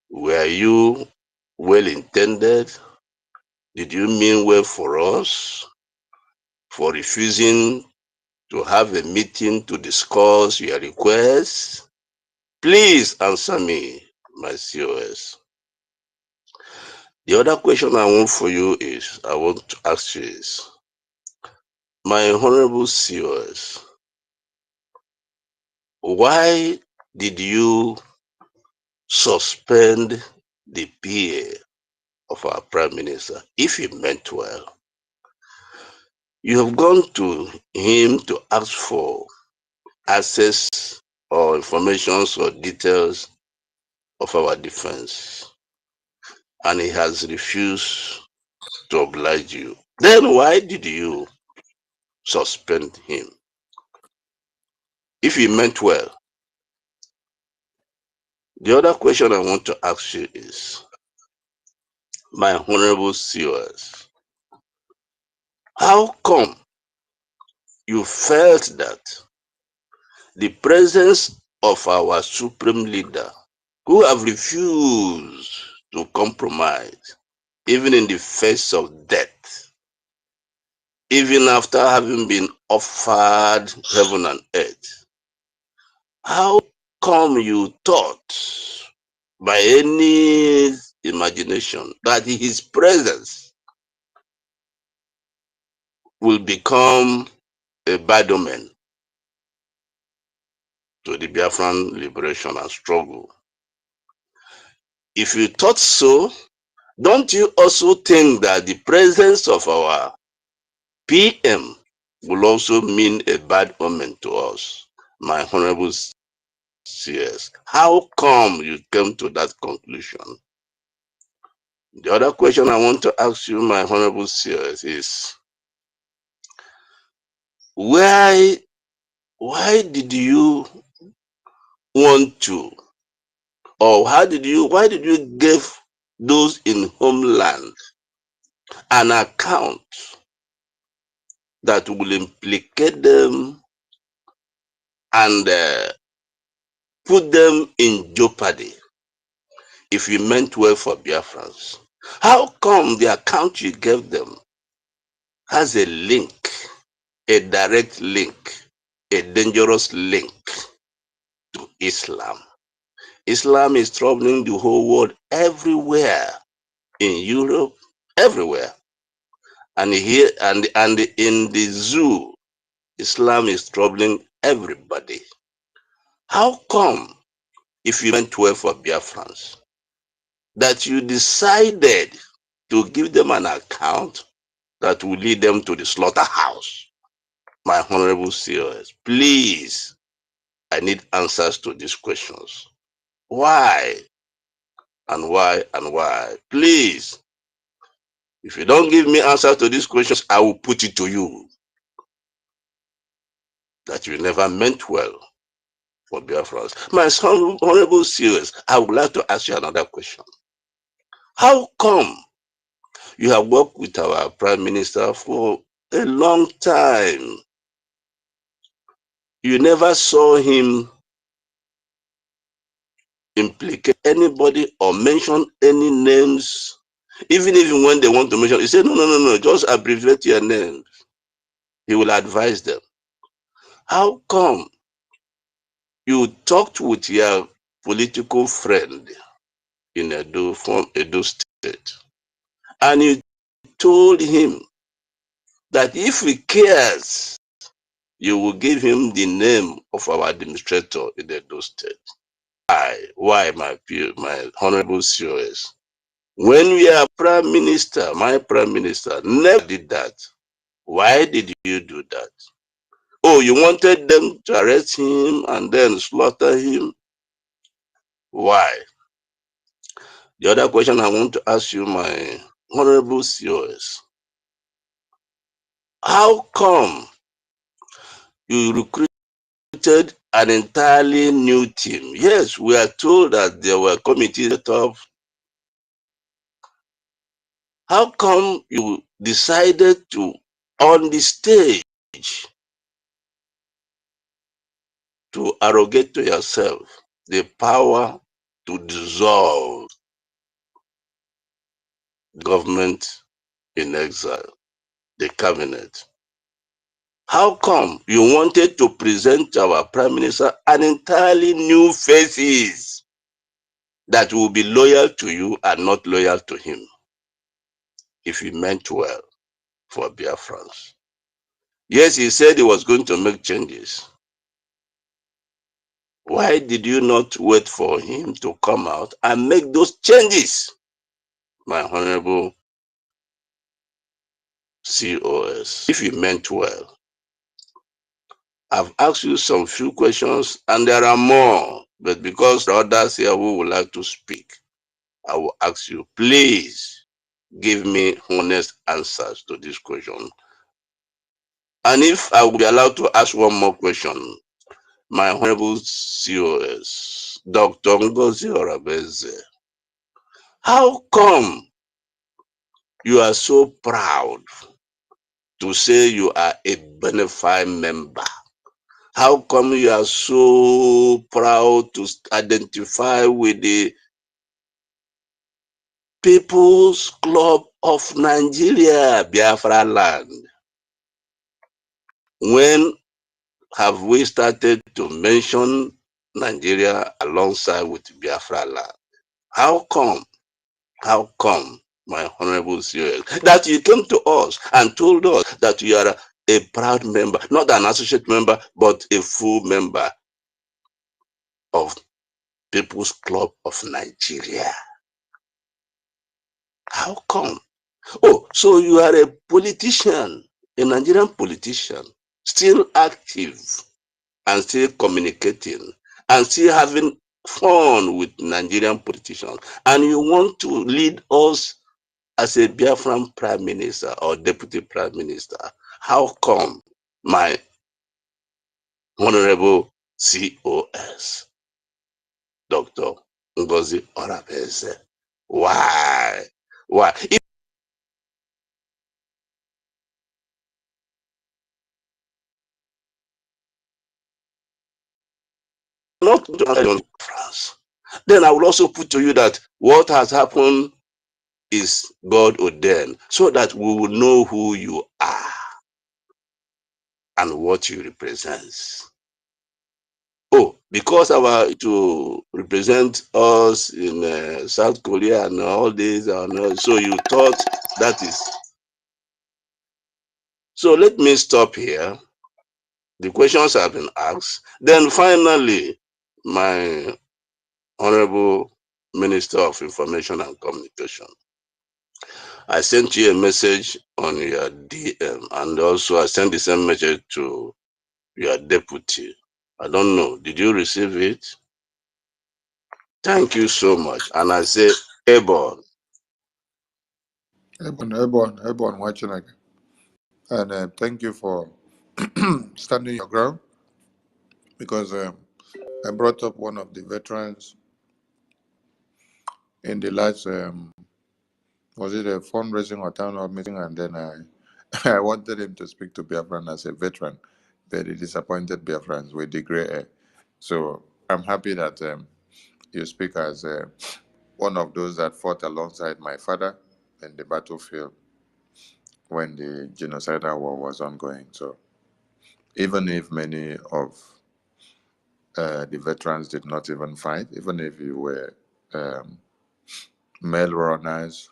Were you well intended? Did you mean well for us for refusing to have a meeting to discuss your request? Please answer me, my COS. The other question I want to ask you is, my honorable COS, why did you suspend the PA of our prime minister? If you meant well, you have gone to him to ask for access or information or details of our defense, and he has refused to oblige you. Then why did you suspend him? If he meant well. The other question I want to ask you is, my honorable COS, how come you felt that the presence of our supreme leader, who have refused to compromise, even in the face of death, even after having been offered heaven and earth, how come you thought by any imagination that his presence will become a bad omen to the Biafran liberation and struggle? If you thought so, don't you also think that the presence of our PM will also mean a bad omen to us, my honorable CS? How come you came to that conclusion? The other question I want to ask you, my honorable CS, is why did you want to, or why did you give those in homeland an account that will implicate them and put them in jeopardy if you meant well for Biafrans? How come the account you gave them has a link, a direct link, a dangerous link to Islam? Islam is troubling the whole world, everywhere, in Europe, everywhere. And here and in the zoo, Islam is troubling everybody. How come, if you meant well for Biafrans, that you decided to give them an account that will lead them to the slaughterhouse? My honorable COS, please, I need answers to these questions. Why and why and why? Please, if you don't give me answers to these questions, I will put it to you that you never meant well for Biafrans. My honorable COS, I would like to ask you another question. How come you have worked with our prime minister for a long time? You never saw him implicate anybody or mention any names. Even when they want to mention, he said, no, just abbreviate your name. He will advise them. How come you talked with your political friend in Edo, from Edo State, and you told him that if he cares, you will give him the name of our administrator in Edo State. Why, my honorable COS? When we are prime minister, my prime minister never did that. Why did you do that? Oh, you wanted them to arrest him and then slaughter him? Why? The other question I want to ask you, my honorable COS, how come you recruited an entirely new team? Yes, we are told that there were committees set up. How come you decided to, on the stage, to arrogate to yourself the power to dissolve government in exile, the cabinet? How come you wanted to present our prime minister an entirely new faces that will be loyal to you and not loyal to him if he meant well for Biafrans? Yes, he said he was going to make changes. Why did you not wait for him to come out and make those changes, my honorable COS, if he meant well? I've asked you some few questions and there are more, but because the others here who would like to speak, I will ask you, please give me honest answers to this question. And if I will be allowed to ask one more question, my honorable COS, Dr. Ngozi Orabeze, how come you are so proud to say you are a benefied member? How come you are so proud to identify with the People's Club of Nigeria, Biafra land? When have we started to mention Nigeria alongside with Biafra land? How come, my honorable COS, that you came to us and told us that you are a proud member, not an associate member, but a full member of People's Club of Nigeria? How come? Oh, so you are a politician, a Nigerian politician, still active and still communicating and still having fun with Nigerian politicians, and you want to lead us as a Biafran prime minister or deputy prime minister. How come, my honorable COS, Dr. Ngozi Orabeze? Why? Why? If not to answer France, then I will also put to you that what has happened is God ordained, so that we will know who you are and what you represent. Oh, because to represent us in South Korea and all this, and so you thought that is. So let me stop here. The questions have been asked. Then finally, my Honorable Minister of Information and Communication, I sent you a message on your DM, and also I sent the same message to your deputy. I don't know, did you receive it? Thank you so much. And I say, Abel. Everyone watching again. And thank you for standing your ground, because I brought up one of the veterans in the last, was it a fundraising or town hall meeting, and then I wanted him to speak to Biafran as a veteran, but he disappointed Biafrans with the gray hair. So I'm happy that you speak as one of those that fought alongside my father in the battlefield when the genocidal war was ongoing. So even if many of The veterans did not even fight, even if you were mail runners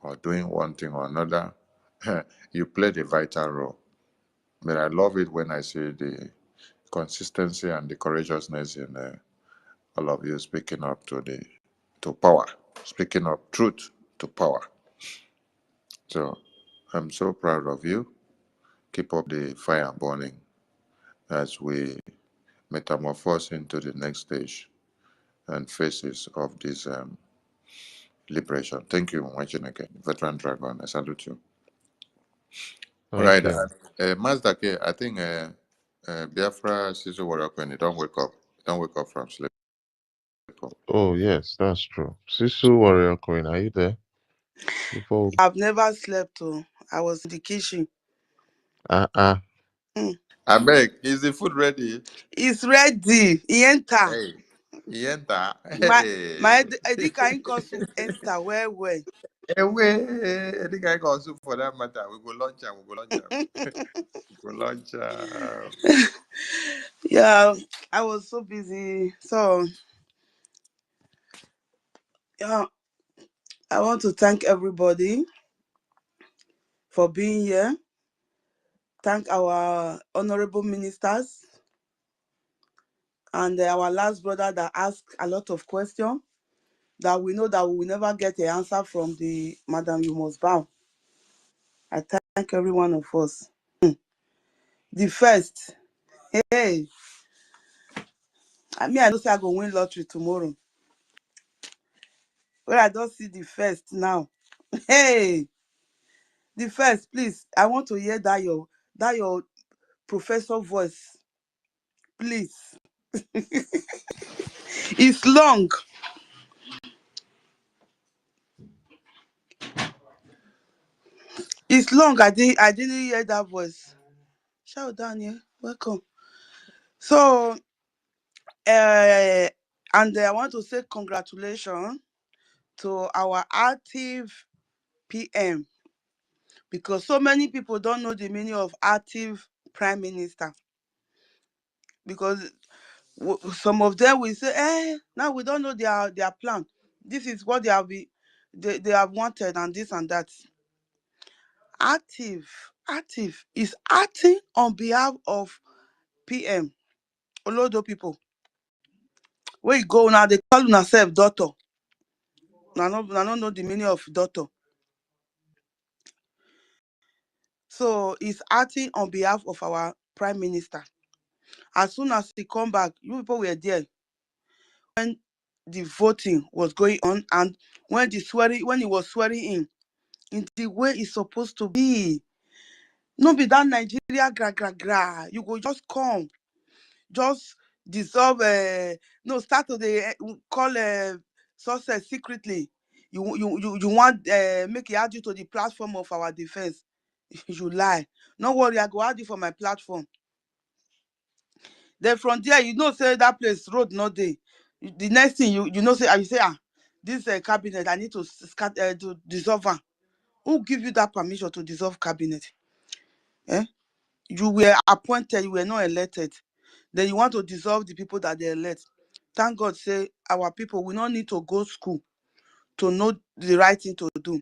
or doing one thing or another. You played a vital role. But I love it when I see the consistency and the courageousness in all of you speaking up to power, speaking up truth to power. So I'm so proud of you. Keep up the fire burning as we metamorphose into the next stage and phases of this liberation. Thank you once again, Veteran Dragon. I salute you. All Thank right, you. Mazda K, I think Biafra Sisu Warrior, you don't wake up. You don't wake up from sleep. Oh, yes, that's true. Sisu Warrior Queen, are you there? Before. I've never slept. Oh, I was in the kitchen. Uh-uh. I beg, is the food ready? It's ready. He enter. Hey, he enter. My Hey. I think I can soup enter well. Anyway, I think I got soup for that matter. We go lunch and we go lunch and we go lunch. Yeah, I was so busy. So yeah, I want to thank everybody for being here. Thank our honorable ministers and our last brother that asked a lot of questions that we know that we will never get an answer from the Madam You Must Bow. I thank every one of us. The first, hey, I know say I go win lottery tomorrow. Well, I don't see the first now. Hey, the first, please. I want to hear that your professor voice, please. It's long. It's long. I didn't hear that voice. Shout Daniel, welcome. So, and I want to say congratulations to our active PM because so many people don't know the meaning of active prime minister because some of them will say, now we don't know their plan. This is what they have wanted and this and that. Active is acting on behalf of PM. Olodo people. Where you go now, they call yourself doctor. I don't know the meaning of doctor. So he's acting on behalf of our prime minister. As soon as he come back, you people were there when the voting was going on and when he was swearing in the way it's supposed to be. No be that Nigeria gra. You go just come, just dissolve. No, start to the call success secretly. You want make it add you to the platform of our defense. You lie. No worry, I go add you for my platform. Then from there, say that place road not there. The next thing say, you say, this cabinet, I need to dissolve am. Who give you that permission to dissolve cabinet? Eh? You were appointed, you were not elected. Then you want to dissolve the people that they elect. Thank God, say our people, we don't need to go school to know the right thing to do.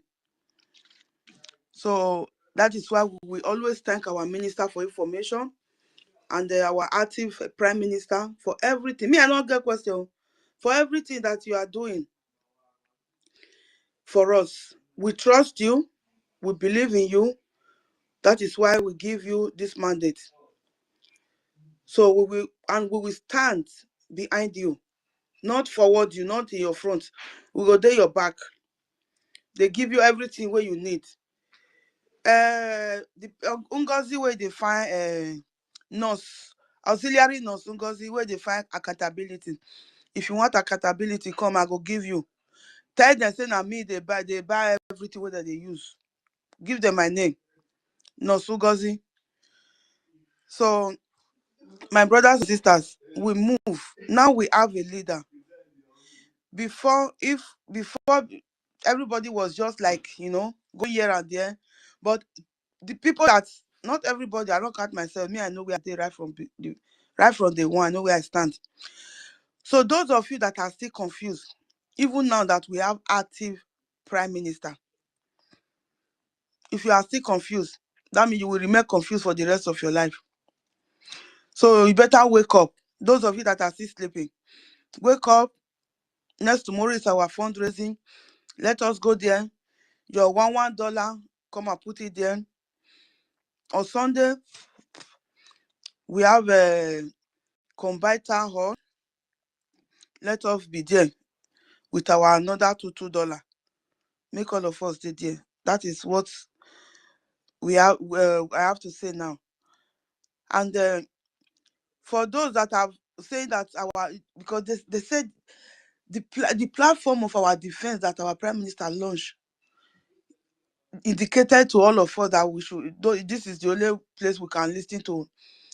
So that is why we always thank our minister for information and our active prime minister for everything. Me, I don't get question. For everything that you are doing for us. We trust you. We believe in you. That is why we give you this mandate. So we will stand behind you, not forward you, not in your front. We go there your back. They give you everything where you need. The Ngozi where they find nurse, auxiliary nurse Ngozi where they find accountability. If you want accountability, come, I go give you. Tell them say na me they buy everything where they use. Give them my name, Nurse Ngozi. So my brothers and sisters, we move. Now we have a leader. Before everybody was just like, go here and there. But the people that, not everybody, I don't count myself, me, I know where they right Right from day one, I know where I stand. So those of you that are still confused, even now that we have active prime minister, if you are still confused, that means you will remain confused for the rest of your life. So you better wake up. Those of you that are still sleeping, wake up. Next tomorrow is our fundraising. Let us go there. Your $1, come and put it there. On Sunday, we have a combined town hall. Let us be there with our another $2. Make all of us there. That is what we have. I have to say now. And for those that have said that our, because they said the platform of our defense that our prime minister launched indicated to all of us that we should, this is the only place we can listen to.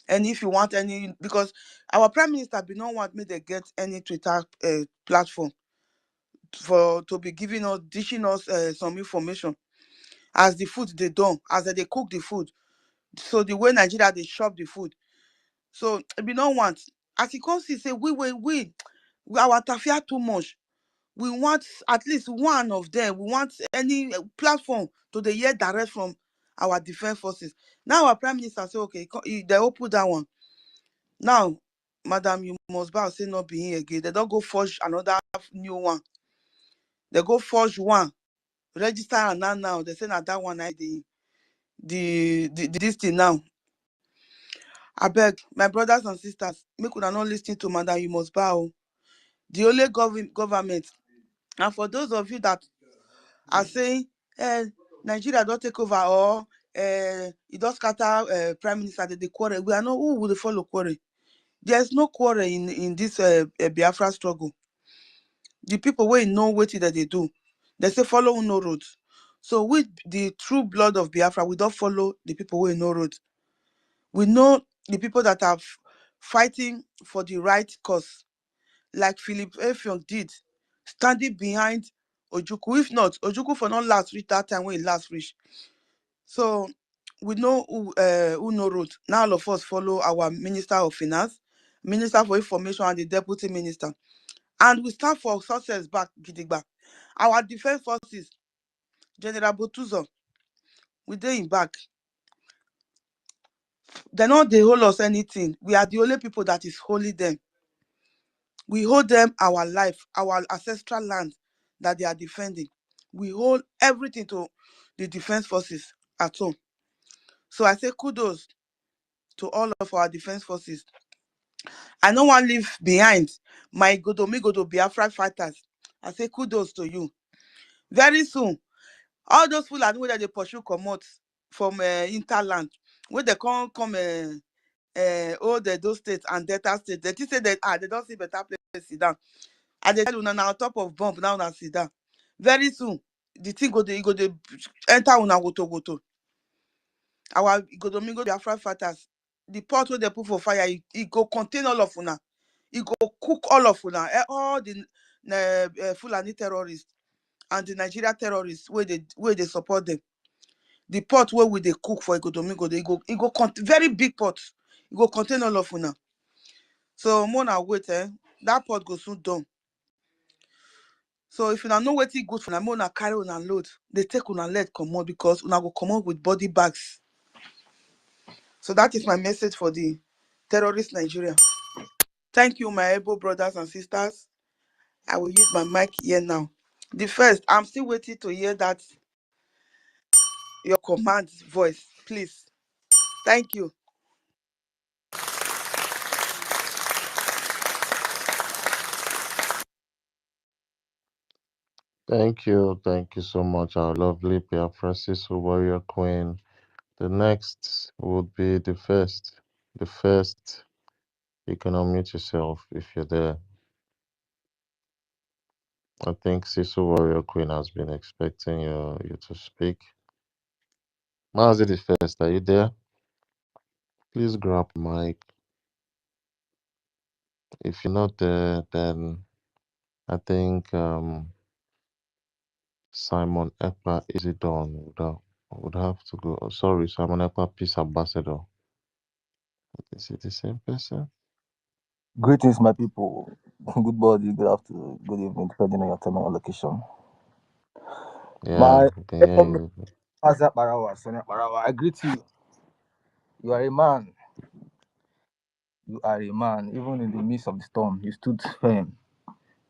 And if you want any, because our prime minister did not want me to get any Twitter platform to be giving us, dishing us some information as the food they done, as they cook the food. So the way Nigeria they shop the food. So we don't want, as you can see, say we our tafia too much. We want at least one of them. We want any platform to the hear direct from our defense forces. Now our prime minister say, okay, they open that one. Now, madam, you must bow, say not be here again. They don't go forge another new one. They go forge one, register and now they say that one I the this thing now. I beg my brothers and sisters, make una not listen to madam, you must bow. The only government, and for those of you that are saying, Nigeria don't take over, or it does scatter prime minister, they quarrel. We are not, who will follow quarrel? There's no quarrel in this Biafra struggle. The people wey know what that they do, they say follow no road. So with the true blood of Biafra, we don't follow the people wey no road. We know the people that are fighting for the right cause, like Philip Effiong did, standing behind Ojukwu. If not, Ojukwu for not last reach that time when he last reach. So we know who no road. Now all of us follow our Minister of Finance, Minister for Information, and the Deputy Minister. And we stand for success back, Gidigba. Our defense forces, General Botuzo, we dey in back. They not they hold us anything. We are the only people that is holding them. We hold them our life, our ancestral land that they are defending. We hold everything to the defense forces at home. So I say kudos to all of our defense forces. I no one leave behind my Godo Biafra fighters. I say kudos to you. Very soon, all those Fulani wey they pursue comot from interland, wey they come all those states and Delta states, they think say that they don't see better place sit down. And they tell you now on top of bomb now na sit down. Very soon, the thing go dey enter una woto. Our Godomingo Biafra fighters, the pot wey they put for fire, it go contain all of una. It go cook all of una. All the Fulani terrorists and the Nigeria terrorists where they support them. The pot where we they cook for Igodomingo, it go very big pot. It go contain all of una. So Mona wait, that pot go soon done. So if you know wetin good for una, Mona carry una load. They take una leg comot because una go come out with body bags. So that is my message for the terrorist Nigeria. Thank you, my able brothers and sisters. I will use my mic here now. The first, I'm still waiting to hear that your command voice, please. Thank you. Thank you so much, our lovely Biafra warrior queen. The next would be the first. The first, you can unmute yourself if you're there. I think Sisu Warrior Queen has been expecting you to speak. Mazi the first, are you there? Please grab mic. If you're not there, then I think Simon Ekpa Isidon would have to go. Oh, sorry, Simon Ekpa Peace Ambassador. Is it the same person? Greetings, my people. Good morning, good afternoon, good evening, depending on your time and location. Yeah, My we can hear fellow you. Maza Barawa, Sonia Barawa, I greet you. You are a man. You are a man. Even in the midst of the storm, you stood firm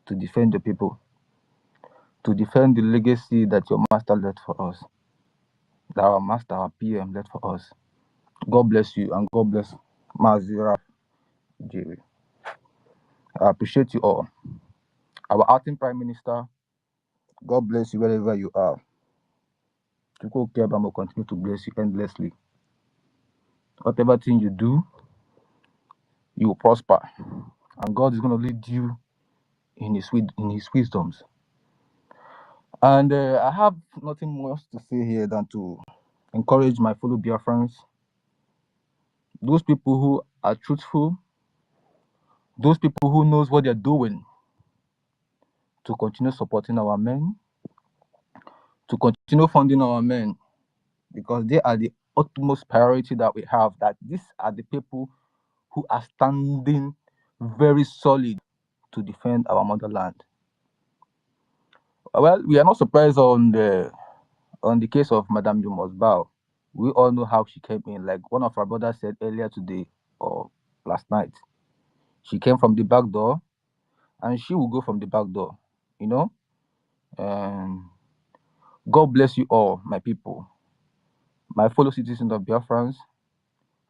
to defend your people, to defend the legacy that your master left for us, that our master, our PM, left for us. God bless you and God bless Mazira Jerry. I appreciate you all. Our acting Prime Minister, God bless you wherever you are. Tuko Kebam will continue to bless you endlessly. Whatever thing you do, you will prosper. And God is going to lead you in his wisdoms. And I have nothing more to say here than to encourage my fellow Biafrans, those people who are truthful, those people who knows what they're doing, to continue supporting our men, to continue funding our men, because they are the utmost priority that we have. That these are the people who are standing very solid to defend our motherland. Well, we are not surprised on the case of Madame Bow. We all know how she came in. Like one of our brothers said earlier today or last night, she came from the back door, and she will go from the back door. You know, and God bless you all, my people, my fellow citizens of Biafrans.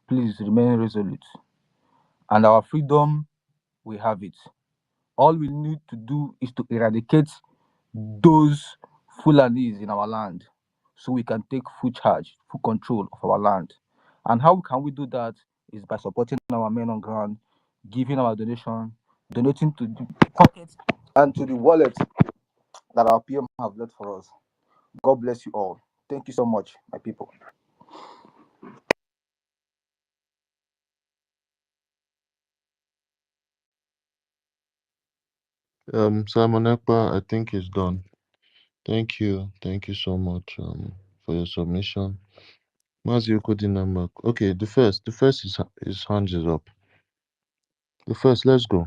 Please remain resolute, and our freedom, we have it. All we need to do is to eradicate those Fulanis in our land so we can take full charge, full control of our land. And how can we do that is by supporting our men on ground, giving our donation, donating to the pockets and to the wallet that our PM have left for us. God bless you all. Thank you so much, my people. Simon Ekpa, I think it's done. Thank you. Thank you so much for your submission. Mazi Ukodinama. Okay, the first is his hands is up. The first, let's go.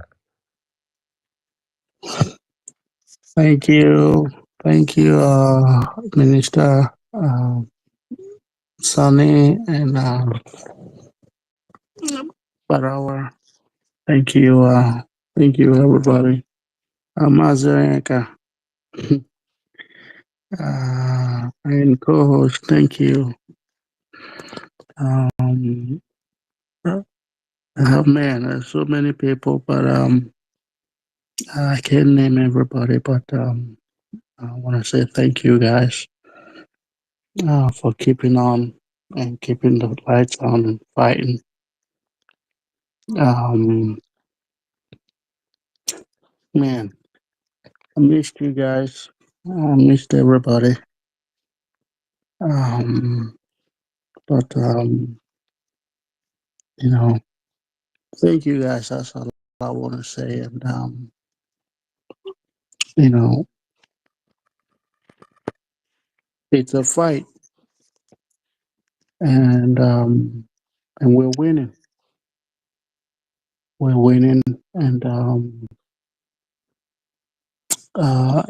Thank you, Minister Sunny and Barawa. Thank you, everybody. Mazarenka, and co-host, thank you. Man, there's so many people, but I can't name everybody. But I want to say thank you, guys, for keeping on and keeping the lights on and fighting. Um, Man, I missed you guys. I missed everybody. Um, but you know, thank you guys. That's all I want to say. And you know, it's a fight, and we're winning. We're winning, and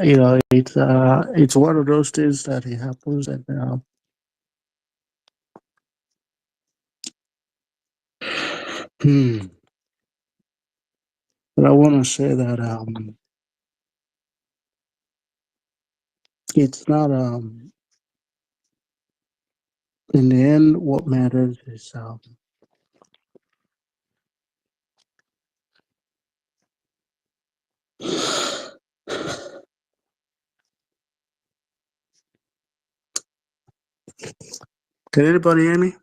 you know, it's one of those things that it happens, and but I want to say that it's not in the end. What matters is Can anybody hear me?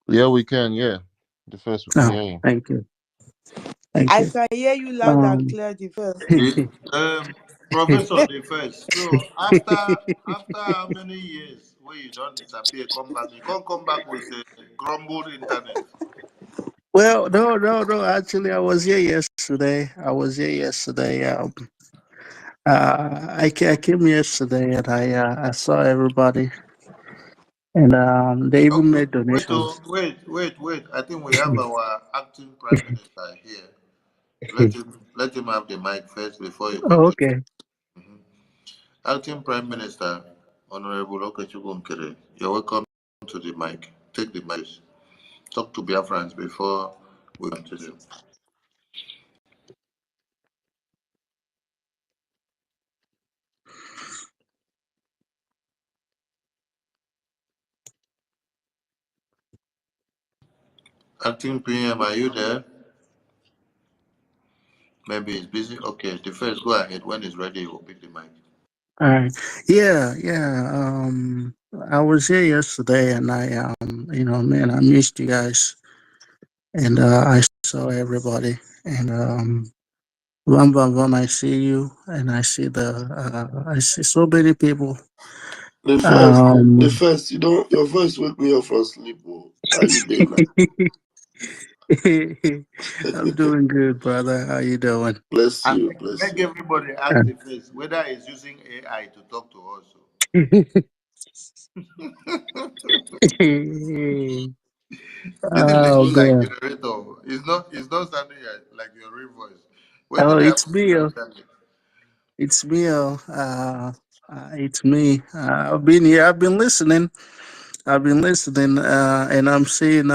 Yeah, we can. Yeah, the first we can Oh, hear you. thank you. Thank I you. can hear you loud and Um, clear the first. Professor the first. So after how many years where you don't disappear, come back, you can't come back with a grumbled internet. well, no. Actually, I was here yesterday. I came yesterday, and I saw everybody, and they even Okay, made donations. wait. I think we have our acting prime minister here. Let him have the mic first before you Oh, continue. okay. Mhm. Acting Prime Minister, Honorable Okechukwu Nkere, you're welcome to the mic. Take the mic. Talk to Biafrans before we continue. Acting PM, are you there? Maybe he's busy. Okay, the first, go ahead. When he's ready, he will pick the mic. All right. Yeah, yeah. I was here yesterday, and man, I missed you guys, and I saw everybody, and one by one, I see you, and I see so many people. The Um, first, your voice wake me up from sleep. Oh. How you doing now? I'm doing good, brother. How you doing? Bless And you, make, bless make you. everybody ask the face whether he's using AI to talk to us. Didn't it Oh look like man. generator? It's not sounding like your real voice. What Oh, did it's happen to me. your internet? It's me. It's me. I've been here. I've been listening. And I'm seeing.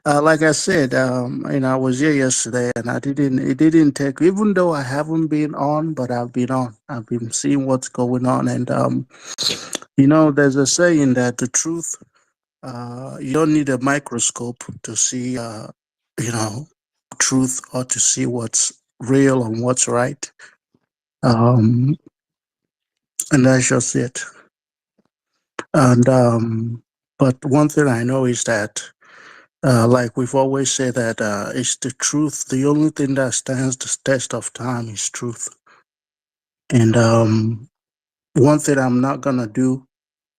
Like I said, I was here yesterday, and I didn't. It didn't take. Even though I haven't been on, but I've been on. I've been seeing what's going on, and there's a saying that the truth. You don't need a microscope to see. You know, truth or to see what's real and what's right. Um, and that's just it. And but one thing I know is that, like we've always said, that it's the truth. The only thing that stands the test of time is truth. And one thing I'm not gonna do,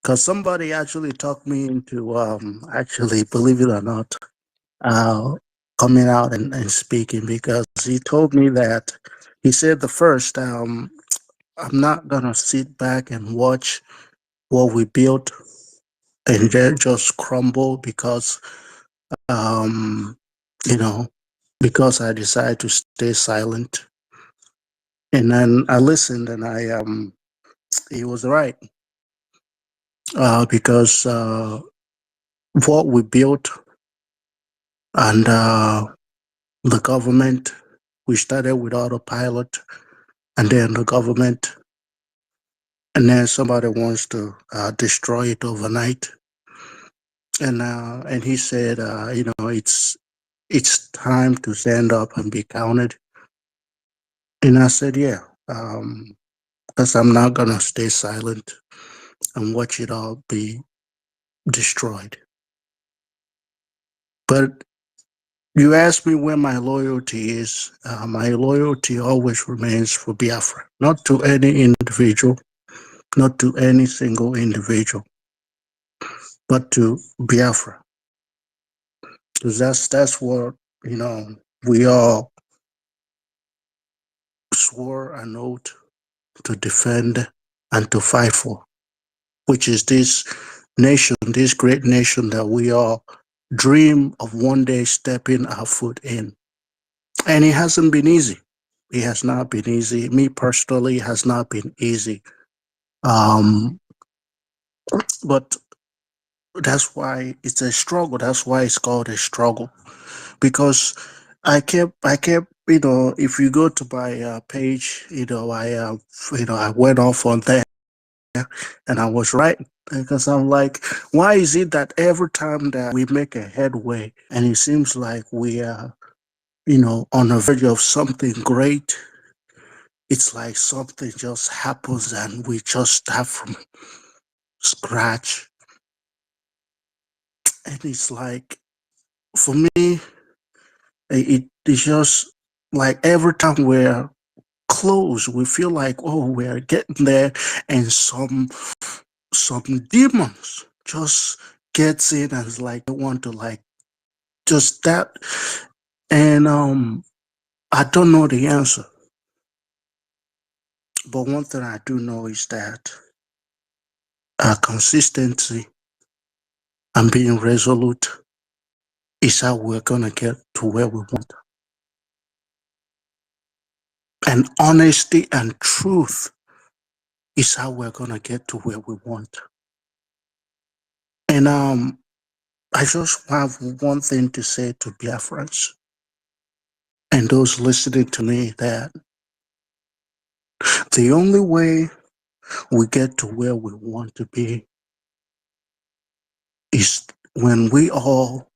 because somebody actually talked me into actually, believe it or not, uh, coming out and speaking, because he told me that he said the first, I'm not gonna sit back and watch what we built and then just crumble um, you know, because I decided to stay silent. And then I listened, and he was right, because what we built and the government, we started with autopilot, and then the government, and then somebody wants to destroy it overnight. And he said, it's time to stand up and be counted. And I said, yeah, because I'm not gonna stay silent and watch it all be destroyed. But you ask me where my loyalty is. My loyalty always remains for Biafra, not to any individual, not to any single individual, but to Biafra, because that's what you know we all swore an oath to defend and to fight for, which is this nation, this great nation that we all dream of one day stepping our foot in. And it hasn't been easy. It has not been easy. Me personally, it has not been easy. Um, but that's why it's a struggle. That's why it's called a struggle. Because I kept, if you go to my page, I went off on there, and I was right, because I'm like, why is it that every time that we make a headway, and it seems like we are, on the verge of something great, it's like something just happens and we just start from scratch. And it's like, for me, it's just like every time we're close, we feel like, oh, we're getting there, and some demons just gets in and is like, they want to, like, just that. And I don't know the answer, but one thing I do know is that consistency and being resolute is how we're gonna get to where we want. And honesty and truth is how we're going to get to where we want. And I just have one thing to say to Biafrans and those listening to me, that the only way we get to where we want to be is when we all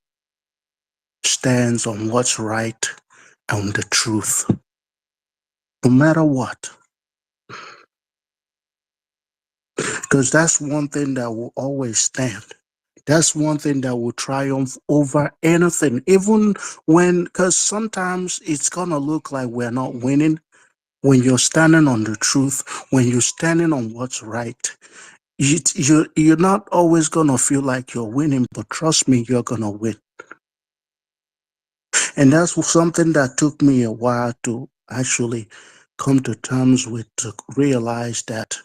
stands on what's right and the truth, no matter what. Because that's one thing that will always stand. That's one thing that will triumph over anything, even when, because sometimes it's going to look like we're not winning. When you're standing on the truth, when you're standing on what's right, you're not always going to feel like you're winning, but trust me, you're going to win. And that's something that took me a while to actually come to terms with, to realize that,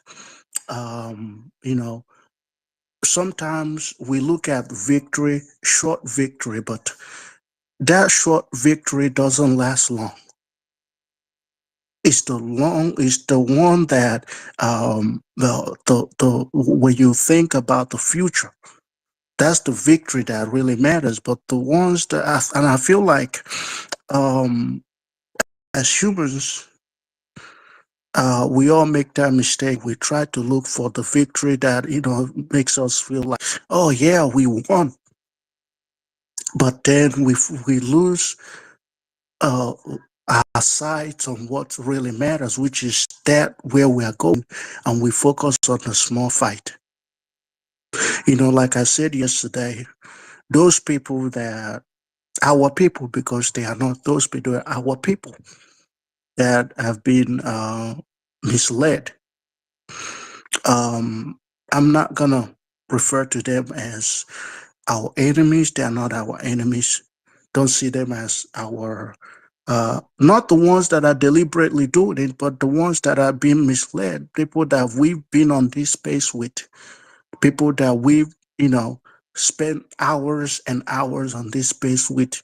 sometimes we look at victory, short victory, but that short victory doesn't last long. It's the one that, when you think about the future, that's the victory that really matters. But the ones that, and I feel like, as humans, we all make that mistake. We try to look for the victory that, makes us feel like, oh yeah, we won. But then we lose our sights on what really matters, which is that where we are going, and we focus on the small fight. Like I said yesterday, those people that our people, because they are not those people, they are our people that have been misled. I'm not gonna refer to them as our enemies. They are not our enemies. Don't see them as our, not the ones that are deliberately doing it, but the ones that are being misled, people that we've been on this space with, people that we've, spent hours and hours on this space with,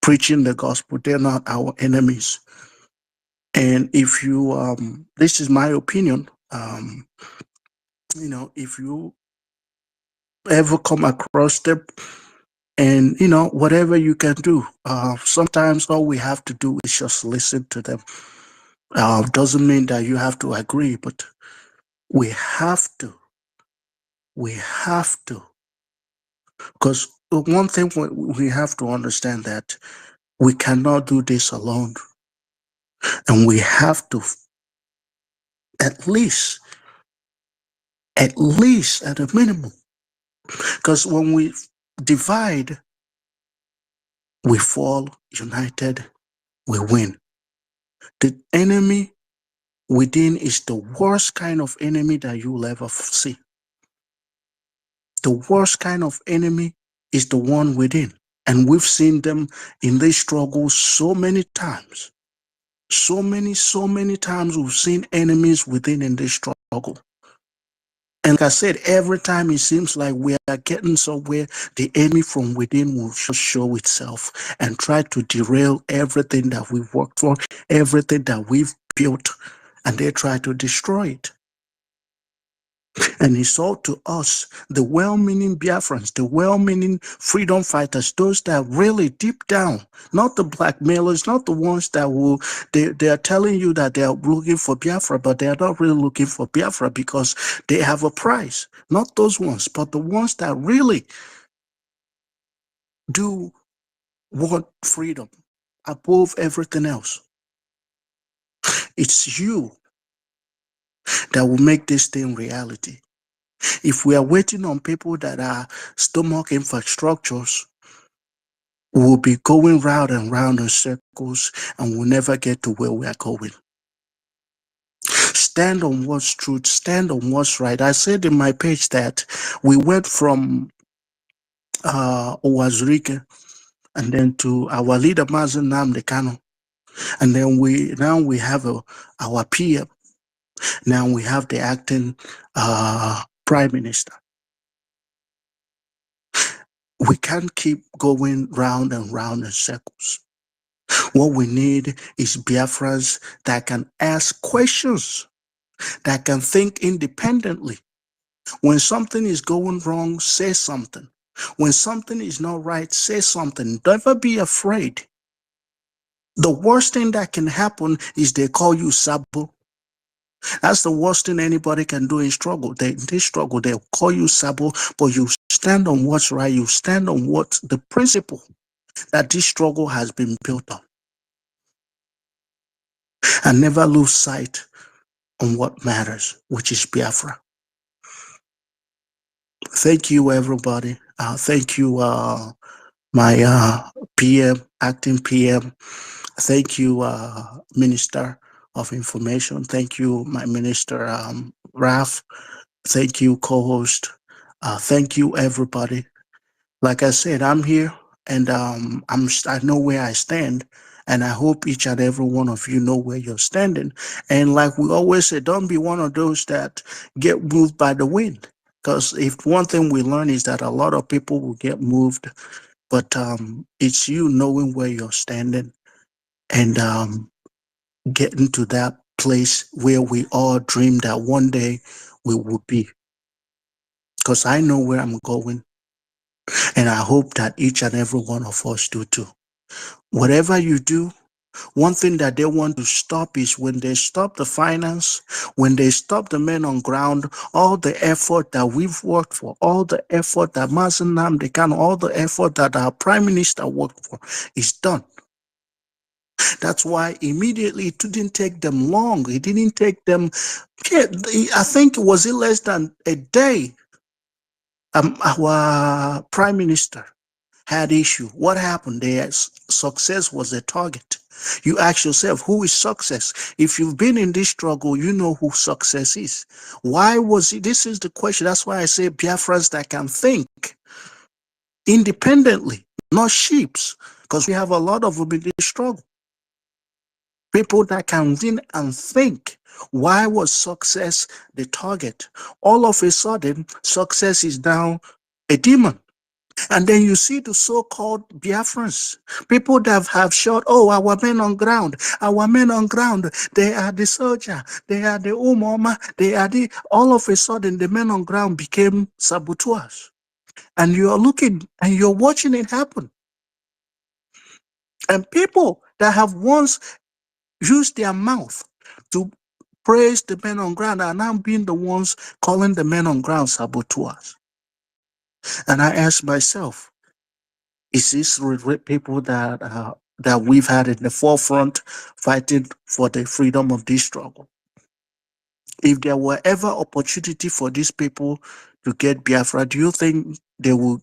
preaching the gospel. They're not our enemies. And if you, this is my opinion, if you ever come across them, and whatever you can do, sometimes all we have to do is just listen to them. Doesn't mean that you have to agree, but we have to, because the one thing we have to understand, that we cannot do this alone, and we have to at least at a minimum, because when we divide, we fall. United, we win. The enemy within is the worst kind of enemy that you'll ever see. The worst kind of enemy is the one within. And we've seen them in this struggle so many times. So many times we've seen enemies within in this struggle. And like I said, every time it seems like we are getting somewhere, the enemy from within will just show itself and try to derail everything that we've worked for, everything that we've built, and they try to destroy it. And it's all to us, the well-meaning Biafrans, the well-meaning freedom fighters, those that really deep down, not the blackmailers, not the ones that they are telling you that they are looking for Biafra, but they are not really looking for Biafra because they have a price. Not those ones, but the ones that really do want freedom above everything else. It's you that will make this thing reality. If we are waiting on people that are stomach infrastructures, we'll be going round and round in circles, and we'll never get to where we are going. Stand on what's truth, stand on what's right. I said in my page that we went from Owazurike and then to our leader Mazen Nnamdi Kanu, and then we have our PM. Now we have the acting prime minister. We can't keep going round and round in circles. What we need is Biafrans that can ask questions, that can think independently. When something is going wrong, say something. When something is not right, say something. Never be afraid. The worst thing that can happen is they call you Sabo. That's the worst thing anybody can do in struggle. They struggle, they'll call you Sabo, but you stand on what's right. You stand on what the principle that this struggle has been built on. And never lose sight on what matters, which is Biafra. Thank you, everybody. Thank you, my PM, acting PM. Thank you, Minister of Information. Thank you, my Minister Raf. Thank you, co-host. Thank you, everybody. Like I said, I'm here, and I know where I stand, and I hope each and every one of you know where you're standing. And like we always say, don't be one of those that get moved by the wind. Because if one thing we learn is that a lot of people will get moved, but it's you knowing where you're standing and getting to that place where we all dream that one day we will be. Because I know where I'm going, and I hope that each and every one of us do too. Whatever you do, one thing that they want to stop is when they stop the finance, when they stop the men on ground, all the effort that we've worked for, all the effort that Mazen Namdekan, all the effort that our prime minister worked for is done. That's why immediately it didn't take them long. It didn't take them, I think it was less than a day. Our prime minister had issue. What happened? Their success was a target. You ask yourself, who is success? If you've been in this struggle, you know who success is. Why was it? This is the question. That's why I say Biafrans that can think independently, not sheeps, because we have a lot of them in this struggle. People that can think and think. Why was success the target? All of a sudden, success is now a demon. And then you see the so-called Biafrans, people that have shot, oh, our men on ground, they are the soldier, they are the umoma, they are the, all of a sudden the men on ground became saboteurs. And you're looking and you're watching it happen. And people that have once used their mouth to praise the men on ground are now being the ones calling the men on ground saboteurs. And I ask myself, is this people that we've had in the forefront fighting for the freedom of this struggle? If there were ever opportunity for these people to get Biafra, do you think they will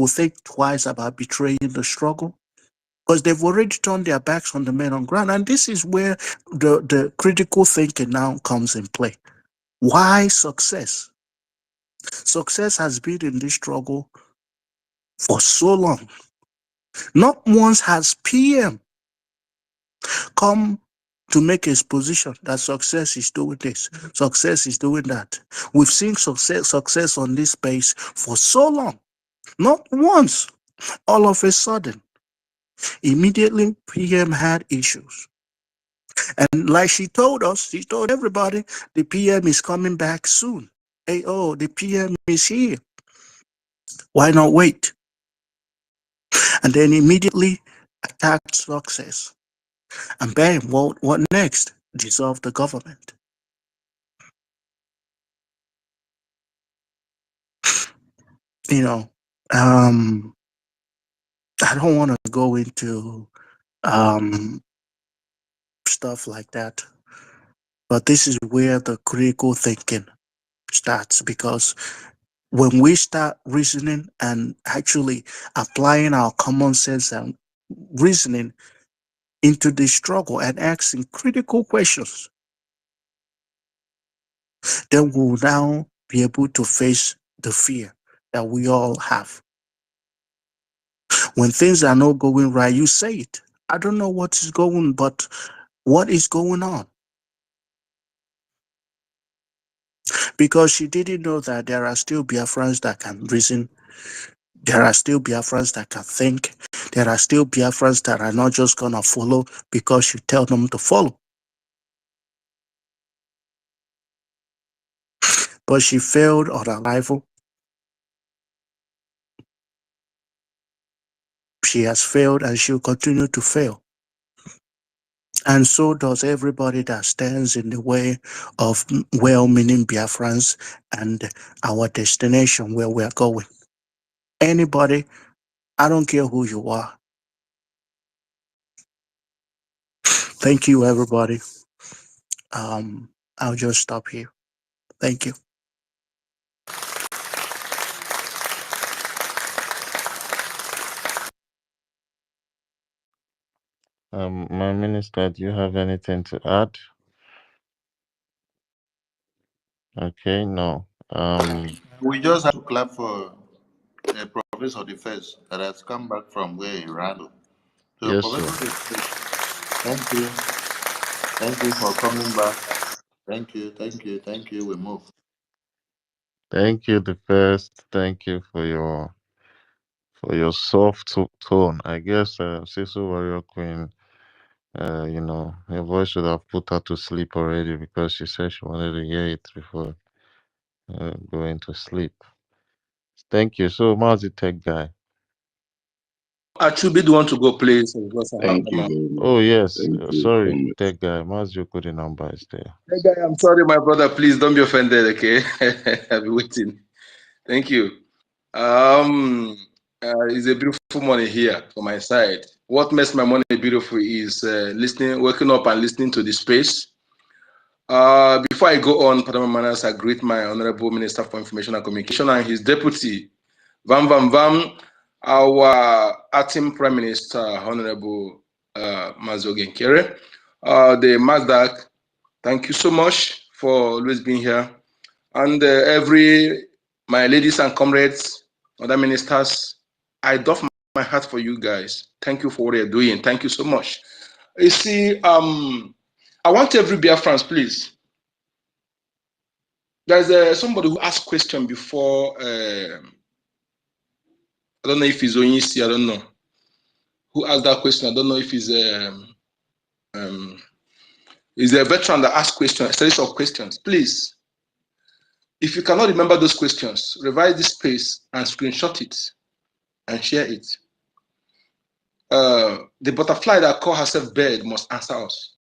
think twice about betraying the struggle? Because they've already turned their backs on the men on ground. And this is where the critical thinking now comes in play. Why success? Success has been in this struggle for so long. Not once has PM come to make his position that success is doing this, success is doing that. We've seen success on this space for so long. Not once, all of a sudden, immediately PM had issues. And like she told everybody, the PM is coming back soon. Hey, oh, the PM is here. Why not wait? And then immediately attacked success. And bam, what next? Dissolve the government. You know, I don't want to go into stuff like that, but this is where the critical thinking starts, because when we start reasoning and actually applying our common sense and reasoning into the struggle and asking critical questions, then we'll now be able to face the fear that we all have. When things are not going right, you say it. I don't know what is going, but what is going on? Because she didn't know that there are still Biafrans that can reason. There are still Biafrans that can think. There are still Biafrans that are not just going to follow because you tell them to follow. But she failed on arrival. She has failed and she'll continue to fail. And so does everybody that stands in the way of well-meaning Biafrans and our destination where we're going. Anybody, I don't care who you are. Thank you, everybody. I'll just stop here. Thank you. My minister, do you have anything to add? Okay, no. We just have to clap for Professor the First that has come back from where he ran to. So, Yes, sir. Professor the First, thank you. Thank you for coming back. Thank you, thank you, thank you. We move. Thank you, the first. Thank you for your soft tone. I guess Sisu Warrior Queen, your voice should have put her to sleep already because she said she wanted to hear it before going to sleep. Thank you. So, Mazi Tech Guy. Achube, do want to go, please? Because I have Thank the you mouth. very much. Oh, yes. Thank you so Sorry, much. Tech Guy. Mazi Okudi number is there. Hey, guy, I'm sorry, my brother. Please don't be offended, okay? I'll be waiting. Thank you. It's a beautiful morning here for my side. What makes my morning beautiful is waking up and listening to the space. Before I go on, Padma Manas, I greet my Honorable Minister for Information and Communication and his deputy, Vam, our acting Prime Minister, Honorable Mazogen Kere. The Mazdak, thank you so much for always being here. And my ladies and comrades, other ministers, I doff my hat for you guys. Thank you for what you're doing. Thank you so much. You see, I want every Biafrans, please. There's somebody who asked question before. I don't know if it's Onyisi. I don't know who asked that question. I don't know if it's a veteran that asked questions, a series of questions. Please, if you cannot remember those questions, revise this space and screenshot it and share it. The butterfly that call herself bird must answer us.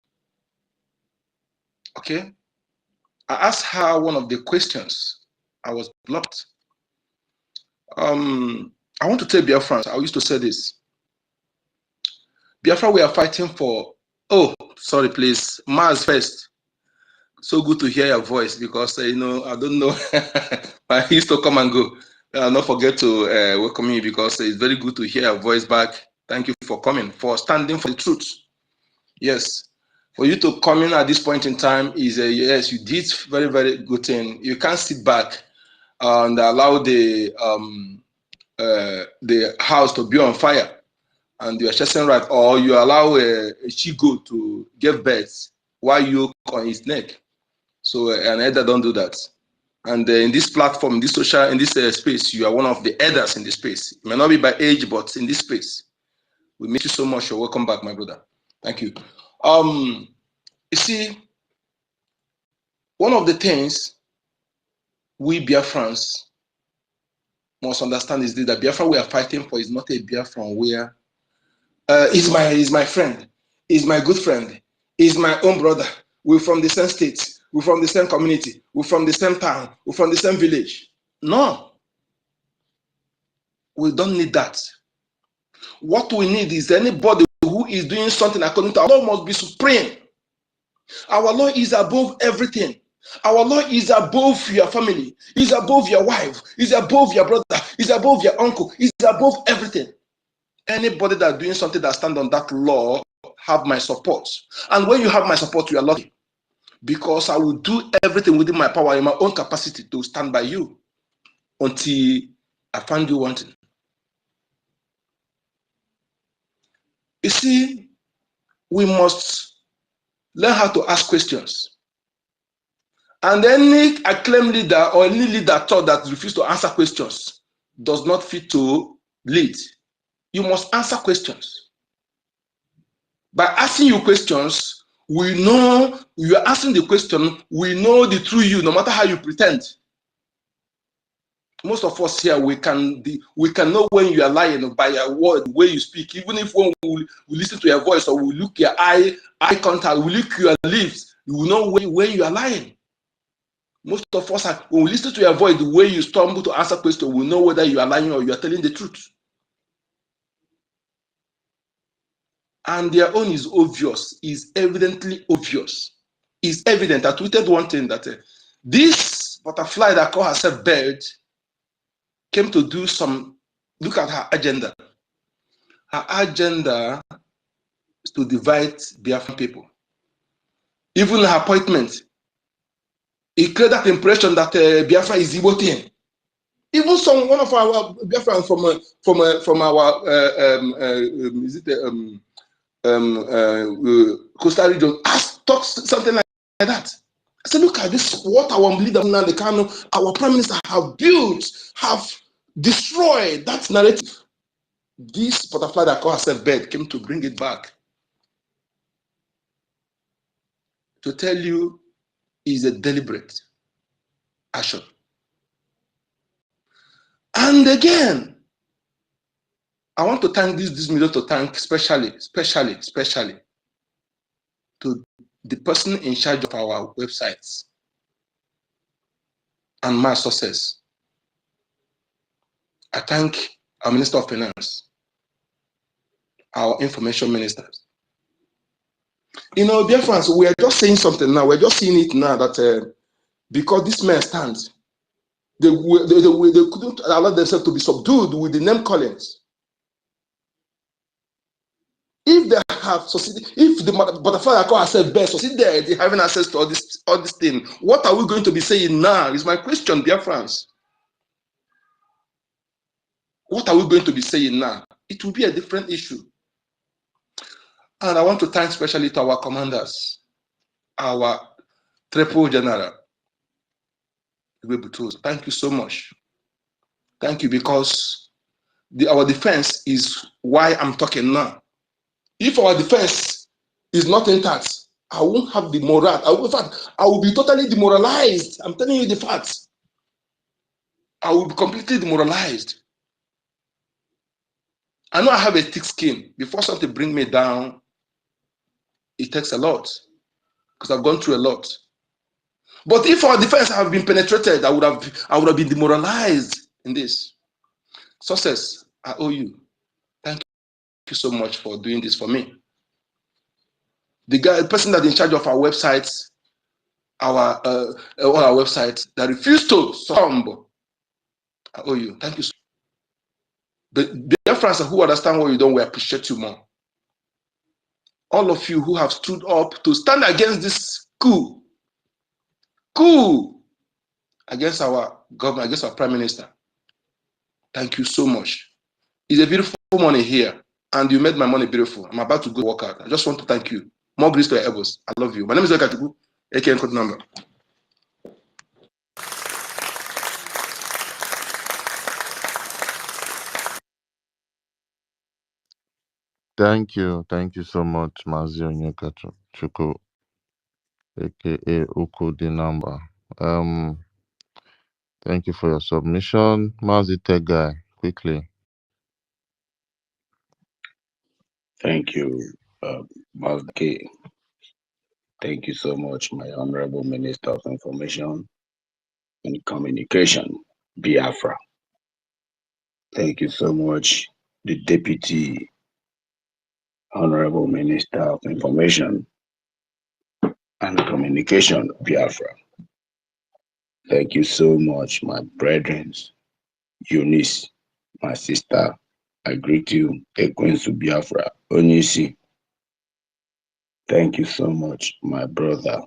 Okay? I asked her one of the questions. I was blocked. I want to tell Biafrans, I used to say this. Biafra, we are fighting for, oh, sorry, please, Mars first. So good to hear your voice because, I don't know, I used to come and go. I'll not forget to welcome you because it's very good to hear your voice back. Thank you for coming, for standing for the truth. Yes. For you to come in at this point in time is yes, you did very, very good thing. You can't sit back and allow the house to be on fire and you are chasing right, or you allow a she-goat to give birth while you on his neck. So an elder don't do that. And in this platform, in this space, you are one of the elders in this space. It may not be by age, but in this space. We miss you so much. You're welcome back, my brother. Thank you. You see, one of the things we Biafrans must understand is that Biafra we are fighting for is not a Biafran where he's my friend, he's my good friend, he's my own brother. We're from the same state, we're from the same community, we're from the same town, we're from the same village. No, we don't need that. What we need is anybody who is doing something according to our law must be supreme. Our law is above everything. Our law is above your family, is above your wife, is above your brother, is above your uncle, is above everything. Anybody that's doing something that stands on that law have my support. And when you have my support, you are lucky. Because I will do everything within my power in my own capacity to stand by you until I find you wanting. You see, we must learn how to ask questions. And any acclaimed leader or any leader thought that refuse to answer questions does not fit to lead. You must answer questions. By asking you questions, we know you are asking the question, we know the true you, no matter how you pretend. Most of us here, we can know when you are lying by your word, the way you speak. Even if when we listen to your voice or we look your eye contact, we look your lips, you will know when you are lying. Most of us, when we listen to your voice, the way you stumble to answer questions, we know whether you are lying or you are telling the truth. And their own is obvious, is evidently obvious. Is evident. I tweeted one thing that this butterfly that called herself bird came to do some, look at her agenda. Her agenda is to divide Biafran people. Even her appointment, it created that impression that Biafra is Igbo thing. Even one of our Biafran from our is it coastal region has talked something like that. I said, look at this, what our leader now, our prime minister have built, have destroyed that narrative. This butterfly that called herself bird came to bring it back. To tell you is a deliberate action. And again, I want to thank this media to thank especially to the person in charge of our websites and my success. I thank our Minister of Finance, our information ministers. You know, dear friends, we are just saying something now. We're just seeing it now that because this man stands, they couldn't allow themselves to be subdued with the name callings. If they have succeeded, if the butterfly call herself best succeeded in having access to all this thing, what are we going to be saying now? Is my question, dear friends. What are we going to be saying now? It will be a different issue. And I want to thank especially to our commanders, our triple general. Thank you so much. Thank you, because our defense is why I'm talking now. If our defense is not intact, I won't have the morale. In fact, I will be totally demoralized. I'm telling you the facts. I will be completely demoralized. I know I have a thick skin. Before something bring me down, it takes a lot, because I've gone through a lot. But if our defense have been penetrated, I would have been demoralized in this. Success, I owe you. Thank you so much for doing this for me. The person that's in charge of our websites, all our websites that refuse to succumb, I owe you. Thank you so much. But dear friends who understand what you done, we appreciate you more. All of you who have stood up to stand against this coup against our government, against our prime minister. Thank you so much. It's a beautiful morning here, and you made my morning beautiful. I'm about to go work out. I just want to thank you. More grace to your elbows. I love you. My name is Ekatibu, aka Code Number. Thank you so much, Mazi Onyeka Chuku, aka Uko the number. Thank you for your submission. Mazi Tech Guy, quickly. Thank you, Mazda K. Thank you so much, my Honorable Minister of Information and Communication, Biafra. Thank you so much, the Deputy Honorable Minister of Information and Communication, Biafra. Thank you so much, my brethren, Eunice, my sister. I greet you, Ekwensu Biafra, Onyisi. Thank you so much, my brother,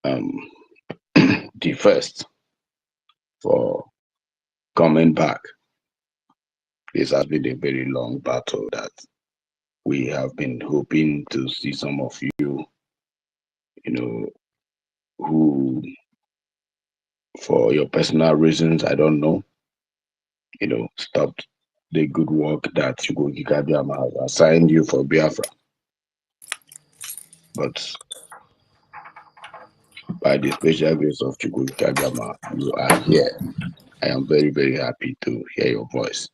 the first, for coming back. This has been a very long battle that we have been hoping to see some of you, who, for your personal reasons, I don't know, stopped the good work that Chukwuka Kabiama has assigned you for Biafra. But by the special grace of Chukwuka Kabiama, you are here. I am very, very happy to hear your voice.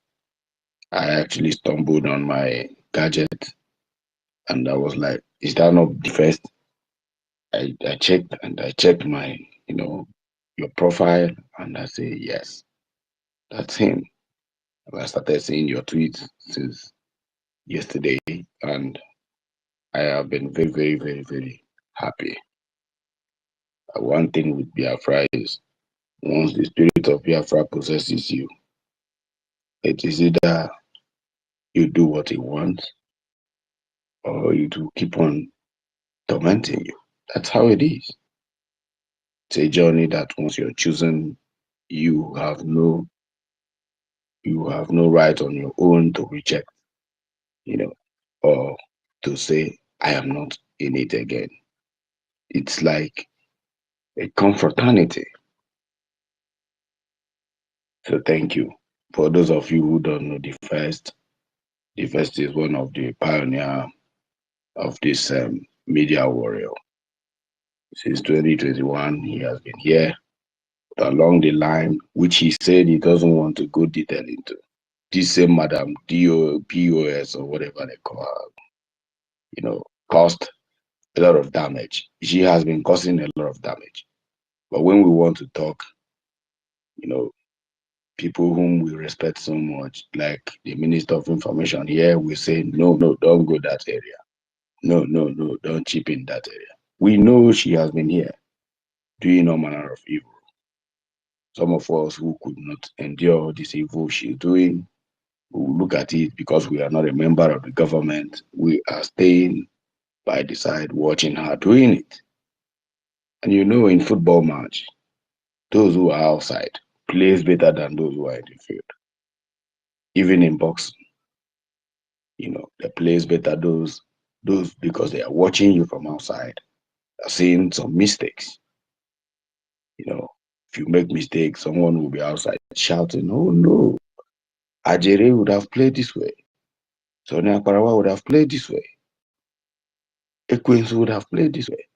I actually stumbled on my gadget and I was like, is that not the first? I checked my, your profile and I say, yes, that's him. And I started seeing your tweets since yesterday and I have been very, very, very, very happy. One thing with Biafra is once the spirit of Biafra possesses you, it is either you do what he wants or you do keep on tormenting you. That's how it is. It's a journey that once you're chosen, you have no right on your own to reject, or to say, I am not in it again. It's like a confraternity. So thank you. For those of you who don't know the first is one of the pioneer of this media warrior. Since 2021, he has been here along the line, which he said he doesn't want to go detail into. This same Madam POS or whatever they call her, caused a lot of damage. She has been causing a lot of damage. But when we want to talk, people whom we respect so much, like the Minister of Information here, we say, no, don't go that area. No, don't chip in that area. We know she has been here doing all manner of evil. Some of us who could not endure this evil she's doing, we look at it because we are not a member of the government. We are staying by the side watching her doing it. And in football match, those who are outside plays better than those who are in the field. Even in boxing, they plays better those because they are watching you from outside, are seeing some mistakes. If you make mistakes, someone will be outside shouting, oh no, Ajere would have played this way. Sonia Parawa would have played this way. Equins would have played this way.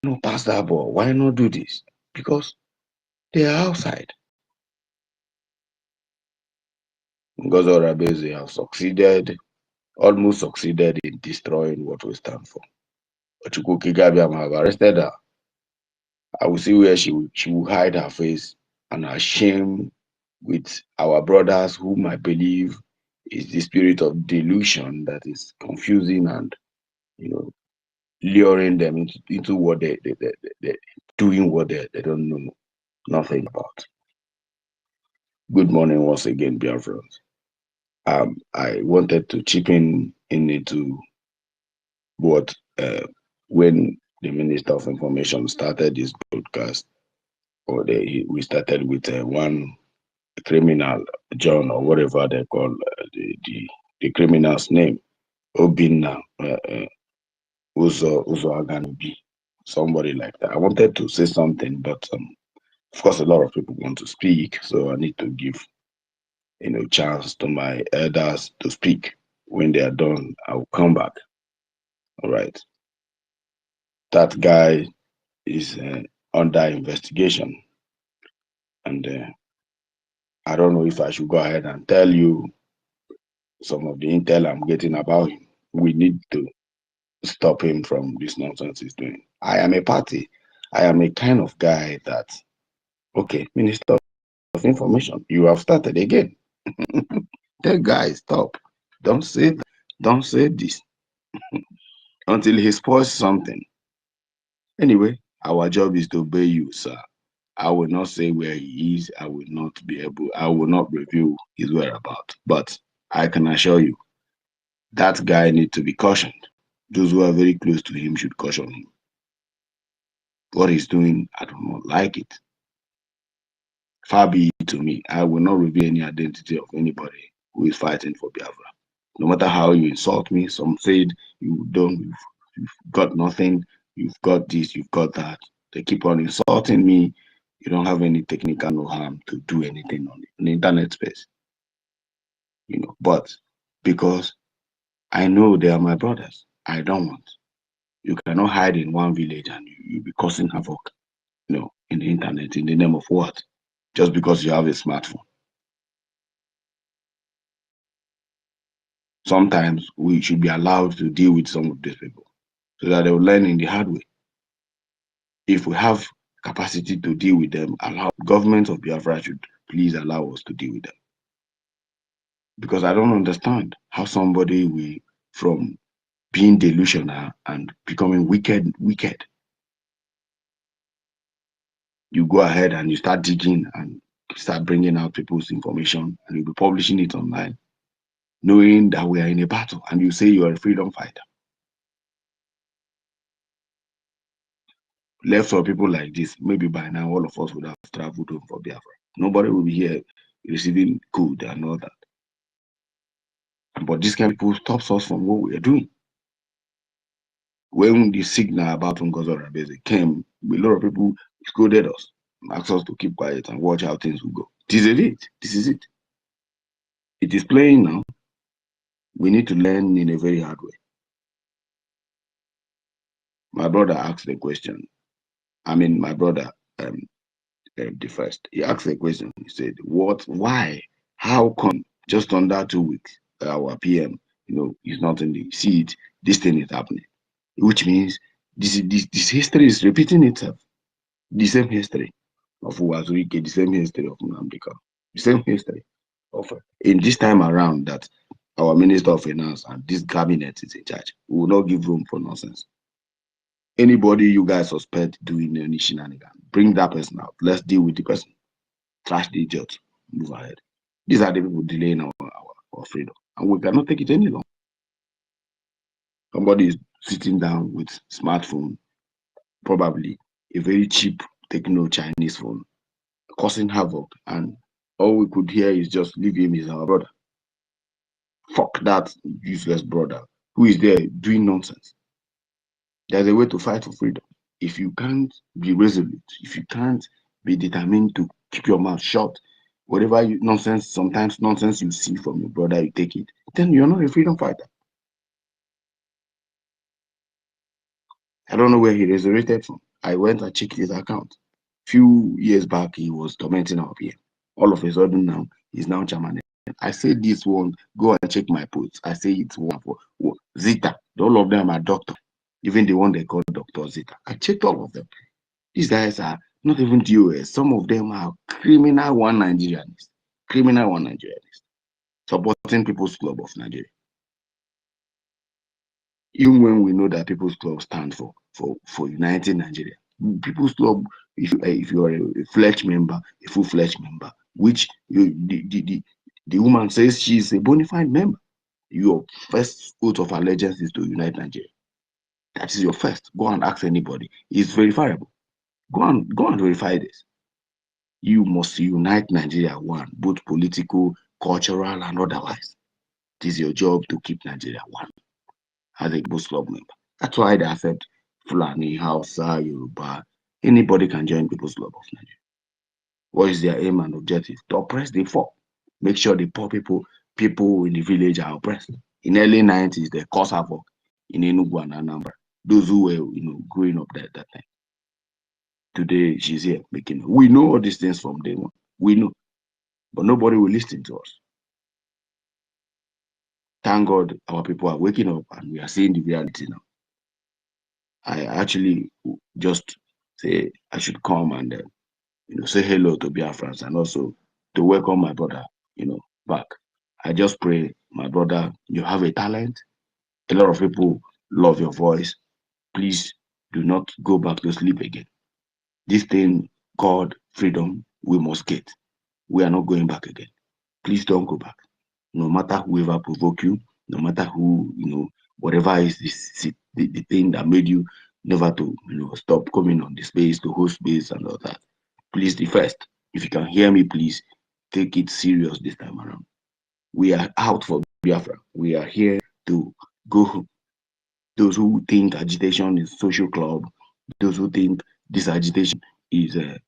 No, pass that ball. Why not do this? Because they are outside. Ngozi Rabeze have almost succeeded in destroying what we stand for. Chukwuka Gabiam have arrested her. I will see where she will hide her face and her shame with our brothers, whom I believe is the spirit of delusion that is confusing and luring them into what they doing what they don't know nothing about. Good morning once again, Biafrans. I wanted to chip in into what when the Minister of Information started this broadcast, we started with one criminal, John or whatever they call the criminal's name, Obinna Uzo Aganubi, somebody like that. I wanted to say something, but of course, a lot of people want to speak, so I need to give chance to my elders to speak. When they are done, I will come back. All right. That guy is under investigation, and I don't know if I should go ahead and tell you some of the intel I'm getting about him. We need to stop him from this nonsense he's doing. I am a party. I am a kind of guy that, okay, Minister of Information, you have started again. Tell guys, stop. Don't say that. Don't say this until he spoils something. Anyway, our job is to obey you, sir. I will not say where he is. I will not reveal his whereabouts. But I can assure you, that guy needs to be cautioned. Those who are very close to him should caution him. What he's doing, I do not like it. Far be it to me. I will not reveal any identity of anybody who is fighting for Biafra. No matter how you insult me, some said you've got nothing, you've got this, you've got that. They keep on insulting me. You don't have any technical know-how to do anything on the internet space. But because I know they are my brothers, I don't want. You cannot hide in one village and you be causing havoc, in the internet in the name of what? Just because you have a smartphone. Sometimes we should be allowed to deal with some of these people so that they will learn in the hard way. If we have capacity to deal with them, allow government of Biafra should please allow us to deal with them. Because I don't understand how somebody will, from being delusional and becoming wicked, you go ahead and you start digging and start bringing out people's information and you'll be publishing it online, knowing that we are in a battle, and you say you're a freedom fighter. Left for people like this, maybe by now all of us would have traveled home for Biafra. Nobody will be here receiving good and all that. But this kind of people stops us from what we are doing. When the signal about Ngozi Orebeze came, a lot of people scolded us, asked us to keep quiet and watch how things will go. This is it. This is it. It is playing now. We need to learn in a very hard way. My brother asked the question. My brother, the first, he asked the question. He said, "What? Why? How come? Just under 2 weeks, our PM, is not in the seat. This thing is happening, which means this history is repeating itself. The same history of Uwazuike, the same history of Nnamdi, the same history of in this time around that our Minister of Finance and this cabinet is in charge. We will not give room for nonsense. Anybody you guys suspect doing any shenanigan, bring that person out. Let's deal with the person. Trash the idiot. Move ahead. These are the people delaying our freedom. And we cannot take it any longer. Somebody is sitting down with smartphone, probably a very cheap Techno Chinese phone, causing havoc, and all we could hear is just leave him, is our brother. Fuck that useless brother who is there doing nonsense. There's a way to fight for freedom. If you can't be resolute, if you can't be determined to keep your mouth shut, whatever sometimes nonsense you see from your brother, you take it, then you're not a freedom fighter. I don't know where he resurrected from. I went and checked his account. Few years back, he was tormenting our PM. All of a sudden now, he's now chairman. I say this one, go and check my posts. I say it's one for Zita. All of them are doctor. Even the one they call Dr. Zita. I checked all of them. These guys are not even DOS. Some of them are criminal one Nigerianists. Criminal one Nigerianists. Supporting People's Club of Nigeria. Even when we know that People's Club stands for uniting Nigeria. People's Club, if you are a fledged member, a full-fledged member, which the woman says she's a bona fide member, your first oath of allegiance is to unite Nigeria. That is your first. Go and ask anybody. It's verifiable. Go and verify this. You must unite Nigeria one, both political, cultural, and otherwise. It is your job to keep Nigeria one as a People's Club member. That's why they accept Fulani, Hausa, Yoruba. Anybody can join People's Club of Nigeria. What is their aim and objective? To oppress the poor. Make sure the poor people in the village are oppressed. In early 90s, they caused havoc in Enugu and Anambra. Those who were, growing up there at that time. Today, she's here making. We know all these things from day one. We know. But nobody will listen to us. Thank God our people are waking up and we are seeing the reality now. I actually just say I should come and say hello to Biafrans and also to welcome my brother, back. I just pray, my brother, you have a talent. A lot of people love your voice. Please do not go back to sleep again. This thing called freedom, we must get. We are not going back again. Please don't go back. No matter whoever provoke you, no matter who, whatever is the thing that made you never to, stop coming on the space, to host space and all that. Please, the first, if you can hear me, please take it serious this time around. We are out for Biafra. We are here to go. Those who think agitation is social club, those who think this agitation is a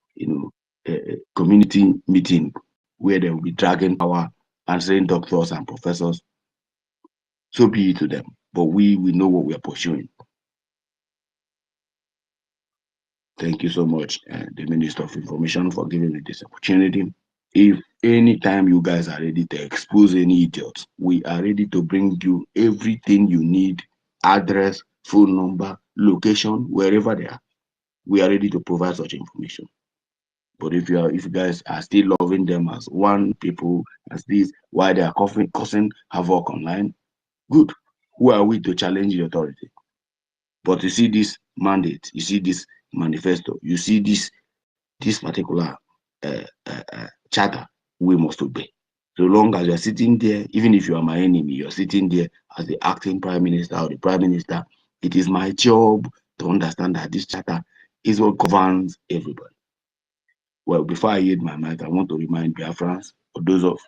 community meeting where they will be dragging power answering doctors and professors, so be it to them. But we know what we are pursuing. Thank you so much, the Minister of Information, for giving me this opportunity. If anytime you guys are ready to expose any idiots, we are ready to bring you everything you need, address, phone number, location, wherever they are. We are ready to provide such information. But if you guys are still loving them as one people, as this, why they are causing havoc online, good. Who are we to challenge the authority? But you see this mandate, you see this manifesto, you see this particular charter, we must obey. So long as you're sitting there, even if you are my enemy, you're sitting there as the acting prime minister or the prime minister, it is my job to understand that this charter is what governs everybody. Well, before I yield my mic, I want to remind Biafrans, or those of,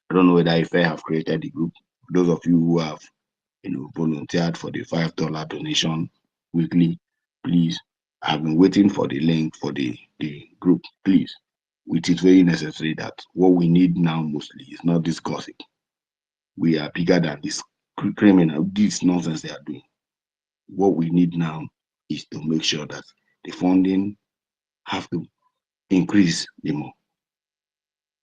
I don't know whether if I have created the group, those of you who have, volunteered for the $5 donation weekly, please, I've been waiting for the link for the group, please. It is very necessary that what we need now mostly is not this gossip. We are bigger than this criminal, this nonsense they are doing. What we need now is to make sure that the funding have to increase the more.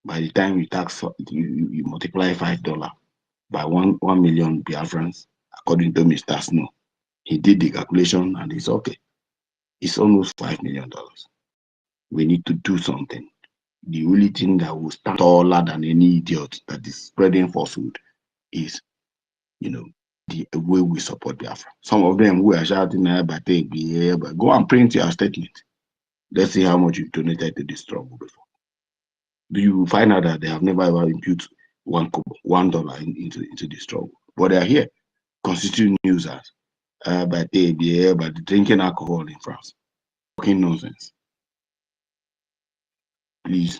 By the time you tax, you multiply $5 by 1 million Biafrans, according to Mr. Snow. He did the calculation and it's okay. It's almost $5 million. We need to do something. The only thing that will stand taller than any idiot that is spreading falsehood is, the way we support Biafra. Some of them who are shouting, but go and print your statement. Let's see how much you donated to this struggle before. Do you find out that they have never ever imputed $1 into the struggle? But they are here constituting users, but drinking alcohol in France. Fucking nonsense. Please,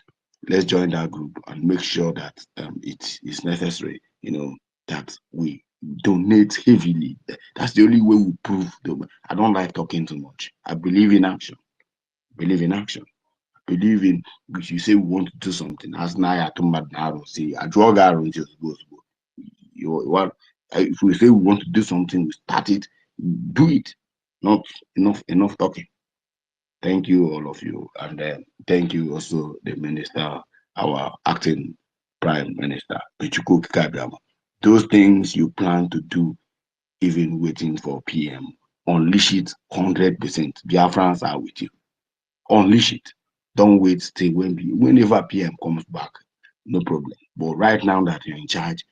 let's join that group and make sure that it is necessary, that we donate heavily. That's the only way we prove. I don't like talking too much. I believe in action. Believe in action. Believe in, if you say we want to do something, as Naya Tumbad say, I draw if we say we want to do something, we start it, do it. Not enough talking. Thank you, all of you. And thank you also, the minister, our acting prime minister, Pichuku Kabiama. Those things you plan to do, even waiting for PM, unleash it 100%. Biafrans are with you. Unleash it. Don't wait till whenever PM comes back. No problem. But right now that you're in charge,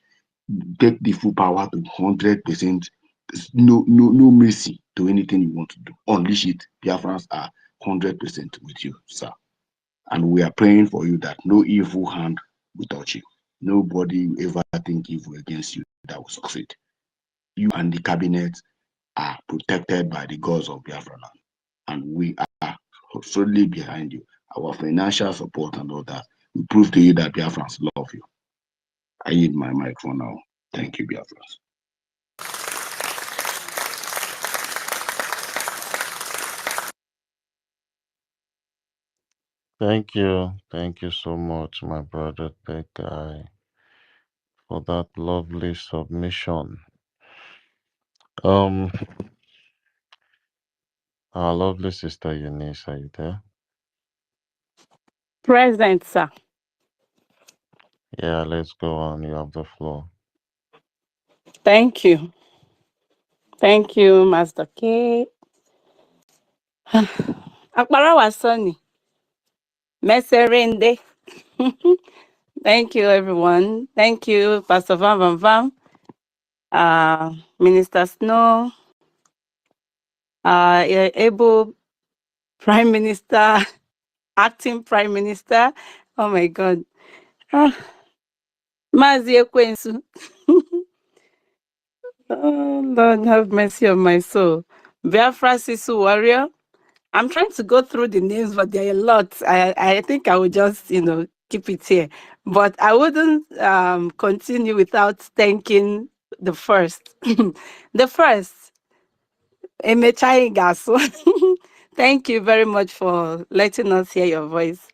take the full power to 100%. No mercy to anything you want to do. Unleash it. Biafrans are 100% with you, sir. And we are praying for you that no evil hand will touch you. Nobody will ever think evil against you that will succeed. You and the cabinet are protected by the gods of Biafra land. And we are solely behind you. Our financial support and all that will prove to you that Biafrans love you. I need my mic for now. Thank you, Biafrans. Thank you. Thank you so much, my brother, that guy, for that lovely submission. Um, our lovely sister Eunice, are you there? Present, sir. Yeah, let's go on. You have the floor. Thank you. Thank you, Master K. Akbarawa Sonny. Meserende. Thank you, everyone. Thank you, Pastor Van Van Van, Minister Snow, able Prime Minister, acting Prime Minister. Oh my God. Mazi Ekwensu. Oh, Lord, have mercy on my soul. Biafra Sisu Warrior. I'm trying to go through the names, but there are a lot. I think I will just, keep it here. But I wouldn't continue without thanking the first. The first, Emechai Gaso. Thank you very much for letting us hear your voice.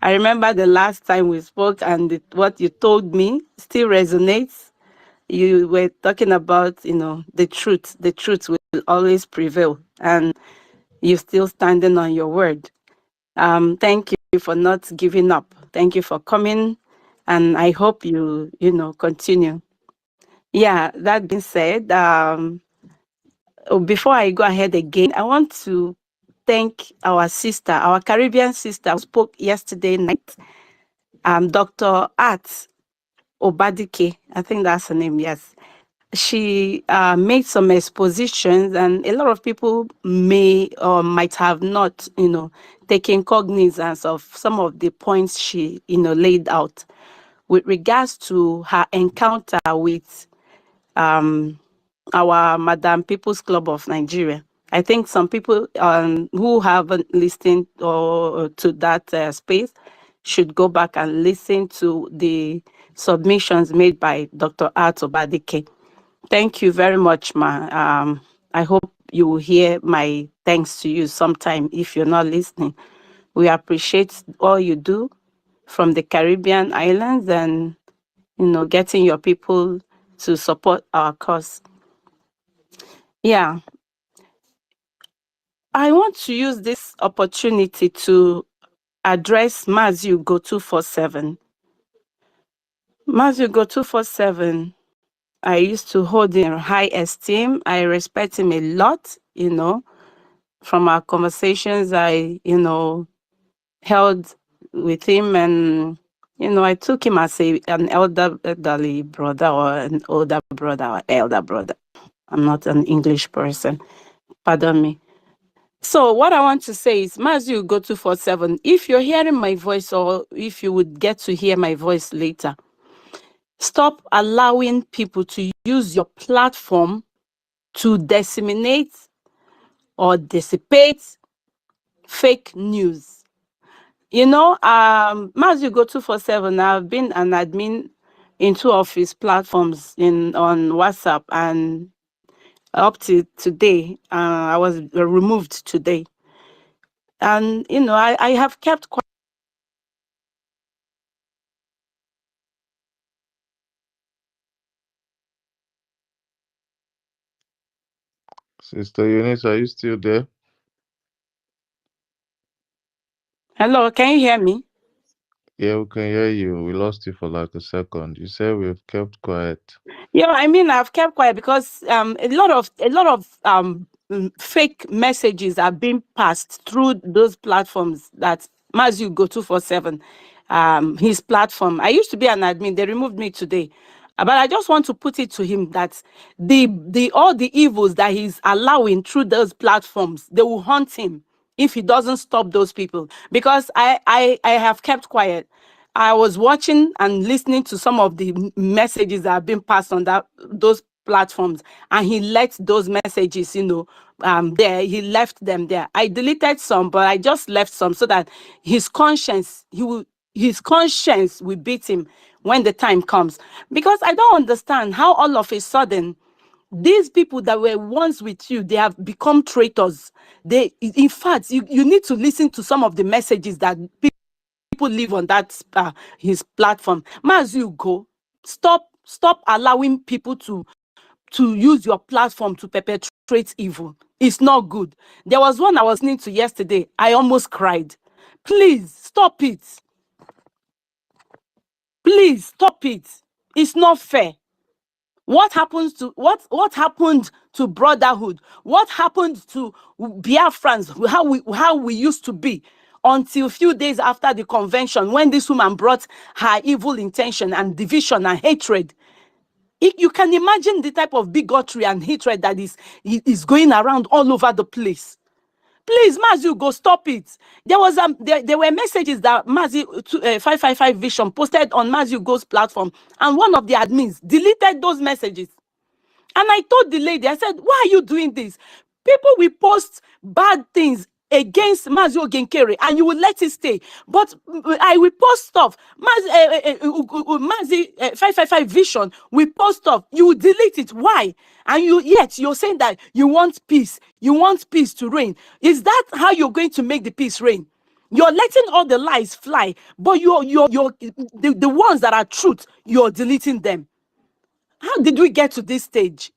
I remember the last time we spoke, and what you told me still resonates. You were talking about, the truth. The truth will always prevail, and you're still standing on your word. Thank you for not giving up. Thank you for coming, and I hope you continue. Yeah, that being said, before I go ahead again, I want to thank our sister, our Caribbean sister who spoke yesterday night, Dr. Art Obadike. I think that's her name, yes. She made some expositions, and a lot of people may or might have not, taken cognizance of some of the points she, laid out with regards to her encounter with our Madam People's Club of Nigeria. I think some people who haven't listened or to that space should go back and listen to the submissions made by Dr. Art Obadike. Thank you very much, ma. I hope you will hear my thanks to you sometime if you're not listening. We appreciate all you do from the Caribbean islands and, getting your people to support our cause. Yeah. I want to use this opportunity to address Mazu Go 247. Mazu Go 247, I used to hold in high esteem. I respect him a lot, From our conversations I, held with him, and, I took him as an elderly brother, or an older brother, or elder brother. I'm not an English person. Pardon me. So what I want to say is, Mazu Go 247, if you're hearing my voice, or if you would get to hear my voice later, stop allowing people to use your platform to disseminate or dissipate fake news. Mazu Go 247, I've been an admin in 2 of his platforms on WhatsApp, and up to today, I was removed today. And, I have kept quiet. Sister Eunice, are you still there? Hello, can you hear me? Yeah, we can hear you. We lost you for like a second. You said we've kept quiet. Yeah, I've kept quiet because a lot of fake messages are being passed through those platforms that Mazu Go 247, his platform. I used to be an admin. They removed me today. But I just want to put it to him that the all the evils that he's allowing through those platforms, they will haunt him if he doesn't stop those people. Because I have kept quiet. I was watching and listening to some of the messages that have been passed on those platforms, and he let those messages, there. He left them there. I deleted some, but I just left some so that his conscience will beat him when the time comes. Because I don't understand how all of a sudden these people that were once with you, they have become traitors. In fact, you need to listen to some of the messages that people live on that his platform. Mazu Go, stop allowing people to use your platform to perpetrate evil. It's not good. There was one I was listening to yesterday. I almost cried. Please stop it. Please stop it. It's not fair. What happened to brotherhood? What happened to Biafrans? How we used to be until a few days after the convention, when this woman brought her evil intention and division and hatred. You can imagine the type of bigotry and hatred that is going around all over the place. Please, Mazu Go, stop it. There were messages that Mazi 555 Vision posted on Mazu Go's platform, and one of the admins deleted those messages. And I told the lady, I said, why are you doing this? People will post bad things against Mazi Ogenkere and you will let it stay. But I will post stuff. Mazi 555 Vision will post stuff. You will delete it. Why? And yet you're saying that you want peace. You want peace to reign. Is that how you're going to make the peace reign? You're letting all the lies fly, but the ones that are truth, you're deleting them. How did we get to this stage?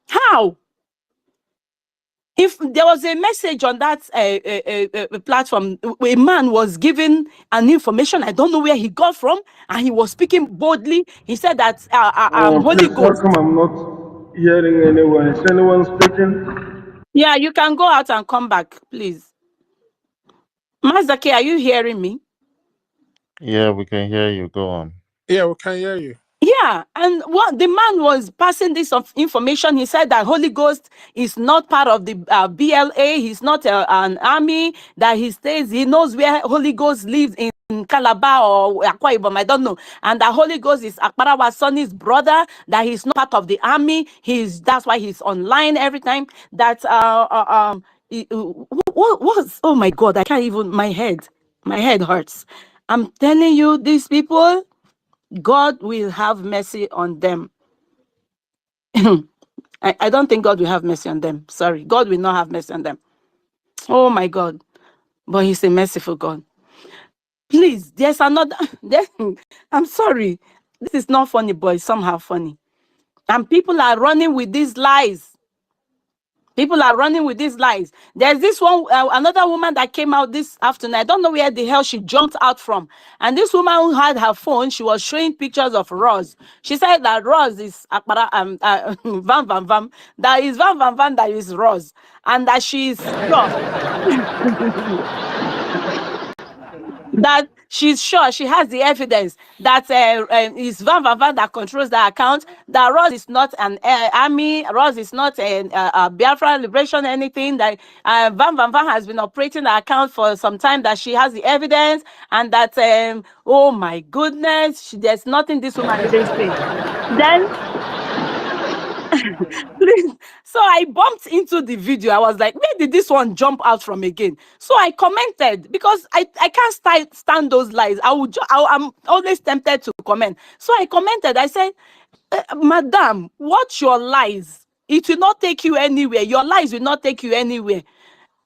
How? If there was a message on that platform, a man was given an information I don't know where he got from, and he was speaking boldly. He said that Holy Please, how Ghost. come I'm not hearing anyone? Is anyone speaking? Yeah, you can go out and come back, please. Mazake, are you hearing me? Yeah, we can hear you. Go on. Yeah, we can hear you. Yeah, and what the man was passing this of information, he said that Holy Ghost is not part of the BLA. He's not an army. That he knows where Holy Ghost lives in Calabar or Akwa Ibom, I don't know. And that Holy Ghost is Akbarawa Sonny's brother. That he's not part of the army. That's why he's online every time. That what was? Oh my God, I can't even. My head hurts. I'm telling you, these people. God will have mercy on them. I don't think God will have mercy on them. Sorry. God will not have mercy on them. Oh my God. But He's a merciful God. Please, there's another. I'm sorry. This is not funny, but it's somehow funny. And people are running with these lies. People are running with these lies. There's this one, another woman that came out this afternoon. I don't know where the hell she jumped out from. And this woman who had her phone, she was showing pictures of Roz. She said that Roz is Van Van Van. That is Van Van Van that is Roz. And that she's sure. That she's sure she has the evidence that it's Van Van Van that controls the account. That Ross is not an army. Ross is not a Biafra liberation anything. That Van Van Van has been operating the account for some time. That she has the evidence, and that oh my goodness, there's nothing this woman didn't say. Then please. So I bumped into the video. I was like, where did this one jump out from again? So I commented because I can't stand those lies. I'm always tempted to comment. So I commented. I said, Madam, watch your lies. It will not take you anywhere. Your lies will not take you anywhere.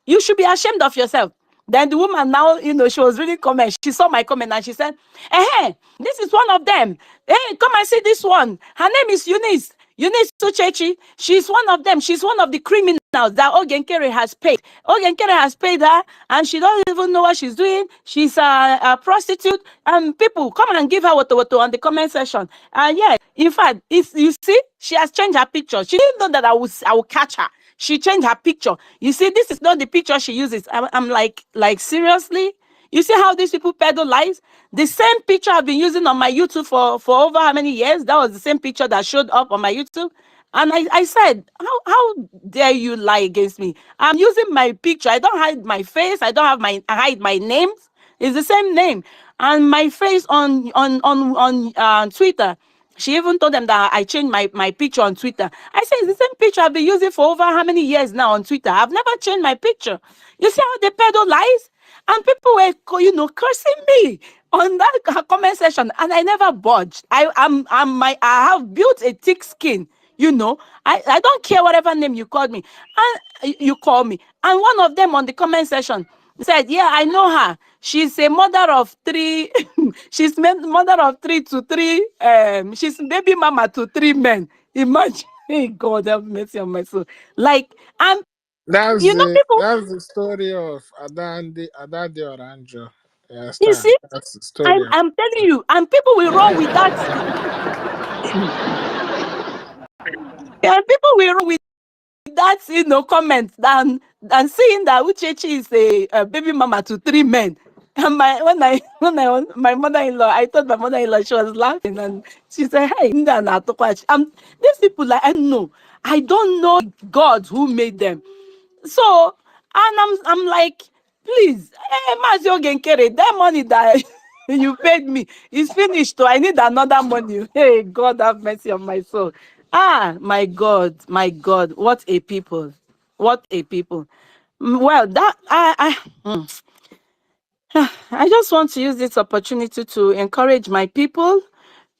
You should be ashamed of yourself. Then the woman now, she was really comment. She saw my comment and she said, hey, this is one of them. Hey, come and see this one. Her name is Eunice. Eunice Tuchechi. She's one of them. She's one of the criminals that Ogenkere has paid. Ogenkere has paid her and she doesn't even know what she's doing. She's a prostitute. And people, come and give her what on the comment section. And yeah, in fact, you see, she has changed her picture. She didn't know that I will catch her. She changed her picture. You see, this is not the picture she uses. I'm like seriously? You see how these people peddle lies? The same picture I've been using on my YouTube for over how many years? That was the same picture that showed up on my YouTube. And I said, how dare you lie against me? I'm using my picture. I don't hide my face. I don't hide my names. It's the same name. And my face on Twitter. She even told them that I changed my picture on Twitter. I said, it's the same picture I've been using for over how many years now on Twitter. I've never changed my picture. You see how they peddle lies? And people were, cursing me on that comment section, and I never budged. I have built a thick skin. I don't care whatever name you called me, and you call me. And one of them on the comment section said, yeah, I know her. She's a mother of three. She's mother of three to three. She's baby mama to three men. Imagine. Hey, God have mercy on my soul. Like, and people. That's the story of Adade Oranjo. You You understand? see, That's the story of. I'm telling you, and people will run with that. And people will run with that, comment than seeing that Uchechi is a baby mama to three men. And my mother-in-law, I told my mother-in-law, she was laughing and she said, hey, these people, like, I don't know God who made them. So, and I'm like, please, Mazio Genkere, that money that you paid me is finished. So I need another money. Hey, God have mercy on my soul. Ah, my God, what a people. What a people. Well, that I just want to use this opportunity to encourage my people.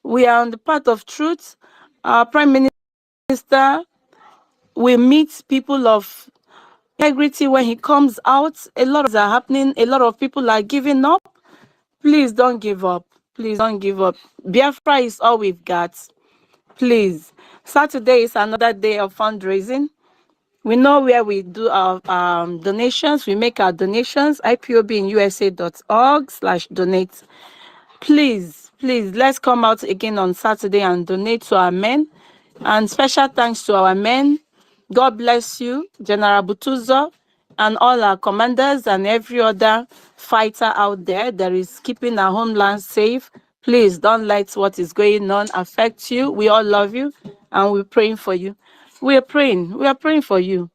We are on the path of truth. Our Prime Minister will meet people of integrity when he comes out. A lot of things are happening. A lot of people are giving up. Please don't give up. Please don't give up. Biafra is all we've got. Please. Saturday is another day of fundraising. We know where we do our donations. We make our donations. IPOBinusa.org/donate. Please, let's come out again on Saturday and donate to our men. And special thanks to our men. God bless you, General Butuzo, and all our commanders and every other fighter out there that is keeping our homeland safe. Please don't let what is going on affect you. We all love you, and we're praying for you. We are praying for you.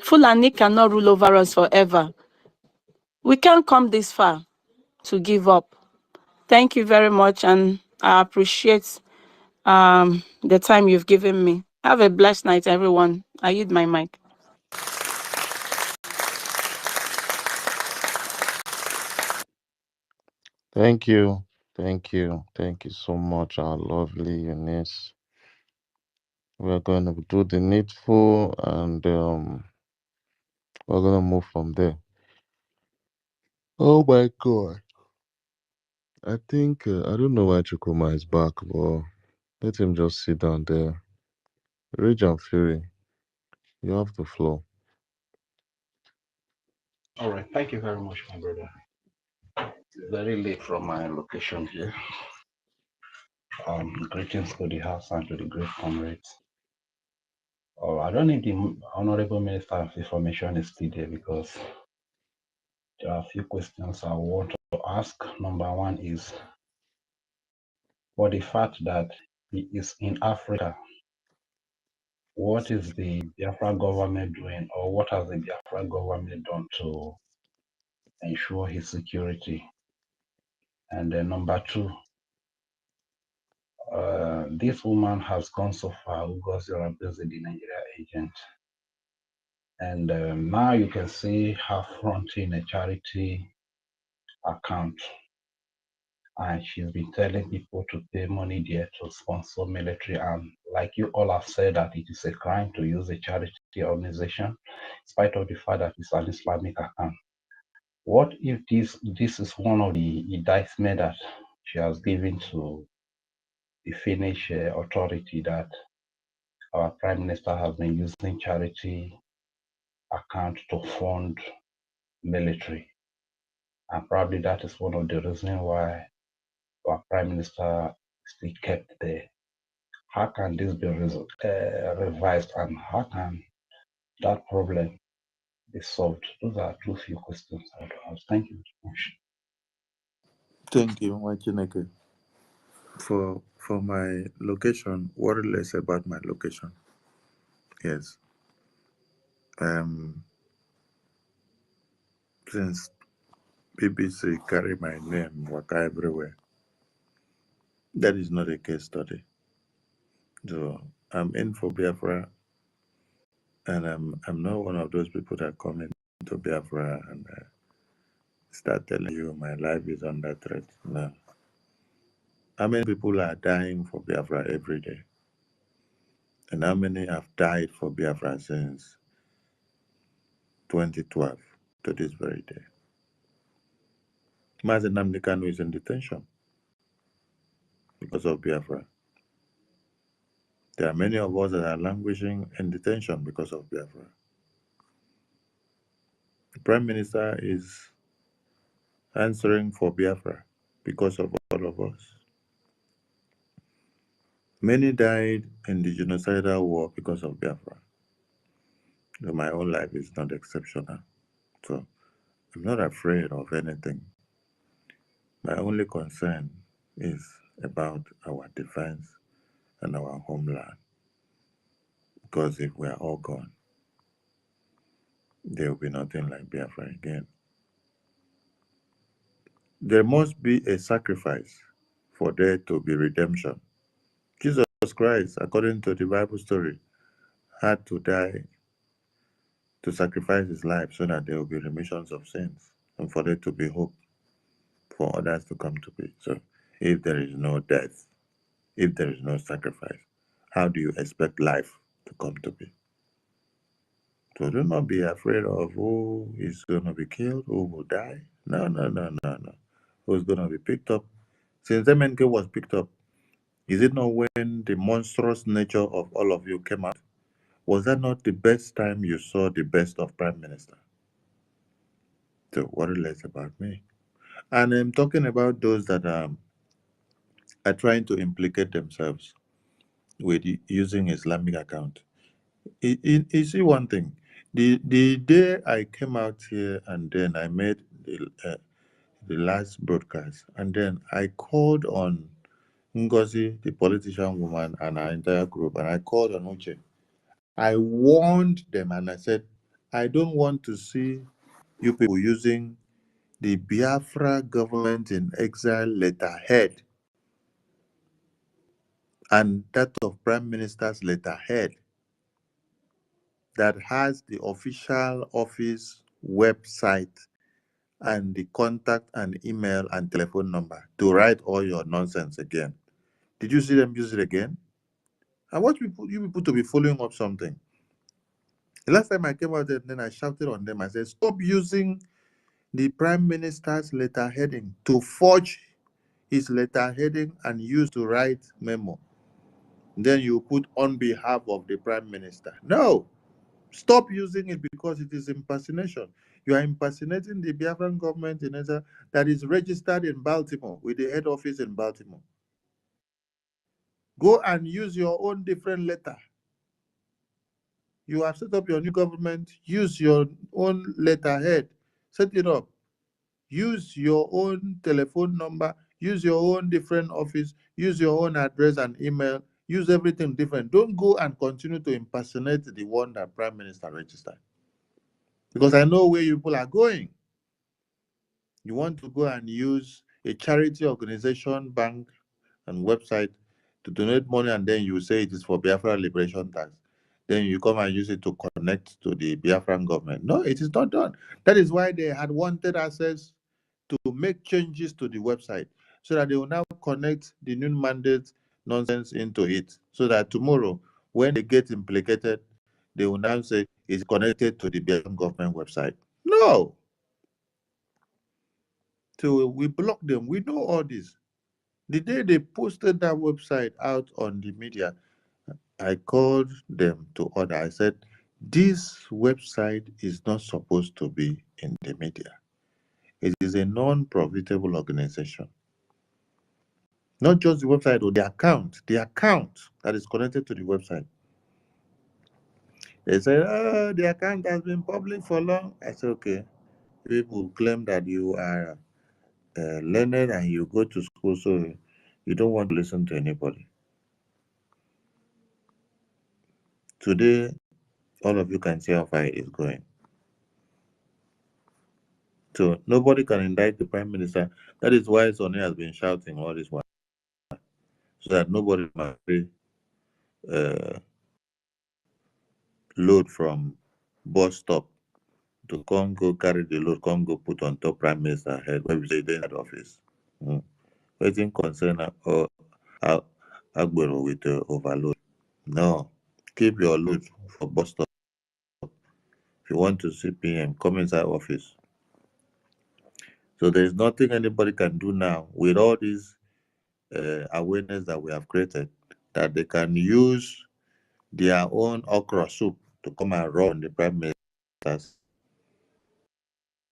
Fulani cannot rule over us forever. We can't come this far to give up. Thank you very much, and I appreciate the time you've given me. Have a blessed night, everyone. I yield my mic. Thank you. Thank you. Thank you so much, our lovely Eunice. We're going to do the needful and we're going to move from there. Oh my God. I think, I don't know why Chukuma is back, but let him just sit down there. Rage and Fury, you have the floor. All right, thank you very much, my brother. It's very late from my location here. Greetings to the house and to the great comrades. Oh, I don't think the Honorable Minister of Information is still there because there are a few questions I want to ask. Number one is, for the fact that he is in Africa, what is the Biafra government doing, or what has the Biafra government done to ensure his security? And then number two, this woman has gone so far, Ugozi Oradozi, the Nigeria agent. And now you can see her fronting a charity account. And she's been telling people to pay money there to sponsor military. And like you all have said, that it is a crime to use a charity organization, in spite of the fact that it's an Islamic account. What if this is one of the indictment that she has given to the Finnish authority, that our prime minister has been using charity account to fund military? And probably that is one of the reasons why our prime minister still kept there. How can this be revised, and how can that problem be solved? Those are two few questions I would ask. Thank you very much. Thank you, Wachineke. For my location, what less about my location? Yes. Since BBC carry my name waka everywhere, that is not a case study. So I'm in for Biafra, and I'm not one of those people that come into Biafra and start telling you my life is under threat. No. How many people are dying for Biafra every day? And how many have died for Biafra since 2012 to this very day? Mazen Nnamdi Kanu is in detention because of Biafra. There are many of us that are languishing in detention because of Biafra. The Prime Minister is answering for Biafra because of all of us. Many died in the genocidal war because of Biafra. So my own life is not exceptional. So I'm not afraid of anything. My only concern is about our defense and our homeland. Because if we are all gone, there will be nothing like Biafra again. There must be a sacrifice for there to be redemption. Jesus Christ, according to the Bible story, had to die to sacrifice his life so that there will be remissions of sins and for there to be hope for others to come to be. So if there is no death, if there is no sacrifice, how do you expect life to come to be? So do not be afraid of who is going to be killed, who will die. No, no, no, no, no. Who's going to be picked up? Since MNK was picked up, is it not when the monstrous nature of all of you came out? Was that not the best time you saw the best of Prime Minister? So worry less about me. And I'm talking about those that are trying to implicate themselves with using Islamic account. You see one thing. The day I came out here and then I made the last broadcast, and then I called on Ngozi, the politician woman, and our entire group, and I called on Uche. I warned them and I said, I don't want to see you people using the Biafra government in exile letterhead and that of Prime Minister's letterhead that has the official office website and the contact and email and telephone number to write all your nonsense again. Did you see them use it again? I want you people to be following up something. The last time I came out there, then I shouted on them. I said, stop using the Prime Minister's letterheading to forge his letterheading and use to write memo. Then you put on behalf of the Prime Minister. No, stop using it because it is impersonation. You are impersonating the Biafran government in Israel that is registered in Baltimore with the head office in Baltimore. Go and use your own different letter. You have set up your new government, use your own letterhead, set it up. Use your own telephone number, use your own different office, use your own address and email, use everything different. Don't go and continue to impersonate the one that Prime Minister registered. Because I know where you people are going. You want to go and use a charity organization, bank, and website to donate money, and then you say it is for Biafra Liberation Tax. Then you come and use it to connect to the Biafran government. No, it is not done. That is why they had wanted access to make changes to the website so that they will now connect the new mandate nonsense into it. So that tomorrow, when they get implicated, they will now say it's connected to the Biafran government website. No. So we block them. We know all this. The day they posted that website out on the media, I called them to order. I said, this website is not supposed to be in the media. It is a non-profitable organization. Not just the website or the account that is connected to the website. They said, oh, the account has been public for long. I said, okay. People claim that you are learned and you go to school, so you don't want to listen to anybody. Today, all of you can see how far it is going. So nobody can indict the Prime Minister. That is why Sonny has been shouting all this while, so that nobody must uh, load from bus stop to come go carry the load, come go put on top Prime Minister head when we say they in office. Waiting concern or Agbero with overload. No, keep your load for bus stop. If you want to see PM, come inside office. So there is nothing anybody can do now with all this awareness that we have created, that they can use their own okra soup to come and run the Prime Minister's.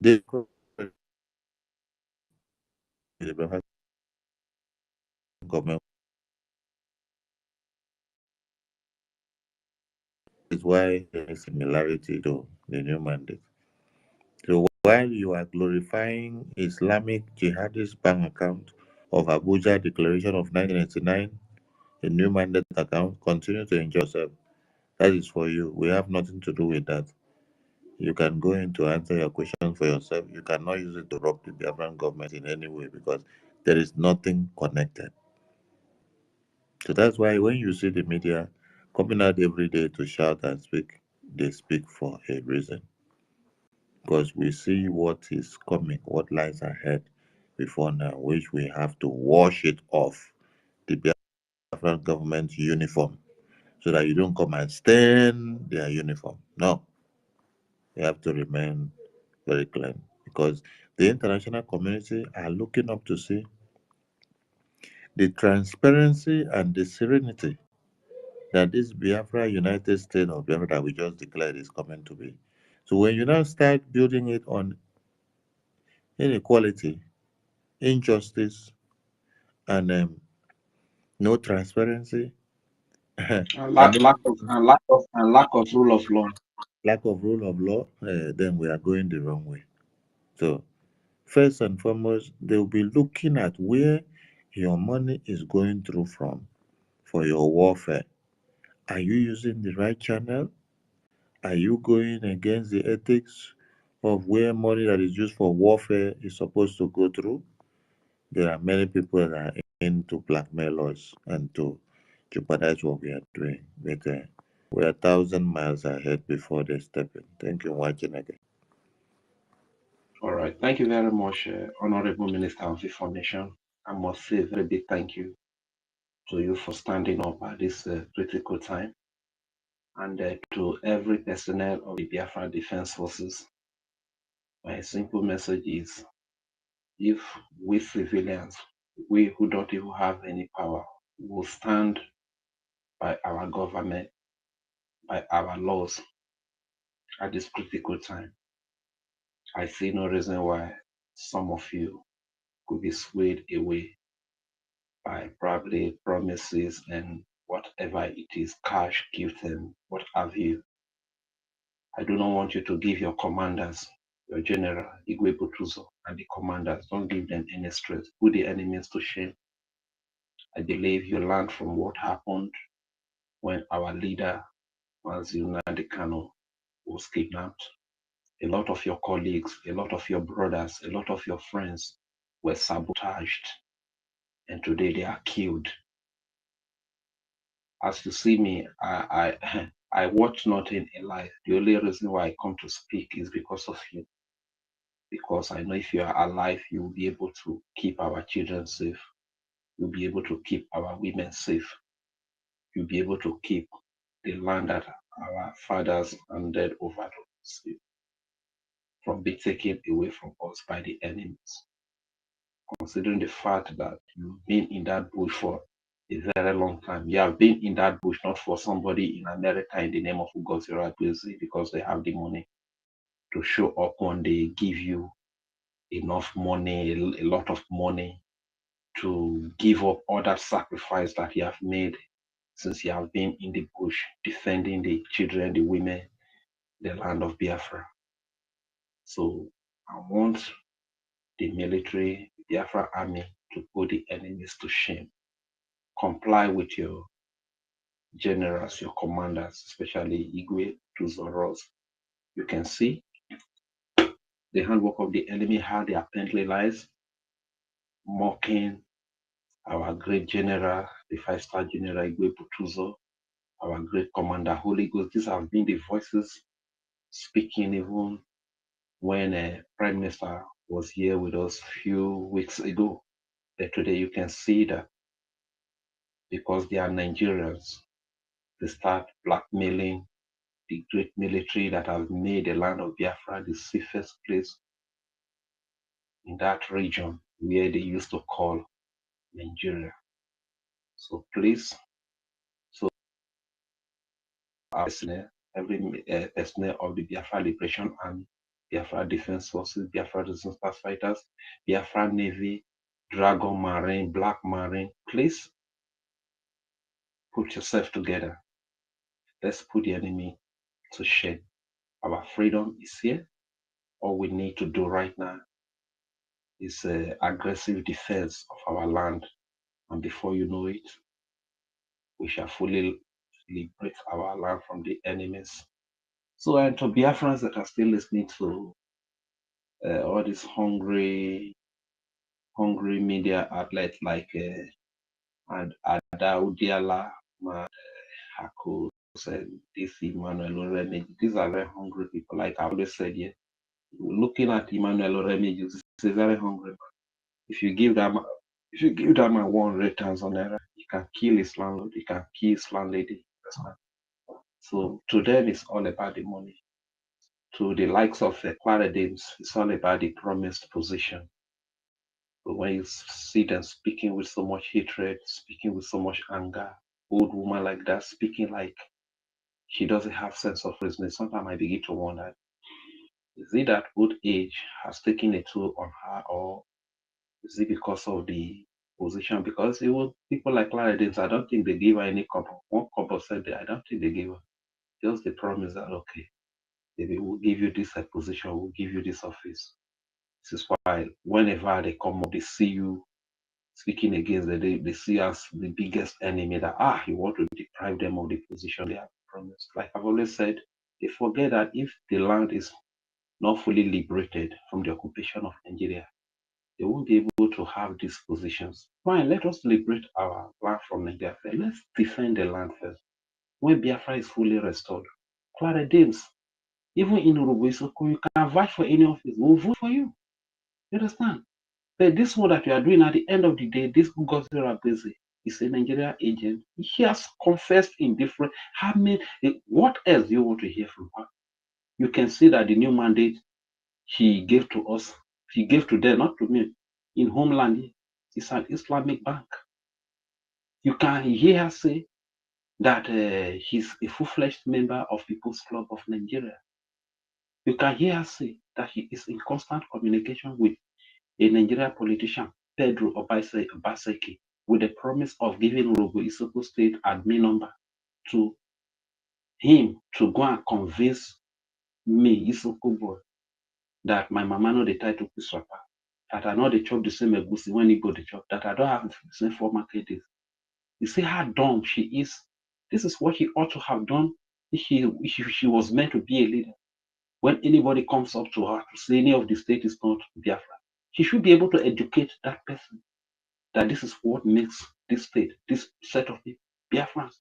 They the government is why there is similarity to the new mandate. So while you are glorifying Islamic jihadist bank account of Abuja Declaration of 1989, the new mandate account, continue to enjoy yourself. That is for you. We have nothing to do with that. You can go in to answer your question for yourself. You cannot use it to rob the Biafran government in any way because there is nothing connected. So that's why when you see the media coming out every day to shout and speak, they speak for a reason. Because we see what is coming, what lies ahead before now, which we have to wash it off the Biafran government uniform so that you don't come and stain their uniform. No. We have to remain very clean because the international community are looking up to see the transparency and the serenity that this Biafra United States of Biafra that we just declared is coming to be. So when you now start building it on inequality, injustice, and no transparency, and Lack of rule of law. lack of rule of law, then we are going the wrong way. So first and foremost, they'll be looking at where your money is going through from for your warfare. Are you using the right channel? Are you going against the ethics of where money that is used for warfare is supposed to go through? There are many people that are into blackmail us and to jeopardize what we are doing. But we're 1,000 miles ahead before they step in. Thank you for watching again. All right. Thank you very much, Honorable Minister of Information. I must say a very big thank you to you for standing up at this critical time, and to every personnel of the Biafra Defense Forces. My simple message is, if we civilians, we who don't even have any power, will stand by our government, by our laws at this critical time, I see no reason why some of you could be swayed away by probably promises and whatever it is, cash, gift, and what have you. I do not want you to give your commanders, your general, Igwe Butuzo, and the commanders, don't give them any stress. Put the enemies to shame. I believe you learned from what happened when our leader, Mazina Kano, was kidnapped. A lot of your colleagues, a lot of your brothers, a lot of your friends were sabotaged, and today they are killed. As you see me, I I watch nothing in life. The only reason why I come to speak is because of you. Because I know if you are alive, you will be able to keep our children safe. You'll be able to keep our women safe. You'll be able to keep the land that our fathers handed over to us from being taken away from us by the enemies. Considering the fact that you've been in that bush for a very long time. You have been in that bush not for somebody in America in the name of Ugozira because they have the money to show up when they give you enough money, a lot of money to give up all that sacrifice that you have made since you have been in the bush defending the children, the women, the land of Biafra. So I want the military, Biafra army, to put the enemies to shame. Comply with your generals, your commanders, especially Igwe to Zoros. You can see the handwork of the enemy, how they apparently lies, mocking our great general, the five-star general Igwe Butuzo, our great commander, Holy Ghost. These have been the voices speaking even when Prime Minister was here with us a few weeks ago. But today you can see that because they are Nigerians, they start blackmailing the great military that have made the land of Biafra the safest place in that region where they used to call Nigeria. So please, so our personnel, every personnel of the Biafra Liberation Army, Biafra Defense Forces, Biafra Resistance Fighters, Biafra Navy, Dragon Marine, Black Marine, please put yourself together. Let's put the enemy to shame. Our freedom is here. All we need to do right now is aggressive defense of our land. And before you know it, we shall fully liberate our land from the enemies. So, and to Biafrans that are still listening to all these hungry media outlets like Adaudiala, Hakus, and this Emmanuel Oremiji, these are very hungry people. Like I always said, yeah, looking at Emmanuel Oremiji, is a very hungry man. If you give that man 100,000 naira, he can kill his landlord, he can kill his landlady. So to them, it's all about the money. to the likes of Clara Dames, it's all about the promised position. But when you see them speaking with so much hatred, speaking with so much anger, old woman like that, speaking like she doesn't have sense of reasoning, sometimes I begin to wonder, is it that old age has taken a toll on her, or is it because of the position? Because it was people like Clara Danes, I don't think they gave her any couple. One couple said that I don't think they gave her. Just the promise that, okay, maybe we'll give you this position, we'll give you this office. This is why whenever they come up, they see you speaking against them, they see us the biggest enemy, that you want to deprive them of the position they have promised. Like I've always said, they forget that if the land is not fully liberated from the occupation of Nigeria, they won't be able to have these positions. Fine, let us liberate our land from Nigeria first. Let's defend the land first. When Biafra is fully restored, Clara Dames, even in Urubu, you can vouch for any office. We'll vote for you. You understand? But this one that you are doing at the end of the day, this Godzilla Beze is a Nigeria agent. He has confessed in different. How many? What else do you want to hear from her? You can see that the new mandate he gave to us, he gave to them, not to me, in homeland, is an Islamic bank. You can hear her say that he's a full-fledged member of People's Club of Nigeria. You can hear her say that he is in constant communication with a Nigerian politician, Pedro Obaseki, with the promise of giving Robo Isoko State admin number to him to go and convince me, Isoko boy, that my mama know the title to swapper, that I know they chop the same egusi when he go the chop, that I don't have the same former days. You see how dumb she is. This is what she ought to have done if she was meant to be a leader. When anybody comes up to her to say any of the state is not Biafra, she should be able to educate that person that this is what makes this state, this set of people, Biafrans.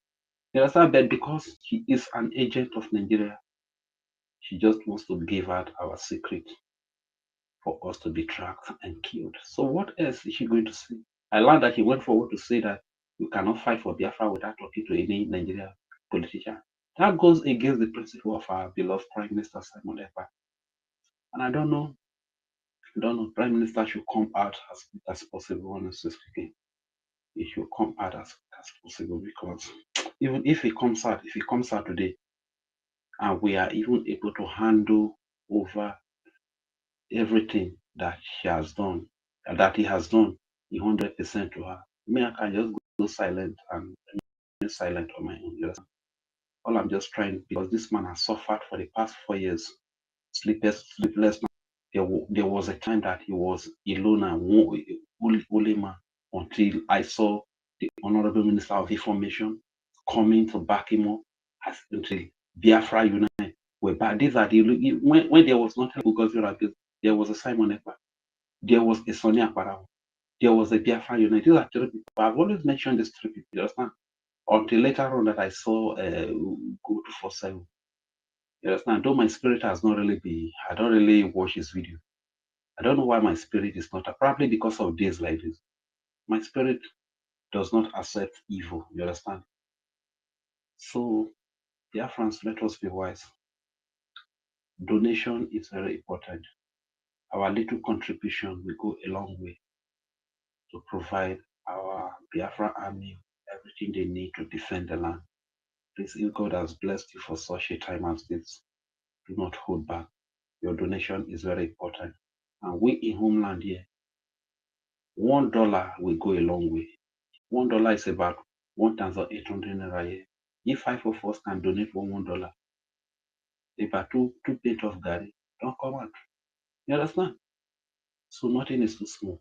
You understand? But because she is an agent of Nigeria, she just wants to give out our secret for us to be tracked and killed. So what else is she going to say? I learned that he went forward to say that you cannot fight for Biafra without talking to any Nigerian politician. That goes against the principle of our beloved Prime Minister Simon Ekpa. And I don't know, Prime Minister should come out as quick as possible, honestly speaking. He should come out as quick as possible, because even if he comes out today, and we are even able to handle over everything that he has done, 100% to her. Me, I can just go silent and remain silent on my own. Just, all I'm just trying, because this man has suffered for the past 4 years, sleepless night. There was a time that he was alone and only man, until I saw the Honorable Minister of Information coming to back him up until Biafra Unite. Whereby these are when there was nothing because there was a Simon Ekpa, there was a Sonia Parao, there was a Biafra Unite. These are three people. I've always mentioned these three people, you understand? Until later on that I saw Go 247. You understand? Though my spirit has not really been, I don't really watch his video. I don't know why my spirit is not, probably because of days like this. My spirit does not accept evil, you understand? So, dear friends, let us be wise. Donation is very important. Our little contribution will go a long way to provide our Biafra army everything they need to defend the land. Please, if God has blessed you for such a time as this, do not hold back. Your donation is very important. And we in homeland here, $1 will go a long way. $1 is about 1,800 naira here. If 5 of us can donate $1, about two plate of gari, don't come out. You understand? So nothing is too small.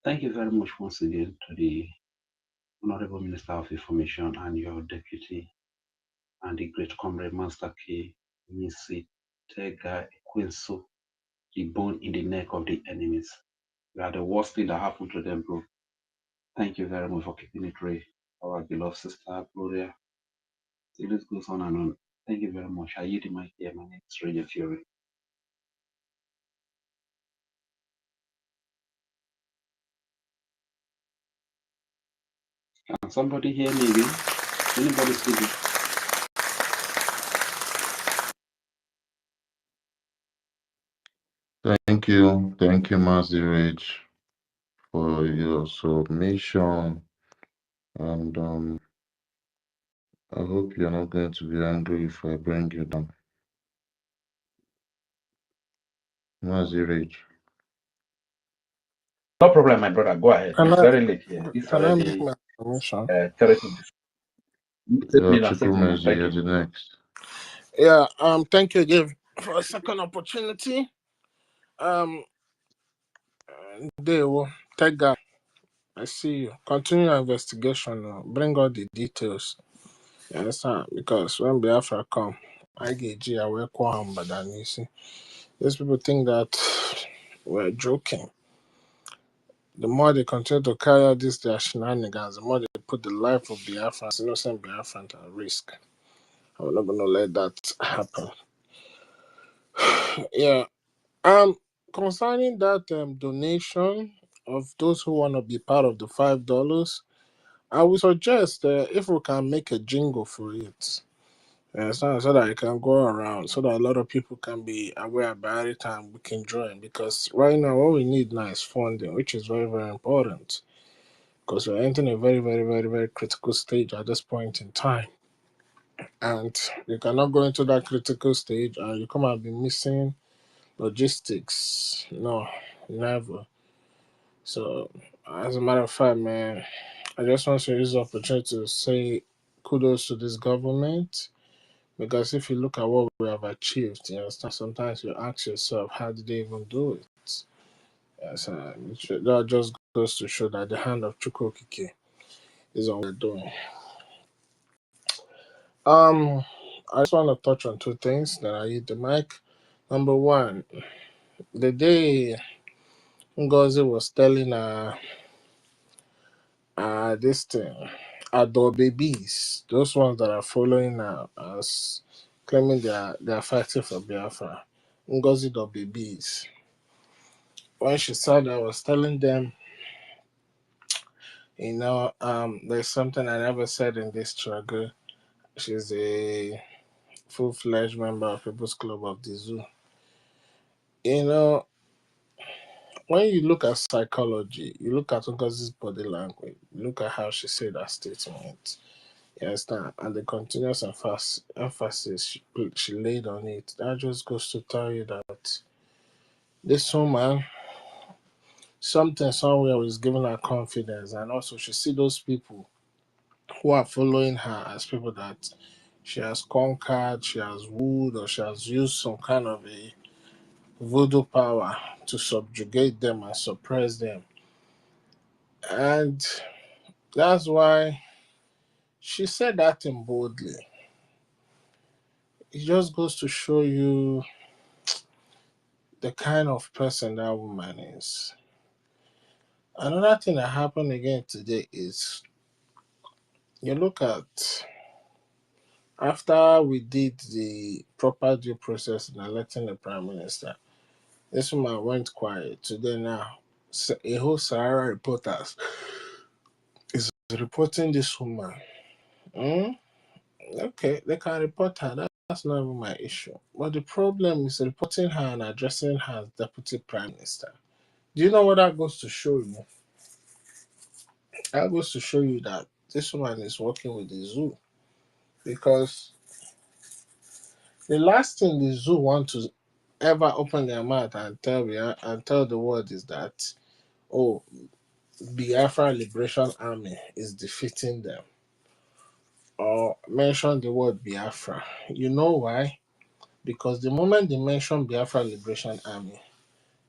Thank you very much once again to the Honorable Minister of Information and your deputy and the great comrade Master K, Nisi, Tega, Quinso, the bone in the neck of the enemies. You are the worst thing that happened to them, bro. Thank you very much for keeping it real. Our beloved sister, Gloria. The list goes on and on. Thank you very much. I yield the mic here. My name is Radio Fury. Can somebody hear me again? Anybody speaking? Thank you, Mazi Rich, for your submission. And I hope you're not going to be angry if I bring you down. Mazi Rich. No problem, my brother. Go ahead. Can It's I very late here. It's can I make already my submission? 30. Your Settlement and Triple settlement. Mazi, Thank you're you. the next. Yeah. Thank you again for a second opportunity. Um. They will take that. I see you. Continue your investigation. Bring all the details. You understand? Because when Biafra come, IGG, I will call him, but then you see, these people think that we're joking. The more they continue to carry out these their shenanigans, the more they put the life of Biafrans, innocent Biafrans, at risk. I'm not gonna let that happen. Yeah. Concerning that donation of those who want to be part of the $5, I would suggest if we can make a jingle for it. So that it can go around, so that a lot of people can be aware about it and we can join. Because right now, what we need now is funding, which is very, very important. Because we're entering a very, very, very, very critical stage at this point in time. And you cannot go into that critical stage and you come and be missing logistics. No, never. So, as a matter of fact, man, I just want to use the opportunity to say kudos to this government. Because if you look at what we have achieved, you understand, sometimes you ask yourself, how did they even do it? Yes, that just goes to show that the hand of Chukwokike is on what they're doing. I just want to touch on two things, then I hit the mic. Number one, the day Ngozi was telling this thing, adore babies, those ones that are following her as claiming they are fighting for Biafra, Ngozi the babies. When she said I was telling them, there's something I never said in this struggle. She's a full-fledged member of People's Club of the Zoo. You know, when you look at psychology, you look at Ngozi's body language, you look at how she said that statement, you understand, and the continuous emphasis she laid on it, that just goes to tell you that this woman, something somewhere was giving her confidence, and also she see those people who are following her as people that she has conquered, she has wooed, or she has used some kind of a voodoo power to subjugate them and suppress them. And that's why she said that thing boldly. It just goes to show you the kind of person that woman is. Another thing that happened again today is you look at after we did the proper due process in electing the prime minister, this woman went quiet. Today now, a whole Sahara reporters is reporting this woman. Mm, okay, they can report her. That's not even my issue. But the problem is reporting her and addressing her as deputy prime minister. Do you know what that goes to show you? That goes to show you that this woman is working with the zoo. Because the last thing the zoo want to ever open their mouth and tell the world is that, oh, Biafra Liberation Army is defeating them, or mention the word Biafra. You know why? Because the moment they mention Biafra Liberation Army,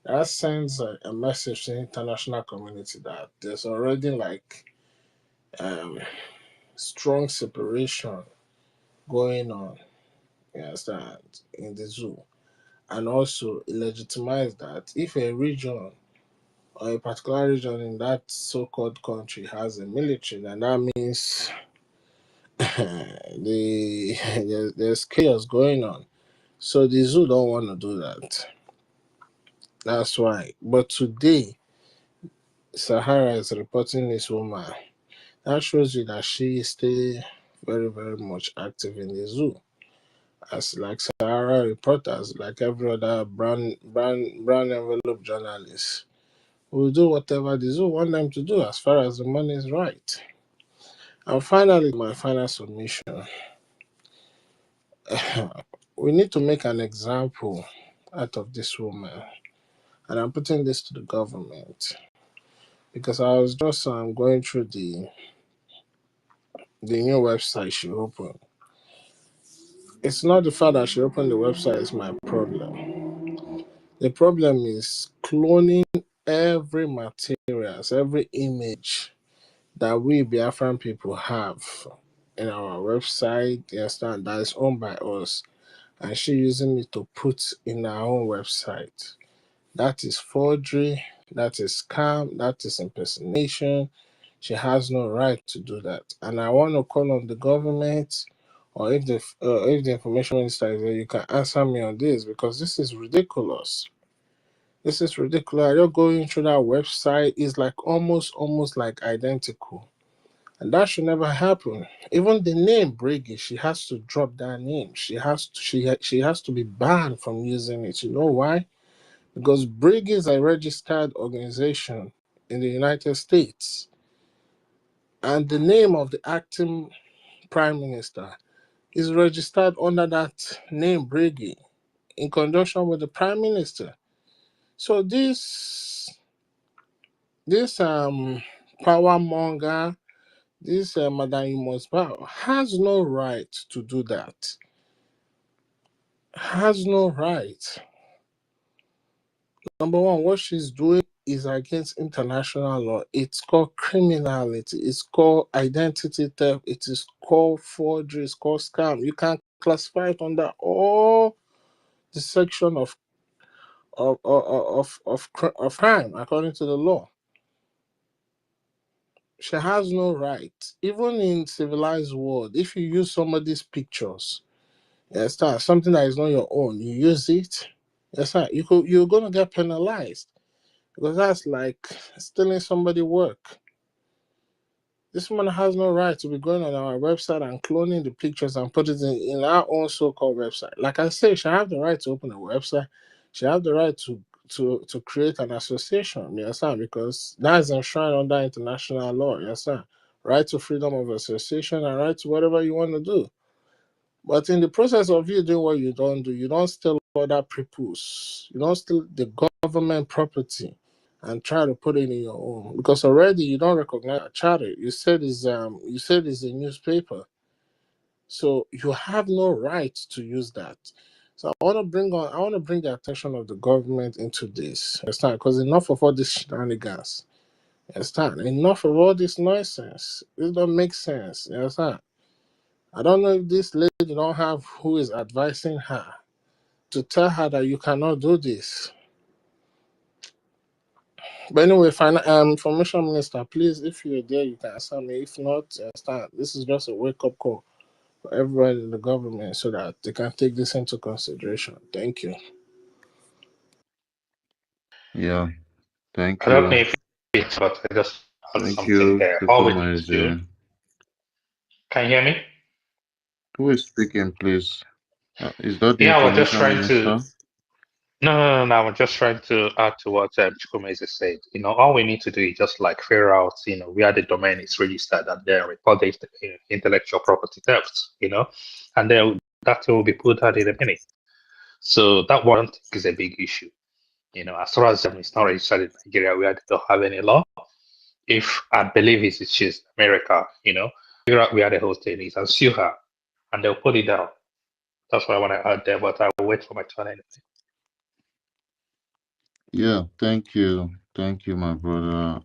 that sends a message to the international community that there's already like um, strong separation going on, you understand, in the zoo. And also it legitimizes that if a region or a particular region in that so-called country has a military, then that means there's chaos going on. So the zoo don't want to do that. That's why. But today, Sahara is reporting this woman. That shows you that she is still very, very much active in the zoo. as like Sahara reporters, like every other brown envelope journalist. We'll do whatever the zoo want them to do as far as the money is right. And finally, my final submission. We need to make an example out of this woman. And I'm putting this to the government. Because I was just going through the new website she opened. It's not the fact that she opened the website is my problem. The problem is cloning every materials, every image that we Biafran people have in our website, you understand, that is owned by us, and she using it to put in our own website. That is forgery, that is scam, that is impersonation. She has no right to do that. And I want to call on the government, or if the information minister is there, you can answer me on this because this is ridiculous. This is ridiculous. You're going through that website is like almost like identical. And that should never happen. Even the name Briggy, she has to drop that name. She has to be banned from using it. You know why? Because Briggy is a registered organization in the United States. And the name of the acting prime minister is registered under that name Briggy in conjunction with the prime minister. So this power monger, this Madam Imosba has no right to do that. Has no right. Number one, what she's doing is against international law. It's called criminality. It's called identity theft. It is called forgery. It's called scam. You can classify it under all the section of crime according to the law. She has no right. Even in civilized world, if you use somebody's pictures, yes, something that is not your own, you use it, yes, you're gonna get penalized because that's like stealing somebody's work. This woman has no right to be going on our website and cloning the pictures and put it in our own so-called website. Like I say, she have the right to open a website. She have the right to create an association, you understand? Because that is enshrined under international law, you understand? Right to freedom of association and right to whatever you want to do. But in the process of you doing what you don't do, you don't steal other people's, you don't steal the government property and try to put it in your own because already you don't recognize a charter. You said it's a newspaper, so you have no right to use that. So I want to bring the attention of the government into this. Understand? Because enough of all this shenanigans. Understand? Enough of all this nonsense. It don't make sense. Understand? I don't know if this lady don't have who is advising her to tell her that you cannot do this. But anyway, information minister, please, if you're there, you can answer me. If not, start. This is just a wake up call for everybody in the government so that they can take this into consideration. Thank you. Yeah, thank I don't know you. if it's, but I just put Thank something you, there. All we need to do. Chukwuemeze. Can you hear me? Who is speaking, please? Is that the Yeah, I was just information trying to. minister? No. I was just trying to add to what Chukwumeze said. All we need to do is just like figure out, where the domain is registered and then report the intellectual property theft. And then that will be put out in a minute. So that one I don't think is a big issue. As far as it's not registered in Nigeria, we don't have any law. If I believe she's America, figure out where the hosting is and sue her, and they'll put it down. That's what I want to add there, but I'll wait for my turn anyway. Yeah, thank you. Thank you, my brother.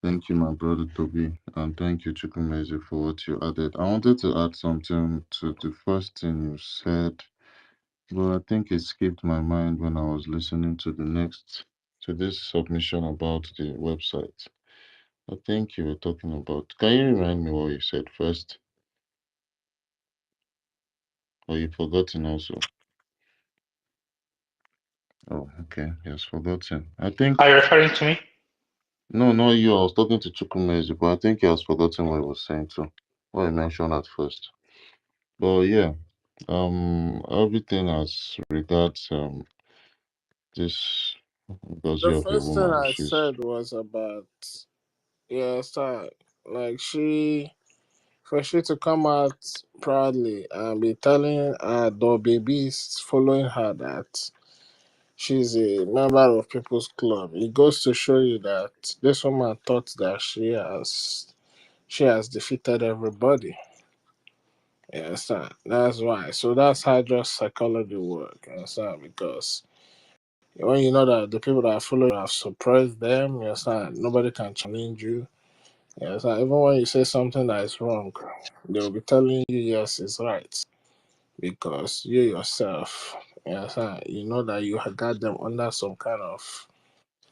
Thank you, my brother Toby. And thank you, Chukwuemeze, for what you added. I wanted to add something to the first thing you said, but I think it skipped my mind when I was listening to this submission about the website. I think you were talking about. Can you remind me what you said first? Or you've forgotten also? Oh, okay. He has forgotten. I think. Are you referring to me? No, not you. I was talking to Chukwuemezi, but I think he has forgotten what he was saying too. What he mentioned at first. But yeah, everything as regards this The Ngozi of a first thing woman, I she's said was about, yeah, start like for she to come out proudly and be telling her dog babies following her that she's a member of People's Club. It goes to show you that this woman thought that she has defeated everybody. You understand? That's why. So that's how just psychology work. You understand? Because when you know that the people that follow you have suppressed them, you understand? Nobody can challenge you. You understand? Even when you say something that is wrong, they will be telling you yes, it's right. Because you yourself, you understand? You know that you have got them under some kind of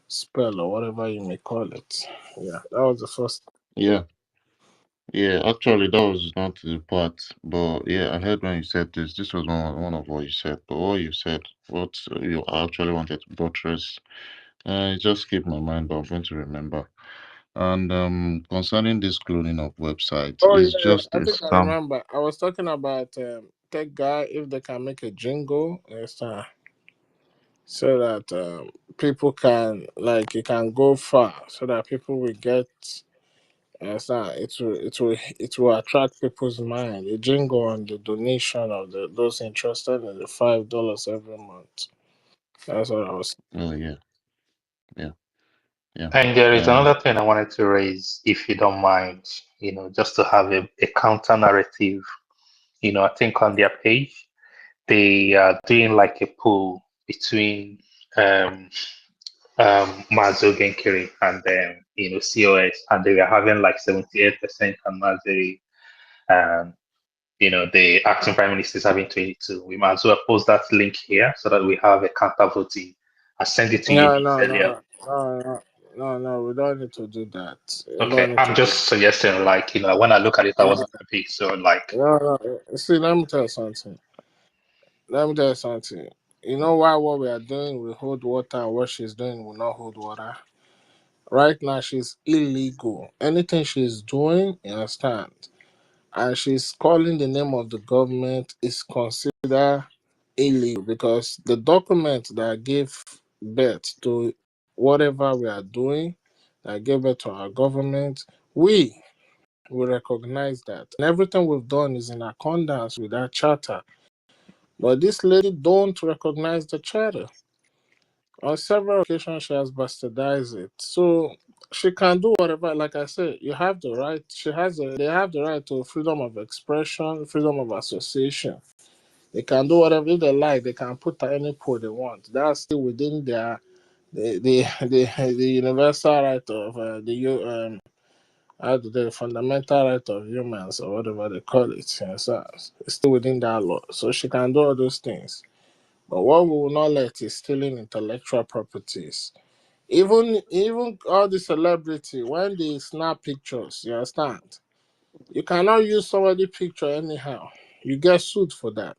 spell or whatever you may call it. Yeah, that was the first. yeah, yeah. Actually, that was not the part, but yeah, I heard when you said this. This was one of what you said. But what you said, what you actually wanted to buttress, it just skipped my mind, but I'm going to remember. And concerning this cloning of websites, Oh yeah, it's yeah. just I a think I scam. remember. I was talking about tech guy if they can make a jingle, you understand? So that people can like it can go far, so that people will get. Understand? It will attract people's mind. A jingle on the donation of those interested in the $5 every month. That's what I was. Oh yeah, yeah, yeah. And there is Um, another thing I wanted to raise, if you don't mind, just to have a counter narrative. I think on their page, they are doing like a poll between um, Mazo Genkiri and COS, and they were having like 78% on Mazo. Um, the acting prime minister is having 22. We might as well post that link here so that we have a counter voting. I sent it to you No, no, no, earlier. no, no, no, no, no. We don't need to do that. We Okay, don't need I'm to do. just suggesting, like, when I look at it, I No, wasn't happy. So, like, no, no. See, let me tell you something. Let me tell you something. You know why what we are doing will hold water and what she's doing will not hold water? Right now, she's illegal. Anything she's doing, you understand? And she's calling the name of the government is considered illegal because the document that gave birth to whatever we are doing, that gave birth to our government, we recognize that. And everything we've done is in accordance with that charter. But this lady don't recognize the charter. On several occasions, she has bastardized it. So she can do whatever. Like I said, you have the right. They have the right to freedom of expression, freedom of association. They can do whatever if they like. They can put any poll they want. That's still within their the universal right of the fundamental right of humans or whatever they call it. Yeah, so it's still within that law. So she can do all those things. But what we will not let is stealing intellectual properties. Even all the celebrity when they snap pictures, you understand? You cannot use somebody picture anyhow. You get sued for that.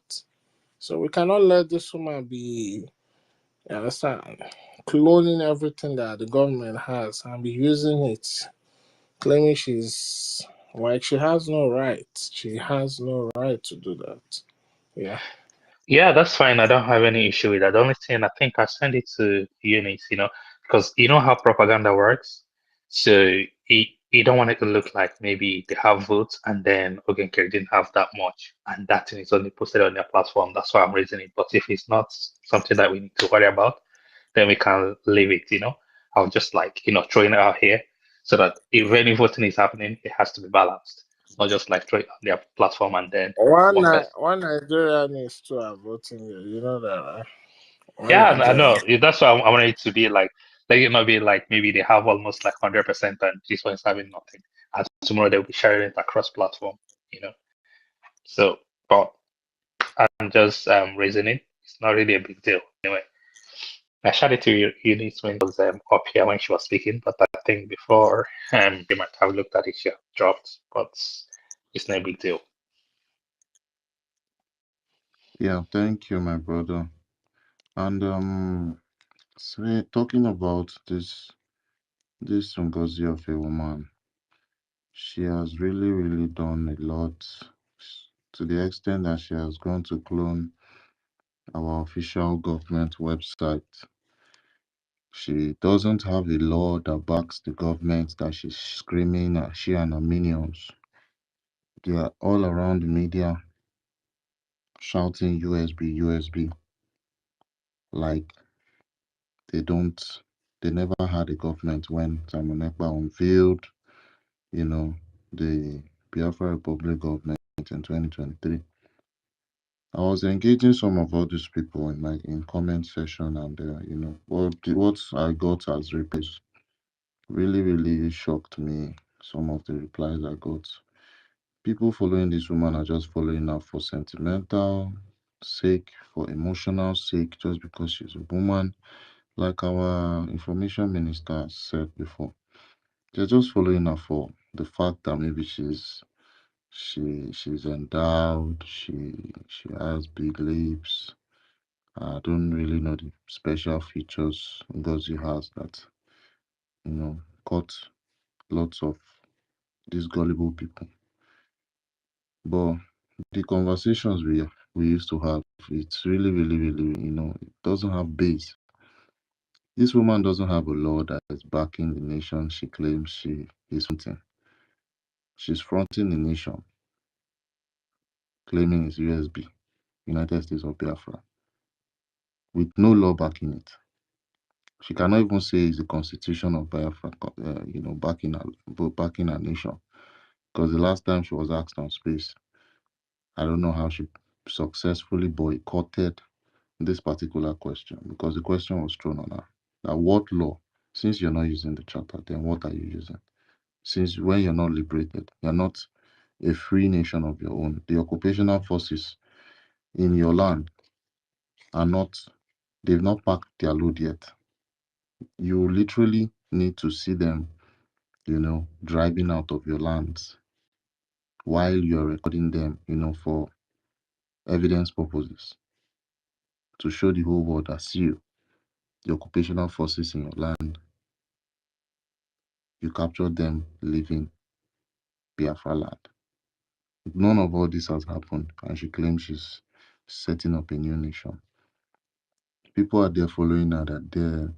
So we cannot let this woman be, you understand, cloning everything that the government has and be using it, claiming she's like she has no right. She has no right to do that. Yeah. yeah, that's fine. I don't have any issue with that. The only thing I think I send it to Eunice, because you know how propaganda works. So you don't want it to look like maybe they have votes and then Ogenkere didn't have that much, and that thing is only posted on their platform. That's why I'm raising it. But if it's not something that we need to worry about, then we can leave it. I'll just like, throwing it out here so that if any voting is happening, it has to be balanced, not just like throw it on their platform and then one person. One Nigerian is to are voting here. You know that, right? One Yeah, I Nigerian. know. That's why I wanted it to be like it not be like maybe they have almost like 100% and this one is having nothing. And tomorrow they'll be sharing it across platform, you know. So, but I'm just raising it. It's not really a big deal. Anyway, I shared it to you, Eunice when it was up here when she was speaking, but I think before you might have looked at it, she had dropped, but it's no big deal. yeah, thank you, my brother. And talking about this Ngozi of a woman, she has really, really done a lot to the extent that she has gone to clone our official government website. She doesn't have a law that backs the government that she's screaming at. She and her minions. They are all around the media shouting USB, USB, like they don't, they never had a government when Simon Ekpa unveiled, you know, the Biafra Republic government in 2023. I was engaging some of all these people in my comment section, and what I got as replies really, really shocked me. Some of the replies I got. People following this woman are just following her for sentimental sake, for emotional sake, just because she's a woman. Like our information minister said before, they're just following her for the fact that maybe she's endowed, she has big lips. I don't really know the special features Ngozi has that caught lots of these gullible people. But the conversations we used to have, it's really, really, really, it doesn't have base. This woman doesn't have a law that is backing the nation she claims she is fronting. She's fronting the nation, claiming it's USB, United States of Biafra, with no law backing it. She cannot even say it's the Constitution of Biafra, backing her nation. Because the last time she was asked on space, I don't know how she successfully boycotted this particular question, because the question was thrown on her. Now, what law? Since you're not using the charter, then what are you using? Since when you're not liberated, you're not a free nation of your own. The occupational forces in your land are not, they've not packed their load yet. You literally need to see them, driving out of your lands while you're recording them, for evidence purposes, to show the whole world that you, the occupational forces in your land, you captured them living Biafra land. None of all this has happened, and she claims she's setting up a new nation. People are there following her that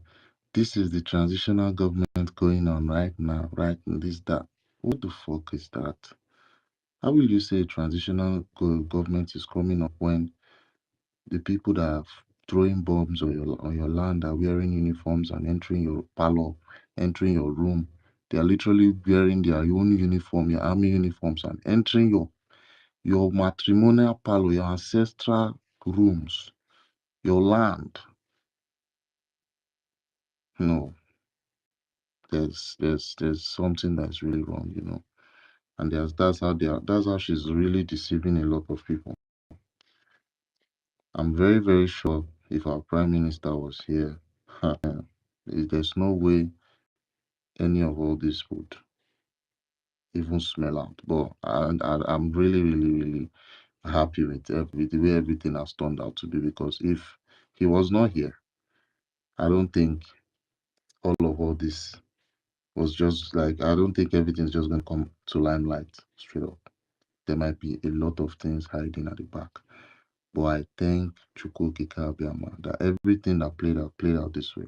this is the transitional government going on right now, right? This, that. What the fuck is that? How will you say transitional government is coming up when the people that are throwing bombs on your land are wearing uniforms and entering your parlor, entering your room? They are literally wearing their own uniform, your army uniforms, and entering your matrimonial parlor, your ancestral rooms, your land. No, there's something that's really wrong. And that's how she's really deceiving a lot of people. I'm very, very sure if our prime minister was here, there's no way any of all this would even smell out. But I'm really, really, really happy with the way everything has turned out to be, because if he was not here, I don't think all this was just like, I don't think everything's just going to come to limelight straight up. There might be a lot of things hiding at the back. But I thank Chukwuka Abiyama that everything that played out this way.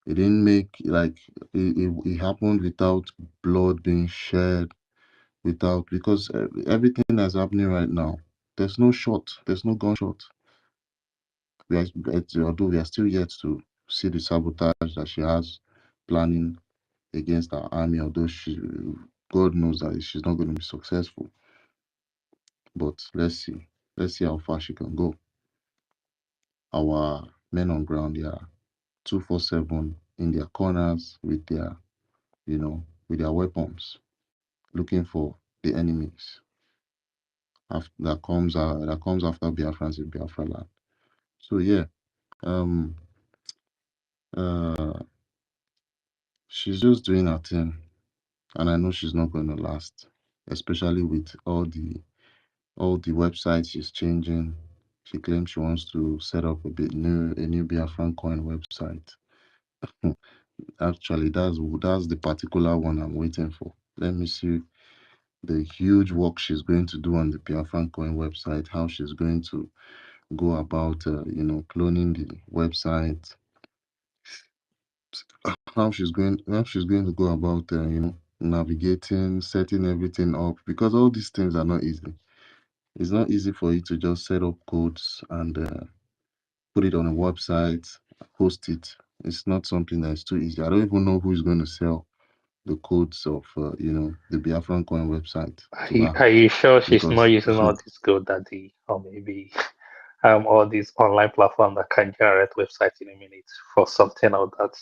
It didn't make, like, it happened without blood being shed, because everything that's happening right now, there's no shot, there's no gunshot. Although we are still yet to see the sabotage that she has planning against our army, although God knows that she's not going to be successful. But let's see how far she can go. Our men on ground, they are 247 in their corners with their weapons, looking for the enemies that comes after Biafrans in Biafra land. So yeah, um, uh, she's just doing her thing, and I know she's not going to last, especially with all the websites she's changing. She claims she wants to set up a new Biafran coin website. Actually, that's the particular one I'm waiting for. Let me see the huge work she's going to do on the Biafran Coin website, how she's going to go about, cloning the website, how she's going to go about, navigating, setting everything up, because all these things are not easy. It's not easy for you to just set up codes and put it on a website, post it. It's not something that's too easy. I don't even know who is going to sell the codes of, the Biafran Coin website to her, Are you sure she's not because using all this GoDaddy or maybe all these online platform that can generate websites in a minute for something of that,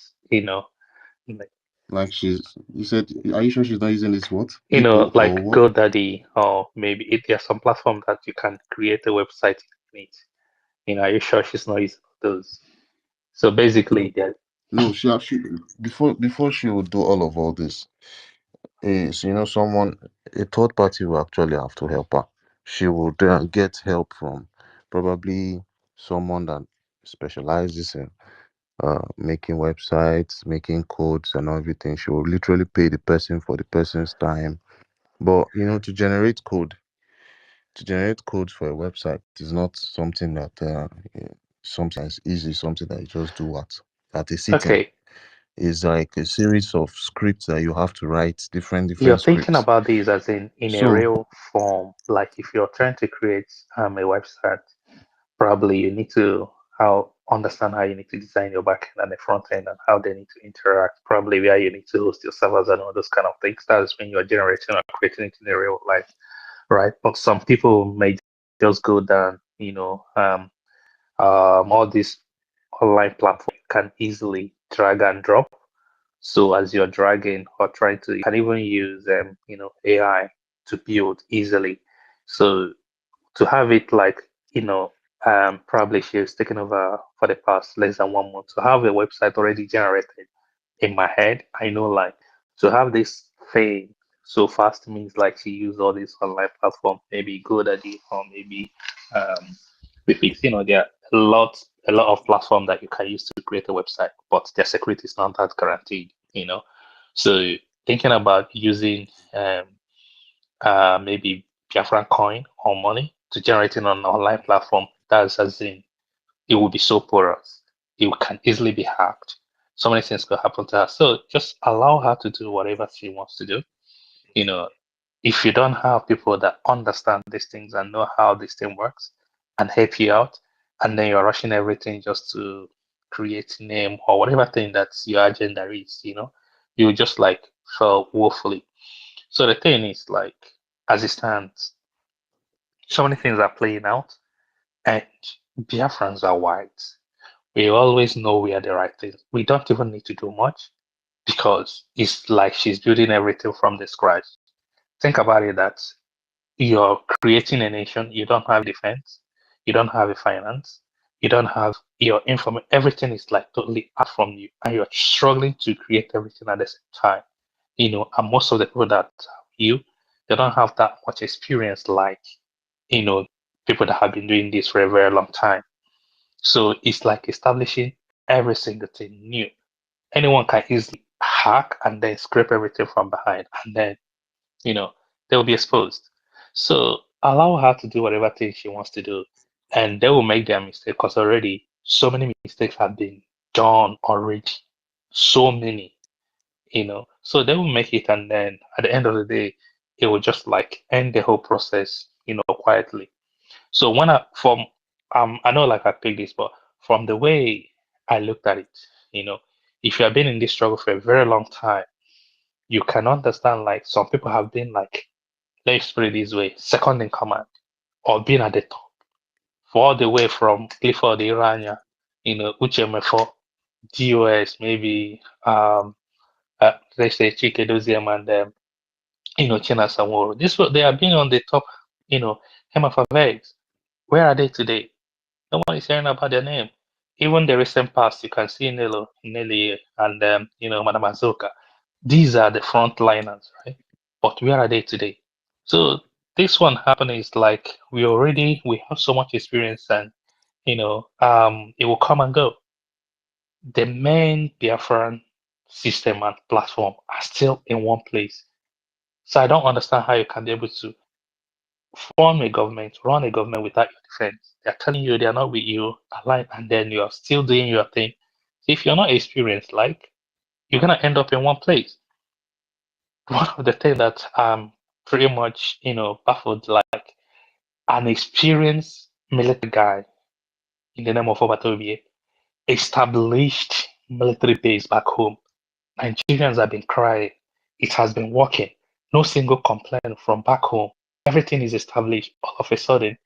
like, like you said, are you sure she's not using this what? People or like what? GoDaddy or maybe there's some platform that you can create a website in it. Are you sure she's not using those? So basically, that No, she actually, before she would do all this, is someone, a third party will actually have to help her. She would get help from probably someone that specializes in making websites, making codes and everything. She will literally pay the person for the person's time. But to generate codes for a website is not something that something that's easy, something that you just do at a sitting. okay. It's like a series of scripts that you have to write, You're different thinking scripts. about these as in a So, real form, like if you're trying to create a website, probably you need to how understand how you need to design your backend and the front end and how they need to interact. Probably where you need to host your servers and all those kind of things. That's when you're generating or creating it in the real life, right? But some people may just go down, all these online platforms can easily drag and drop. So as you're dragging or trying to, you can even use AI to build easily. So to have it like, probably she's taken over for the past less than 1 month. To have a website already generated in my head, I know like to have this thing so fast means like she used all these online platform, maybe GoDaddy or maybe um Wix. There are a lot of platform that you can use to create a website, but their security is not that guaranteed. So thinking about using maybe Biafran coin or money to generate it on an online platform, that's as in it will be so porous. It can easily be hacked. So many things could happen to her. So just allow her to do whatever she wants to do. You know, if you don't have people that understand these things and know how this thing works and help you out, and then you're rushing everything just to create name or whatever thing that's your agenda is, you just like fail woefully. So the thing is like, as it stands, so many things are playing out, and Biafrans are white. We always know we are the right things. We don't even need to do much because it's like she's building everything from the scratch. Think about it that you're creating a nation, you don't have defense, you don't have a finance, you don't have your information, everything is like totally out from you, and you're struggling to create everything at the same time. And most of the people that you they don't have that much experience like people that have been doing this for a very long time. So it's like establishing every single thing new. Anyone can easily hack and then scrape everything from behind, and then you know they'll be exposed. So allow her to do whatever thing she wants to do, and they will make their mistake because already so many mistakes have been done already. So many, So they will make it, and then at the end of the day, it will just like end the whole process, quietly. So I know like I picked this, but from the way I looked at it, if you have been in this struggle for a very long time, you can understand like some people have been like, let's put it this way, second in command or being at the top for all the way from Clifford Irania, Uchemefo, DOS, maybe let's say Chike Doziem and China Samoro. They have been on the top, hem of affairs. Where are they today? No one is hearing about their name. Even the recent past, you can see Nelly, and Madam Azoka. These are the frontliners, right? But where are they today? So this one happening is like we have so much experience, and it will come and go. The main Biafran system and platform are still in one place. So I don't understand how you can be able to form a government, run a government without your defense. They're telling you they are not with you, aligned, and then you are still doing your thing. So if you're not experienced, like you're gonna end up in one place. One of the things that pretty much, baffled, like an experienced military guy in the name of Obatobie established military base back home. Nigerians have been crying. It has been working. No single complaint from back home. Everything is established. All of a sudden,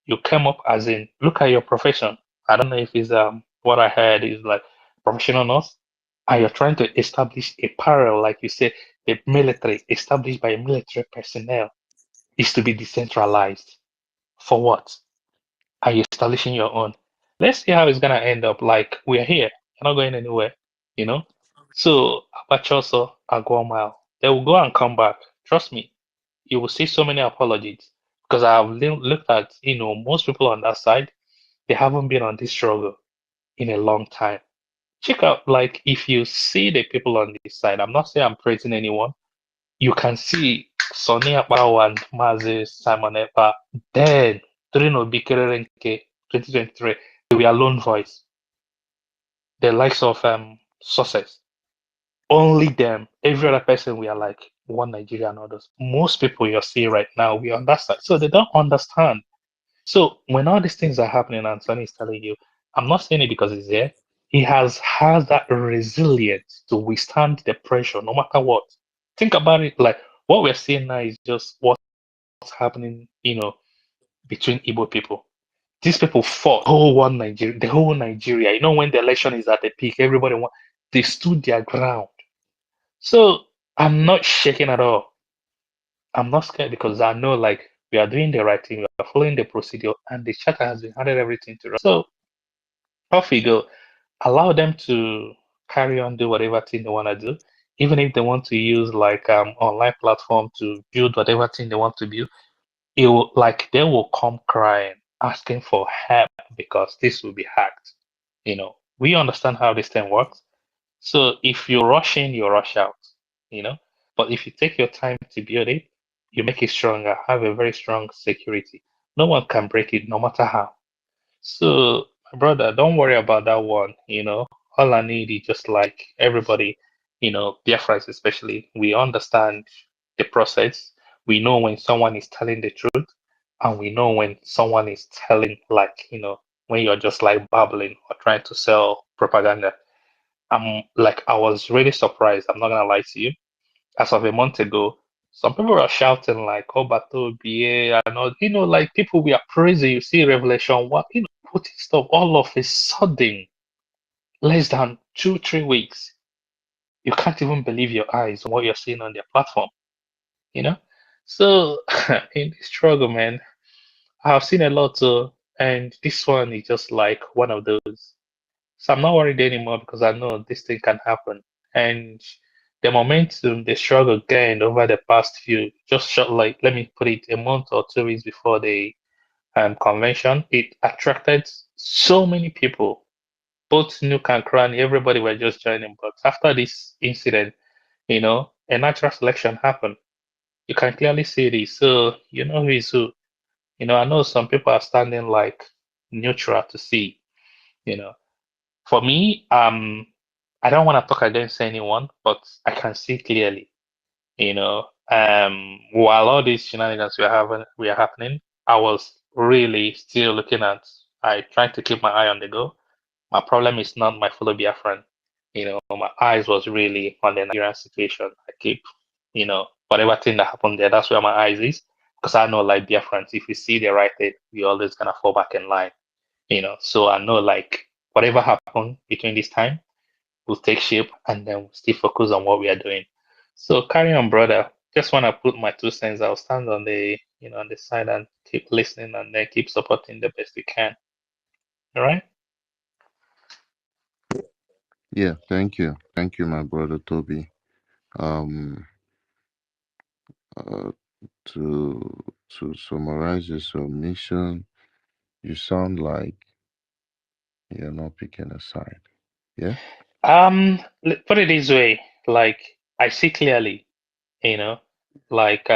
you came up as in, look at your profession. I don't know if it's what I heard is like professional nurse, and you're trying to establish a parallel, like you say, the military established by military personnel is to be decentralized. For what? Are you establishing your own? Let's see how it's gonna end up. Like we're here, you're not going anywhere, you know. So Abachoso, Agwamile, they will go and come back. Trust me, you will see so many apologies because I've looked at, most people on that side, they haven't been on this struggle in a long time. Check out, like, if you see the people on this side, I'm not saying I'm praising anyone. You can see Sonny Akbao and Mazi Simon Epa. Then, during Obikereke 2023, they were lone voice. The likes of Success. Only them. Every other person, we are like one Nigeria and others. Most people you're seeing right now, we understand. So they don't understand. So when all these things are happening and Sonny is telling you, I'm not saying it because he's there. He has that resilience to withstand the pressure no matter what. Think about it, like what we're seeing now is just what's happening, between Igbo people. These people fought the whole Nigeria. When the election is at the peak, they stood their ground. So I'm not shaking at all. I'm not scared because I know like we are doing the right thing, we are following the procedure, and the charter has been handed everything to us. So off we go. Allow them to carry on, do whatever thing they want to do. Even if they want to use like online platform to build whatever thing they want to build, they will come crying, asking for help because this will be hacked. We understand how this thing works. So if you rush in, you rush out, you know. But if you take your time to build it, you make it stronger, have a very strong security. No one can break it, no matter how. So, my brother, don't worry about that one. All I need is just like everybody, Biafrans especially, we understand the process. We know when someone is telling the truth, and we know when someone is telling, like, when you're just like babbling or trying to sell propaganda. I was really surprised. I'm not gonna lie to you. As of a month ago, some people were shouting like, "Oh, Bato BA," and all, like people we are praising. You see, Revelation, what, putting stuff all of a sudden, less than 2, 3 weeks. You can't even believe your eyes on what you're seeing on their platform. You know, so in this struggle, man, I've seen a lot. And this one is just like one of those. So I'm not worried anymore because I know this thing can happen. And the momentum, the struggle gained over the past just short, like, let me put it, a month or 2 weeks before the convention, it attracted so many people, both new and cranny, everybody were just joining. But after this incident, a natural selection happened. You can clearly see this. So you know who is who. I know some people are standing like neutral to see, you know. For me, I don't want to talk against anyone, but I can see clearly, while all these shenanigans were happening, I was really still looking at. I tried to keep my eye on the go. My problem is not my fellow Biafran. My eyes was really on the Nigerian situation. I keep, whatever thing that happened there, that's where my eyes is. Because I know, like Biafrans, if we see the right thing, we always gonna fall back in line. So I know, like, whatever happened between this time will take shape, and then we'll still focus on what we are doing. So carry on, brother. Just want to put my 2 cents. I'll stand on the side and keep listening, and then keep supporting the best we can. All right. Yeah, thank you, my brother Toby. Um, uh, to summarize your submission, you sound like you're not picking a side. Yeah. Put it this way, like I see clearly, you know. Like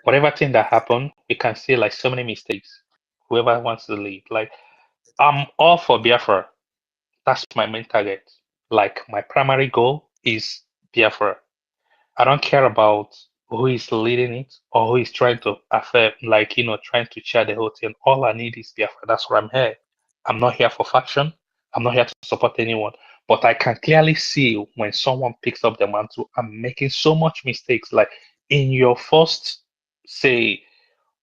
whatever thing that happened, you can see like so many mistakes. Whoever wants to lead, like I'm all for Biafra. That's my main target. Like my primary goal is Biafra. I don't care about who is leading it or who is trying to affect, like, trying to share the whole thing. All I need is Biafra. That's why I'm here. I'm not here for faction. I'm not here to support anyone. But I can clearly see when someone picks up the mantle, I'm making so much mistakes. Like in your say,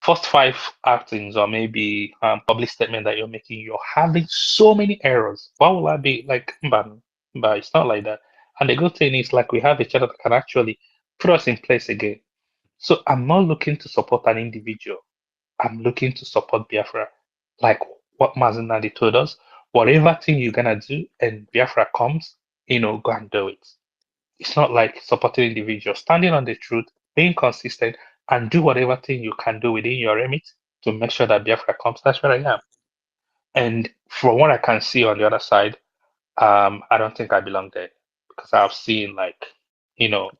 first five actings or maybe public statement that you're making, you're having so many errors. Why will I be like, but it's not like that. And the good thing is, like, we have each other that can actually put us in place again. So I'm not looking to support an individual. I'm looking to support Biafra. Like what Mazinadi told us, whatever thing you're gonna do and Biafra comes, go and do it. It's not like supporting individuals, standing on the truth, being consistent, and do whatever thing you can do within your remit to make sure that Biafra comes. That's where I am. And from what I can see on the other side, I don't think I belong there because I've seen like, you know,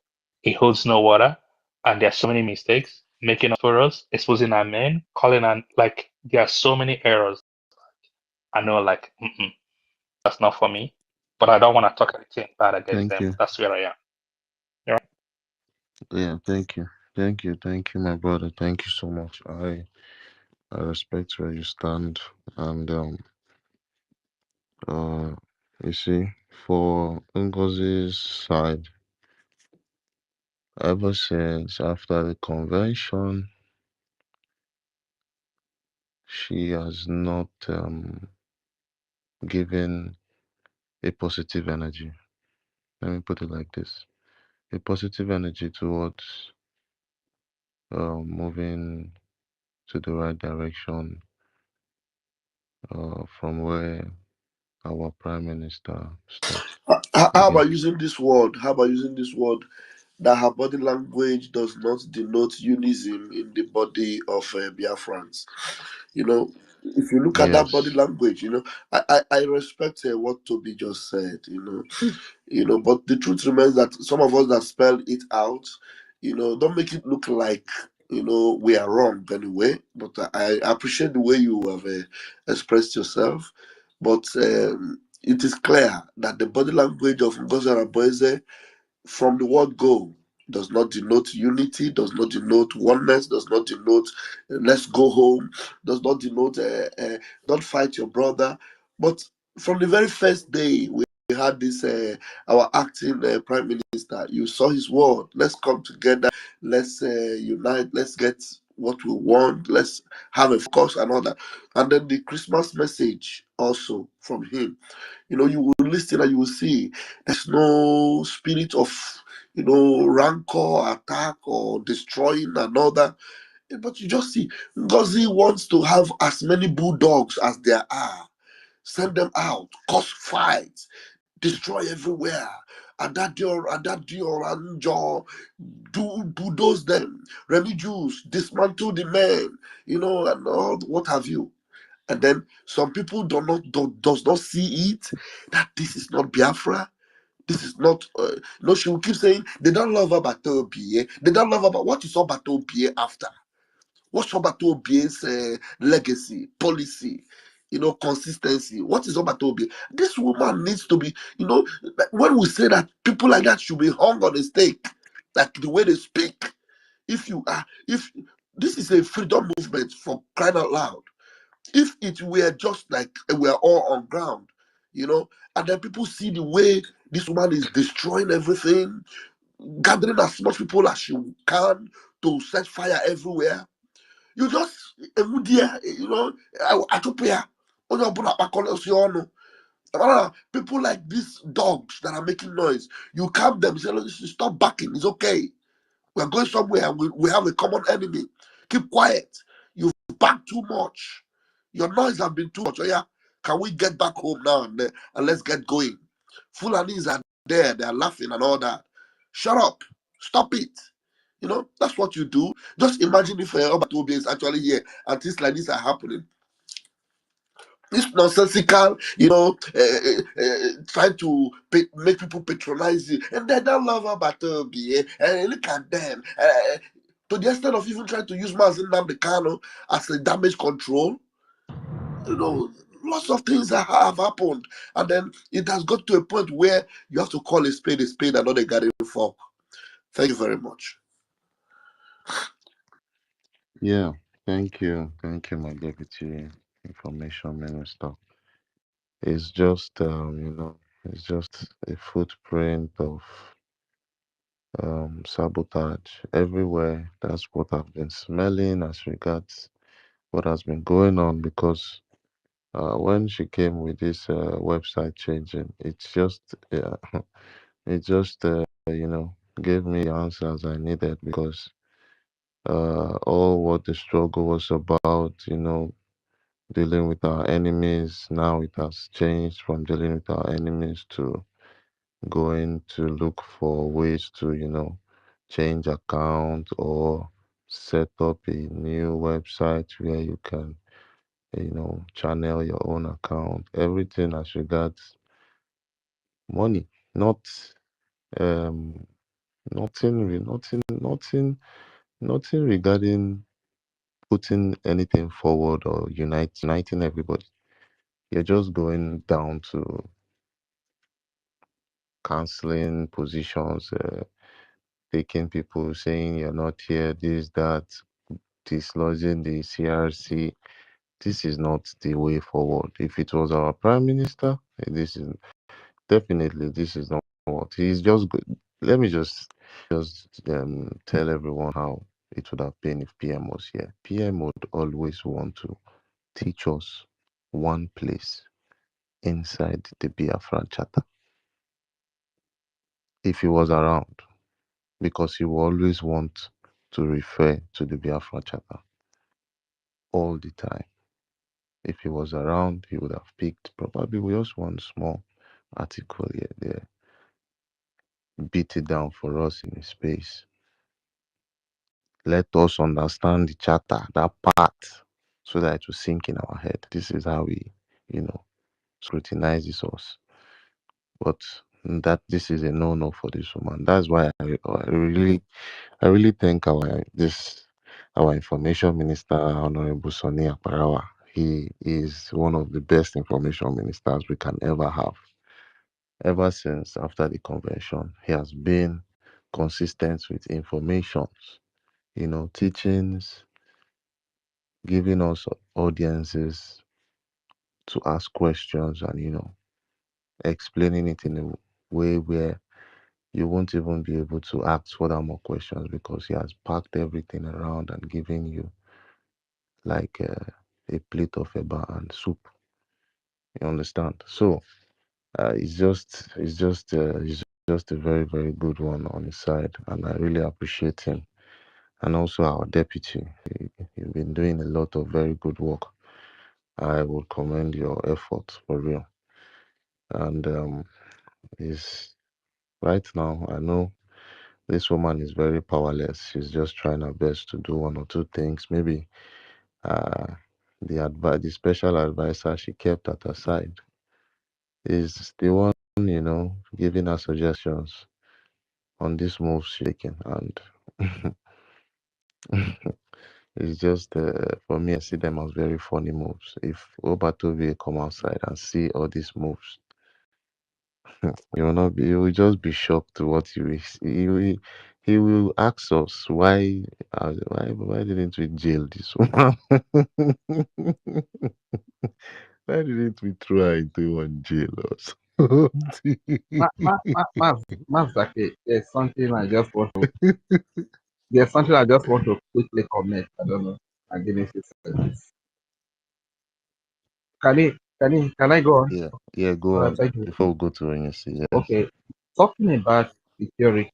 it holds no water, and there's so many mistakes, making up for us, exposing our men, calling on like there are so many errors. I know like that's not for me, but I don't want to talk anything bad against Thank them. you. That's where I am. Yeah. Yeah, thank you. Thank you, my brother. Thank you so much. I respect where you stand. And uh you see, for Ngozi's side, ever since after the convention, she has not given a positive energy. Let me put it like this. A positive energy towards moving to the right direction from where our prime minister stopped. You How get? about using this word? How about using this word that her body language does not denote unison in the body of Biafrans? You know, if you look at that body Yes. language, I respect what Toby just said. But the truth remains that some of us that spelled it out, don't make it look like we are wrong anyway. But I appreciate the way you have expressed yourself. But it is clear that the body language of Ngozi Boise from the word go does not denote unity, does not denote oneness, does not denote let's go home, does not denote don't fight your brother. But from the very first day we had this our acting prime minister, you saw his word, let's come together, let's unite, let's get what we want, let's have a focus and all that. And then the Christmas message also from him, you will listen and you will see there's no spirit of rancor, attack, or destroying another. But you just see, Ngozi wants to have as many bulldogs as there are. Send them out, cause fights, destroy everywhere. And do bulldoze them, Jews, dismantle the men, and all what have you. And then some people does not see it that this is not Biafra. This is not. No, she will keep saying they don't love about Obie. They don't love about what is about Obie after. What's about Obie's legacy, policy, consistency? What is about Obie? This woman needs to be. Like when we say that people like that should be hung on a stake, like the way they speak. If this is a freedom movement for crying out loud, if it were just like we're all on ground, and then people see the way this woman is destroying everything, gathering as much people as she can to set fire everywhere, you just atopia people like these dogs that are making noise, you calm them, say, "Look, stop barking, it's okay. We're going somewhere and we have a common enemy. Keep quiet. You've barked too much. Your noise has been too much. Oh, yeah. Can we get back home now and let's get going?" Fulanis are there. They're laughing and all that. Shut up. Stop it. That's what you do. Just imagine if Obatobi is actually here and things like this are happening. It's nonsensical, trying to make people patronize you. And they don't love Obatobi. Look at them. to the extent of even trying to use Mazin Namdekano as a damage control. You know, lots of things that have happened, and then it has got to a point where you have to call a spade and not a garden fork. Thank you very much. Yeah, thank you, my deputy information minister. It's just it's just a footprint of sabotage everywhere. That's what I've been smelling as regards what has been going on because when she came with this website changing, it's just it just gave me the answers I needed because all what the struggle was about, dealing with our enemies. Now it has changed from dealing with our enemies to going to look for ways to, change account or set up a new website where you can, channel your own account. Everything as regards money, not um nothing regarding putting anything forward or uniting everybody. You're just going down to canceling positions, taking people saying you're not here, this, that, dislodging the CRC. This is not the way forward. If it was our prime minister, this is not what he's just good. Let me just tell everyone how it would have been if PM was here. PM would always want to teach us one place inside the Biafran Charter if he was around, because he will always want to refer to the Biafra Charter all the time. If he was around, he would have picked probably just one small article here, there, beat it down for us in his space. Let us understand the charter, that part, so that it will sink in our head. This is how he, scrutinizes us. But that this is a no-no for this woman. That's why I really thank our information minister, Honorable Sonny Aparawa. He is one of the best information ministers we can ever have. Ever since after the convention, he has been consistent with informations, teachings, giving us audiences to ask questions and, explaining it in a way where you won't even be able to ask further more questions because he has packed everything around and given you like a plate of eba and soup. You understand? So he's just a very very good one on his side, and I really appreciate him. And also our deputy, he's been doing a lot of very good work. I would commend your effort for real. And is right now I know this woman is very powerless. She's just trying her best to do one or two things. Maybe uh, the special advisor she kept at her side is the one, giving her suggestions on this move she's taking. And it's just for me, I see them as very funny moves. If Obatovi come outside and see all these moves, you will just be shocked to what you will see. He will ask us why didn't we jail this woman? Why didn't we throw her into one jail or something? Mazake, there's something I just want to quickly comment. I don't know. Against this. Can I go on? Yeah, All go right, on thank you. before we go to NSC. Yes. Okay, talking about security,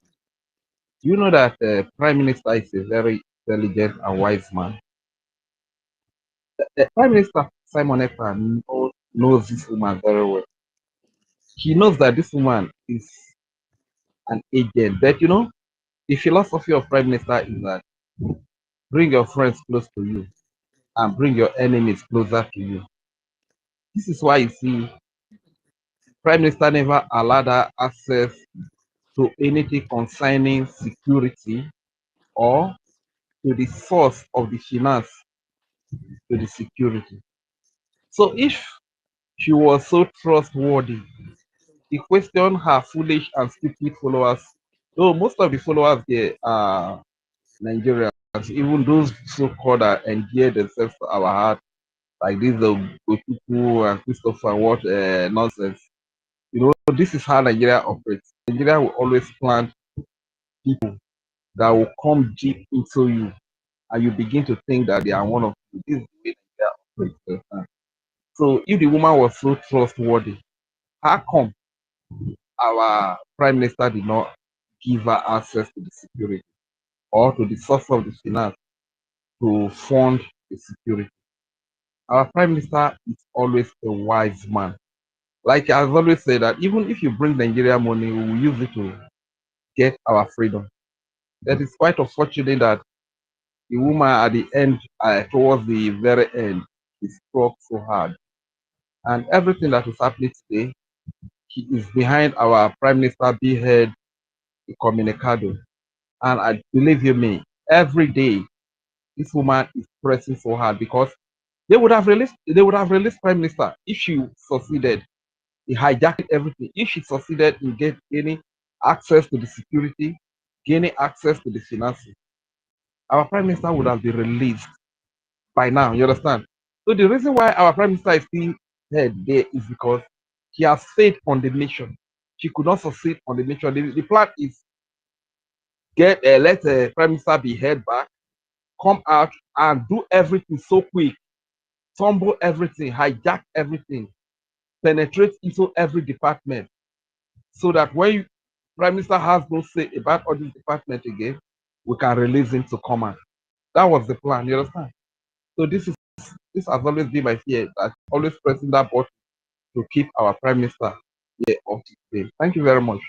you know that Prime Minister is a very intelligent and wise man. The Prime Minister Simon Ekpa knows this woman very well. He knows that this woman is an agent. But the philosophy of Prime Minister is that bring your friends close to you and bring your enemies closer to you. This is why you see Prime Minister never allowed her access to anything concerning security or to the source of the finance to the security. So if she was so trustworthy, the question her foolish and stupid followers, though most of the followers there are Nigerians, even those so-called that endear themselves to our heart, like this Gochuku and Christopher, what nonsense. You know, this is how Nigeria operates. Nigeria will always plant people that will come deep into you, and you begin to think that they are one of you. This is the way Nigeria operates. So if the woman was so trustworthy, how come our prime minister did not give her access to the security or to the source of the finance to fund the security? Our prime minister is always a wise man. Like I've always said that even if you bring Nigeria money, we will use it to get our freedom. That is quite unfortunate that the woman at the end, towards the very end, is struck so hard. And everything that is happening today, he is behind our prime minister behead communicado. And I believe you me, every day this woman is pressing so hard because they would have released prime minister if she succeeded in hijacking everything. If she succeeded in gaining access to the security, gaining access to the finances, our prime minister would have been released by now. You understand? So the reason why our prime minister is still head there is because he has faith on the nation. She could not succeed on the nation. The plan is let prime minister be head back, come out and do everything so quick, tumble everything, hijack everything, penetrate into every department, so that when prime minister has no say about all these departments again, we can release him to command. That was the plan. You understand? So this has always been my fear, that always pressing that button to keep our prime minister here up to today. Thank you very much.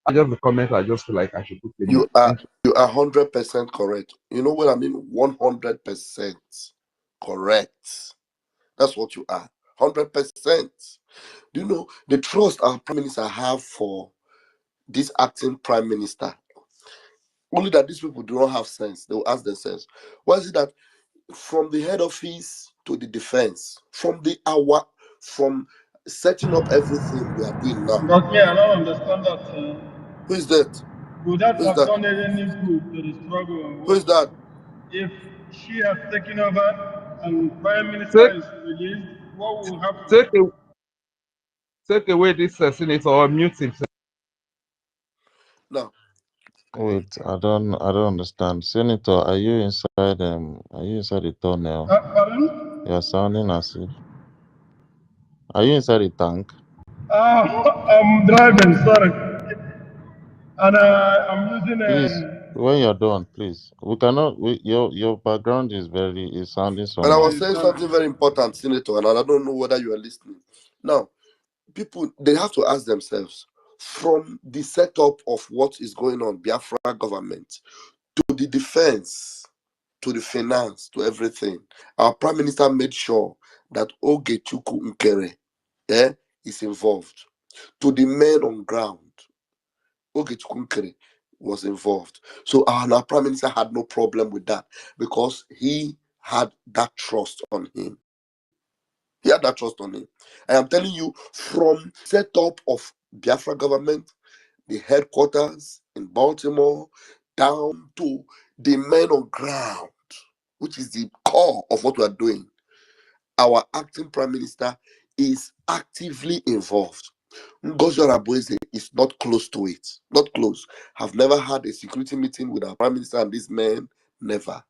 I just the comment I just feel like I should put in there. You are Thank you. you are 100% correct. You know what I mean? 100% correct. That's what you are. 100%. Do you know the trust our prime minister have for this acting prime minister? Only that these people do not have sense. They will ask themselves, why is it that from the head office to the defense, from setting up everything we are doing now? But me, I don't understand that. Who is that? Would that Who is have that? done any good to the struggle or Who what? is that? If she has taken over and Prime Minister Take is released, what will happen? take a- take away this senator or mute himself. Now, Wait, I don't understand. Senator, are you inside the tunnel? Pardon? You're sounding as if are you inside the tank? I'm driving, sorry. And I'm using Please, when you're done, please. We cannot your background is sounding but I somehow. was okay, saying sorry. something very important, Senator, and I don't know whether you are listening. Now, people, they have to ask themselves, from the setup of what is going on, Biafra government, to the defense, to the finance, to everything, our prime minister made sure that Ogechuku Nkere is involved. To the men on ground, Ogechuku Nkere was involved. So our prime minister had no problem with that because he had that trust on him. He had that trust on him. I am telling you, from setup of Biafra government, the headquarters in Baltimore, down to the men on ground, which is the core of what we are doing, our acting prime minister is actively involved. Ngozi Oronbose is not close to it. Not close. Have never had a security meeting with our prime minister and this man. Never.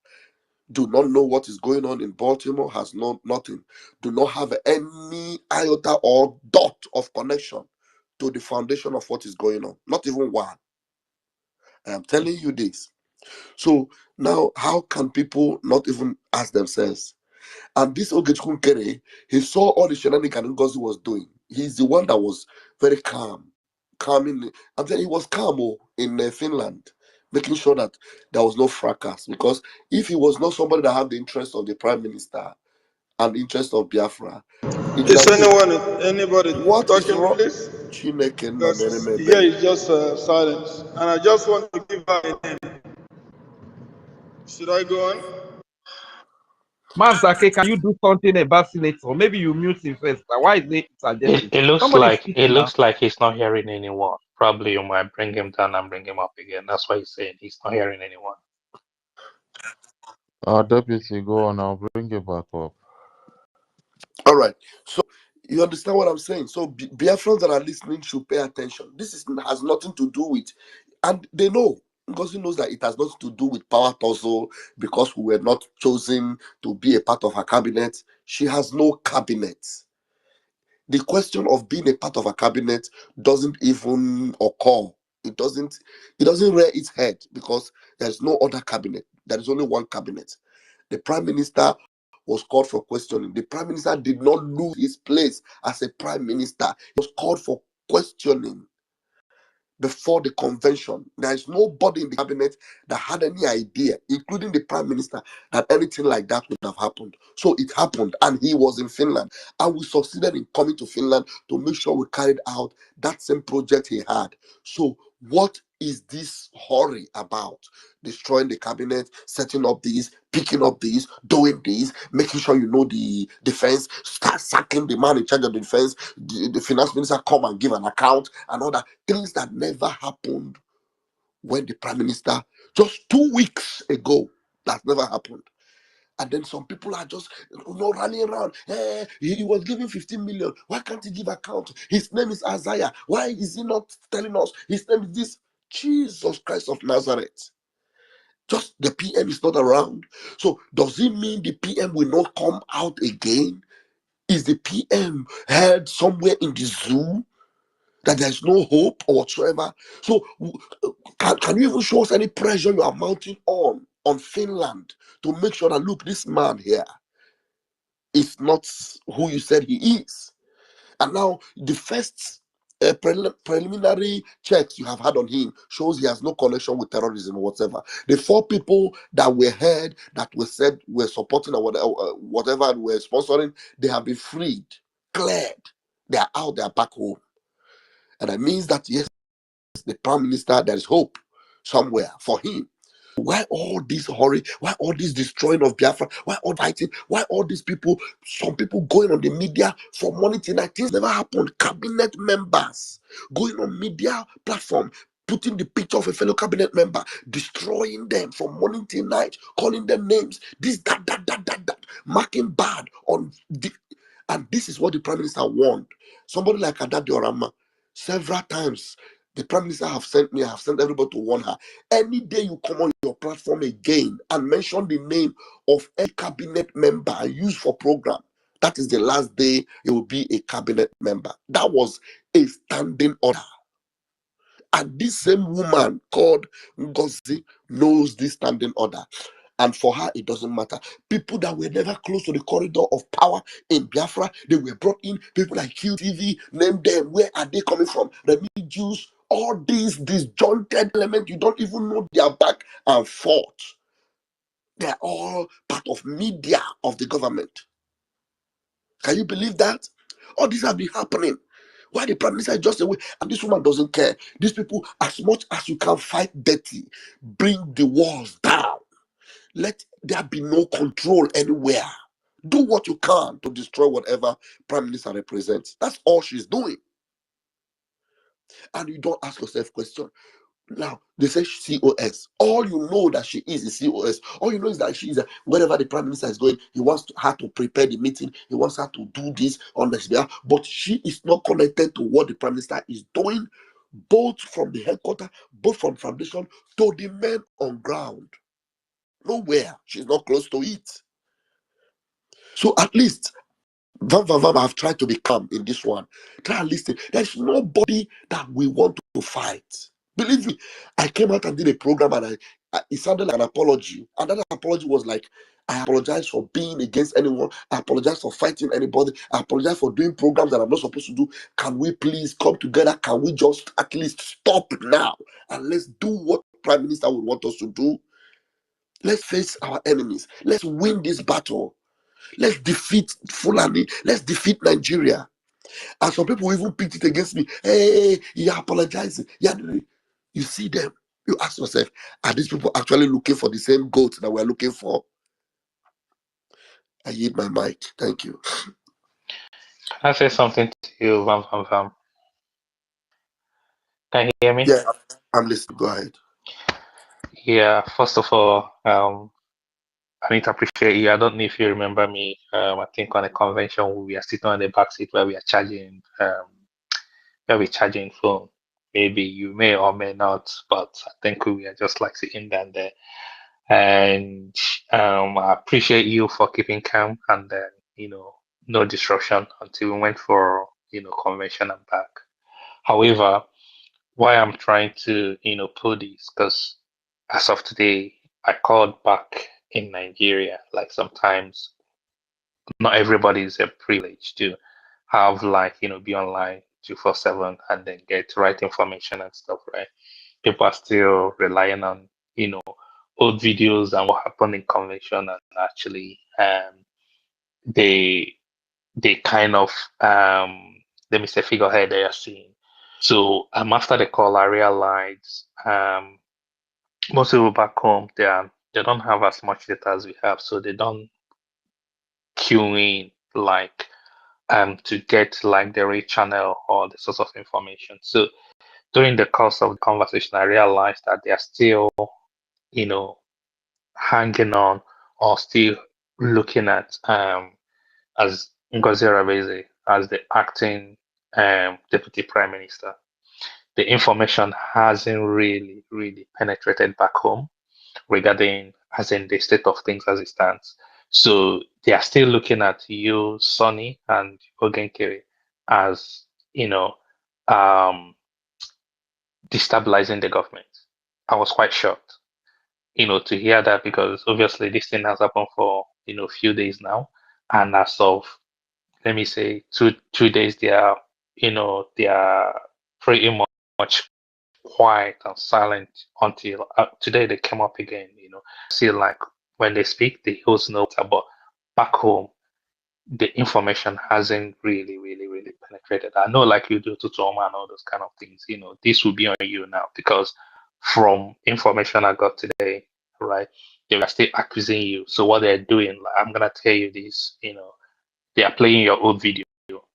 Do not know what is going on in Baltimore. Has known nothing. Do not have any iota or dot of connection to the foundation of what is going on. Not even one. I am telling you this. So now, how can people not even ask themselves? And this Ogechukwu Nkere, he saw all the shenanigans Ngozi was doing. He's the one that was very calm. Calm in, I'm saying he was calm in Finland, making sure that there was no fracas. Because if he was not somebody that had the interest of the prime minister and the interest of Biafra, it would Is have been anybody what is talking, wrong? please? Chineke nna Because meremebe. here is just silence. And I just want to give her a name. Should I go on? Mazake, can you do something about Senator? Maybe you mute him first. Why is it suggesting? It looks Somebody is like it speaking now. looks like he's not hearing anyone. Probably you might bring him down and bring him up again. That's why he's saying he's not hearing anyone. Our deputy, go on. I'll bring you back up. All right. So you understand what I'm saying? So Biafrans that are listening should pay attention. Has nothing to do with, and they know. Ngozi knows that it has nothing to do with power tussle because we were not chosen to be a part of her cabinet. She has no cabinet. The question of being a part of a cabinet doesn't even occur. It doesn't rear its head because there's no other cabinet. There is only one cabinet. The prime minister was called for questioning. The prime minister did not lose his place as a prime minister. He was called for questioning before the convention. There is nobody in the cabinet that had any idea, including the prime minister, that anything like that would have happened. So it happened, and he was in Finland. And we succeeded in coming to Finland to make sure we carried out that same project he had. So what is this hurry about? Destroying the cabinet, setting up these, picking up these, doing these, making sure you know the defense, start sacking the man in charge of the defense, the finance minister come and give an account and all that. Things that never happened when the prime minister, just 2 weeks ago, that never happened. And then some people are just running around. He was giving 15 million. Why can't he give account? His name is Isaiah. Why is he not telling us? His name is this. Jesus Christ of Nazareth. Just the PM is not around. So does it mean the PM will not come out again? Is the PM held somewhere in the zoo that there's no hope or whatsoever? So can you even show us any pressure you are mounting on Finland to make sure that, look, this man here is not who you said he is? And now the first preliminary checks you have had on him shows he has no connection with terrorism or whatever. The 4 people that were heard, that were said were supporting or whatever were sponsoring, they have been freed, cleared. They are out, they are back home. And that means that, yes, the prime minister, there is hope somewhere for him. Why all this hurry? Why all this destroying of Biafra? Why all fighting? Why all these people? Some people going on the media from morning till night. Things never happened. Cabinet members going on media platform, putting the picture of a fellow cabinet member, destroying them from morning till night, calling them names. This, that, marking bad on the, and this is what the prime minister warned. Somebody like Adad Diorama, several times the prime minister have sent me, I have sent everybody to warn her. Any day you come on your platform again and mention the name of a cabinet member and use for program, that is the last day you will be a cabinet member. That was a standing order. And this same woman called Ngozi knows this standing order. And for her, it doesn't matter. People that were never close to the corridor of power in Biafra, they were brought in. People like QTV, name them. Where are they coming from? The Jews, all these disjointed elements, you don't even know their back and forth. They're all part of media of the government. Can you believe that? All these have been happening. Why the prime minister is just away and this woman doesn't care? These people, as much as you can fight dirty, bring the walls down. Let there be no control anywhere. Do what you can to destroy whatever prime minister represents. That's all she's doing. And you don't ask yourself question. Now, they say COS. All you know that she is COS. All you know is that she is wherever the prime minister is going, he wants her to prepare the meeting. He wants her to do this on the behalf. But she is not connected to what the prime minister is doing, both from the headquarters, both from foundation to the men on ground. Nowhere. She's not close to it. So at least Vam have tried to be calm in this one. Try and listen. There's nobody that we want to fight. Believe me, I came out and did a program and it sounded like an apology. And that apology was like, I apologize for being against anyone. I apologize for fighting anybody. I apologize for doing programs that I'm not supposed to do. Can we please come together? Can we just at least stop now? And let's do what Prime Minister would want us to do. Let's face our enemies. Let's win this battle. Let's defeat Fulani. Let's defeat Nigeria. And some people even picked it against me. Hey, you're apologizing. Yeah, you see them. You ask yourself, are these people actually looking for the same goat that we're looking for? I yield my mic. Thank you. Can I say something to you, Vam Vam Vam? Can you hear me? Yeah, I'm listening. Go ahead. Yeah, first of all, I need to appreciate you. I don't know if you remember me. I think on a convention we are sitting on the back seat where we're charging phone. Maybe you may or may not, but I think we are just like sitting down there. And I appreciate you for keeping calm and then, no disruption until we went for, convention and back. However, why I'm trying to, pull this, because as of today, I called back in Nigeria. Like sometimes not everybody is a privilege to have like, be online 24/7 and then get right information and stuff, right? People are still relying on, old videos and what happened in convention and actually they they kind of let me say figurehead they are seeing. So after the call I realized most people back home they don't have as much data as we have, so they don't queue in like to get like the right channel or the source of information. So during the course of the conversation I realized that they are still, you know, hanging on or still looking at as Ngozi Rabeze as the acting deputy prime minister. The information hasn't really penetrated back home regarding as in the state of things as it stands. So they are still looking at you, Sonny, and Ogenkere as, you know, um, destabilizing the government. I was quite shocked, to hear that because obviously this thing has happened for, a few days now. And as of, let me say, two days, they are pretty much quiet and silent until today they came up again. See, like when they speak, they host notes about back home, the information hasn't really penetrated. I know, like you do to Toma and all those kind of things. This will be on you now because from information I got today, right, they were still accusing you. So what they're doing, like, I'm gonna tell you this, they are playing your old video.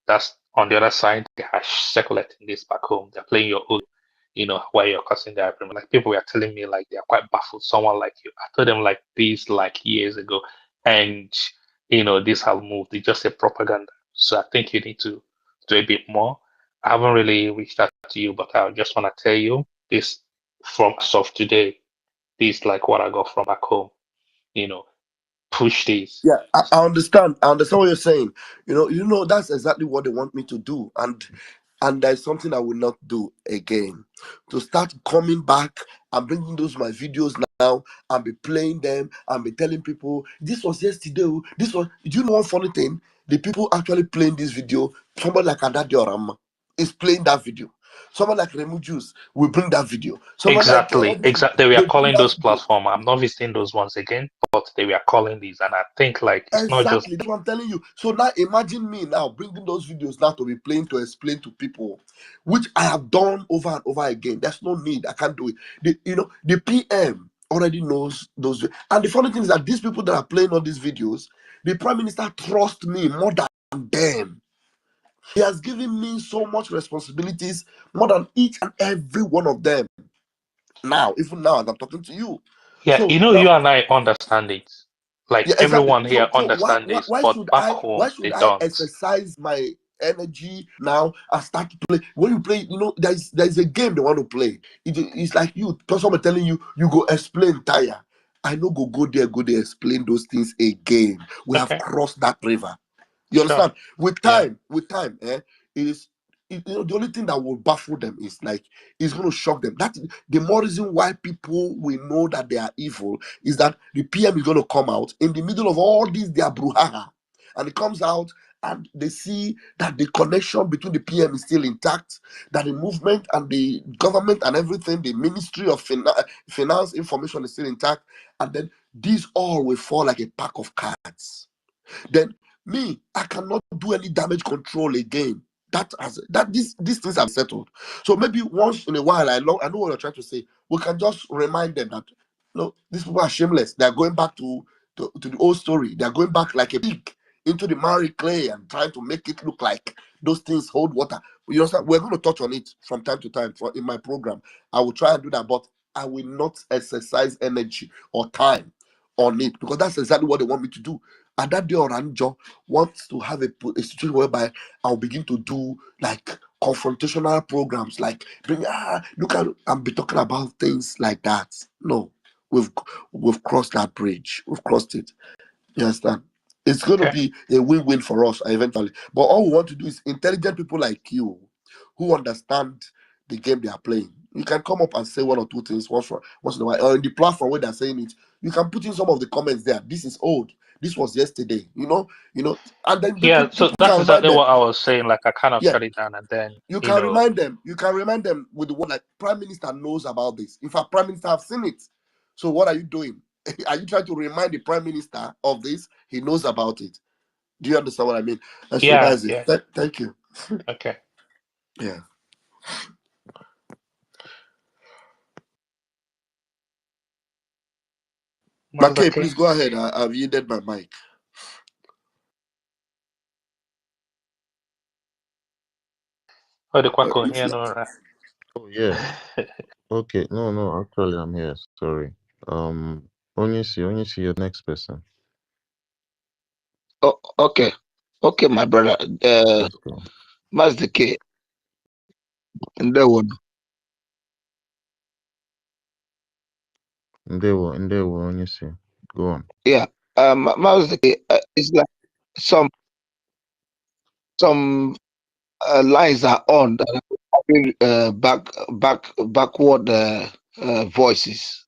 That's on the other side. They are circulating this back home. They're playing your old, where you're causing the argument. Like people were telling me, like they're quite baffled. Someone like you, I told them like this like years ago, and this have moved. It's just a propaganda. So I think you need to do a bit more. I haven't really reached out to you, but I just want to tell you this from as of today. This like what I got from back home. You know, push this. Yeah, I understand. I understand what you're saying. That's exactly what they want me to do, and there's something I will not do again. To start coming back and bringing those my videos now and be playing them and be telling people this was yesterday. This was. Do you know one funny thing? The people actually playing this video, somebody like Adadi Orama is playing that video. Someone like Remu Juice will bring that video. Someone like all Exactly, these people, exactly. We are they bring calling that those video. platform. I'm not visiting those ones again, but they were calling these, and I think like it's not just Exactly, that's what I'm telling you. So now imagine me now bringing those videos now to be playing to explain to people, which I have done over and over again. There's no need. I can't do it. The PM already knows those. And the funny thing is that these people that are playing all these videos, the Prime Minister trusts me more than them. He has given me so much responsibilities more than each and every one of them. Now, even now, as I'm talking to you. yeah. So You now, and I understand it. Like yeah, exactly. everyone here So why understand why, this, why but should back I why home should they I don't. exercise my energy now and start to play? When you play, there's a game they want to play. It's like you someone telling you you go explain tire. I know go there explain those things again. We have Okay, crossed that river. You sure. understand? With Yeah, time, is the only thing that will baffle them is like it's going to shock them. That the more reason why people will know that they are evil is that the PM is going to come out in the middle of all this their brouhaha, and it comes out and they see that the connection between the PM is still intact, that the movement and the government and everything, the Ministry of Finance information is still intact, and then these all will fall like a pack of cards. Then me, I cannot do any damage control again. these things have settled. So maybe once in a while, I know what you're trying to say. We can just remind them that no, these people are shameless. They are going back to the old story. They are going back like a pig into the marry clay and trying to make it look like those things hold water. You understand? We're going to touch on it from time to time in my program. I will try and do that, but I will not exercise energy or time on it because that's exactly what they want me to do. And that day Oranjo wants to have a situation whereby I'll begin to do like confrontational programs, like look at and be talking about things like that. No, we've crossed that bridge. We've crossed it. You understand? It's going to Okay. be a win-win for us eventually. But all we want to do is intelligent people like you who understand the game they are playing. You can come up and say one or two things once in a while. Or in the platform where they're saying it, you can put in some of the comments there. This is old. This was yesterday. And then Yeah, people so that's can remind exactly them. what I was saying. Like I kind of Yeah, shut it down, and then you can remind them. You can remind them with the word like Prime Minister knows about this. In fact, Prime Minister have seen it. So what are you doing? Are you trying to remind the Prime Minister of this? He knows about it. Do you understand what I mean? And so yeah, that's it. yeah. Thank you. Okay. Yeah. McKay, Mazaki. please go ahead. I've yielded my mic. Oh, the Quaco If here, you, no. Oh yeah. Okay. No, no. Actually, I'm here. Sorry. Only see your next person. Oh, okay, my brother. Let's go. Mazdeke, and that one. Ndewo. Only see. Go on. Yeah. Mazdeke, it's like some some lines are on that are having backward voices.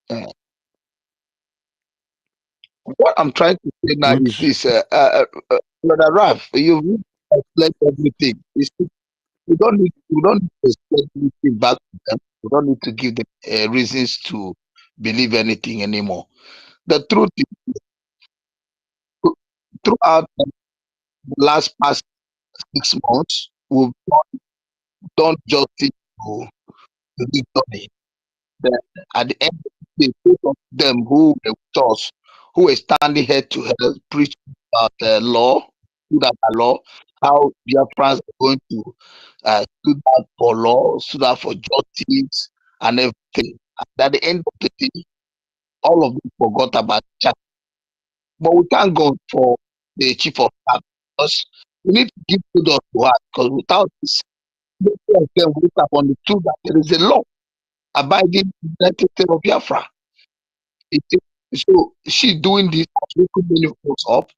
Uh, what I'm trying to say now is Which this, Brother Raf, you've explained everything. We don't need to explain anything back to them. We don't need to give them reasons to believe anything anymore. The truth is, throughout the last past 6 months, we've done justice to this journey. That at the end of the day, those of them who were with us, who were standing head to head, preaching about the law, stood up the law, how Biafrans are going to stood out for law, stood out for justice, and everything. And at the end of the day, all of them forgot about chat. But we thank God for the chief of staff because we need to give kudos to her because without this, many of them would have understood that there is a law abiding in the United States of Biafra. So she doing this has woken many folks up.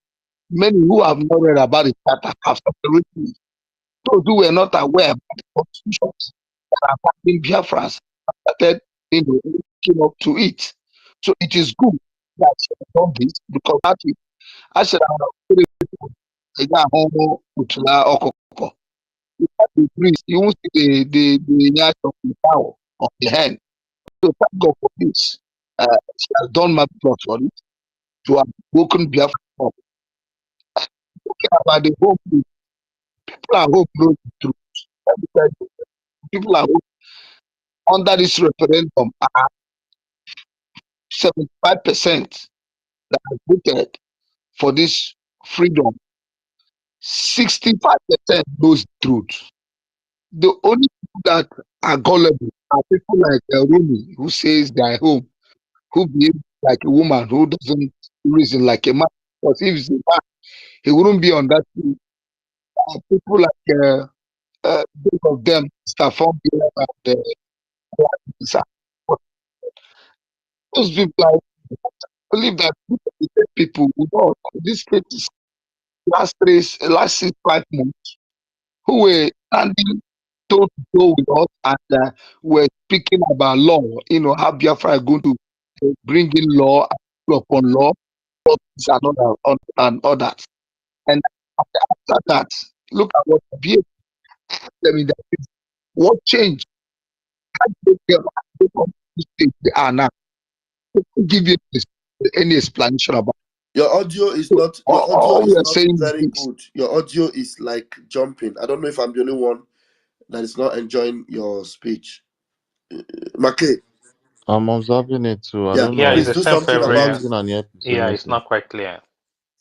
Many who have not read about it that have separated. Those who were not aware about the constitutions that are binding Biafrans started looking up to it. So it is good that she has done this because that is I said you won't see the yash of the power of the hand. So thank God for this. She has done my plot for it to have woken Biafra up. Talking about the hope, people are hope knows the truth. Let me tell you, people are hope under this referendum are 75% that have voted for this freedom. 65% knows the truth. The only people that are gullible are people like Rumi, who says they're home, who behave like a woman, who doesn't reason like a man. Because if he's a man, he wouldn't be on that field. People like both of them, Stefan and Lisa. But those people, I believe that people who know this state is last 5 months who were standing toe to toe with us and were speaking about law, how Biafra are going to bring in law upon law, and others. And after that, look at what BA them in that what changed. They are now. Give you any explanation about. Your audio is So not. Your audio all we is are not saying very is good. Your audio is like jumping. I don't know if I'm the only one that is not enjoying your speech. Make, I'm observing it too. I yeah, don't Yeah, know. it's please the do same something for I'm about everywhere. it. using an earpiece, Yeah, it's honestly. not quite clear.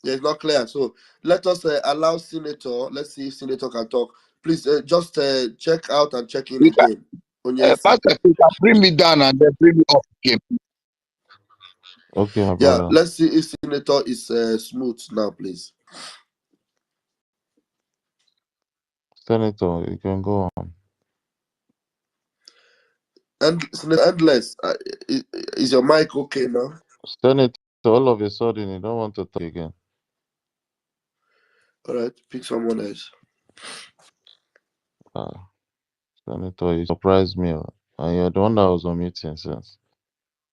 Yeah, it's not clear. So let us allow Senator. Let's see if Senator can talk. Please just check out and check in you can, again. Onyesi. Pastor, you can bring me down and then bring me up again. Okay, my Yeah, brother. let's see if Senator is smooth now, please. Senator, you can go on. And Senator Endless, is your mic okay now? Senator, all of a sudden, you don't want to talk again. All right, pick someone else. Senator, you surprised me. And you're the one that was on meeting since.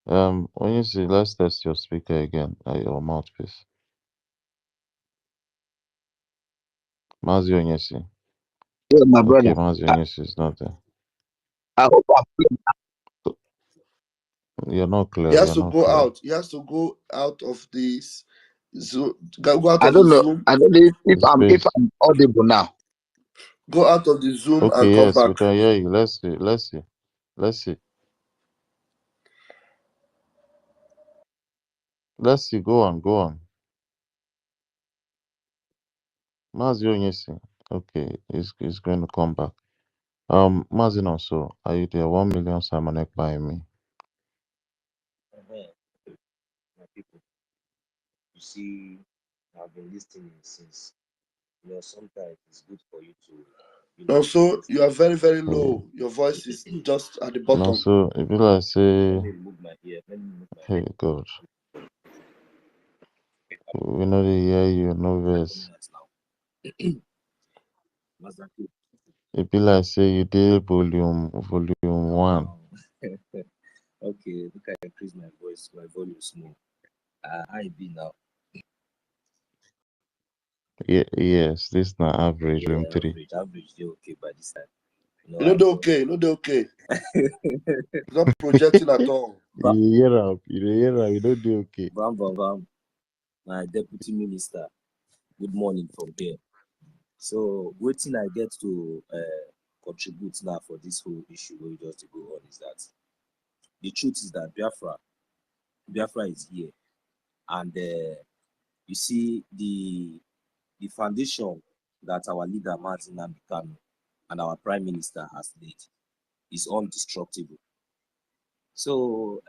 When you see, let's test your speaker again, your mouthpiece. Mazi Onyesi. Yeah, my brother. Okay, Mazi Onyesi is not there. I hope I'm clear. So, you're not He clear. has You're to not go clear. out. He has to go out of this Zoom. Go out I of the don't know. Zoom. I don't know The if space. I'm audible now. Go out of the Zoom and Okay, come yes, back. we can hear you. Let's see. Let's see. Let's see. Let's see. Go on. Go on. Mazi Onyesi. Okay, he's going to come back. Mazi Nonso, are you there? 1 million Simon by me. My people, you see, I've been listening since. Sometimes it's good for you to, Also, you are very, very Okay. low. Your voice is just at the No, bottom. so if you like let say, me remove my ear. Let me remove my hey ear. God, Okay, we know they hear you, no am I verse. coming out now? Mazaki. It be like say you did volume one. Wow. Okay, look, I increase my voice, my volume small. I be now. Yes, this not average, volume Yeah, three. average, they okay by this time. You know I'm they're okay. You know they're okay. It's not projecting at all. You don't do okay. Bam, bam, bam. My deputy minister. Good morning from here. So, waiting I get to contribute now for this whole issue where we just go on is that the truth is that Biafra is here, and you see the foundation that our leader Martin Kanu and our prime minister has laid is undestructible. So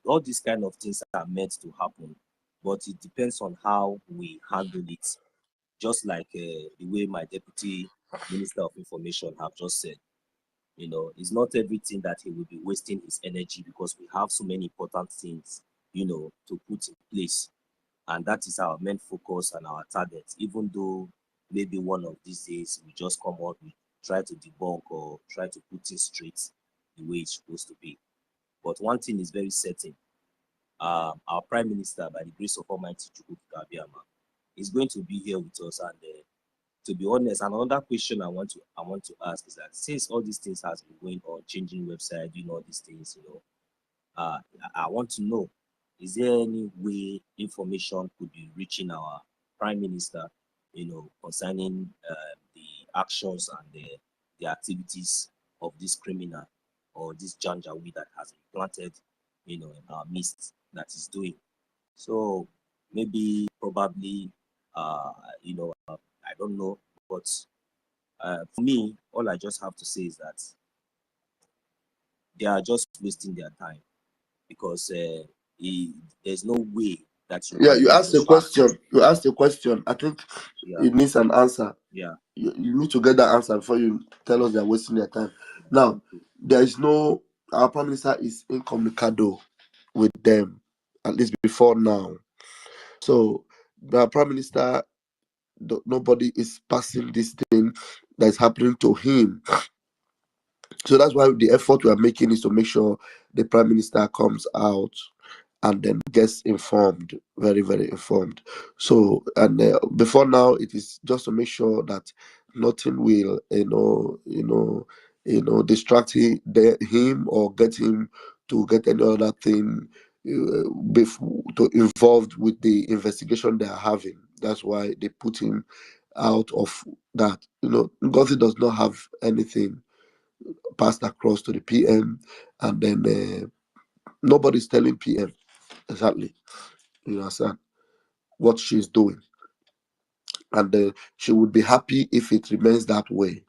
all these kind of things are meant to happen, but it depends on how we handle it. Just like the way my deputy minister of information have just said, it's not everything that he will be wasting his energy because we have so many important things, to put in place. And that is our main focus and our target, even though maybe one of these days we just come out, we try to debunk or try to put it straight the way it's supposed to be. But one thing is very certain. Our Prime Minister, by the grace of Almighty Chukwu Kabiyama, is going to be here with us. And to be honest, another question I want to ask is that since all these things has been going on, changing website, doing all these things, I want to know, is there any way information could be reaching our Prime Minister, concerning the actions and the activities of this criminal or this janjaweed that has been planted, in our midst that is doing? So maybe, probably, I don't know, but for me, all I just have to say is that they are just wasting their time because there's no way that you Yeah, can you just asked a go back. question. You asked a question. I think Yeah, it needs an answer. yeah. You need to get that answer before you tell us they're wasting their time. Now, Okay. there is no. Our prime minister is incommunicado with them, at least before now. So the prime minister, nobody is passing this thing that's happening to him. So that's why the effort we are making is to make sure the prime minister comes out and then gets informed, very, very informed. So, and before now, it is just to make sure that nothing will, distract him or get him to get any other thing, involved with the investigation they are having. That's why they put him out of that. Ngozi does not have anything passed across to the PM, and then nobody's telling PM exactly, understand, what she's doing, and she would be happy if it remains that way.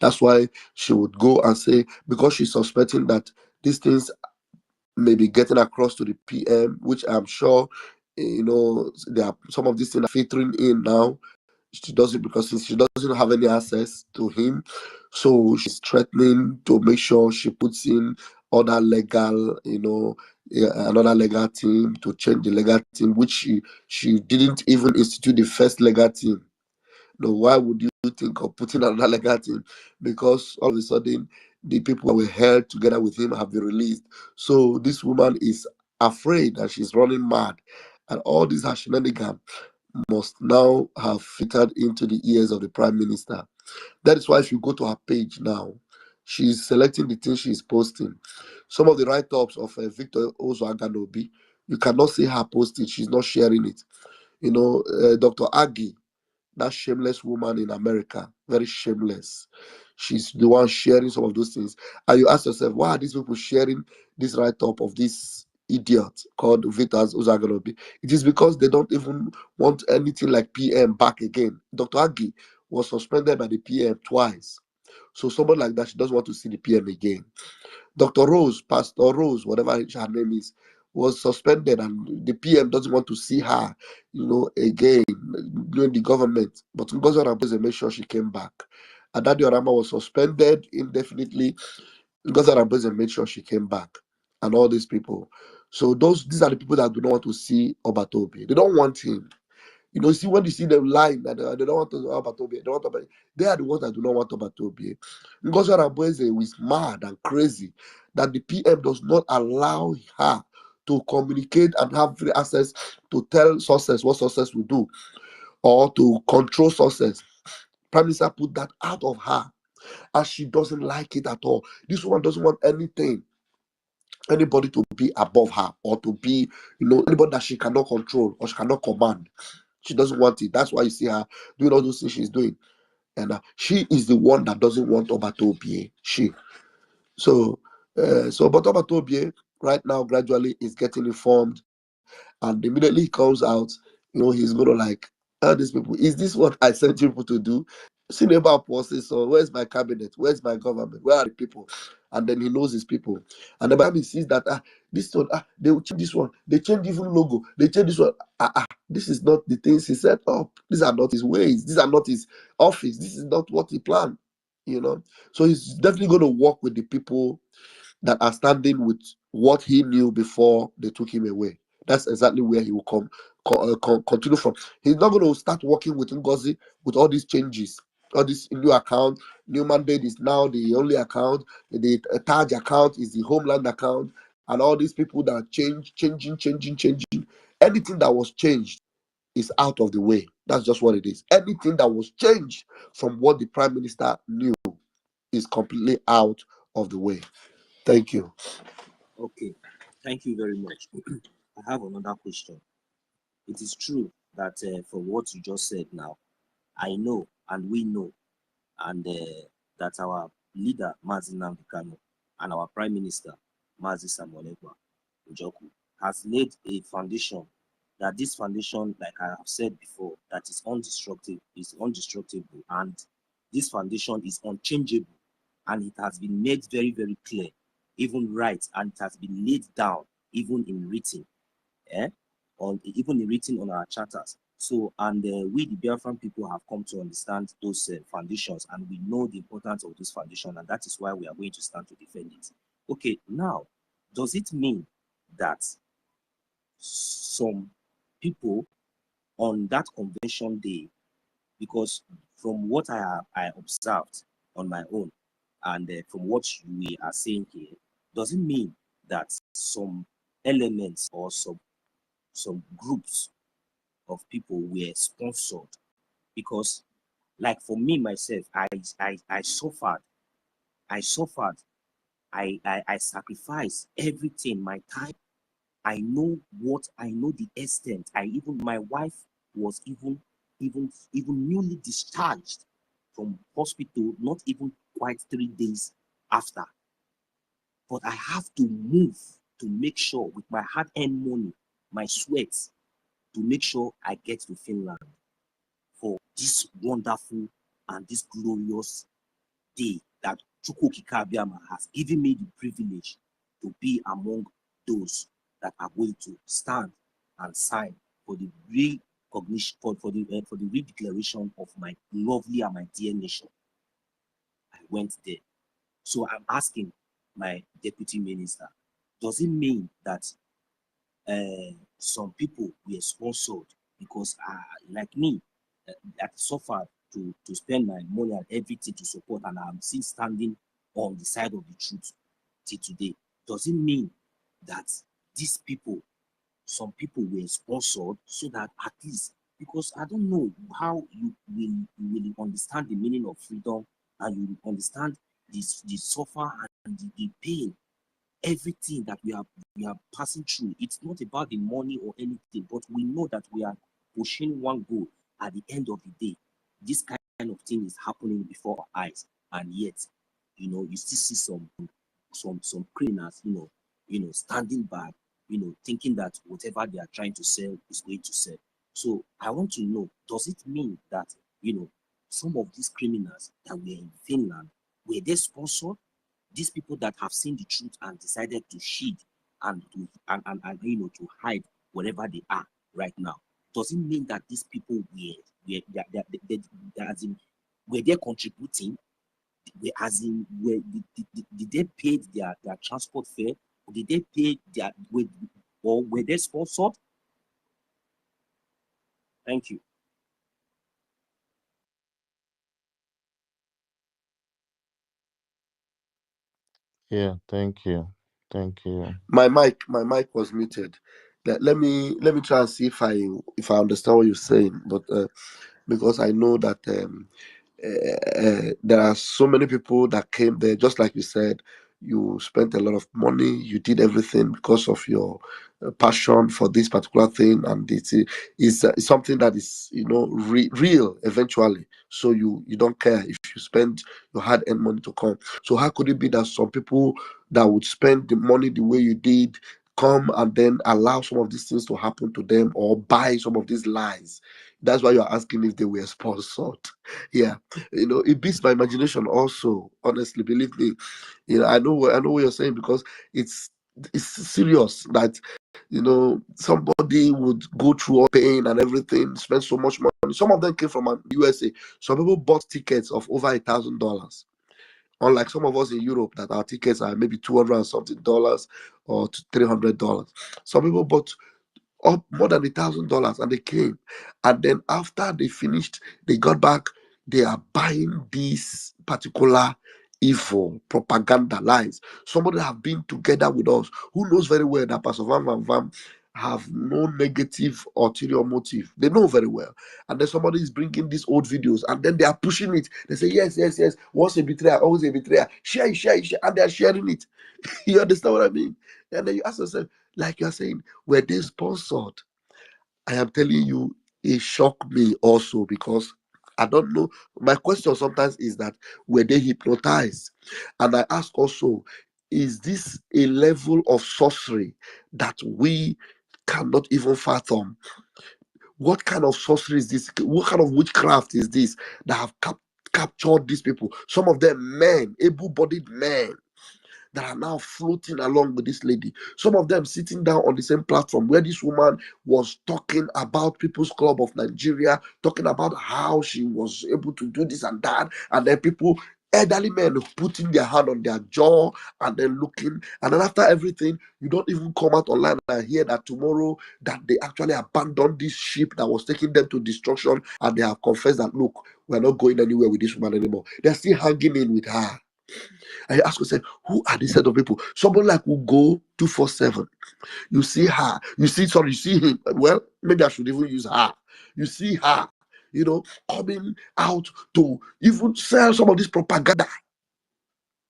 That's why she would go and say, because she's suspecting that these things may be getting across to the PM, which I'm sure, there are some of these things are filtering in now. She does it because since she doesn't have any access to him, so she's threatening to make sure she puts in other legal, another legal team to change the legal team, which she didn't even institute the first legal team. No, why would you think of putting another legal team? Because all of a sudden, the people that were held together with him have been released. So this woman is afraid that she's running mad, and all these her shenanigans must now have filtered into the ears of the prime minister. That is why if you go to her page now, she's selecting the things she's posting. Some of the write-ups of Victor Ozoaganobi, you cannot see her posting. She's not sharing it. Dr. Aggie, that shameless woman in America, very shameless. She's the one sharing some of those things. And you ask yourself, why are these people sharing this write-up of this idiot called Victor Uzagalobi? It is because they don't even want anything like PM back again. Dr. Agi was suspended by the PM twice. So someone like that, she doesn't want to see the PM again. Dr. Rose, Pastor Rose, whatever her name is, was suspended, and the PM doesn't want to see her, again, doing the government. But Ngozi Orameze made sure she came back. Adadi Orama was suspended indefinitely. Ngozi Orameze made sure she came back, and all these people. So these are the people that do not want to see Obatobi. They don't want him. See, when you see them lying that they don't want to Obatobi, they are the ones that do not want Obatobi. Ngozi Orameze is mad and crazy that the PM does not allow her to communicate and have free access to tell sources what sources will do or to control sources. Prime Minister put that out of her, and she doesn't like it at all. This woman doesn't want anybody to be above her or to be, anybody that she cannot control or she cannot command. She doesn't want it. That's why you see her doing all those things she's doing. And she is the one that doesn't want Obatobi. But Obatobi right now gradually is getting informed, and immediately he comes out, he's gonna like, these people, is this what I sent you people to do? Cinema process, so where's my cabinet? Where's my government? Where are the people? And then he knows his people. And then by the time he sees that this one, they will change this one, they change even logo, they change this one. This is not the things he set up. These are not his ways, these are not his office, this is not what he planned. So he's definitely going to work with the people that are standing with what he knew before they took him away. That's exactly where he will continue from. He's not going to start working with Ngozi with all these changes, all this new account. New mandate is now the only account. The Taj account is the homeland account, and all these people that changing. Anything that was changed is out of the way. That's just what it is. Anything that was changed from what the prime minister knew is completely out of the way. Thank you. Okay, thank you very much. I have another question. It is true that from what you just said now, I know and we know, and that our leader, Mazi Nnamdi Kanu, and our Prime Minister, Mazi Samuel Njoku, has laid a foundation, that this foundation, like I have said before, that is indestructible, and this foundation is unchangeable, and it has been made very, very clear, even right, and it has been laid down, even in written, even in written on our charters. So, and we, the Biafran people, have come to understand those foundations, and we know the importance of this foundation, and that is why we are going to stand to defend it. Okay, now, does it mean that some people on that convention day, because from what I observed on my own, and from what we are saying here, does it mean that some elements or some groups of people were sponsored? Because, like, for me myself, I suffered, I sacrificed everything, my time, I know the extent. My wife was even newly discharged from hospital, not even quite 3 days after. But I have to move to make sure with my hard-earned money, my sweat, to make sure I get to Finland for this wonderful and this glorious day that Chukwukika Abiyama has given me the privilege to be among those that are going to stand and sign for the recognition, for the redeclaration of my lovely and my dear nation. I went there. So I'm asking my deputy minister, does it mean that some people were sponsored because, like me, that suffered to spend my money and everything to support, and I'm still standing on the side of the truth till today? Does it mean that these people, some people were sponsored so that at least, because I don't know how you will understand the meaning of freedom, and you will understand the suffer and the pain, everything that we are passing through. It's not about the money or anything, but we know that we are pushing one goal at the end of the day. This kind of thing is happening before our eyes, and yet, you still see some criminals, standing back, thinking that whatever they are trying to sell is going to sell. So I want to know, does it mean that, some of these criminals that were in Finland, were they sponsored? These people that have seen the truth and decided to shield and to hide wherever they are right now, does it mean that these people as in, were they contributing? As in, did they pay their transport fare? Or did they pay or were they sponsored? Thank you. Yeah, thank you. Thank you. My mic was muted. Let me try and see if I understand what you're saying, but because I know that there are so many people that came there, just like you said. You spent a lot of money. You did everything because of your passion for this particular thing, and it's something that is real eventually. So you don't care if you spend your hard-earned money to come. So how could it be that some people that would spend the money the way you did come and then allow some of these things to happen to them, or buy some of these lies? That's why you're asking if they were sponsored. Yeah, it beats my imagination also, honestly, believe me. I know what you're saying, because it's serious that somebody would go through all pain and everything, spend so much money. Some of them came from USA. Some people bought tickets of over $1,000, unlike some of us in Europe that our tickets are maybe 200 and something dollars or to $300. Some people bought up more than $1,000, and they came, and then after they finished, they got back. They are buying this particular evil propaganda lies. Somebody have been together with us who knows very well that Pastor Van have no negative ulterior motive. They know very well. And then somebody is bringing these old videos, and then they are pushing it. They say, yes, yes, yes, once a betrayer, always a betrayer. Share it, share it, share it, and they are sharing it. You understand what I mean? And then you ask yourself, like you're saying, were they sponsored? I am telling you, it shocked me also, because I don't know. My question sometimes is that, were they hypnotized? And I ask also, is this a level of sorcery that we cannot even fathom? What kind of sorcery is this? What kind of witchcraft is this that have captured these people? Some of them men, able-bodied men, that are now floating along with this lady. Some of them sitting down on the same platform where this woman was talking about People's Club of Nigeria, talking about how she was able to do this and that, and then people, elderly men, putting their hand on their jaw and then looking. And then after everything, you don't even come out online and hear that tomorrow that they actually abandoned this ship that was taking them to destruction, and they have confessed that, look, we're not going anywhere with this woman anymore. They're still hanging in with her. And you ask yourself, who are these set of people? Somebody like will go 247. You see her, you see him. Well, maybe I should even use her. You see her, coming out to even sell some of this propaganda.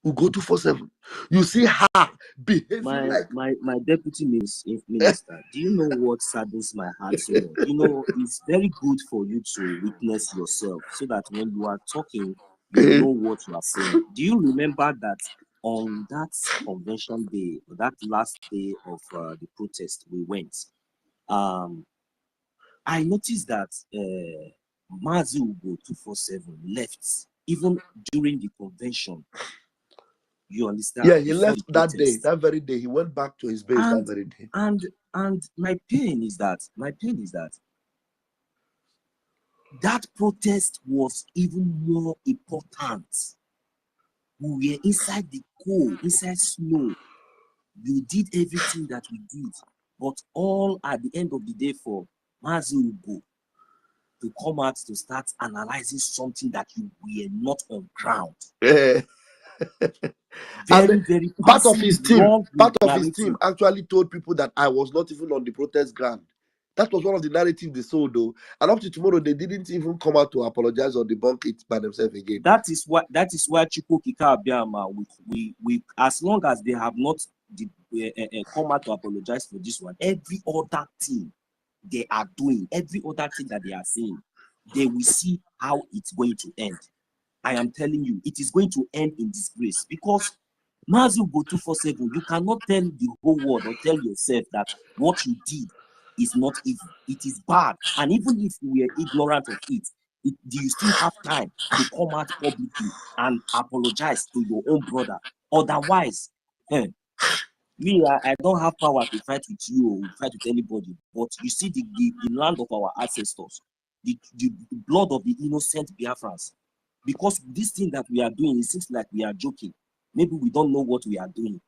will go 247. You see her behaving like My deputy minister, do you know what saddens my heart so much? You know, it's very good for you to witness yourself so that when you are talking, you know what you are saying. Do you remember that on that convention day, or that last day of the protest, we went? I noticed that Mazi Ugo 247 left even during the convention. You understand? yeah, he Before the left that day, protest. that very day. He went back to his base that And very day. and my pain is that that protest was even more important. We were inside the cold, inside snow. We did everything that we did, but all at the end of the day for Mazi Ugo to come out to start analyzing something that you were not on ground. Yeah. Very, very part of passive, his team, wrong part of his team narrative. actually told people that I was not even on the protest ground. That was one of the narratives they sold, though. And up to tomorrow, they didn't even come out to apologize or debunk it by themselves again. That is why Chukwu Kika Abiyama, we as long as they have not come out to apologize for this one, every other thing they are doing, every other thing that they are saying, they will see how it's going to end. I am telling you, it is going to end in disgrace because Mazi Ugo 247, you cannot tell the whole world or tell yourself that what you did is not evil. It is bad. And even if we are ignorant of it, you still have time to come out publicly and apologize to your own brother. Otherwise, me, I don't have power to fight with you or fight with anybody. But you see, the land of our ancestors, the blood of the innocent Biafrans, because this thing that we are doing, it seems like we are joking. Maybe we don't know what we are doing.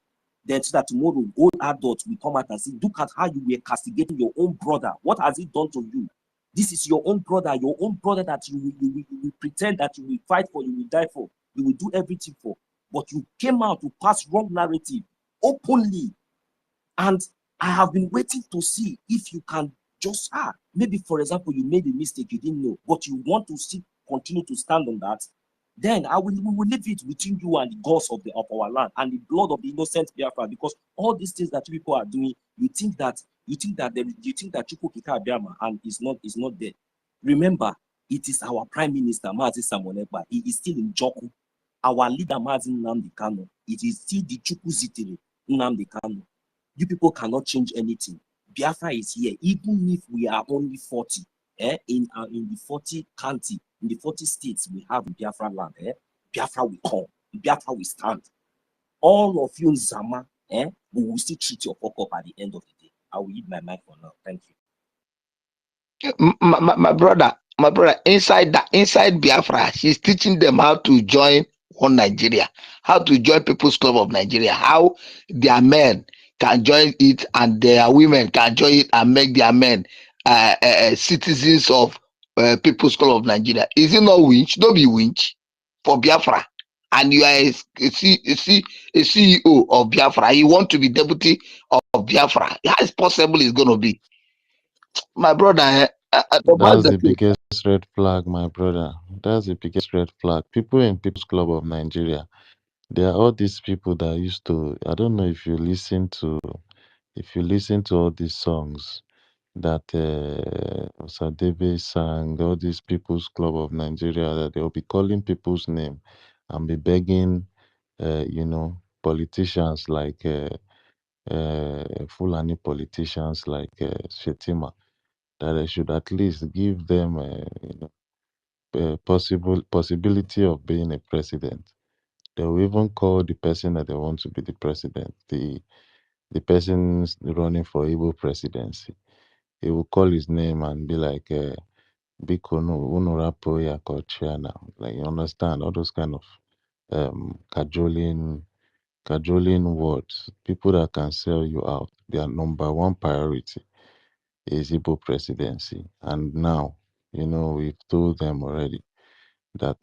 Then so that tomorrow, old adults will come out and say, look at how you were castigating your own brother. What has he done to you? This is your own brother that you will pretend that you will fight for, you will die for, you will do everything for. But you came out to pass wrong narrative openly. And I have been waiting to see if you can just, maybe for example, you made a mistake, you didn't know, but you want to still continue to stand on that. Then we will leave it between you and the gods of our land and the blood of the innocent Biafra, because all these things that people are doing, you think that Chukwu Kika Abiyama and is not there. Remember, it is our Prime Minister Mazi Samonekba. He is still in Joku. Our leader Mazi Nnamdi Kanu. It is still the Chukwu Zitere Nnamdi Kanu. You people cannot change anything. Biafra is here, even if we are only 40. In the 40 county, in the 40 states we have in Biafra land, Biafra will come, Biafra will stand. All of you, Zama, we will still treat your fuck up at the end of the day. I will eat my mic for now. Thank you. My brother, inside Biafra, she's teaching them how to join one Nigeria, how to join People's Club of Nigeria, how their men can join it and their women can join it and make their men citizens of People's Club of Nigeria. Is it not winch? Don't be winch for Biafra. And you are a CEO of Biafra. You want to be deputy of Biafra. How is possible it's going to be? My brother, That's the biggest red flag, my brother. That's the biggest red flag. People in People's Club of Nigeria, they are all these people that used to. I don't know if you listen to all these songs that Osadebe sang, all these People's Club of Nigeria, that they'll be calling people's name and be begging, politicians like Fulani politicians like Shetima, that they should at least give them possibility of being a president. They will even call the person that they want to be the president, the person running for Igbo presidency. He will call his name and be like, Biko no, unu rapo ya kochia now. Like, you understand? All those kind of cajoling words. People that can sell you out. Their number one priority is Igbo presidency. And now, we've told them already that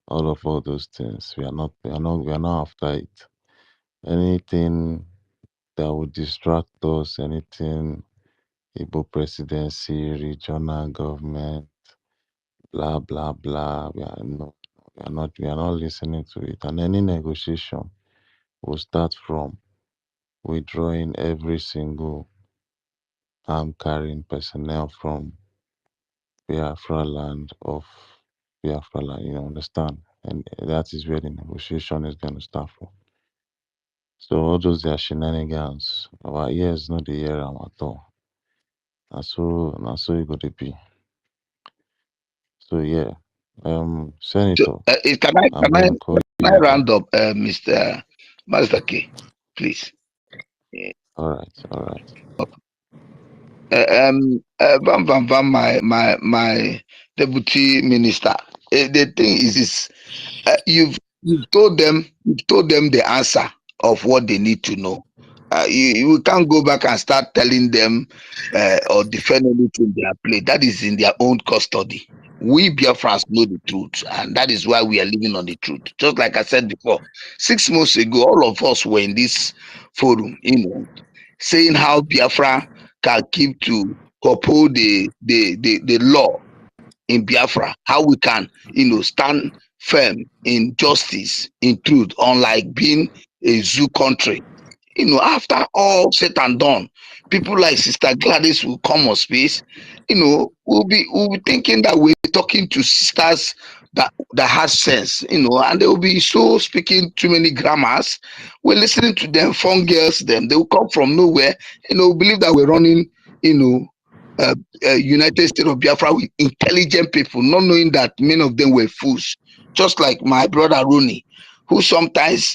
all those things, we are not after it. Anything that would distract us, anything Igbo presidency, regional government, blah blah blah. We are no. We are not listening to it. And any negotiation will start from withdrawing every single arm carrying personnel from Biafra land of Biafra land, you understand? And that is where the negotiation is going to start from. So all those their shenanigans, our ears not the hear am at all. Na so it go to be. So yeah, So, Senator, can I I'm gonna call can I you again. round up, Mr. Master K, please? All right. Bam Bam Bam, my deputy minister. The thing is this. You've told them the answer of what they need to know. You can't go back and start telling them or defend anything they are playing. That is in their own custody. We Biafrans know the truth, and that is why we are living on the truth. Just like I said before, 6 months ago, all of us were in this forum, saying how Biafra can keep to uphold the law in Biafra, how we can, stand firm in justice, in truth, unlike being a zoo country. After all said and done, people like Sister Gladys will come on space. We'll be thinking that we're talking to sisters that has sense, and they will be so speaking too many grammars. We're listening to them, fun girls, them. They will come from nowhere, believe that we're running, you know, United States of Biafra with intelligent people, not knowing that many of them were fools, just like my brother Rooney, who sometimes,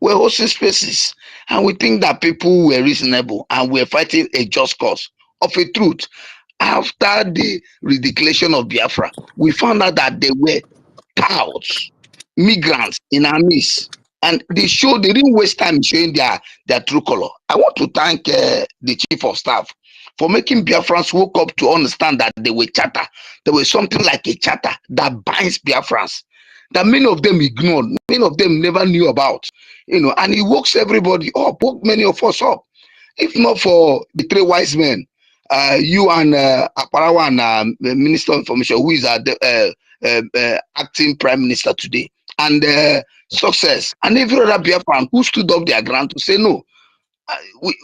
were hosting spaces, and we think that people were reasonable and were fighting a just cause of a truth. After the redeclaration of Biafra, we found out that they were touts, migrants in our midst. And they didn't waste time showing their true color. I want to thank the chief of staff for making Biafrans woke up to understand that they were charter. There was something like a charter that binds Biafrans that many of them ignored, many of them never knew about, and he wakes everybody up, woke many of us up. If not for the three wise men, you and Aparawa and Minister of Information, who is acting Prime Minister today, and Success, and every other Biafran who stood up their ground to say no.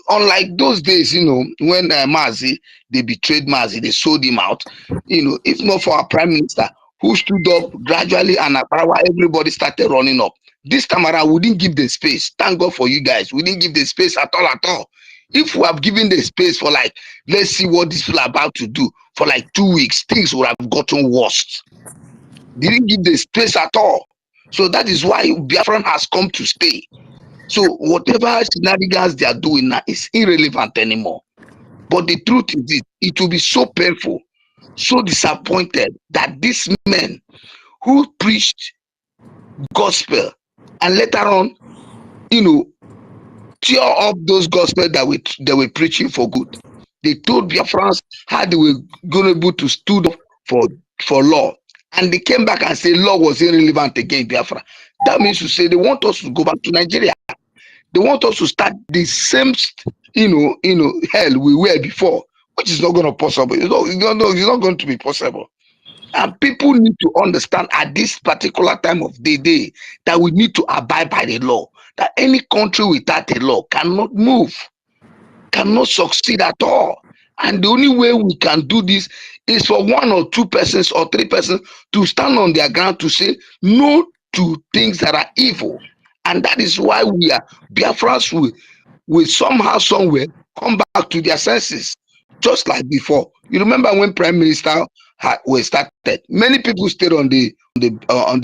Unlike those days, when Mazi, they betrayed Mazi, they sold him out. If not for our Prime Minister who stood up gradually and everybody started running up. This time around, we didn't give the space. Thank God for you guys. We didn't give the space at all, at all. If we have given the space for let's see what these people are about to do for 2 weeks, things would have gotten worse. They didn't give the space at all. So that is why Biafran has come to stay. So whatever shenanigans they are doing now is irrelevant anymore. But the truth is this, it will be so painful, so disappointed that these men who preached gospel and later on, tear up those gospel that they were preaching for good. They told Biafrans how they were going to be able to stood up for law. And they came back and said law was irrelevant again in Biafra. That means to say they want us to go back to Nigeria. They want us to start the same, hell we were before, which is not going to possible. It's not going to be possible. And people need to understand at this particular time of the day that we need to abide by the law. That any country without a law cannot move, cannot succeed at all. And the only way we can do this is for one or two persons or three persons to stand on their ground to say no to things that are evil. And that is why we are Biafrans will somehow, somewhere come back to their senses, just like before. You remember when Prime Minister was started, many people stayed on the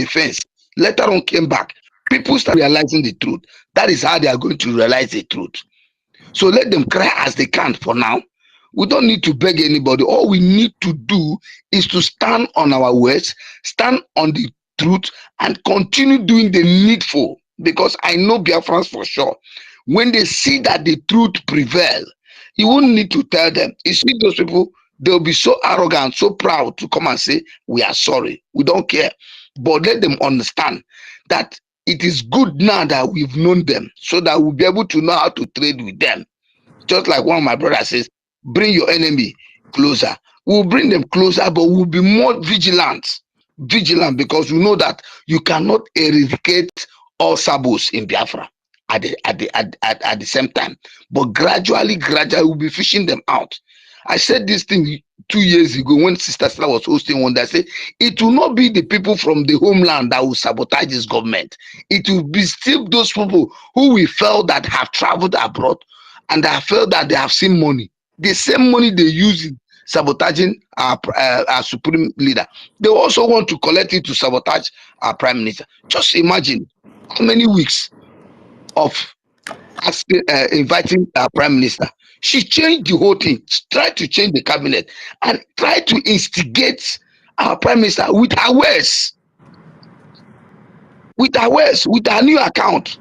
fence. Later on, came back. People start realizing the truth. That is how they are going to realize the truth. So let them cry as they can for now. We don't need to beg anybody. All we need to do is to stand on our words, stand on the truth, and continue doing the needful. Because I know Biafrans for sure. When they see that the truth prevail, you won't need to tell them. You see those people, they'll be so arrogant, so proud to come and say, we are sorry. We don't care. But let them understand that it is good now that we've known them so that we'll be able to know how to trade with them. Just like one of my brothers says, bring your enemy closer. We'll bring them closer, but we'll be more vigilant. vigilant because you know that you cannot eradicate all sabos in Biafra at the same time. But gradually, we'll be fishing them out. I said this thing 2 years ago when Sister Stella was hosting one day. I said it will not be the people from the homeland that will sabotage this government. It will be still those people who we felt that have traveled abroad and I felt that they have seen money. The same money they use in sabotaging our supreme leader. They also want to collect it to sabotage our prime minister. Just imagine how many weeks of asking, inviting our prime minister. She changed the whole thing, she tried to change the cabinet and tried to instigate our prime minister with her words, with her new account.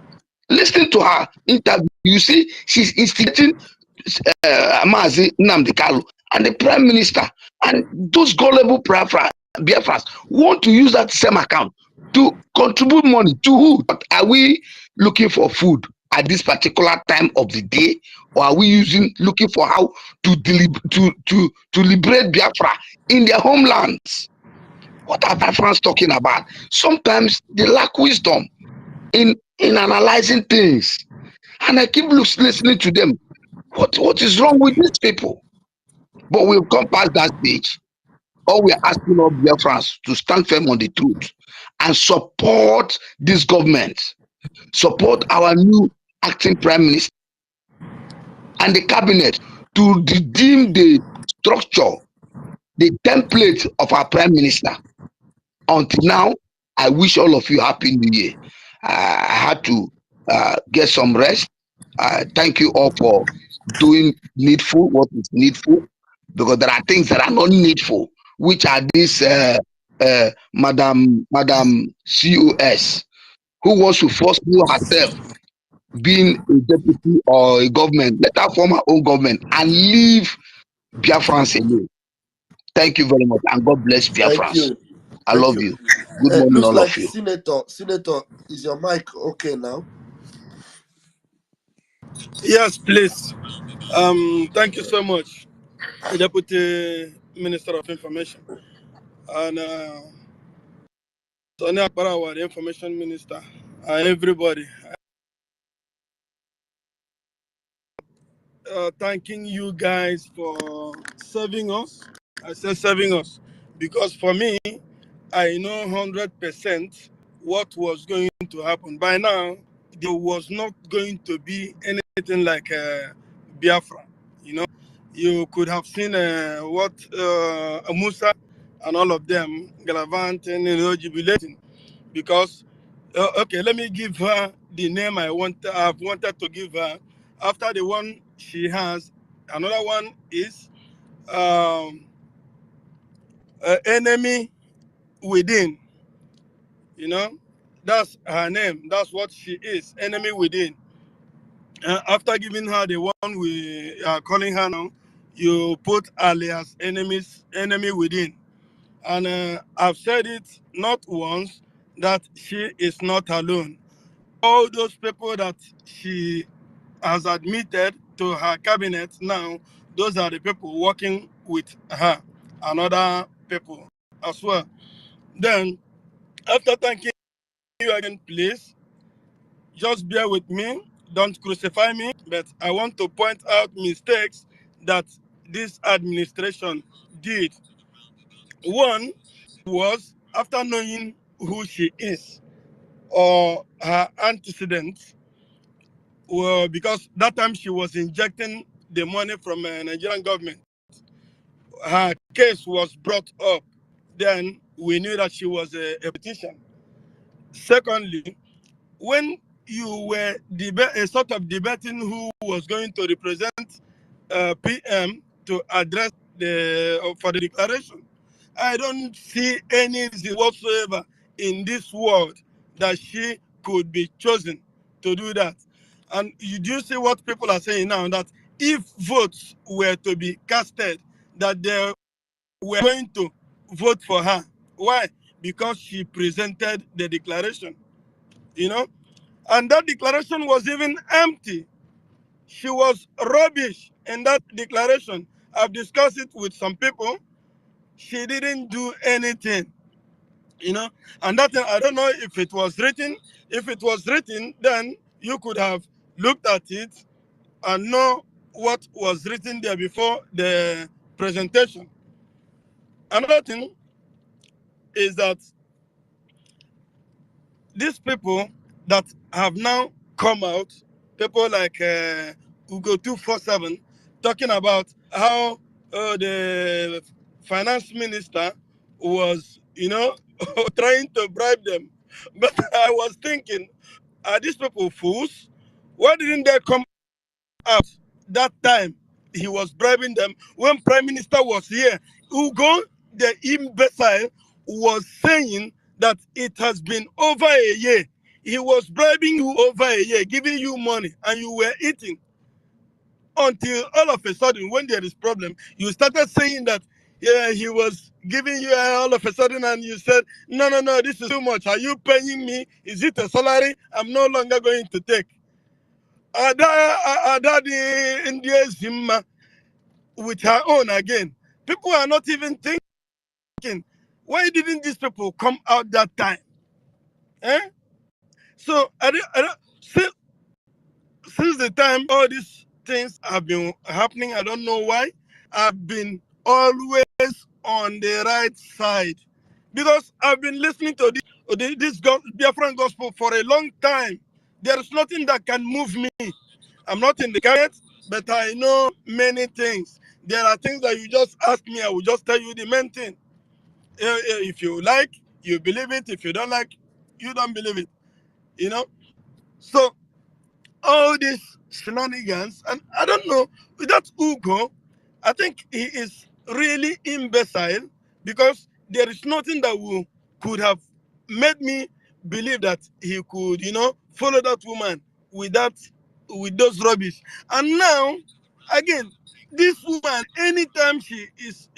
Listen to her interview. You see, she's instigating Mazi Nnamdi Kalu and the prime minister and those gullible Biafras want to use that same account to contribute money to who? Are we looking for food at this particular time of the day, or are we looking for how to liberate Biafra in their homelands? What are Biafrans talking about? Sometimes they lack wisdom in analyzing things, and I keep listening to them. What is wrong with these people? But we've come past that stage. All we are asking of Biafrans to stand firm on the truth and support this government, support our new acting prime minister and the cabinet to redeem the structure, the template of our prime minister. Until now, I wish all of you happy new year. I had to get some rest. Thank you all for doing needful, what is needful, because there are things that are not needful, which are this Madam COS, who wants to force you herself being a deputy or a government. Let her form her own government and leave Biafrans alone. Thank you very much, and God bless Thank Biafrans. you. I Thank love you. you. Good morning, Looks all of like you. Senator, is your mic okay now? Yes, please. Thank you so much, Deputy Minister of Information, and Sonia Parawa, the Information Minister, and everybody. Thanking you guys for serving us. I say serving us because for me, I know 100% what was going to happen. By now, there was not going to be anything like Biafra. You know, you could have seen what Musa and all of them gallivanting, jubilating because. Okay, let me give her the name I've wanted to give her. After the one she has, another one is um, enemy within. You know, that's her name. That's what she is. Enemy within. After giving her the one we are calling her now, you put alias enemy within. And I've said it not once that she is not alone. All those people that she has admitted to her cabinet now, those are the people working with her and other people as well. Then, after thanking you again, please just bear with me. Don't crucify me, but I want to point out mistakes that this administration did. One was after knowing who she is or her antecedents, well, because that time she was injecting the money from the Nigerian government. Her case was brought up. Then we knew that she was a politician. Secondly, when you were sort of debating who was going to represent PM to address for the declaration, I don't see any reason whatsoever in this world that she could be chosen to do that. And you do see what people are saying now, that if votes were to be casted, that they were going to vote for her. Why? Because she presented the declaration, you know? And that declaration was even empty. She was rubbish in that declaration. I've discussed it with some people. She didn't do anything. you know. And that I don't know if it was written. If it was written, then you could have looked at it and know what was written there before the presentation. Another thing is that these people that have now come out, people like Ugo 247, talking about how the finance minister was, trying to bribe them. But I was thinking, are these people fools? Why didn't they come out that time he was bribing them when Prime Minister was here? Ugo, the imbecile, was saying that it has been over a year. He was bribing you over a year, giving you money, and you were eating until all of a sudden, when there is problem, you started saying that yeah, he was giving you all of a sudden, and you said, no, no, no, this is too much. Are you paying me? Is it a salary? I'm no longer going to take. Ada the India's Zimma with her own again. People are not even thinking, why didn't these people come out that time? Eh? So since the time all these things have been happening, I don't know why, I've been always on the right side. Because I've been listening to this Biafran gospel for a long time. There is nothing that can move me. I'm not in the cabinet, but I know many things. There are things that you just ask me, I will just tell you the main thing. If you like, you believe it. If you don't like, you don't believe it. You know? So all these shenanigans, and I don't know, with that Ugo, I think he is really imbecile because there is nothing that could have made me believe that he could, follow that woman with with those rubbish. And now, again, this woman, anytime she is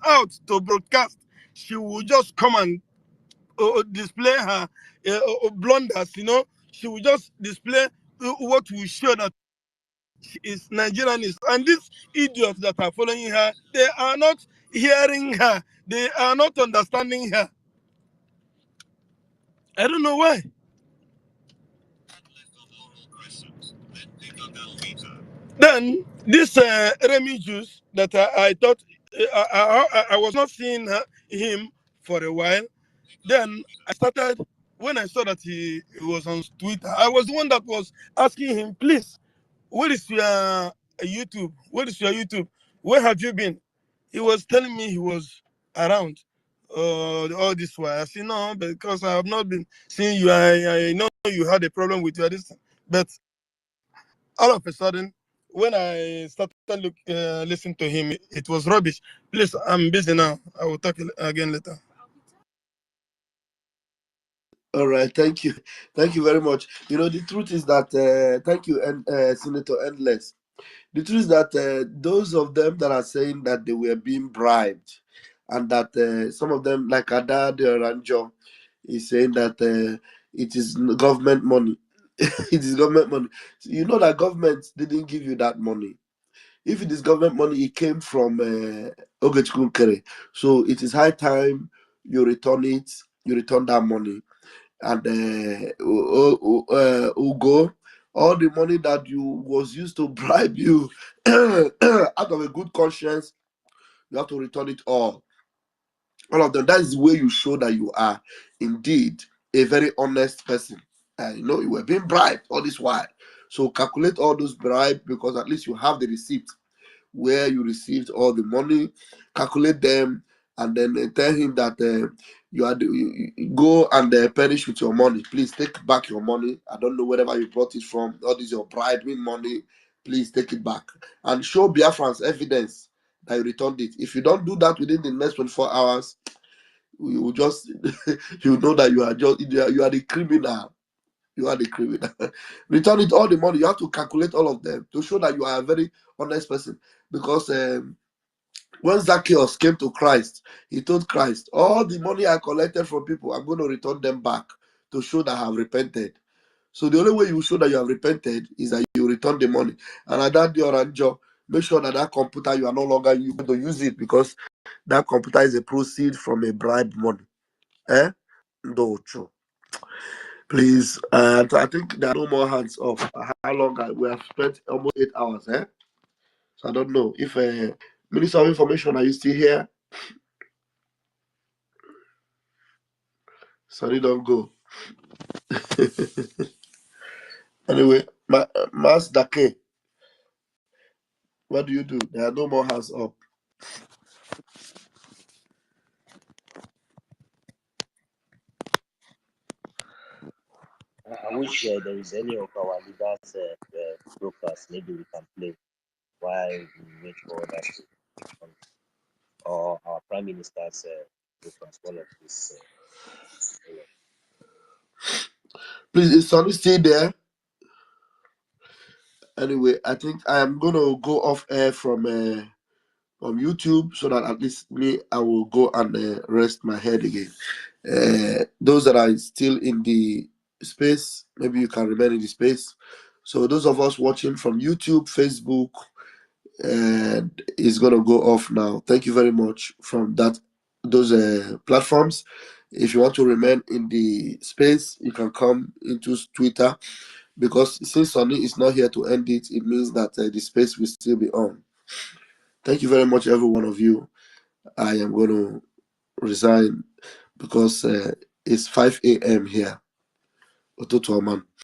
out to broadcast, she will just come and display her blunders. She will just display what will show that she is Nigerian. And these idiots that are following her, they are not hearing her. They are not understanding her. I don't know why. Then this Remy Juice that I thought I was not seeing him for a while. Then I started, when I saw that he was on Twitter, I was the one that was asking him, please, where is your YouTube? Where is your YouTube? Where have you been? He was telling me he was around all this while. I said, no, because I have not been seeing you. I know you had a problem with your distance. But all of a sudden, when I started listening to him, it was rubbish. Please, I'm busy now. I will talk again later. All right, thank you very much. The truth is that thank you, and Senator Endless. The truth is that those of them that are saying that they were being bribed, and that some of them, like Adad Ranjo, is saying that it is government money. It is government money. You know that government didn't give you that money. If it is government money, it came from Ogechukwu Kere. So it is high time you return it. You return that money, and Ugo, all the money that you was used to bribe you out of a good conscience, you have to return it all of them. That is the way you show that you are indeed a very honest person. You were being bribed all this while, so calculate all those bribes, because at least you have the receipt where you received all the money. Calculate them, and then tell him that you go and perish with your money. Please take back your money. I don't know wherever you brought it from. All this your bribing money. Please take it back and show Biafrans evidence that you returned it. If you don't do that within the next 24 hours, we will just you know that you are the criminal. You are the criminal. Return it all the money. You have to calculate all of them to show that you are a very honest person. Because when Zacchaeus came to Christ, he told Christ, all the money I collected from people, I'm going to return them back to show that I have repented. So the only way you show that you have repented is that you return the money. And at that day or job, make sure that that computer you are no longer going to use it, because that computer is a proceed from a bribe money. Eh? Docho. Please, I think there are no more hands off. How long we have spent almost 8 hours, eh? So I don't know if Minister of Information, are you still here? Sorry, don't go. Anyway, Mas Dake, what do you do? There are no more hands up. I wish there is any of our leaders brokers. Maybe we can play while we wait for others to respond. Or our prime minister's brokers, one of these. Please, is Sonny still there? Anyway, I think I am gonna go off air from YouTube so that at least me I will go and rest my head again. Those that are still in the space, maybe you can remain in the space. So those of us watching from YouTube, Facebook, and is gonna go off now. Thank you very much from those platforms. If you want to remain in the space, you can come into Twitter because since Sonny is not here to end it, it means that the space will still be on. Thank you very much, every one of you. I am going to resign because it's 5 a.m. here. Ototo man.